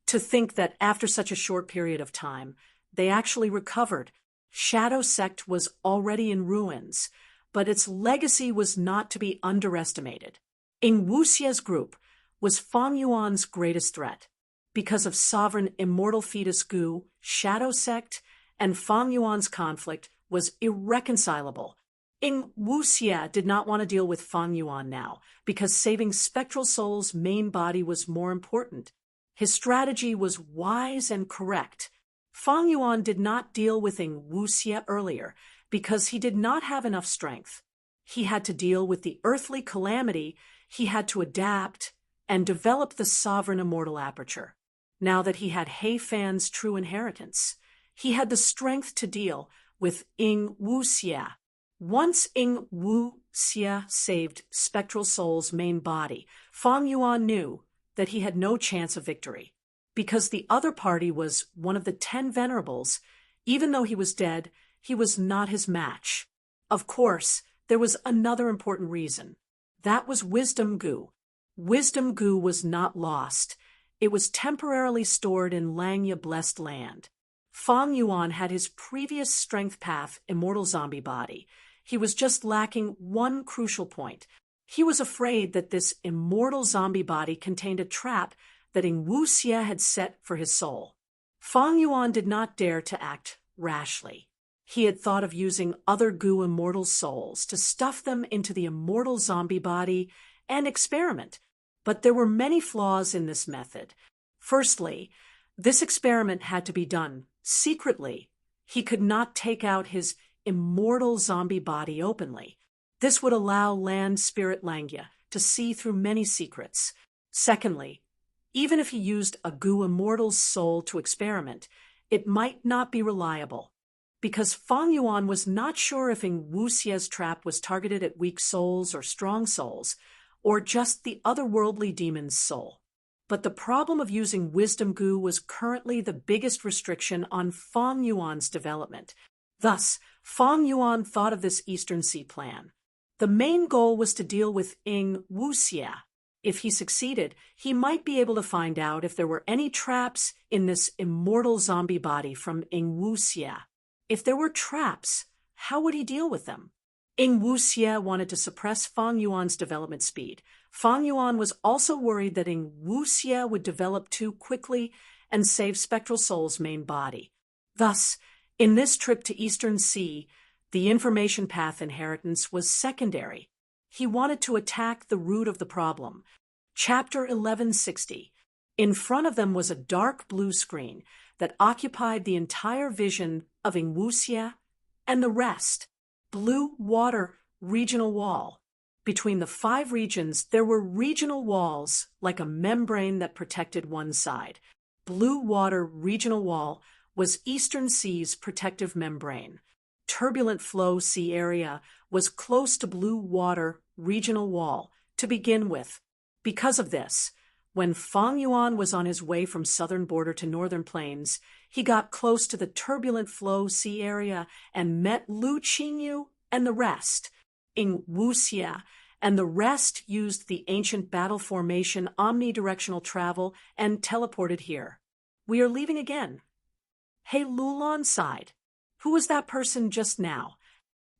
To think that after such a short period of time, they actually recovered. Shadow Sect was already in ruins, but its legacy was not to be underestimated. Ing Wuxie's group was Fang Yuan's greatest threat. Because of sovereign immortal fetus gu, Shadow Sect, and Fang Yuan's conflict was irreconcilable. Ing Wuxie did not want to deal with Fang Yuan now, because saving Spectral Soul's main body was more important. His strategy was wise and correct. Fang Yuan did not deal with Ing Wuxie earlier, because he did not have enough strength. He had to deal with the earthly calamity, he had to adapt, and develop the sovereign immortal aperture. Now that he had He Fan's true inheritance, he had the strength to deal with Ing Wuxie. Once Ing Wuxie saved Spectral Soul's main body, Fang Yuan knew that he had no chance of victory. Because the other party was one of the 10 venerables, even though he was dead, he was not his match. Of course, there was another important reason. That was Wisdom Gu. Wisdom Gu was not lost. It was temporarily stored in Langya Blessed Land. Fang Yuan had his previous strength path, immortal zombie body. He was just lacking one crucial point. He was afraid that this immortal zombie body contained a trap that Ing Wuxie had set for his soul. Fang Yuan did not dare to act rashly. He had thought of using other gu immortal souls to stuff them into the immortal zombie body and experiment. But there were many flaws in this method. Firstly, this experiment had to be done secretly. He could not take out his immortal zombie body openly. This would allow Land Spirit Langya to see through many secrets. Secondly, even if he used a gu immortal's soul to experiment, it might not be reliable, because Fang Yuan was not sure if Ing Wuxie's trap was targeted at weak souls or strong souls, or just the otherworldly demon's soul. But the problem of using Wisdom Gu was currently the biggest restriction on Fang Yuan's development. Thus, Fang Yuan thought of this Eastern Sea plan. The main goal was to deal with Ing Wuxie. If he succeeded, he might be able to find out if there were any traps in this immortal zombie body from Ing Wuxie. If there were traps, how would he deal with them? Ing Wuxie wanted to suppress Fang Yuan's development speed. Fang Yuan was also worried that Ing Wuxie would develop too quickly and save Spectral Soul's main body. Thus, in this trip to Eastern Sea, the information path inheritance was secondary. He wanted to attack the root of the problem. Chapter 1160. In front of them was a dark blue screen that occupied the entire vision of Ing Wuxie and the rest. Blue water regional wall. Between the 5 regions, there were regional walls like a membrane that protected one side. Blue water regional wall was Eastern Sea's protective membrane. Turbulent flow sea area was close to blue water regional wall to begin with. Because of this, when Fang Yuan was on his way from southern border to northern plains, he got close to the turbulent flow sea area and met Lu Qingyu and the rest. Ing Wuxie and the rest used the ancient battle formation omnidirectional travel and teleported here. We are leaving again. Hey, Lulon sighed. Who was that person just now?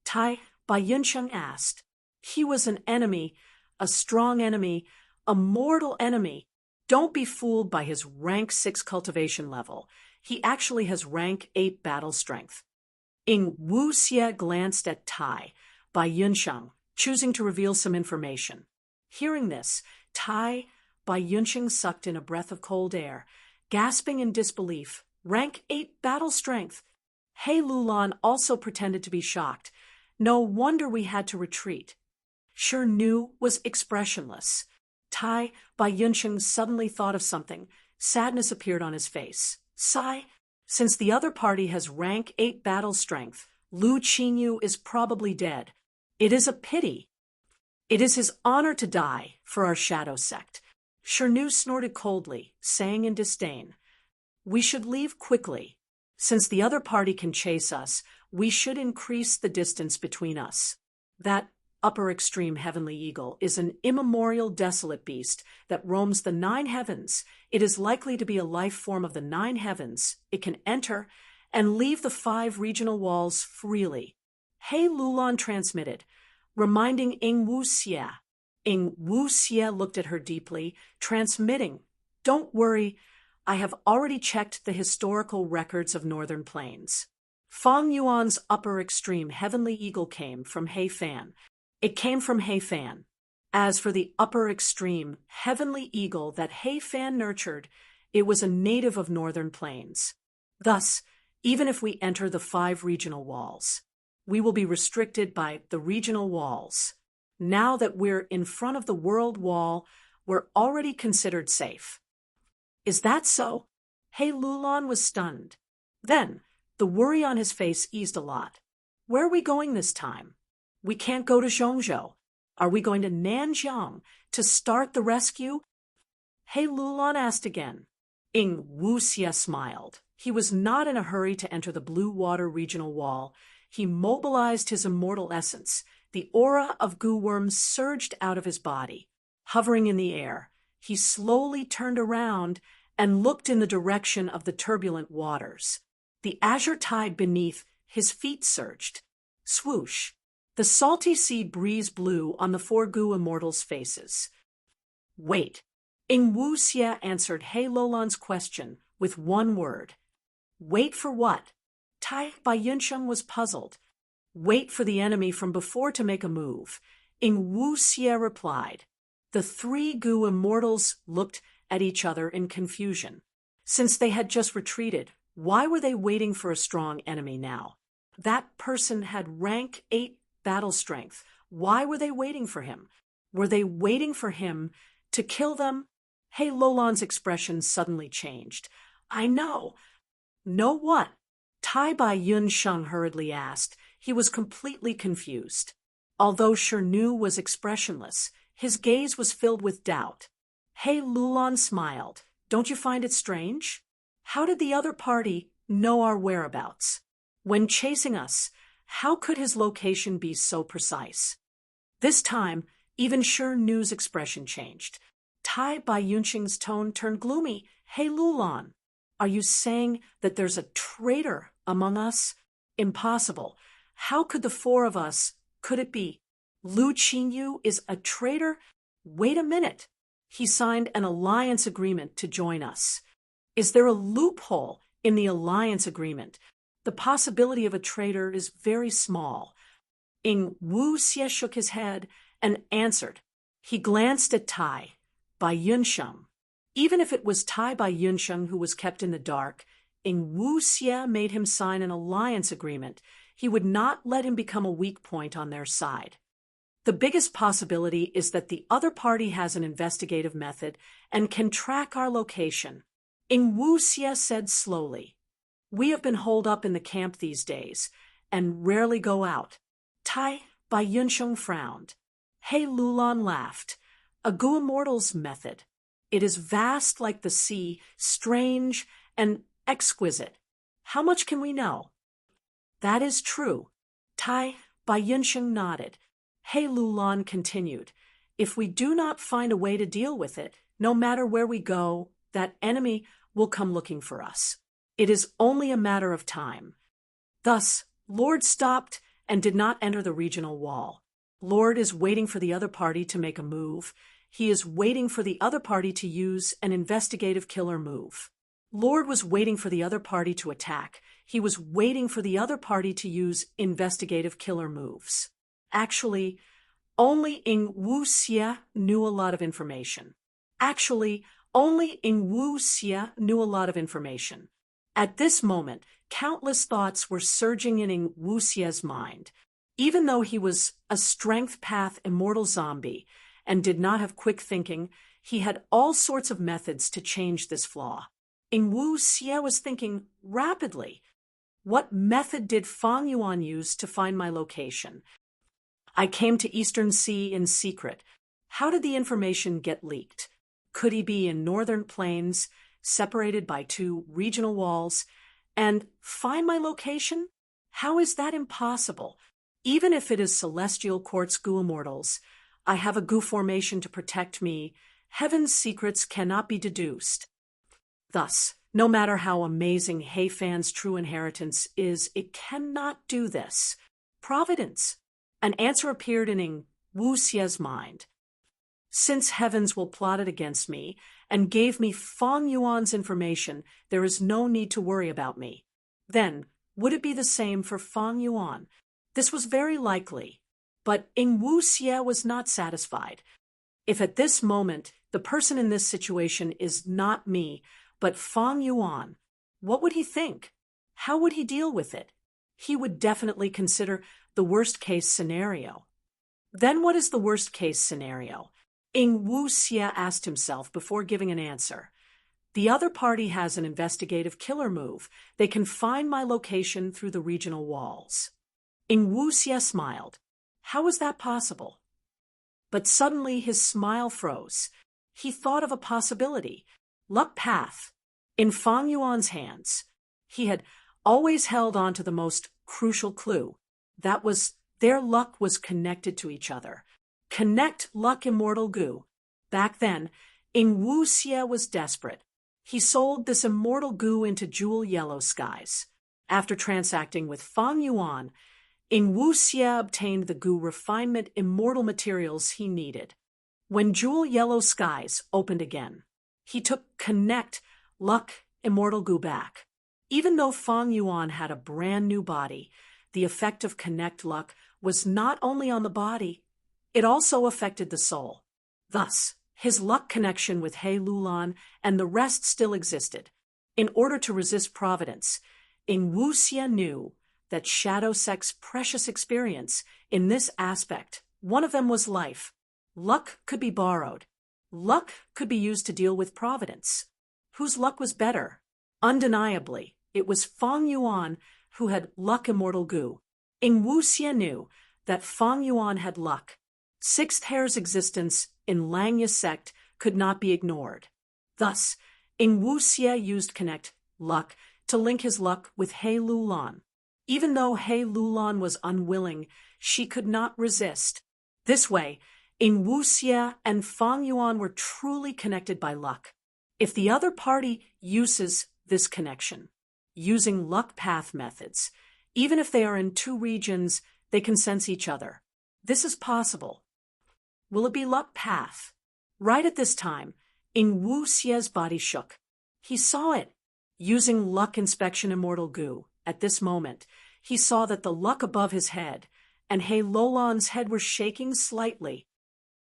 Tai Bai Yuncheng asked. He was an enemy, a strong enemy, a mortal enemy. Don't be fooled by his rank 6 cultivation level. He actually has rank 8 battle strength. Ing Wuxie glanced at Tai Bai Yuncheng, choosing to reveal some information. Hearing this, Tai Bai Yuncheng sucked in a breath of cold air. Gasping in disbelief, Rank 8 battle strength. He Lulan also pretended to be shocked. No wonder we had to retreat. Shi Nu was expressionless. Tai Bai Yunsheng suddenly thought of something. Sadness appeared on his face. Sigh. Since the other party has rank 8 battle strength, Lu Qinyu is probably dead. It is a pity. It is his honor to die for our shadow sect. Shi Nu snorted coldly, saying in disdain, "We should leave quickly. Since the other party can chase us, we should increase the distance between us." That upper extreme heavenly eagle is an immemorial desolate beast that roams the 9 heavens. It is likely to be a life form of the 9 heavens. It can enter and leave the 5 regional walls freely. He Lulan transmitted, reminding Ing Wuxie. Ing Wuxie looked at her deeply, transmitting, "Don't worry, I have already checked the historical records of Northern Plains. Fang Yuan's upper extreme heavenly eagle came from He Fan. It came from He Fan. As for the upper extreme heavenly eagle that He Fan nurtured, it was a native of Northern Plains. Thus, even if we enter the 5 regional walls, we will be restricted by the regional walls. Now that we're in front of the world wall, we're already considered safe." "Is that so?" He Lulan was stunned. Then, the worry on his face eased a lot. "Where are we going this time? We can't go to Zhongzhou. Are we going to Nanjiang to start the rescue?" He Lulan asked again. Ing Wuxie smiled. He was not in a hurry to enter the Blue Water regional wall. He mobilized his immortal essence. The aura of goo worms surged out of his body. Hovering in the air, he slowly turned around and looked in the direction of the turbulent waters. The azure tide beneath his feet surged. Swoosh! The salty sea breeze blew on the 4 goo immortals' faces. "Wait." Ing Wuxie answered He Lulan's question with one word. "Wait for what?" Tai Bai Yunsheng was puzzled. "Wait for the enemy from before to make a move." Ing Wuxie replied. The 3 goo immortals looked at each other in confusion. Since they had just retreated, why were they waiting for a strong enemy now? That person had rank 8 battle strength. Why were they waiting for him? Were they waiting for him to kill them? He Lulan's expression suddenly changed. "I know." "Know what?" Tai Bai Yunsheng hurriedly asked. He was completely confused. Although Shi Nu was expressionless, his gaze was filled with doubt. He Lulan smiled. "Don't you find it strange? How did the other party know our whereabouts? When chasing us, how could his location be so precise?" This time, even Shi Nu's expression changed. Tai Bai Yunsheng's tone turned gloomy. "He Lulan, are you saying that there's a traitor among us? Impossible. How could the 4 of us, could it be? Lu Qinyu is a traitor? Wait a minute. He signed an alliance agreement to join us. Is there a loophole in the alliance agreement? The possibility of a traitor is very small." Ing Wuxie shook his head and answered. He glanced at Tai Bai Yunsheng. Even if it was Tai Bai Yunsheng who was kept in the dark, Ing Wuxie made him sign an alliance agreement. He would not let him become a weak point on their side. The biggest possibility is that the other party has an investigative method and can track our location. Ing Wuxie said slowly, "We have been holed up in the camp these days and rarely go out." Tai Bai Yunsheng frowned. He Lulan laughed. "A goo immortal's method. It is vast like the sea, strange and exquisite. How much can we know?" "That is true." Tai Bai Yunsheng nodded. He Lulan continued, "If we do not find a way to deal with it, no matter where we go, that enemy will come looking for us. It is only a matter of time." Thus, Lord stopped and did not enter the regional wall. Lord is waiting for the other party to make a move. He is waiting for the other party to use an investigative killer move. Lord was waiting for the other party to attack. He was waiting for the other party to use investigative killer moves. Actually, only Ing Wuxie knew a lot of information. At this moment, countless thoughts were surging in Wuxie's mind. Even though he was a strength path immortal zombie and did not have quick thinking, he had all sorts of methods to change this flaw. Wuxie was thinking rapidly. What method did Fang Yuan use to find my location? I came to Eastern Sea in secret. How did the information get leaked? Could he be in northern plains, separated by 2 regional walls, and find my location? How is that impossible? Even if it is celestial quartz goo immortals, I have a goo formation to protect me. Heaven's secrets cannot be deduced. Thus, no matter how amazing He Fan's true inheritance is, it cannot do this. Providence. An answer appeared in Wuxie's mind. Since heavens will plot it against me and gave me Fang Yuan's information, there is no need to worry about me. Then, would it be the same for Fang Yuan? This was very likely. But Wuxie was not satisfied. If at this moment the person in this situation is not me, but Fang Yuan, what would he think? How would he deal with it? He would definitely consider the worst-case scenario. Then what is the worst-case scenario? Wuxie asked himself before giving an answer. The other party has an investigative killer move. They can find my location through the regional walls. Wuxie smiled. How is that possible? But suddenly his smile froze. He thought of a possibility. Luck path. In Fang Yuan's hands. He had always held on to the most crucial clue. That was, their luck was connected to each other. Connect luck immortal goo. Back then, Wuxie was desperate. He sold this immortal goo into Jewel Yellow Skies. After transacting with Fang Yuan, Wuxie obtained the goo refinement immortal materials he needed. When Jewel Yellow Skies opened again, he took Connect luck immortal goo back. Even though Fang Yuan had a brand new body, the effect of Connect luck was not only on the body, it also affected the soul. Thus, his luck connection with He Lulan and the rest still existed. In order to resist Providence, Wuxie knew that Shadow Sect's precious experience in this aspect, one of them was life. Luck could be borrowed. Luck could be used to deal with Providence. Whose luck was better? Undeniably, it was Fang Yuan who had luck immortal goo. Wuxie knew that Fang Yuan had luck. Sixth Hair's existence in Langya sect could not be ignored. Thus, Wuxie used Connect luck to link his luck with He Lulan. Even though He Lulan was unwilling, she could not resist. This way, Wuxie and Fang Yuan were truly connected by luck. If the other party uses this connection, using luck path methods, even if they are in 2 regions, they can sense each other. This is possible. Will it be luck path? Right at this time, Wuxie's body shook. He saw it. Using luck inspection immortal goo, at this moment, he saw that the luck above his head and He Lulan's head were shaking slightly.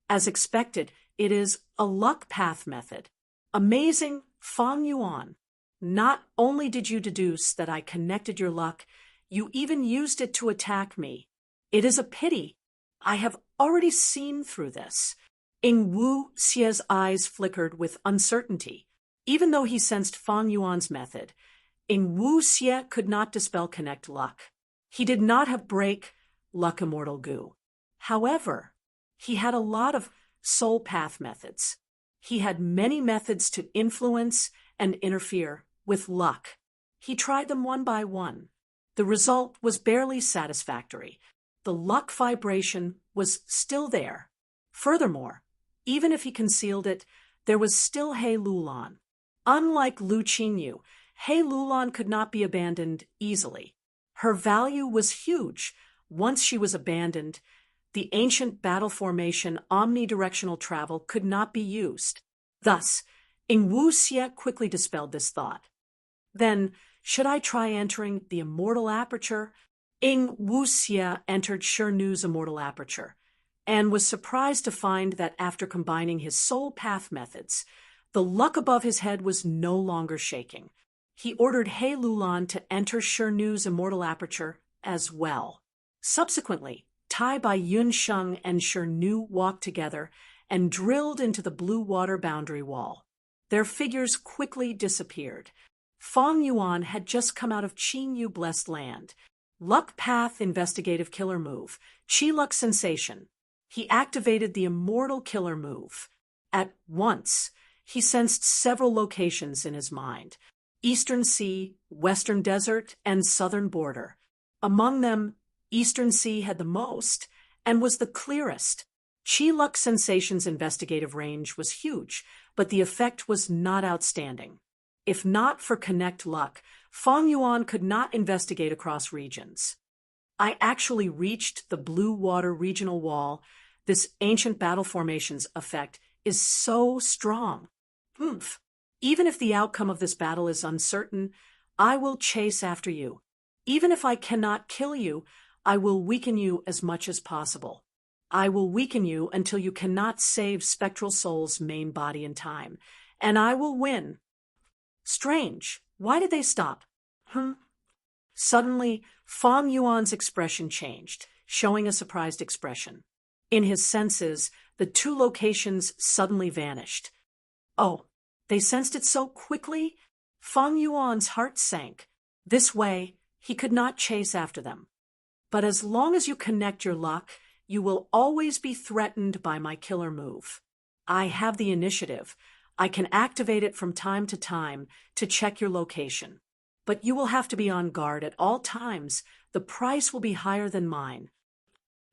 As expected, it is a luck path method. Amazing, Fang Yuan. Not only did you deduce that I connected your luck, you even used it to attack me. It is a pity. I have already seen through this. Wuxie's eyes flickered with uncertainty. Even though he sensed Fang Yuan's method, Wuxie could not dispel Connect luck. He did not have break luck immortal goo. However, he had a lot of soul path methods. He had many methods to influence and interfere with luck. He tried them one by one. The result was barely satisfactory. The luck vibration was still there. Furthermore, even if he concealed it, there was still He Lulan. Unlike Lu Qinyu, He Lulan could not be abandoned easily. Her value was huge. Once she was abandoned, the ancient battle formation omnidirectional travel could not be used. Thus, Wuxie quickly dispelled this thought. Then, should I try entering the immortal aperture? Wuxie entered Shirnu's immortal aperture, and was surprised to find that after combining his soul path methods, the luck above his head was no longer shaking. he ordered He Lulan to enter Shirnu's immortal aperture as well. Subsequently, Tai Bai Yun Sheng and Shirnu walked together and drilled into the blue water boundary wall. Their figures quickly disappeared. Fang Yuan had just come out of Qing Yu Blessed Land. Luck Path Investigative Killer Move, Chi Luck Sensation. He activated the immortal killer move. At once, he sensed several locations in his mind: Eastern Sea, Western Desert, and Southern Border. Among them, Eastern Sea had the most and was the clearest. Chi Luck Sensation's investigative range was huge, but the effect was not outstanding. If not for Connect Luck, Fang Yuan could not investigate across regions. I actually reached the Blue Water Regional Wall. This ancient battle formations effect is so strong. Oomph. Even if the outcome of this battle is uncertain, I will chase after you. Even if I cannot kill you, I will weaken you as much as possible. I will weaken you until you cannot save Spectral Soul's main body in time, and I will win. Strange. Why did they stop? Suddenly, Fang Yuan's expression changed, showing a surprised expression. In his senses, the two locations suddenly vanished. Oh, they sensed it so quickly? Fang Yuan's heart sank. This way, he could not chase after them. But as long as you connect your luck, you will always be threatened by my killer move. I have the initiative. I can activate it from time to time to check your location. But you will have to be on guard at all times. The price will be higher than mine.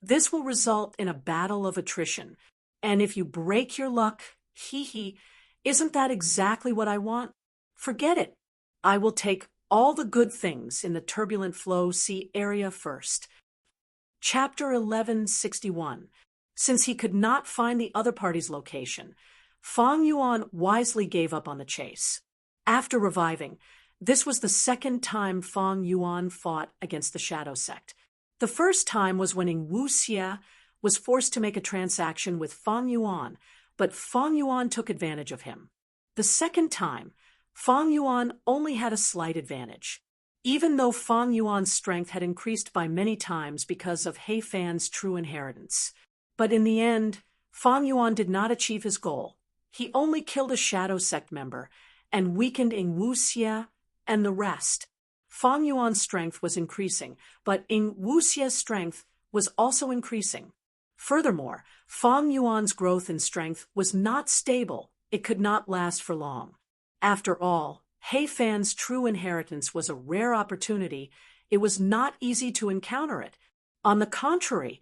This will result in a battle of attrition. And if you break your luck, isn't that exactly what I want? Forget it. I will take all the good things in the turbulent flow sea area first. Chapter 1161. Since he could not find the other party's location, Fang Yuan wisely gave up on the chase. After reviving, this was the second time Fang Yuan fought against the Shadow Sect. The first time was when Ing Wuxia was forced to make a transaction with Fang Yuan, but Fang Yuan took advantage of him. The second time, Fang Yuan only had a slight advantage. Even though Fang Yuan's strength had increased by many times because of He Fan's true inheritance. But in the end, Fang Yuan did not achieve his goal. He only killed a Shadow Sect member and weakened Ing Wuxia and the rest. Fang Yuan's strength was increasing, but Ing Wuxia's strength was also increasing. Furthermore, Fang Yuan's growth in strength was not stable. It could not last for long. After all, He Fan's true inheritance was a rare opportunity. It was not easy to encounter it. On the contrary,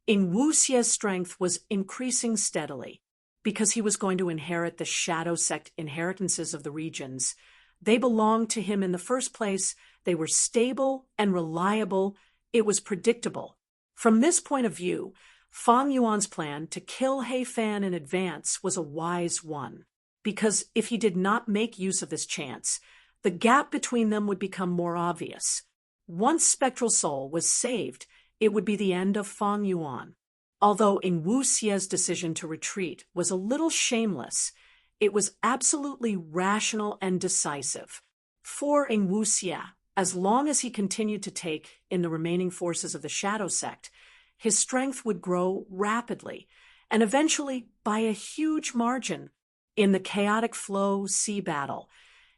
Ing Wuxia's strength was increasing steadily. Because he was going to inherit the Shadow Sect inheritances of the regions. They belonged to him in the first place. They were stable and reliable. It was predictable. From this point of view, Fang Yuan's plan to kill He Fan in advance was a wise one. Because if he did not make use of this chance, the gap between them would become more obvious. Once Spectral Soul was saved, it would be the end of Fang Yuan. Although Ing Wuxia's decision to retreat was a little shameless, it was absolutely rational and decisive. For Ing Wuxia, as long as he continued to take in the remaining forces of the Shadow Sect, his strength would grow rapidly, and eventually by a huge margin. In the chaotic flow sea battle,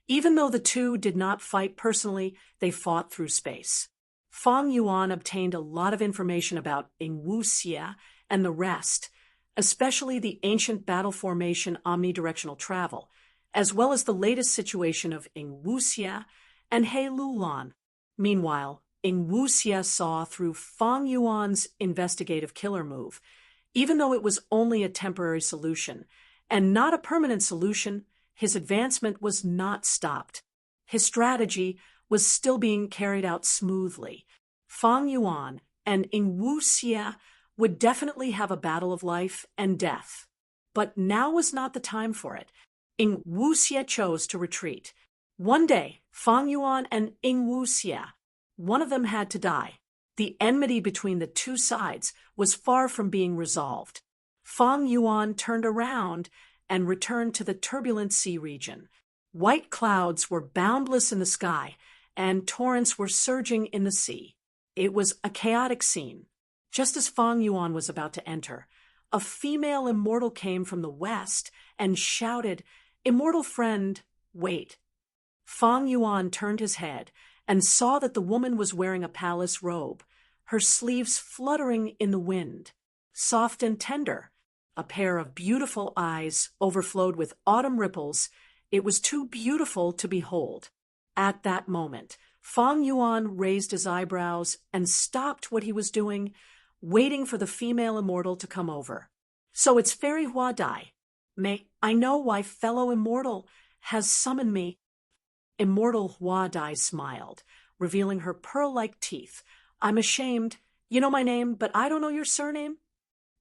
even though the two did not fight personally, they fought through space. Fang Yuan obtained a lot of information about Ing Wuxia and the rest, especially the ancient battle formation omnidirectional travel, as well as the latest situation of Ing Wuxia and He Lulan. Meanwhile, Ing Wuxia saw through Fang Yuan's investigative killer move, even though it was only a temporary solution, and not a permanent solution. His advancement was not stopped. His strategy was still being carried out smoothly. Fang Yuan and Ing Wuxia would definitely have a battle of life and death. But now was not the time for it. Ing Wuxia chose to retreat. One day, Fang Yuan and Ing Wuxia, one of them had to die. The enmity between the two sides was far from being resolved. Fang Yuan turned around and returned to the turbulent sea region. White clouds were boundless in the sky, and torrents were surging in the sea. It was a chaotic scene. Just as Fang Yuan was about to enter, a female immortal came from the west and shouted, "Immortal friend, wait." Fang Yuan turned his head and saw that the woman was wearing a palace robe, her sleeves fluttering in the wind. Soft and tender, a pair of beautiful eyes overflowed with autumn ripples. It was too beautiful to behold. At that moment, Fang Yuan raised his eyebrows and stopped what he was doing, waiting for the female immortal to come over. "So it's Fairy Hua Dai. May I know why fellow immortal has summoned me?" Immortal Hua Dai smiled, revealing her pearl-like teeth. "I'm ashamed. You know my name, but I don't know your surname."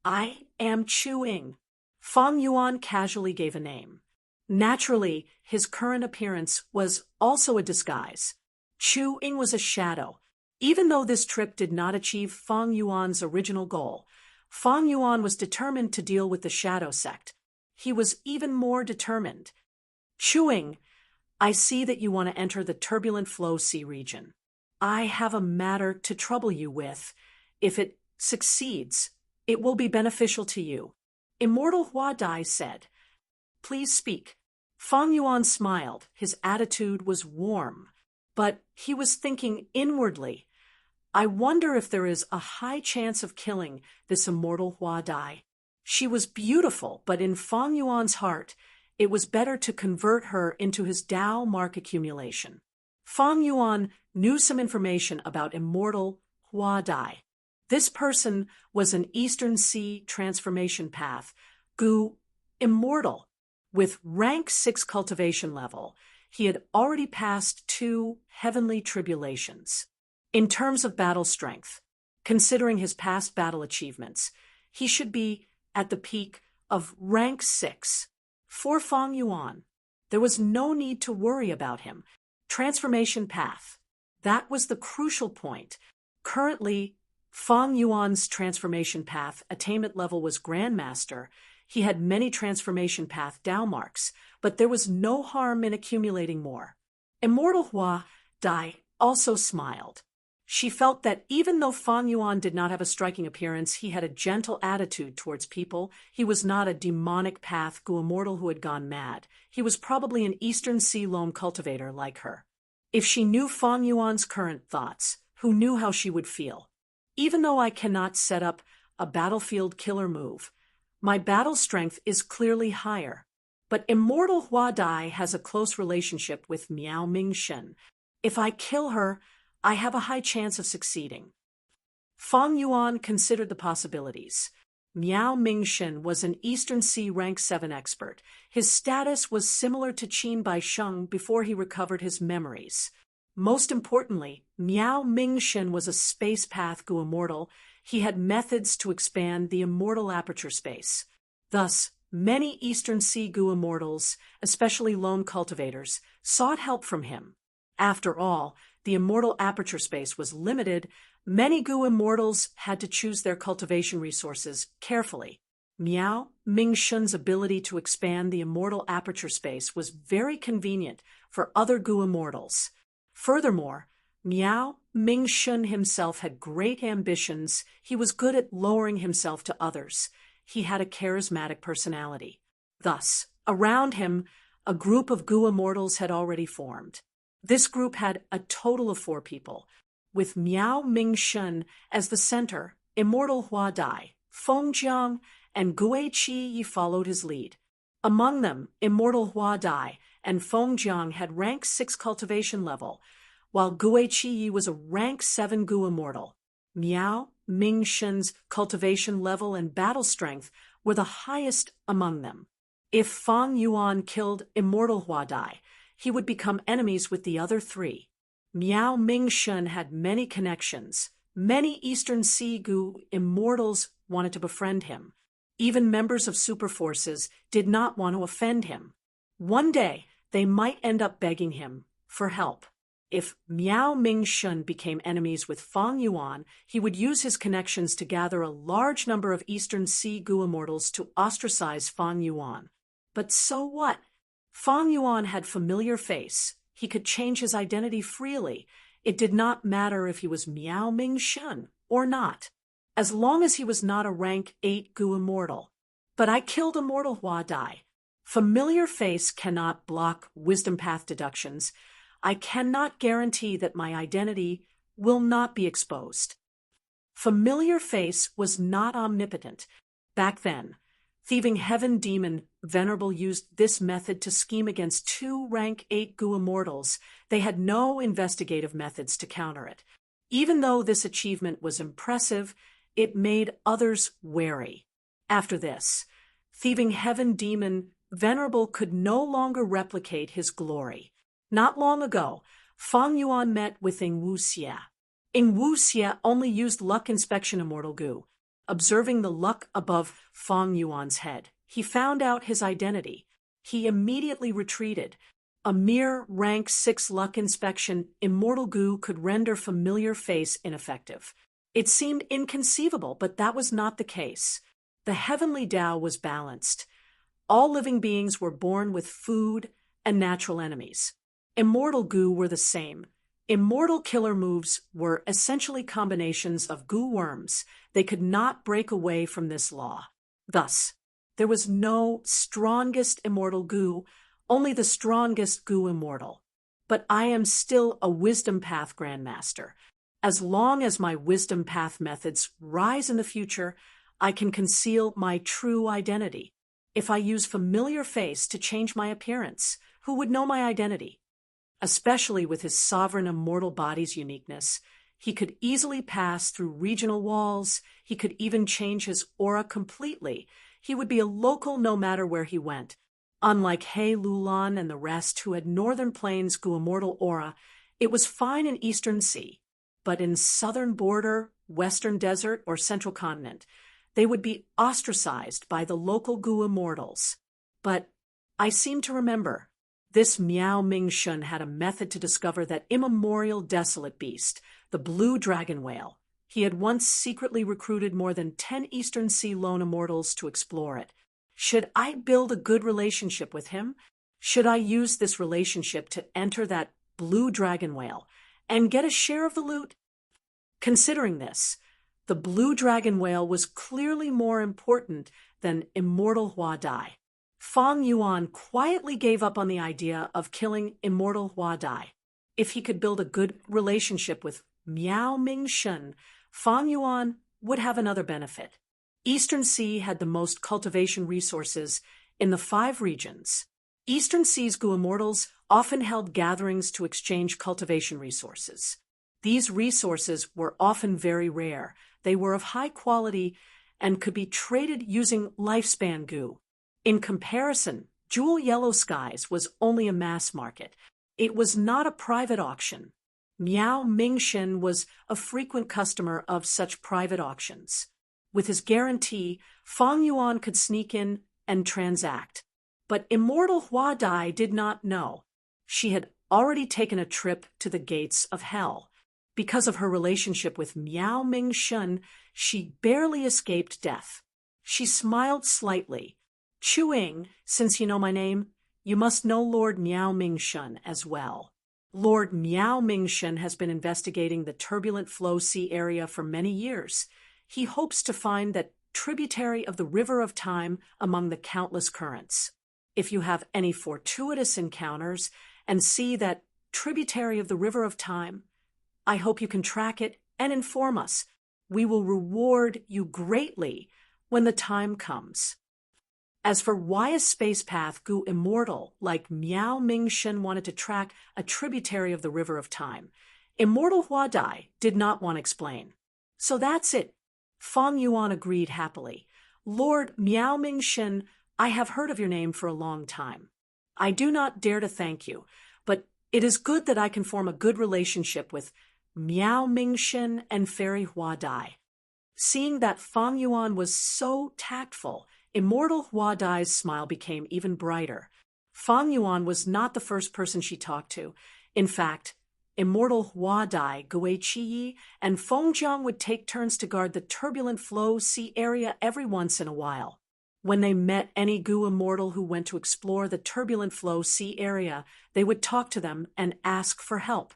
"I am Chu-Ing." Fang Yuan casually gave a name. Naturally, his current appearance was also a disguise. Chu-Ing was a shadow. Even though this trip did not achieve Fang Yuan's original goal, Fang Yuan was determined to deal with the shadow sect. He was even more determined. "Chu-Ing, I see that you want to enter the turbulent flow sea region. I have a matter to trouble you with. If it succeeds, it will be beneficial to you." Immortal Hua Dai said. "Please speak." Fang Yuan smiled. His attitude was warm, but he was thinking inwardly, "I wonder if there is a high chance of killing this immortal Hua Dai. She was beautiful, but in Fang Yuan's heart, it was better to convert her into his Dao mark accumulation." Fang Yuan knew some information about immortal Hua Dai. This person was an Eastern Sea transformation path, Gu immortal. With rank 6 cultivation level, he had already passed 2 heavenly tribulations. In terms of battle strength, considering his past battle achievements, he should be at the peak of rank 6. For Fang Yuan, there was no need to worry about him. Transformation path. That was the crucial point. Currently, Fang Yuan's transformation path attainment level was Grandmaster. He had many transformation path Dao marks, but there was no harm in accumulating more. Immortal Hua Dai also smiled. She felt that even though Fang Yuan did not have a striking appearance, he had a gentle attitude towards people. He was not a demonic path Gu immortal who had gone mad. He was probably an Eastern Sea loam cultivator like her. If she knew Fang Yuan's current thoughts, who knew how she would feel? "Even though I cannot set up a battlefield killer move, my battle strength is clearly higher. But Immortal Hua Dai has a close relationship with Miao Mingshen. If I kill her, I have a high chance of succeeding." Fang Yuan considered the possibilities. Miao Mingshen was an Eastern Sea rank 7 expert. His status was similar to Qin Baisheng before he recovered his memories. Most importantly, Miao Mingshen was a space path Gu immortal. He had methods to expand the immortal aperture space. Thus, many Eastern Sea Gu immortals, especially lone cultivators, sought help from him. After all, the immortal aperture space was limited. Many Gu immortals had to choose their cultivation resources carefully. Miao Mingshen's ability to expand the immortal aperture space was very convenient for other Gu immortals. Furthermore, Miao Mingshen himself had great ambitions. He was good at lowering himself to others. He had a charismatic personality. Thus, around him, a group of Gu immortals had already formed. This group had a total of 4 people, with Miao Mingshen as the center. Immortal Hua Dai, Feng Jiang, and Gui Qi followed his lead. Among them, Immortal Hua Dai and Feng Jiang had rank 6 cultivation level, while Gui Qi was a rank 7 Gu immortal. Miao Mingshen's cultivation level and battle strength were the highest among them. If Fang Yuan killed Immortal Hua Dai, he would become enemies with the other 3. Miao Mingshen had many connections. Many Eastern Sea Gu immortals wanted to befriend him. Even members of super forces did not want to offend him. One day, they might end up begging him for help. If Miao Mingshen became enemies with Fang Yuan, he would use his connections to gather a large number of Eastern Sea Gu immortals to ostracize Fang Yuan. But so what? Fang Yuan had familiar face. He could change his identity freely. It did not matter if he was Miao Ming Shun or not, as long as he was not a rank 8 Gu immortal. But I killed immortal Hua Dai. Familiar face cannot block wisdom path deductions. I cannot guarantee that my identity will not be exposed. Familiar face was not omnipotent. Back then, thieving heaven demon Venerable used this method to scheme against 2 rank 8 Gu immortals. They had no investigative methods to counter it. Even though this achievement was impressive, it made others wary. After this, thieving heaven demon Venerable could no longer replicate his glory. Not long ago, Fang Yuan met with Ing Wuxia. Ing Wuxia only used luck inspection immortal Gu. Observing the luck above Fang Yuan's head, he found out his identity. He immediately retreated. A mere rank 6 luck inspection immortal Gu could render familiar face ineffective. It seemed inconceivable, but that was not the case. The heavenly Tao was balanced. All living beings were born with food and natural enemies. Immortal Gu were the same. Immortal killer moves were essentially combinations of Gu worms. They could not break away from this law. Thus, there was no strongest immortal Gu, only the strongest Gu immortal. But I am still a wisdom path grandmaster. As long as my wisdom path methods rise in the future, I can conceal my true identity. If I use familiar face to change my appearance, who would know my identity? Especially with his sovereign immortal body's uniqueness, he could easily pass through regional walls. He could even change his aura completely. He would be a local no matter where he went. Unlike He Lulan and the rest who had Northern Plains Gu immortal aura, it was fine in Eastern Sea. But in Southern Border, Western Desert, or Central Continent, they would be ostracized by the local Gu immortals. But I seem to remember, this Miao Ming Shun had a method to discover that immemorial desolate beast, the blue dragon whale. He had once secretly recruited more than 10 Eastern Sea lone immortals to explore it. Should I build a good relationship with him? Should I use this relationship to enter that blue dragon whale and get a share of the loot? Considering this, the blue dragon whale was clearly more important than immortal Hua Dai. Fang Yuan quietly gave up on the idea of killing immortal Hua Dai. If he could build a good relationship with Miao Ming Shun, Fang Yuan would have another benefit. Eastern Sea had the most cultivation resources in the 5 regions. Eastern Sea's Gu immortals often held gatherings to exchange cultivation resources. These resources were often very rare. They were of high quality and could be traded using lifespan Gu. In comparison, Jewel Yellow Skies was only a mass market. It was not a private auction. Miao Mingxin was a frequent customer of such private auctions. With his guarantee, Fang Yuan could sneak in and transact. But immortal Hua Dai did not know. She had already taken a trip to the gates of hell. Because of her relationship with Miao Ming Shun, she barely escaped death. She smiled slightly. Chuing, since you know my name, you must know Lord Miao Ming Shun as well. Lord Miao Ming Shun has been investigating the turbulent flow sea area for many years. He hopes to find that tributary of the river of time among the countless currents. If you have any fortuitous encounters and see that tributary of the river of time, I hope you can track it and inform us. We will reward you greatly when the time comes. As for why a space path Gu immortal like Miao Ming Shun wanted to track a tributary of the river of time, immortal Hua Dai did not want to explain. So that's it. Fang Yuan agreed happily. Lord Miao Ming Shun, I have heard of your name for a long time. I do not dare to thank you, but it is good that I can form a good relationship with Miao Ming Shun and Fairy Hua Dai. Seeing that Fang Yuan was so tactful, immortal Hua Dai's smile became even brighter. Fang Yuan was not the first person she talked to. In fact, immortal Hua Dai, Gui Qiyi, and Feng Jiang would take turns to guard the turbulent flow sea area every once in a while. When they met any Gu immortal who went to explore the turbulent flow sea area, they would talk to them and ask for help.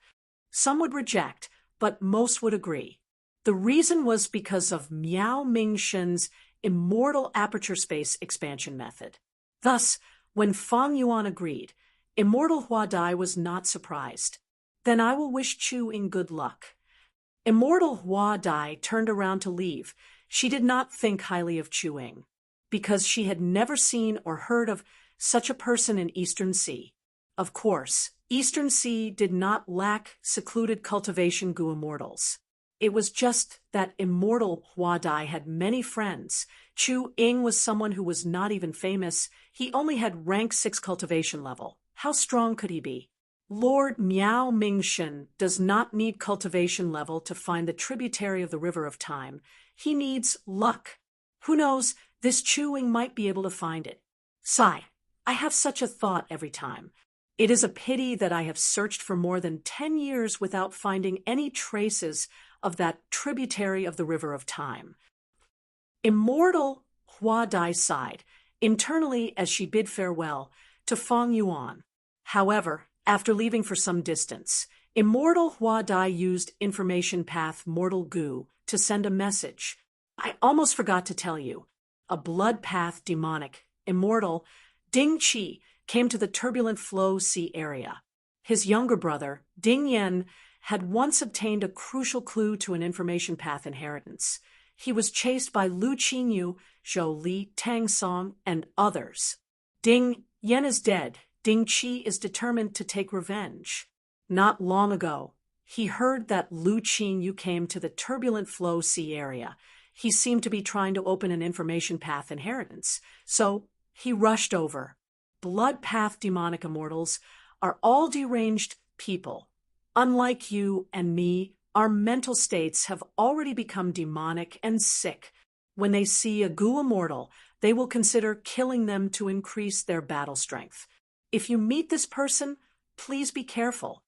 Some would reject, but most would agree. The reason was because of Miao Mingshen's immortal aperture space expansion method. Thus, when Fang Yuan agreed, Immortal Hua Dai was not surprised. "Then I will wish Chu Ying good luck." Immortal Hua Dai turned around to leave. She did not think highly of Chu Ying, because she had never seen or heard of such a person in Eastern Sea. Of course, Eastern Sea did not lack secluded cultivation Gu immortals. It was just that Immortal Hua Dai had many friends. Chu Ying was someone who was not even famous. He only had rank 6 cultivation level. How strong could he be? Lord Miao Mingshen does not need cultivation level to find the tributary of the River of Time. He needs luck. Who knows, this Chu Ying might be able to find it. Sigh, I have such a thought every time. It is a pity that I have searched for more than 10 years without finding any traces of that tributary of the River of Time. Immortal Hua Dai sighed internally as she bid farewell to Fang Yuan. However, after leaving for some distance, Immortal Hua Dai used Information Path Mortal Gu to send a message. "I almost forgot to tell you. A blood path demonic, immortal, Ding Qi, came to the turbulent flow sea area. His younger brother, Ding Yan, had once obtained a crucial clue to an information path inheritance. He was chased by Lu Qinyu, Zhou Li, Tang Song, and others. Ding Yan is dead. Ding Qi is determined to take revenge. Not long ago, he heard that Lu Qinyu came to the turbulent flow sea area. He seemed to be trying to open an information path inheritance, so he rushed over. Blood path demonic immortals are all deranged people. Unlike you and me, our mental states have already become demonic and sick. When they see a Gu immortal, they will consider killing them to increase their battle strength. If you meet this person, please be careful."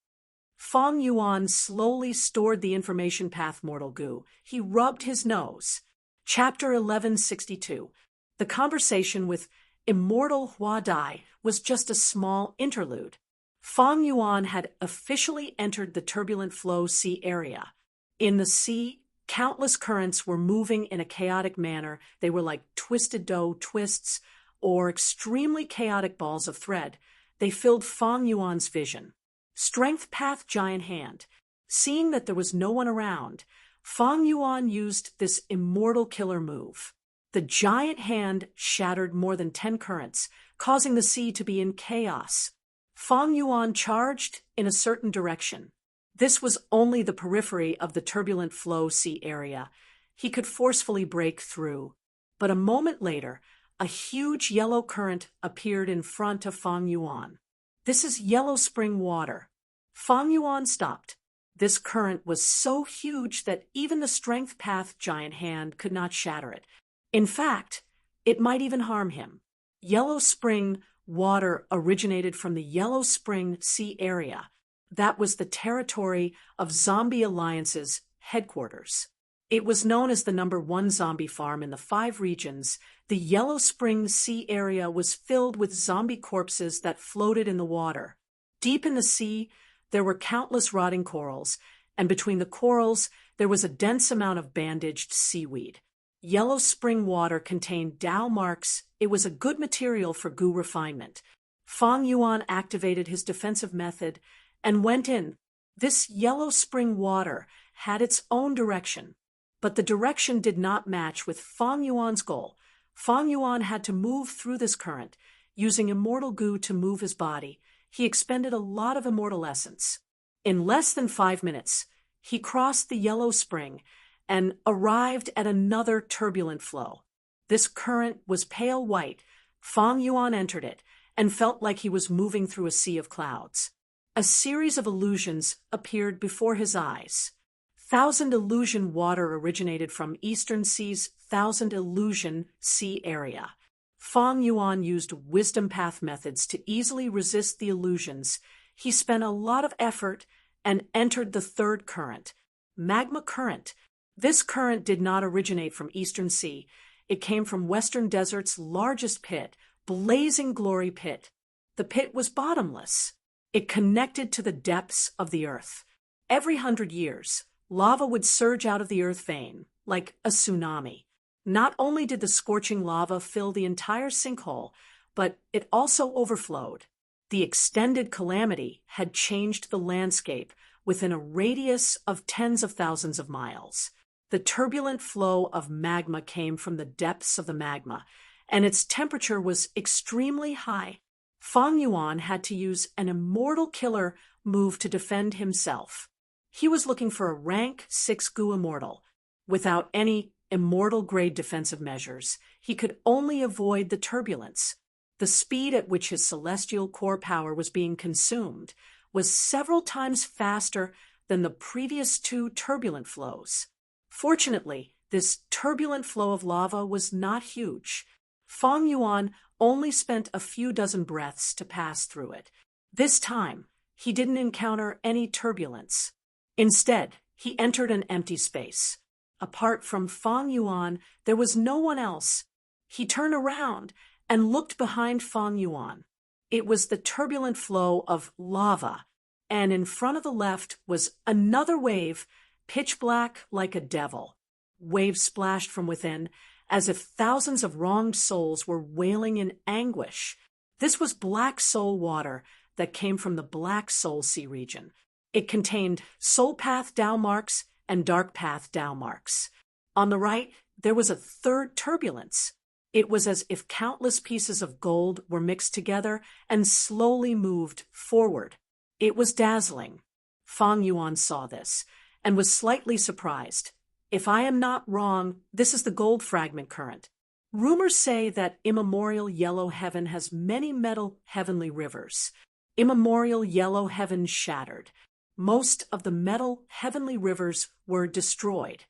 Fang Yuan slowly stored the information path Mortal Gu. He rubbed his nose. Chapter 1162. The conversation with Immortal Hua Dai was just a small interlude. Fang Yuan had officially entered the turbulent flow sea area. In the sea, countless currents were moving in a chaotic manner. They were like twisted dough twists or extremely chaotic balls of thread. They filled Fang Yuan's vision. Strength Path Giant Hand. Seeing that there was no one around, Fang Yuan used this immortal killer move. The giant hand shattered more than 10 currents, causing the sea to be in chaos. Fang Yuan charged in a certain direction. This was only the periphery of the turbulent flow sea area. He could forcefully break through. But a moment later, a huge yellow current appeared in front of Fang Yuan. "This is yellow spring water." Fang Yuan stopped. This current was so huge that even the Strength Path Giant Hand could not shatter it. In fact, it might even harm him. Yellow spring water originated from the Yellow Spring Sea area. That was the territory of Zombie Alliance's headquarters. It was known as the #1 zombie farm in the 5 regions. The Yellow Spring Sea area was filled with zombie corpses that floated in the water. Deep in the sea, there were countless rotting corals, and between the corals, there was a dense amount of bandaged seaweed. Yellow spring water contained Dao marks. It was a good material for Gu refinement. Fang Yuan activated his defensive method and went in. This yellow spring water had its own direction, but the direction did not match with Fang Yuan's goal. Fang Yuan had to move through this current, using immortal Gu to move his body. He expended a lot of immortal essence. In less than 5 minutes, he crossed the yellow spring and arrived at another turbulent flow. This current was pale white. Fang Yuan entered it and felt like he was moving through a sea of clouds. A series of illusions appeared before his eyes. Thousand Illusion water originated from Eastern Sea's Thousand Illusion Sea area. Fang Yuan used wisdom path methods to easily resist the illusions. He spent a lot of effort and entered the 3rd current, Magma Current. This current did not originate from Eastern Sea. It came from Western Desert's largest pit, Blazing Glory Pit. The pit was bottomless. It connected to the depths of the earth. Every 100 years, lava would surge out of the earth vein, like a tsunami. Not only did the scorching lava fill the entire sinkhole, but it also overflowed. The extended calamity had changed the landscape within a radius of tens of thousands of miles. The turbulent flow of magma came from the depths of the magma, and its temperature was extremely high. Fang Yuan had to use an immortal killer move to defend himself. He was looking for a rank 6 Gu immortal. Without any immortal-grade defensive measures, he could only avoid the turbulence. The speed at which his celestial core power was being consumed was several times faster than the previous 2 turbulent flows. Fortunately, this turbulent flow of lava was not huge. Fang Yuan only spent a few dozen breaths to pass through it. This time, he didn't encounter any turbulence. Instead, he entered an empty space. Apart from Fang Yuan, there was no one else. He turned around and looked behind Fang Yuan. It was the turbulent flow of lava, and in front of the left was another wave, pitch black like a devil. Waves splashed from within, as if thousands of wronged souls were wailing in anguish. This was black soul water that came from the Black Soul Sea region. It contained soul path Dao marks and dark path Dao marks. On the right, there was a third turbulence. It was as if countless pieces of gold were mixed together and slowly moved forward. It was dazzling. Fang Yuan saw this and was slightly surprised. If I am not wrong, this is the gold fragment current. Rumors say that immemorial yellow heaven has many metal heavenly rivers. Immemorial yellow heaven shattered. Most of the metal heavenly rivers were destroyed.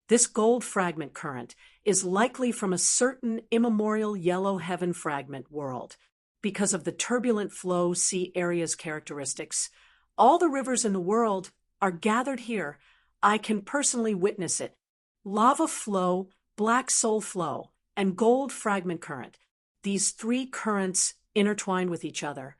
This gold fragment current is likely from a certain immemorial yellow heaven fragment world. Because of the turbulent flow sea area's characteristics, all the rivers in the world are gathered here. I can personally witness it. Lava flow, black soul flow, and gold fragment current. These 3 currents intertwined with each other.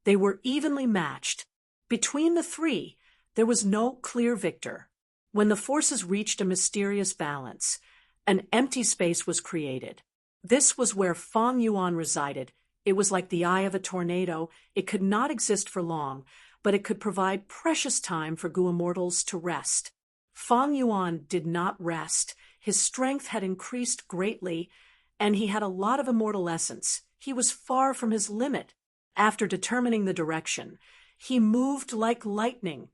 They were evenly matched. Between the 3, there was no clear victor. When the forces reached a mysterious balance, an empty space was created. This was where Fang Yuan resided. It was like the eye of a tornado. It could not exist for long, but it could provide precious time for Gu immortals to rest. Fang Yuan did not rest. His strength had increased greatly, and he had a lot of immortal essence. He was far from his limit. After determining the direction, he moved like lightning,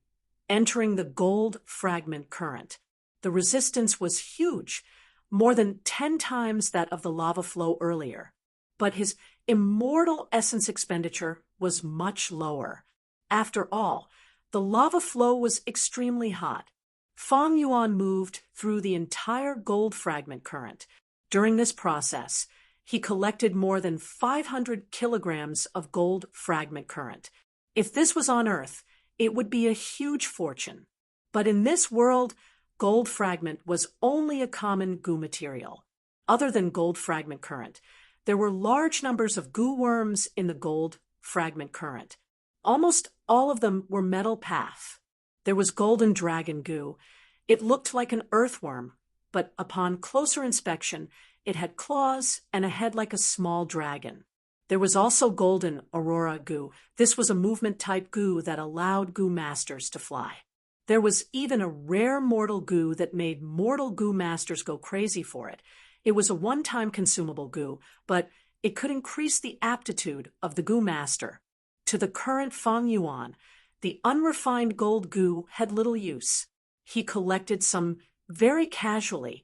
entering the gold fragment current. The resistance was huge, more than 10 times that of the lava flow earlier. But his immortal essence expenditure was much lower. After all, the lava flow was extremely hot. Fang Yuan moved through the entire gold fragment current. During this process, he collected more than 500 kilograms of gold fragment current. If this was on Earth, it would be a huge fortune. But in this world, gold fragment was only a common Gu material. Other than gold fragment current, there were large numbers of Gu worms in the gold fragment current. Almost all of them were metal path. There was golden dragon Gu. It looked like an earthworm, but upon closer inspection, it had claws and a head like a small dragon. There was also golden aurora Gu. This was a movement-type Gu that allowed Gu masters to fly. There was even a rare mortal Gu that made mortal Gu masters go crazy for it. It was a one-time consumable Gu, but it could increase the aptitude of the Gu master. To the current Fang Yuan, the unrefined gold Gu had little use. He collected some very casually,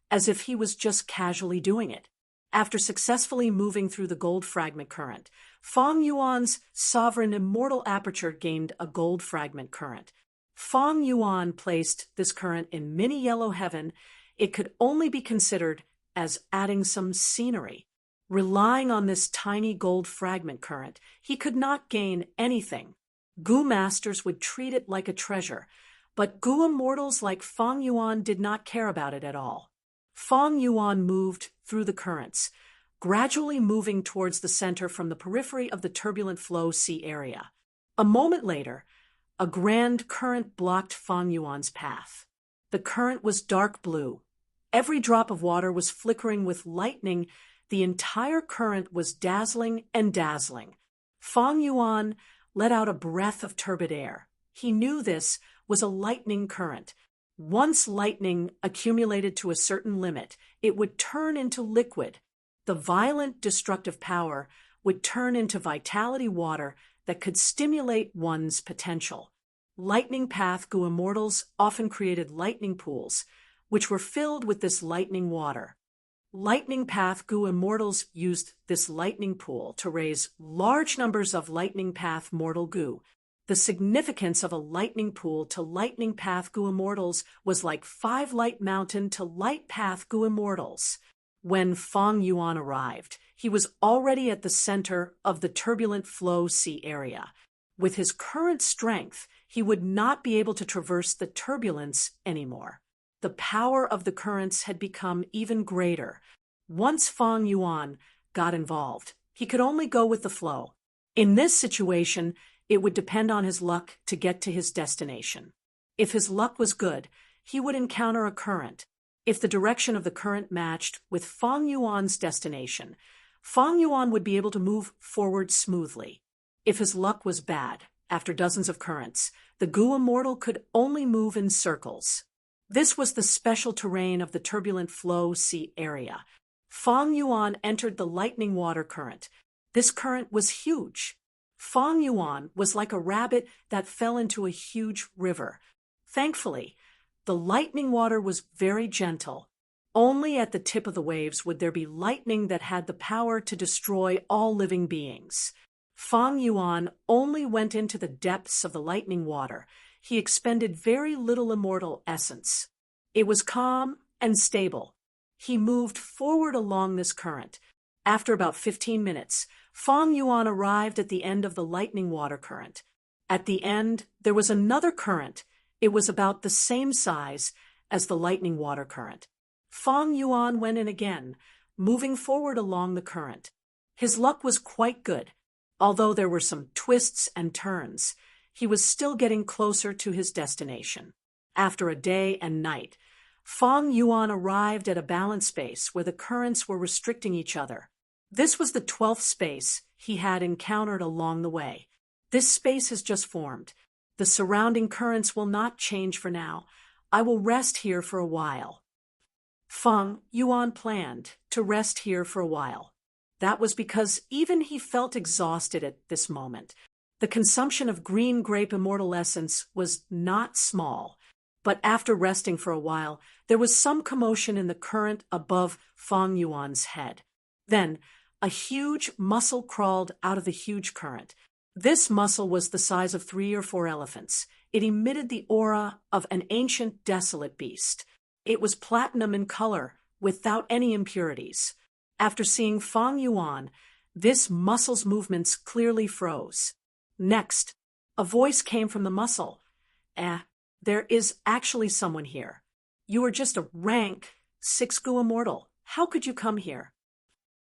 as if he was just casually doing it. After successfully moving through the gold fragment current, Fang Yuan's sovereign immortal aperture gained a gold fragment current. Fang Yuan placed this current in mini yellow heaven. It could only be considered as adding some scenery. Relying on this tiny gold fragment current, he could not gain anything. Gu masters would treat it like a treasure, but Gu immortals like Fang Yuan did not care about it at all. Fong Yuan moved through the currents, gradually moving towards the center from the periphery of the turbulent flow sea area. A moment later, a grand current blocked Fong Yuan's path. The current was dark blue. Every drop of water was flickering with lightning. The entire current was dazzling and dazzling. Fong Yuan let out a breath of turbid air. He knew this was a lightning current. Once lightning accumulated to a certain limit, it would turn into liquid. The violent destructive power would turn into vitality water that could stimulate one's potential. Lightning Path Gu immortals often created lightning pools, which were filled with this lightning water. Lightning Path Gu immortals used this lightning pool to raise large numbers of Lightning Path mortal Gu. The significance of a lightning pool to Lightning Path Gu immortals was like 5 Light Mountain to Light Path Gu immortals. When Fong Yuan arrived, he was already at the center of the turbulent flow sea area. With his current strength, he would not be able to traverse the turbulence anymore. The power of the currents had become even greater. Once Fong Yuan got involved, he could only go with the flow. In this situation, it would depend on his luck to get to his destination. If his luck was good, he would encounter a current. If the direction of the current matched with Fong Yuan's destination, Fong Yuan would be able to move forward smoothly. If his luck was bad, after dozens of currents, the Gu immortal could only move in circles. This was the special terrain of the turbulent flow sea area. Fong Yuan entered the lightning water current. This current was huge. Fong Yuan was like a rabbit that fell into a huge river. Thankfully, the lightning water was very gentle. Only at the tip of the waves would there be lightning that had the power to destroy all living beings. Fong Yuan only went into the depths of the lightning water. He expended very little immortal essence. It was calm and stable. He moved forward along this current. After about 15 minutes, Fong Yuan arrived at the end of the lightning water current. At the end, there was another current. It was about the same size as the lightning water current. Fong Yuan went in again, moving forward along the current. His luck was quite good. Although there were some twists and turns, he was still getting closer to his destination. After a day and night, Fong Yuan arrived at a balance space where the currents were restricting each other. This was the 12th space he had encountered along the way. This space has just formed. The surrounding currents will not change for now. I will rest here for a while. Fong Yuan planned to rest here for a while. That was because even he felt exhausted at this moment. The consumption of green grape immortal essence was not small. But after resting for a while, there was some commotion in the current above Fong Yuan's head. Then, a huge mussel crawled out of the huge current. This mussel was the size of 3 or 4 elephants. It emitted the aura of an ancient, desolate beast. It was platinum in color, without any impurities. After seeing Fong Yuan, this mussel's movements clearly froze. Next, a voice came from the mussel. There is actually someone here. You are just a rank 6 Gu immortal. How could you come here?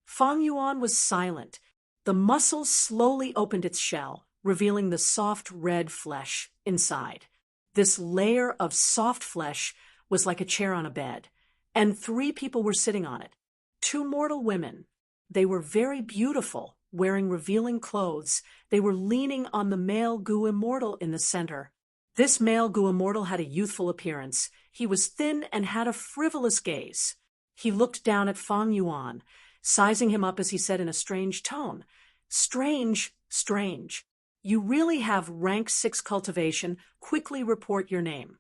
Fong Yuan was silent. The mussel slowly opened its shell, revealing the soft red flesh inside. This layer of soft flesh was like a chair on a bed, and 3 people were sitting on it. 2 mortal women. They were very beautiful, wearing revealing clothes. They were leaning on the male Gu immortal in the center. This male Gu immortal had a youthful appearance. He was thin and had a frivolous gaze. He looked down at Fong Yuan, sizing him up as he said in a strange tone, "Strange, strange. You really have rank 6 cultivation. Quickly report your name."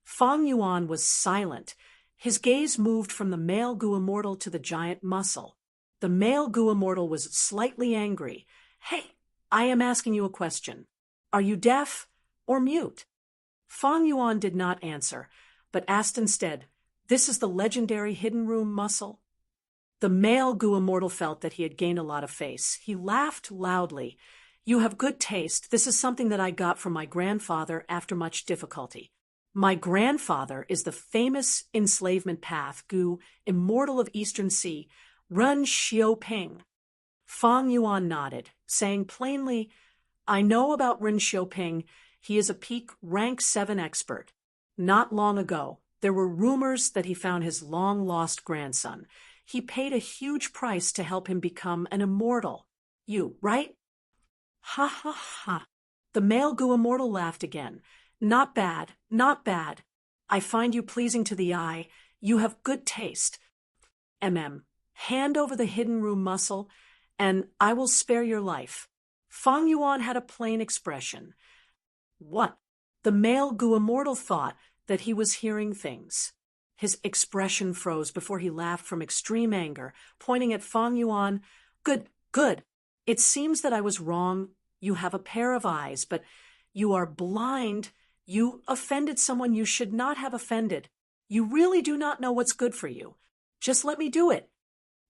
Fong Yuan was silent. His gaze moved from the male Gu immortal to the giant mussel. The male Gu immortal was slightly angry. "Hey, I am asking you a question. Are you deaf or mute?" Fong Yuan did not answer, but asked instead, "This is the legendary hidden room mussel?" The male Gu immortal felt that he had gained a lot of face. He laughed loudly. "You have good taste. This is something that I got from my grandfather after much difficulty." My grandfather is the famous enslavement path Gu, immortal of Eastern Sea, Ren Xiaoping. Fang Yuan nodded, saying plainly, I know about Ren Xiaoping. He is a peak rank 7 expert. Not long ago, there were rumors that he found his long-lost grandson. He paid a huge price to help him become an immortal. You, right? Ha ha ha. The male Gu immortal laughed again. Not bad, not bad. I find you pleasing to the eye. You have good taste. Hand over the hidden room muscle, and I will spare your life. Fang Yuan had a plain expression. What? The male Gu immortal thought that he was hearing things. His expression froze before he laughed from extreme anger, pointing at Fang Yuan. Good, good. It seems that I was wrong. You have a pair of eyes, but you are blind. You offended someone you should not have offended. You really do not know what's good for you. Just let me do it.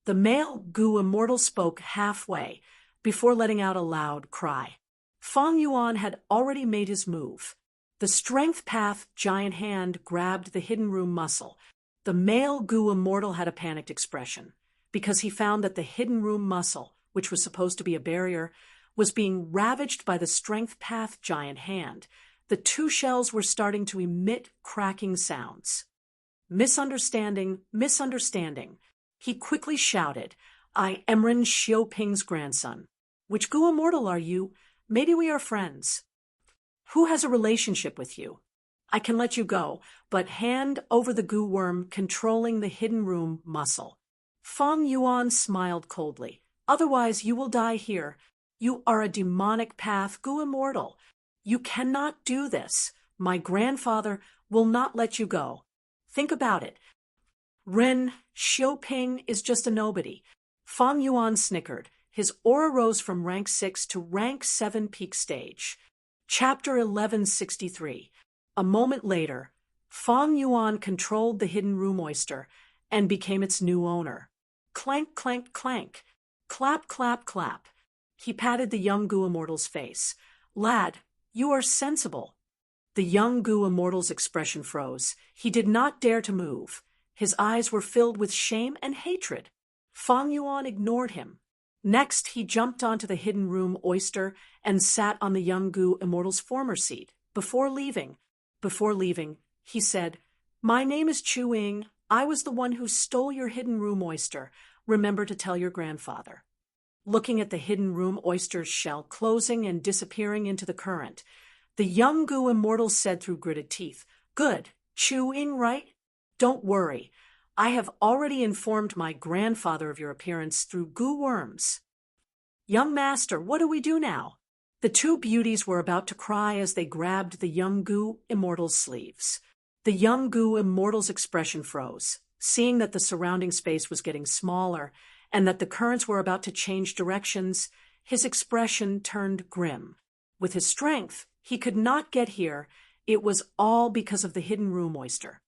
The male Gu immortal spoke halfway, before letting out a loud cry. Fang Yuan had already made his move. The strength path giant hand grabbed the hidden room muscle. The male Gu immortal had a panicked expression, because he found that the hidden room muscle, which was supposed to be a barrier, was being ravaged by the strength path giant hand. The two shells were starting to emit cracking sounds. Misunderstanding, misunderstanding. He quickly shouted, I am Ren Xiaoping's grandson. Which Gu immortal are you? Maybe we are friends. Who has a relationship with you? I can let you go, but hand over the Gu worm controlling the hidden room muscle. Fang Yuan smiled coldly. Otherwise you will die here. You are a demonic path Gu immortal. You cannot do this. My grandfather will not let you go. Think about it. Ren Xiaoping is just a nobody. Fang Yuan snickered. His aura rose from rank 6 to rank 7 peak stage. Chapter 1163. A moment later, Fang Yuan controlled the hidden room oyster and became its new owner. Clank, clank, clank. Clap, clap, clap. He patted the young Gu immortal's face. Lad, you are sensible. The young Gu immortal's expression froze. He did not dare to move. His eyes were filled with shame and hatred. Fang Yuan ignored him. Next, he jumped onto the hidden room oyster and sat on the young Gu immortal's former seat. Before leaving, he said, My name is Chu Ying. I was the one who stole your hidden room oyster. Remember to tell your grandfather. Looking at the hidden room oyster's shell closing and disappearing into the current, the young Gu immortal said through gritted teeth, Good, Chu Ying, right? Don't worry. I have already informed my grandfather of your appearance through Gu worms. Young master, what do we do now? The two beauties were about to cry as they grabbed the young Gu immortal's sleeves. The young Gu immortal's expression froze, seeing that the surrounding space was getting smaller and that the currents were about to change directions. His expression turned grim. With his strength, he could not get here. It was all because of the hidden room oyster.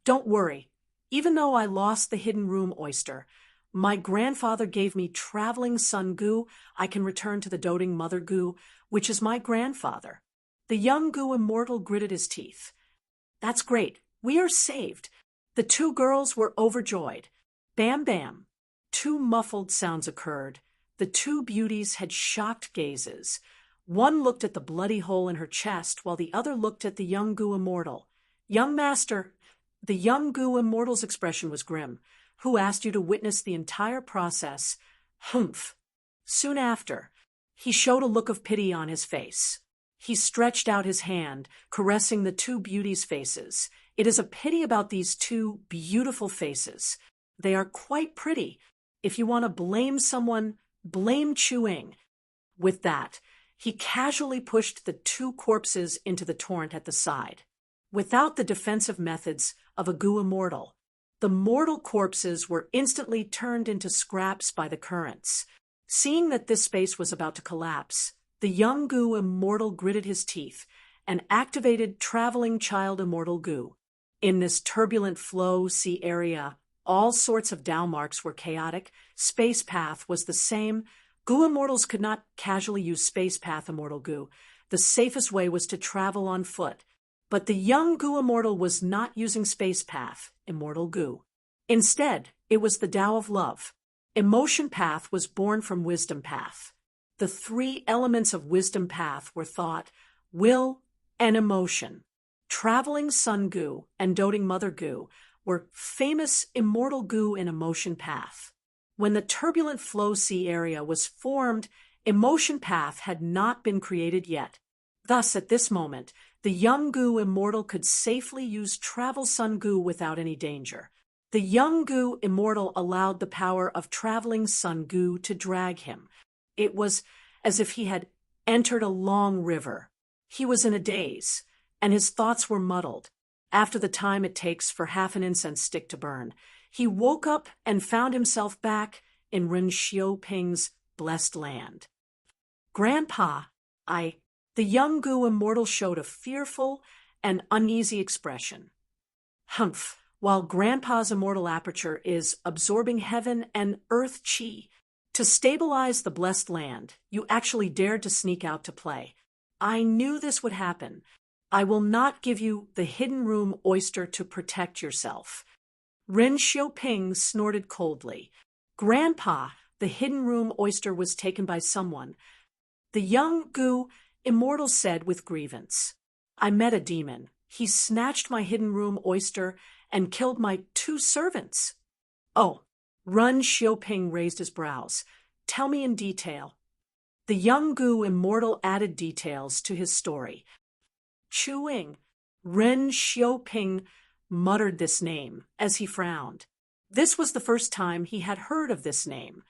Don't worry. Even though I lost the hidden room oyster, my grandfather gave me traveling son Gu. I can return to the doting mother Gu, which is my grandfather. The young Gu immortal gritted his teeth. That's great. We are saved. The two girls were overjoyed. Bam, bam. Two muffled sounds occurred. The two beauties had shocked gazes. One looked at the bloody hole in her chest, while the other looked at the young Gu immortal. Young master. The young Gu immortal's expression was grim. Who asked you to witness the entire process? Humph. Soon after, he showed a look of pity on his face. He stretched out his hand, caressing the two beauties' faces. It is a pity about these two beautiful faces. They are quite pretty. If you want to blame someone, blame Chu Ying. With that, he casually pushed the two corpses into the torrent at the side. Without the defensive methods of a Gu immortal, the mortal corpses were instantly turned into scraps by the currents. Seeing that this space was about to collapse, the young Gu immortal gritted his teeth and activated traveling child immortal Gu. In this turbulent flow sea area, all sorts of Dao marks were chaotic. Space path was the same. Gu immortals could not casually use space path immortal Gu. The safest way was to travel on foot. But the young goo immortal was not using space path, immortal goo. Instead, it was the Tao of love. Emotion path was born from wisdom path. The three elements of wisdom path were thought, will, and emotion. Traveling sun goo and doting mother goo were famous immortal goo in emotion path. When the turbulent flow sea area was formed, emotion path had not been created yet. Thus, at this moment, the young goo immortal could safely use travel sun goo without any danger. The young goo immortal allowed the power of traveling sun goo to drag him. It was as if he had entered a long river. He was in a daze, and his thoughts were muddled. After the time it takes for half an incense stick to burn, he woke up and found himself back in Ren Xiaoping's blessed land. Grandpa, the young goo immortal showed a fearful and uneasy expression. Humph, while Grandpa's immortal aperture is absorbing heaven and earth chi. To stabilize the blessed land, you actually dared to sneak out to play. I knew this would happen. I will not give you the hidden room oyster to protect yourself. Ren Xiaoping snorted coldly. Grandpa, the hidden room oyster was taken by someone. The young goo immortal said with grievance. I met a demon. He snatched my hidden room oyster and killed my 2 servants. Oh, Ren Xiaoping raised his brows. Tell me in detail. The young goo immortal added details to his story. Chewing. Ren Xiaoping muttered this name as he frowned. This was the first time he had heard of this name.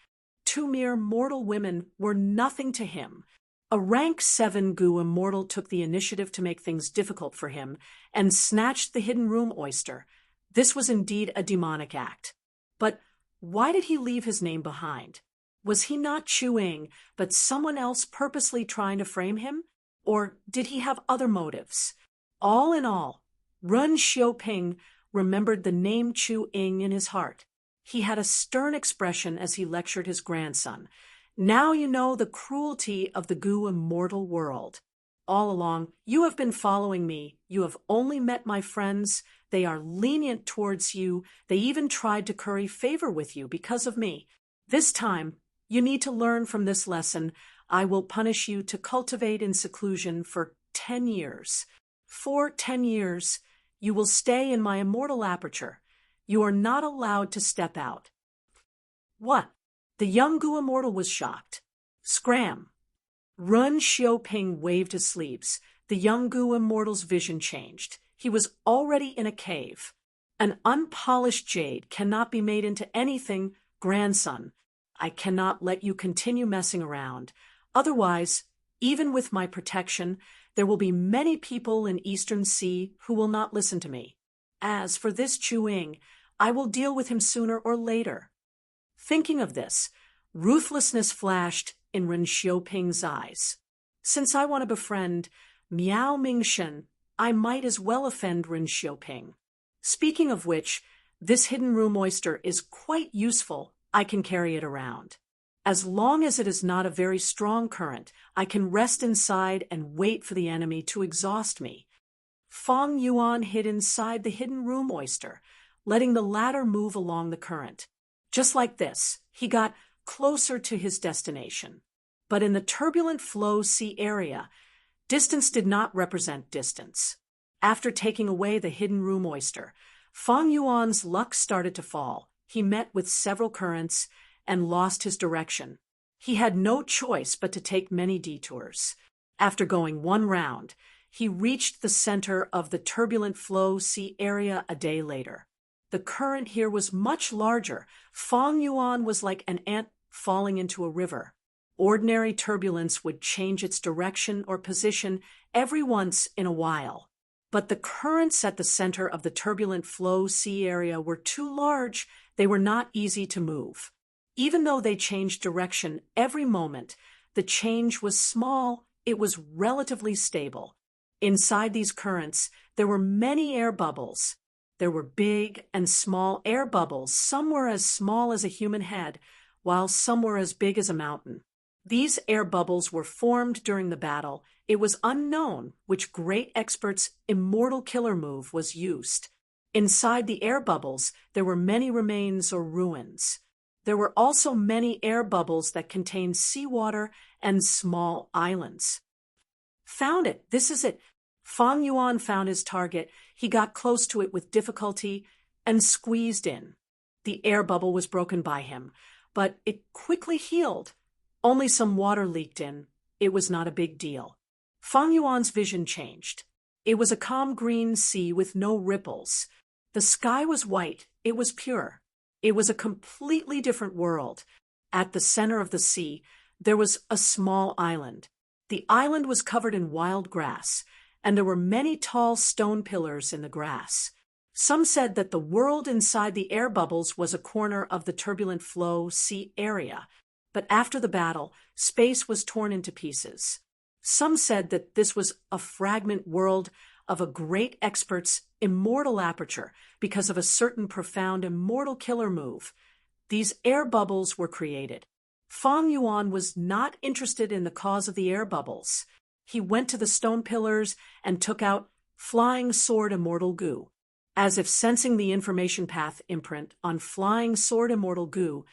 2 mere mortal women were nothing to him. A rank 7 goo immortal took the initiative to make things difficult for him and snatched the hidden room oyster. This was indeed a demonic act. But why did he leave his name behind? Was he not Chewing, but someone else purposely trying to frame him? Or did he have other motives? All in all, Ren Xiaoping remembered the name Chu-Ing in his heart. He had a stern expression as he lectured his grandson. Now you know the cruelty of the goo immortal world. All along, you have been following me. You have only met my friends. They are lenient towards you. They even tried to curry favor with you because of me. This time, you need to learn from this lesson. I will punish you to cultivate in seclusion for 10 years. For 10 years, you will stay in my immortal aperture. You are not allowed to step out. What? The young goo immortal was shocked. Scram! Ren Xiaoping waved his sleeves. The young goo immortal's vision changed. He was already in a cave. An unpolished jade cannot be made into anything, grandson. I cannot let you continue messing around. Otherwise, even with my protection, there will be many people in Eastern Sea who will not listen to me. As for this Chu-Ing, I will deal with him sooner or later. Thinking of this, ruthlessness flashed in Ren Xiaoping's eyes. Since I want to befriend Miao Mingshen, I might as well offend Ren Xiaoping. Speaking of which, this hidden room oyster is quite useful. I can carry it around. As long as it is not a very strong current, I can rest inside and wait for the enemy to exhaust me. Feng Yuan hid inside the hidden room oyster, letting the latter move along the current. Just like this, he got closer to his destination. But in the turbulent flow sea area, distance did not represent distance. After taking away the hidden room oyster, Feng Yuan's luck started to fall. He met with several currents and lost his direction. He had no choice but to take many detours. After going 1 round, he reached the center of the turbulent flow sea area a day later. The current here was much larger. Feng Yuan was like an ant falling into a river. Ordinary turbulence would change its direction or position every once in a while. But the currents at the center of the turbulent flow sea area were too large. They were not easy to move. Even though they changed direction every moment, the change was small. It was relatively stable. Inside these currents, there were many air bubbles. There were big and small air bubbles. Some were as small as a human head, while some were as big as a mountain. These air bubbles were formed during the battle. It was unknown which great expert's immortal killer move was used. Inside the air bubbles, there were many remains or ruins. There were also many air bubbles that contained seawater and small islands. Found it. This is it. Fang Yuan found his target. He got close to it with difficulty and squeezed in. The air bubble was broken by him, but it quickly healed. Only some water leaked in. It was not a big deal. Fang Yuan's vision changed. It was a calm green sea with no ripples. The sky was white. It was pure. It was a completely different world. At the center of the sea, there was a small island. The island was covered in wild grass, and there were many tall stone pillars in the grass. Some said that the world inside the air bubbles was a corner of the turbulent flow sea area, but after the battle, space was torn into pieces. Some said that this was a fragment world of a great expert's immortal aperture because of a certain profound immortal killer move. These air bubbles were created. Fang Yuan was not interested in the cause of the air bubbles. He went to the stone pillars and took out Flying Sword Immortal Goo. As if sensing the information path imprint on Flying Sword Immortal Goo,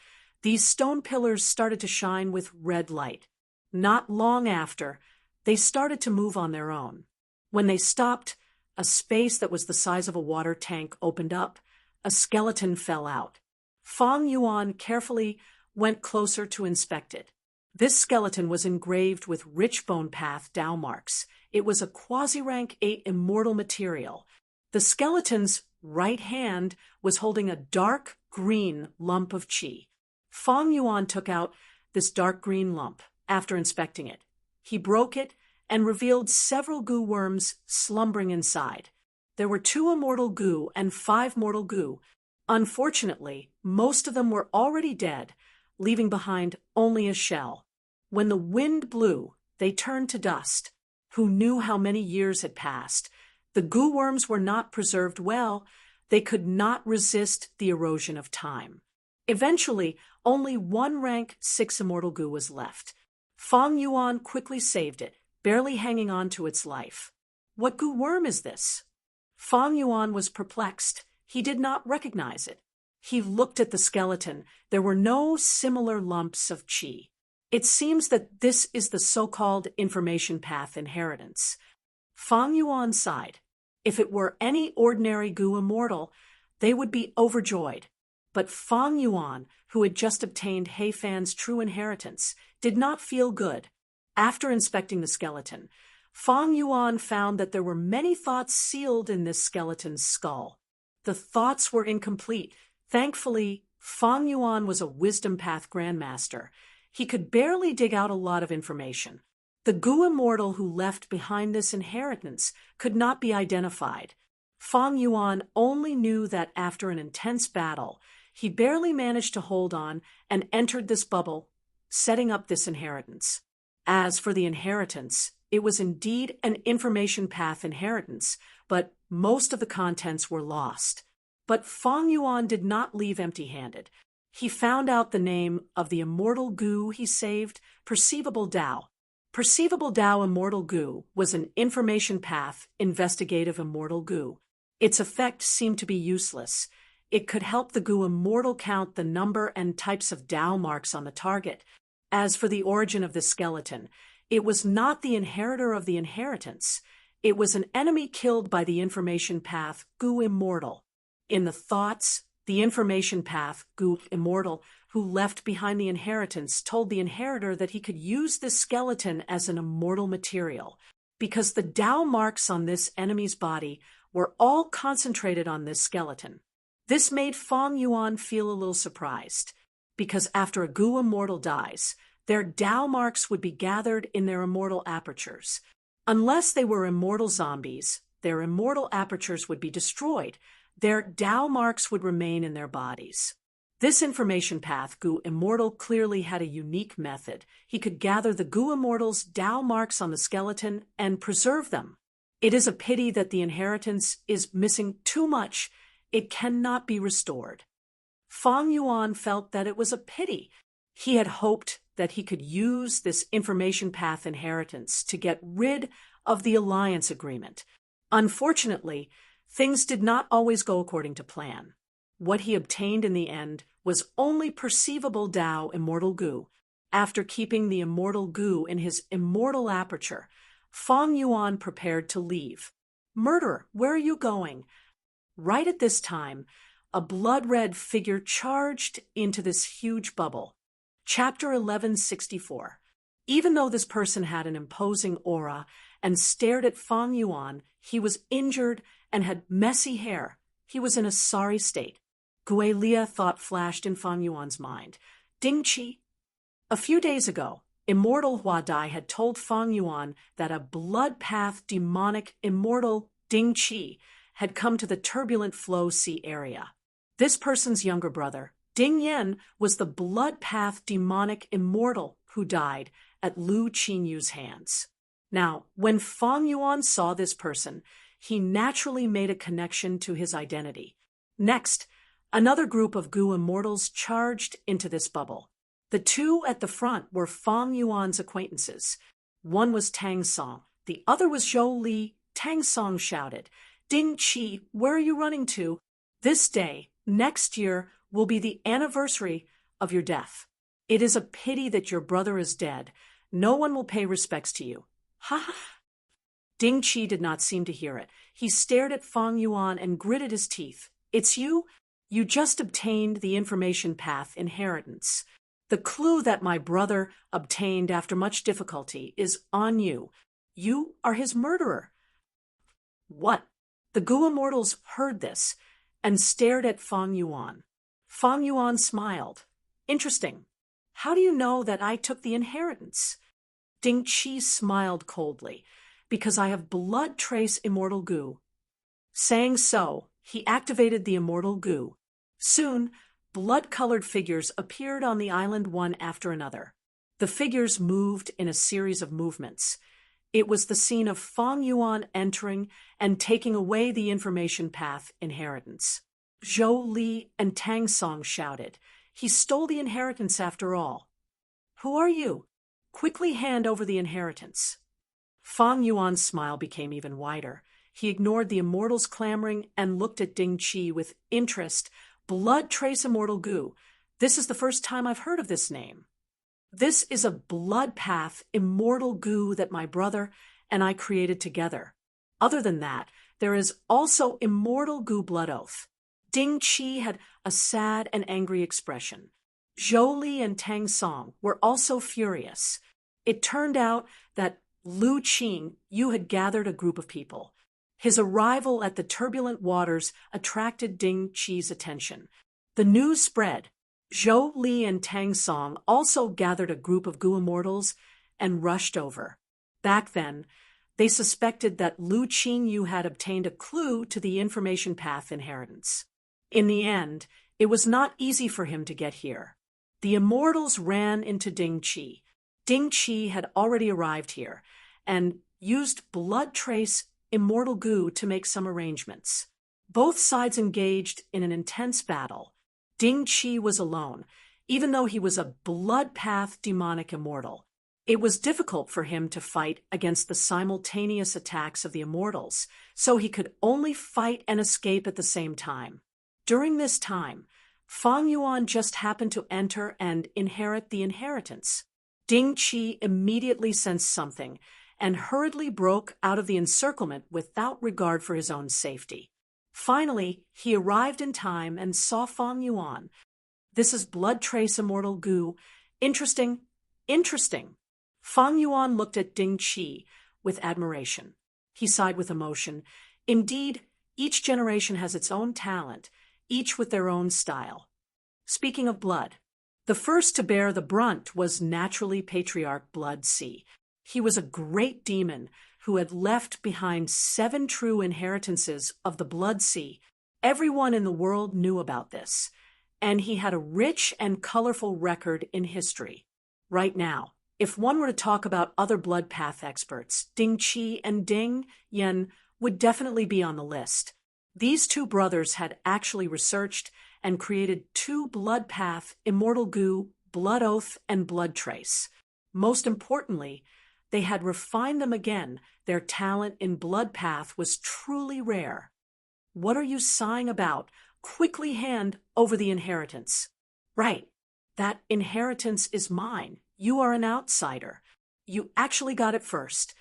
these stone pillars started to shine with red light. Not long after, they started to move on their own. When they stopped, a space that was the size of a water tank opened up. A skeleton fell out. Fang Yuan carefully went closer to inspect it. This skeleton was engraved with rich bone path Dao marks. It was a quasi-rank 8 immortal material. The skeleton's right hand was holding a dark green lump of qi. Fang Yuan took out this dark green lump after inspecting it. He broke it and revealed several goo worms slumbering inside. There were 2 immortal goo and 5 mortal goo. Unfortunately, most of them were already dead, leaving behind only a shell. When the wind blew, they turned to dust. Who knew how many years had passed? The goo worms were not preserved well. They could not resist the erosion of time. Eventually, only 1 rank 6 immortal goo was left. Fang Yuan quickly saved it, barely hanging on to its life. What goo worm is this? Fang Yuan was perplexed. He did not recognize it. He looked at the skeleton. There were no similar lumps of qi. It seems that this is the so-called information path inheritance. Fang Yuan sighed. If it were any ordinary goo immortal, they would be overjoyed. But Fang Yuan, who had just obtained He Fan's true inheritance, did not feel good. After inspecting the skeleton, Fang Yuan found that there were many thoughts sealed in this skeleton's skull. The thoughts were incomplete. Thankfully, Fang Yuan was a wisdom path grandmaster. He could barely dig out a lot of information. The goo immortal who left behind this inheritance could not be identified. Fang Yuan only knew that after an intense battle, he barely managed to hold on and entered this bubble, setting up this inheritance. As for the inheritance, it was indeed an information path inheritance, but most of the contents were lost. But Fang Yuan did not leave empty-handed. He found out the name of the immortal goo he saved, Perceivable Dao. Perceivable Dao Immortal Goo was an information path investigative immortal goo. Its effect seemed to be useless. It could help the goo immortal count the number and types of Dao marks on the target. As for the origin of the skeleton, it was not the inheritor of the inheritance. It was an enemy killed by the information path Goo Immortal. In the thoughts, the information path Goo Immortal, who left behind the inheritance, told the inheritor that he could use this skeleton as an immortal material, because the Dao marks on this enemy's body were all concentrated on this skeleton. This made Fang Yuan feel a little surprised, because after a Goo Immortal dies, their Dao marks would be gathered in their immortal apertures. Unless they were immortal zombies, their immortal apertures would be destroyed. Their Dao marks would remain in their bodies. This information path, Goo Immortal, clearly had a unique method. He could gather the Goo Immortal's Dao marks on the skeleton and preserve them. It is a pity that the inheritance is missing too much. It cannot be restored. Fang Yuan felt that it was a pity. He had hoped that he could use this information path inheritance to get rid of the alliance agreement. Unfortunately, things did not always go according to plan. What he obtained in the end was only perceivable Tao immortal goo. After keeping the immortal goo in his immortal aperture, Fang Yuan prepared to leave. "Murderer, where are you going?" Right at this time, a blood-red figure charged into this huge bubble. Chapter 1164. Even though this person had an imposing aura and stared at Fang Yuan, he was injured and had messy hair. He was in a sorry state. Guelia thought flashed in Fang Yuan's mind. Ding Qi. A few days ago, immortal Hua Dai had told Fang Yuan that a blood path demonic immortal Ding Qi had come to the turbulent flow sea area. This person's younger brother, Ding Yen, was the blood path demonic immortal who died at Lu Qingyu's hands. Now, when Fang Yuan saw this person, he naturally made a connection to his identity. Next, another group of Gu immortals charged into this bubble. The two at the front were Fang Yuan's acquaintances. One was Tang Song, the other was Zhou Li. Tang Song shouted, "Ding Qi, where are you running to? This day, next year, will be the anniversary of your death. It is a pity that your brother is dead. No one will pay respects to you." Ha ha! Ding Qi did not seem to hear it. He stared at Fang Yuan and gritted his teeth. "It's you? You just obtained the information path inheritance. The clue that my brother obtained after much difficulty is on you. You are his murderer." "What?" The Gu immortals heard this and stared at Fang Yuan. Fang Yuan smiled. "Interesting. How do you know that I took the inheritance?" Ding Qi smiled coldly. "Because I have blood trace immortal Gu." Saying so, he activated the immortal Gu. Soon, blood-colored figures appeared on the island one after another. The figures moved in a series of movements. It was the scene of Fang Yuan entering and taking away the information path inheritance. Zhou Li and Tang Song shouted, "He stole the inheritance after all." "Who are you? Quickly hand over the inheritance." Fang Yuan's smile became even wider. He ignored the immortals' clamoring and looked at Ding Qi with interest. "Blood trace immortal Gu. This is the first time I've heard of this name." "This is a blood path immortal Gu that my brother and I created together. Other than that, there is also immortal Gu blood oath." Ding Qi had a sad and angry expression. Zhou Li and Tang Song were also furious. It turned out that Lu Qingyu had gathered a group of people. His arrival at the turbulent waters attracted Ding Qi's attention. The news spread. Zhou Li and Tang Song also gathered a group of Gu immortals and rushed over. Back then, they suspected that Lu Qingyu had obtained a clue to the information path inheritance. In the end, it was not easy for him to get here. The immortals ran into Ding Qi. Ding Qi had already arrived here and used blood trace immortal Gu to make some arrangements. Both sides engaged in an intense battle. Ding Qi was alone, even though he was a blood path demonic immortal. It was difficult for him to fight against the simultaneous attacks of the immortals, so he could only fight and escape at the same time. During this time, Fang Yuan just happened to enter and inherit the inheritance. Ding Qi immediately sensed something and hurriedly broke out of the encirclement without regard for his own safety. Finally, he arrived in time and saw Fang Yuan. "This is blood trace immortal Gu. Interesting, interesting." Fang Yuan looked at Ding Qi with admiration. He sighed with emotion. Indeed, each generation has its own talent, each with their own style. Speaking of blood, the first to bear the brunt was naturally Patriarch Blood Sea. He was a great demon who had left behind 7 true inheritances of the Blood Sea. Everyone in the world knew about this, and he had a rich and colorful record in history. Right now, if one were to talk about other blood path experts, Ding Qi and Ding Yen would definitely be on the list. These two brothers had actually researched and created 2 blood path immortal Gu blood oath and blood trace. Most importantly, they had refined them again. Their talent in blood path was truly rare. What are you sighing about? Quickly hand over the inheritance. Right. That inheritance is mine. You are an outsider. You actually got it first.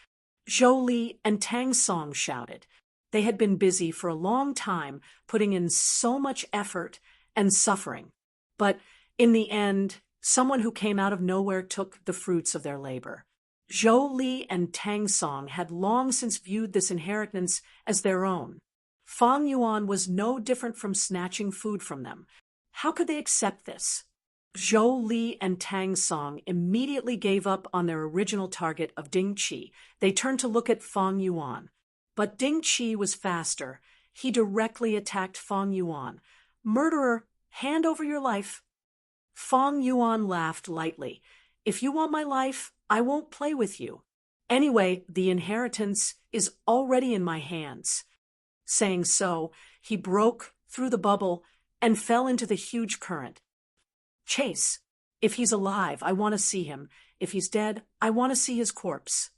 Zhou Li and Tang Song shouted. They had been busy for a long time, putting in so much effort and suffering. But in the end, someone who came out of nowhere took the fruits of their labor. Zhou Li and Tang Song had long since viewed this inheritance as their own. Fang Yuan was no different from snatching food from them. How could they accept this? Zhou Li and Tang Song immediately gave up on their original target of Ding Qi. They turned to look at Fang Yuan. But Ding Qi was faster. He directly attacked Fang Yuan. Murderer, hand over your life. Fang Yuan laughed lightly. If you want my life, I won't play with you. Anyway, the inheritance is already in my hands. Saying so, he broke through the bubble and fell into the huge current. Chase. If he's alive, I want to see him. If he's dead, I want to see his corpse.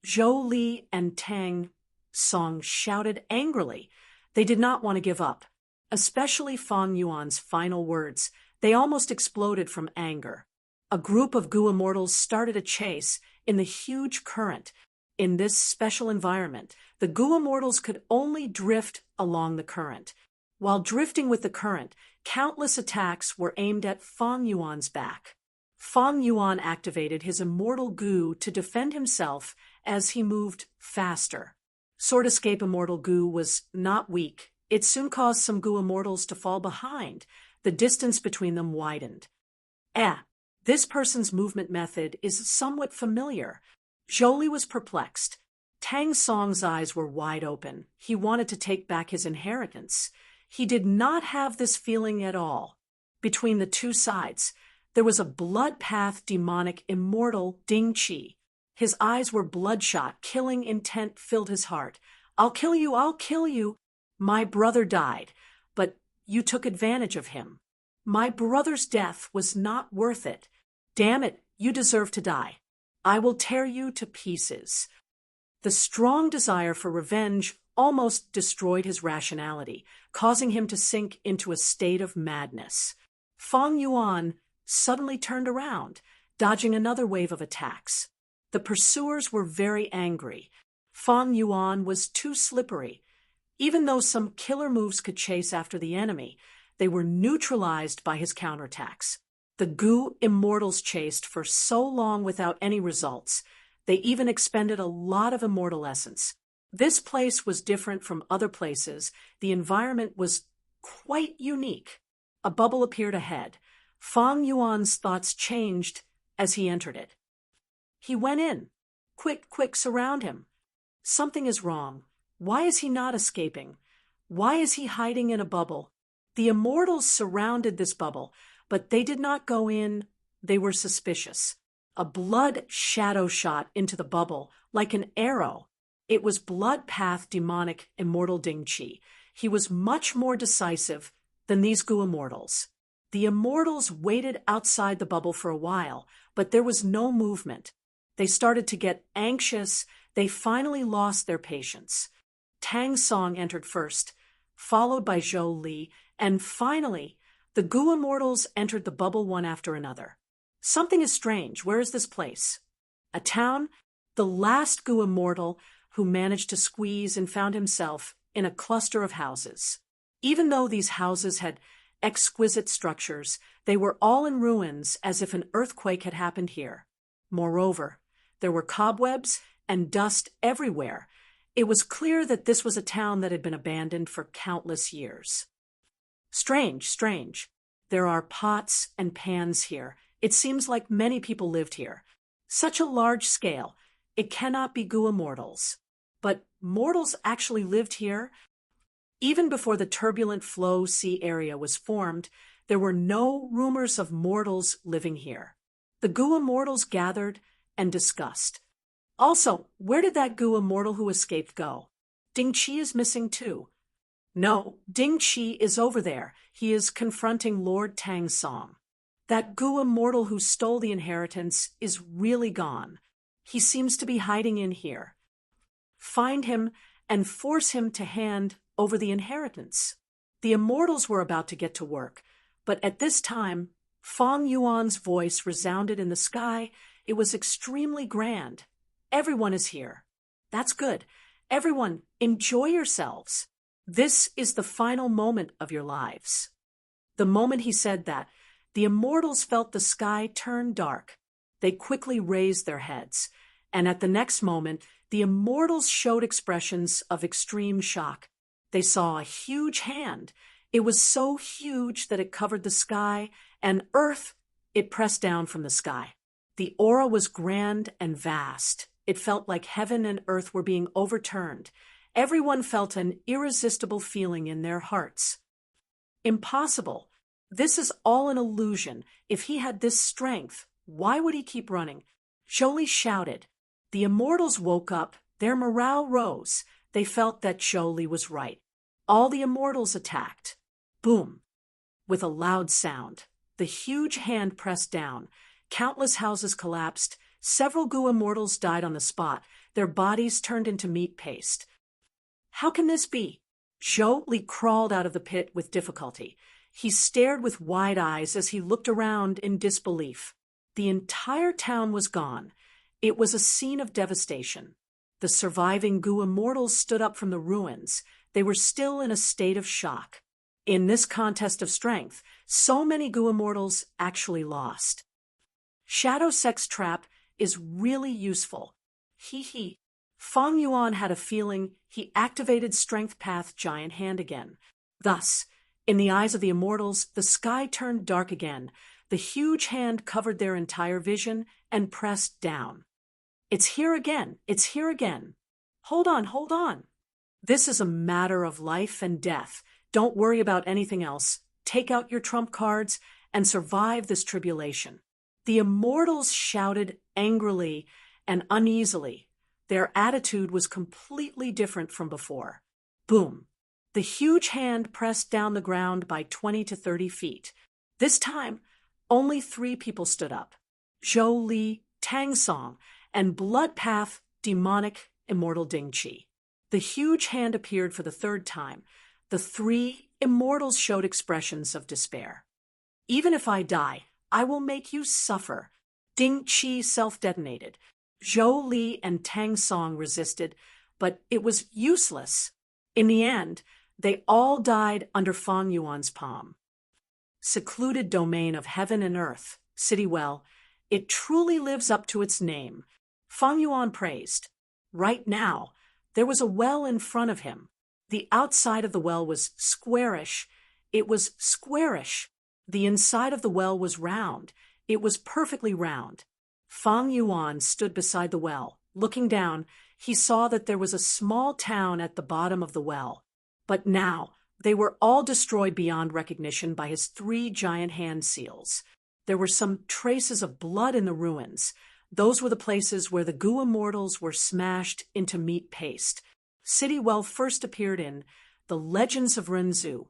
Zhou Li and Tang Song shouted angrily. They did not want to give up. Especially Fang Yuan's final words. They almost exploded from anger. A group of Gu immortals started a chase in the huge current. In this special environment, the Gu immortals could only drift along the current. While drifting with the current, countless attacks were aimed at Fang Yuan's back. Fang Yuan activated his immortal Gu to defend himself as he moved faster. Sword Escape Immortal Gu was not weak. It soon caused some Gu immortals to fall behind. The distance between them widened. This person's movement method is somewhat familiar. Zhou Li was perplexed. Tang Song's eyes were wide open. He wanted to take back his inheritance. He did not have this feeling at all. Between the two sides, there was a blood path demonic immortal Ding Qi. His eyes were bloodshot. Killing intent filled his heart. I'll kill you, I'll kill you. My brother died, but you took advantage of him. My brother's death was not worth it. Damn it, you deserve to die. I will tear you to pieces. The strong desire for revenge almost destroyed his rationality, causing him to sink into a state of madness. Fang Yuan suddenly turned around, dodging another wave of attacks. The pursuers were very angry. Fang Yuan was too slippery. Even though some killer moves could chase after the enemy, they were neutralized by his counterattacks. The Gu immortals chased for so long without any results. They even expended a lot of immortal essence. This place was different from other places. The environment was quite unique. A bubble appeared ahead. Fang Yuan's thoughts changed as he entered it. He went in. Quick, quick, surround him. Something is wrong. Why is he not escaping? Why is he hiding in a bubble? The immortals surrounded this bubble, but they did not go in. They were suspicious. A blood shadow shot into the bubble like an arrow. It was blood path demonic immortal Ding Qi. He was much more decisive than these Gu immortals. The immortals waited outside the bubble for a while, but there was no movement. They started to get anxious. They finally lost their patience. Tang Song entered first, followed by Zhou Li, and finally, the Gu immortals entered the bubble one after another. Something is strange. Where is this place? A town? The last Gu immortal who managed to squeeze and found himself in a cluster of houses. Even though these houses had exquisite structures, they were all in ruins as if an earthquake had happened here. Moreover, there were cobwebs and dust everywhere. It was clear that this was a town that had been abandoned for countless years. Strange, strange. There are pots and pans here. It seems like many people lived here. Such a large scale. It cannot be Gu immortals. But mortals actually lived here? Even before the turbulent flow sea area was formed, there were no rumors of mortals living here. The Gu immortals gathered and discussed. Also, where did that Gu immortal who escaped go? Ding Qi is missing too. No, Ding Qi is over there. He is confronting Lord Tang Song. That Gua mortal who stole the inheritance is really gone. He seems to be hiding in here. Find him and force him to hand over the inheritance. The immortals were about to get to work, but at this time, Fang Yuan's voice resounded in the sky. It was extremely grand. Everyone is here. That's good. Everyone, enjoy yourselves. This is the final moment of your lives. The moment he said that, the immortals felt the sky turn dark. They quickly raised their heads, and at the next moment, the immortals showed expressions of extreme shock. They saw a huge hand. It was so huge that it covered the sky, and earth, it pressed down from the sky. The aura was grand and vast. It felt like heaven and earth were being overturned. Everyone felt an irresistible feeling in their hearts. Impossible. This is all an illusion. If he had this strength, why would he keep running? Zhou Li shouted. The immortals woke up. Their morale rose. They felt that Zhou Li was right. All the immortals attacked. Boom! With a loud sound, the huge hand pressed down. Countless houses collapsed. Several Gu immortals died on the spot. Their bodies turned into meat paste. How can this be? Zhou Li crawled out of the pit with difficulty. He stared with wide eyes as he looked around in disbelief. The entire town was gone. It was a scene of devastation. The surviving Gu immortals stood up from the ruins. They were still in a state of shock. In this contest of strength, so many Gu immortals actually lost. Shadow Sex Trap is really useful. Hee. Fang Yuan had a feeling. He activated Strength Path Giant Hand again. Thus, in the eyes of the immortals, the sky turned dark again. The huge hand covered their entire vision and pressed down. It's here again. It's here again. Hold on. This is a matter of life and death. Don't worry about anything else. Take out your trump cards and survive this tribulation. The immortals shouted angrily and uneasily. Their attitude was completely different from before. Boom! The huge hand pressed down the ground by 20 to 30 feet. This time, only 3 people stood up. Zhou Li, Tang Song, and Blood Path, demonic immortal Ding Qi. The huge hand appeared for the 3rd time. The 3 immortals showed expressions of despair. Even if I die, I will make you suffer. Ding Qi self-detonated. Zhou Li and Tang Song resisted, but it was useless. In the end, they all died under Fang Yuan's palm. Secluded domain of heaven and earth, City Well, it truly lives up to its name. Fang Yuan praised. Right now, there was a well in front of him. The outside of the well was squarish. It was squarish. The inside of the well was round. It was perfectly round. Fang Yuan stood beside the well. Looking down, he saw that there was a small town at the bottom of the well. But now, they were all destroyed beyond recognition by his 3 giant hand seals. There were some traces of blood in the ruins. Those were the places where the Gu immortals were smashed into meat paste. City Well first appeared in The Legends of Renzu,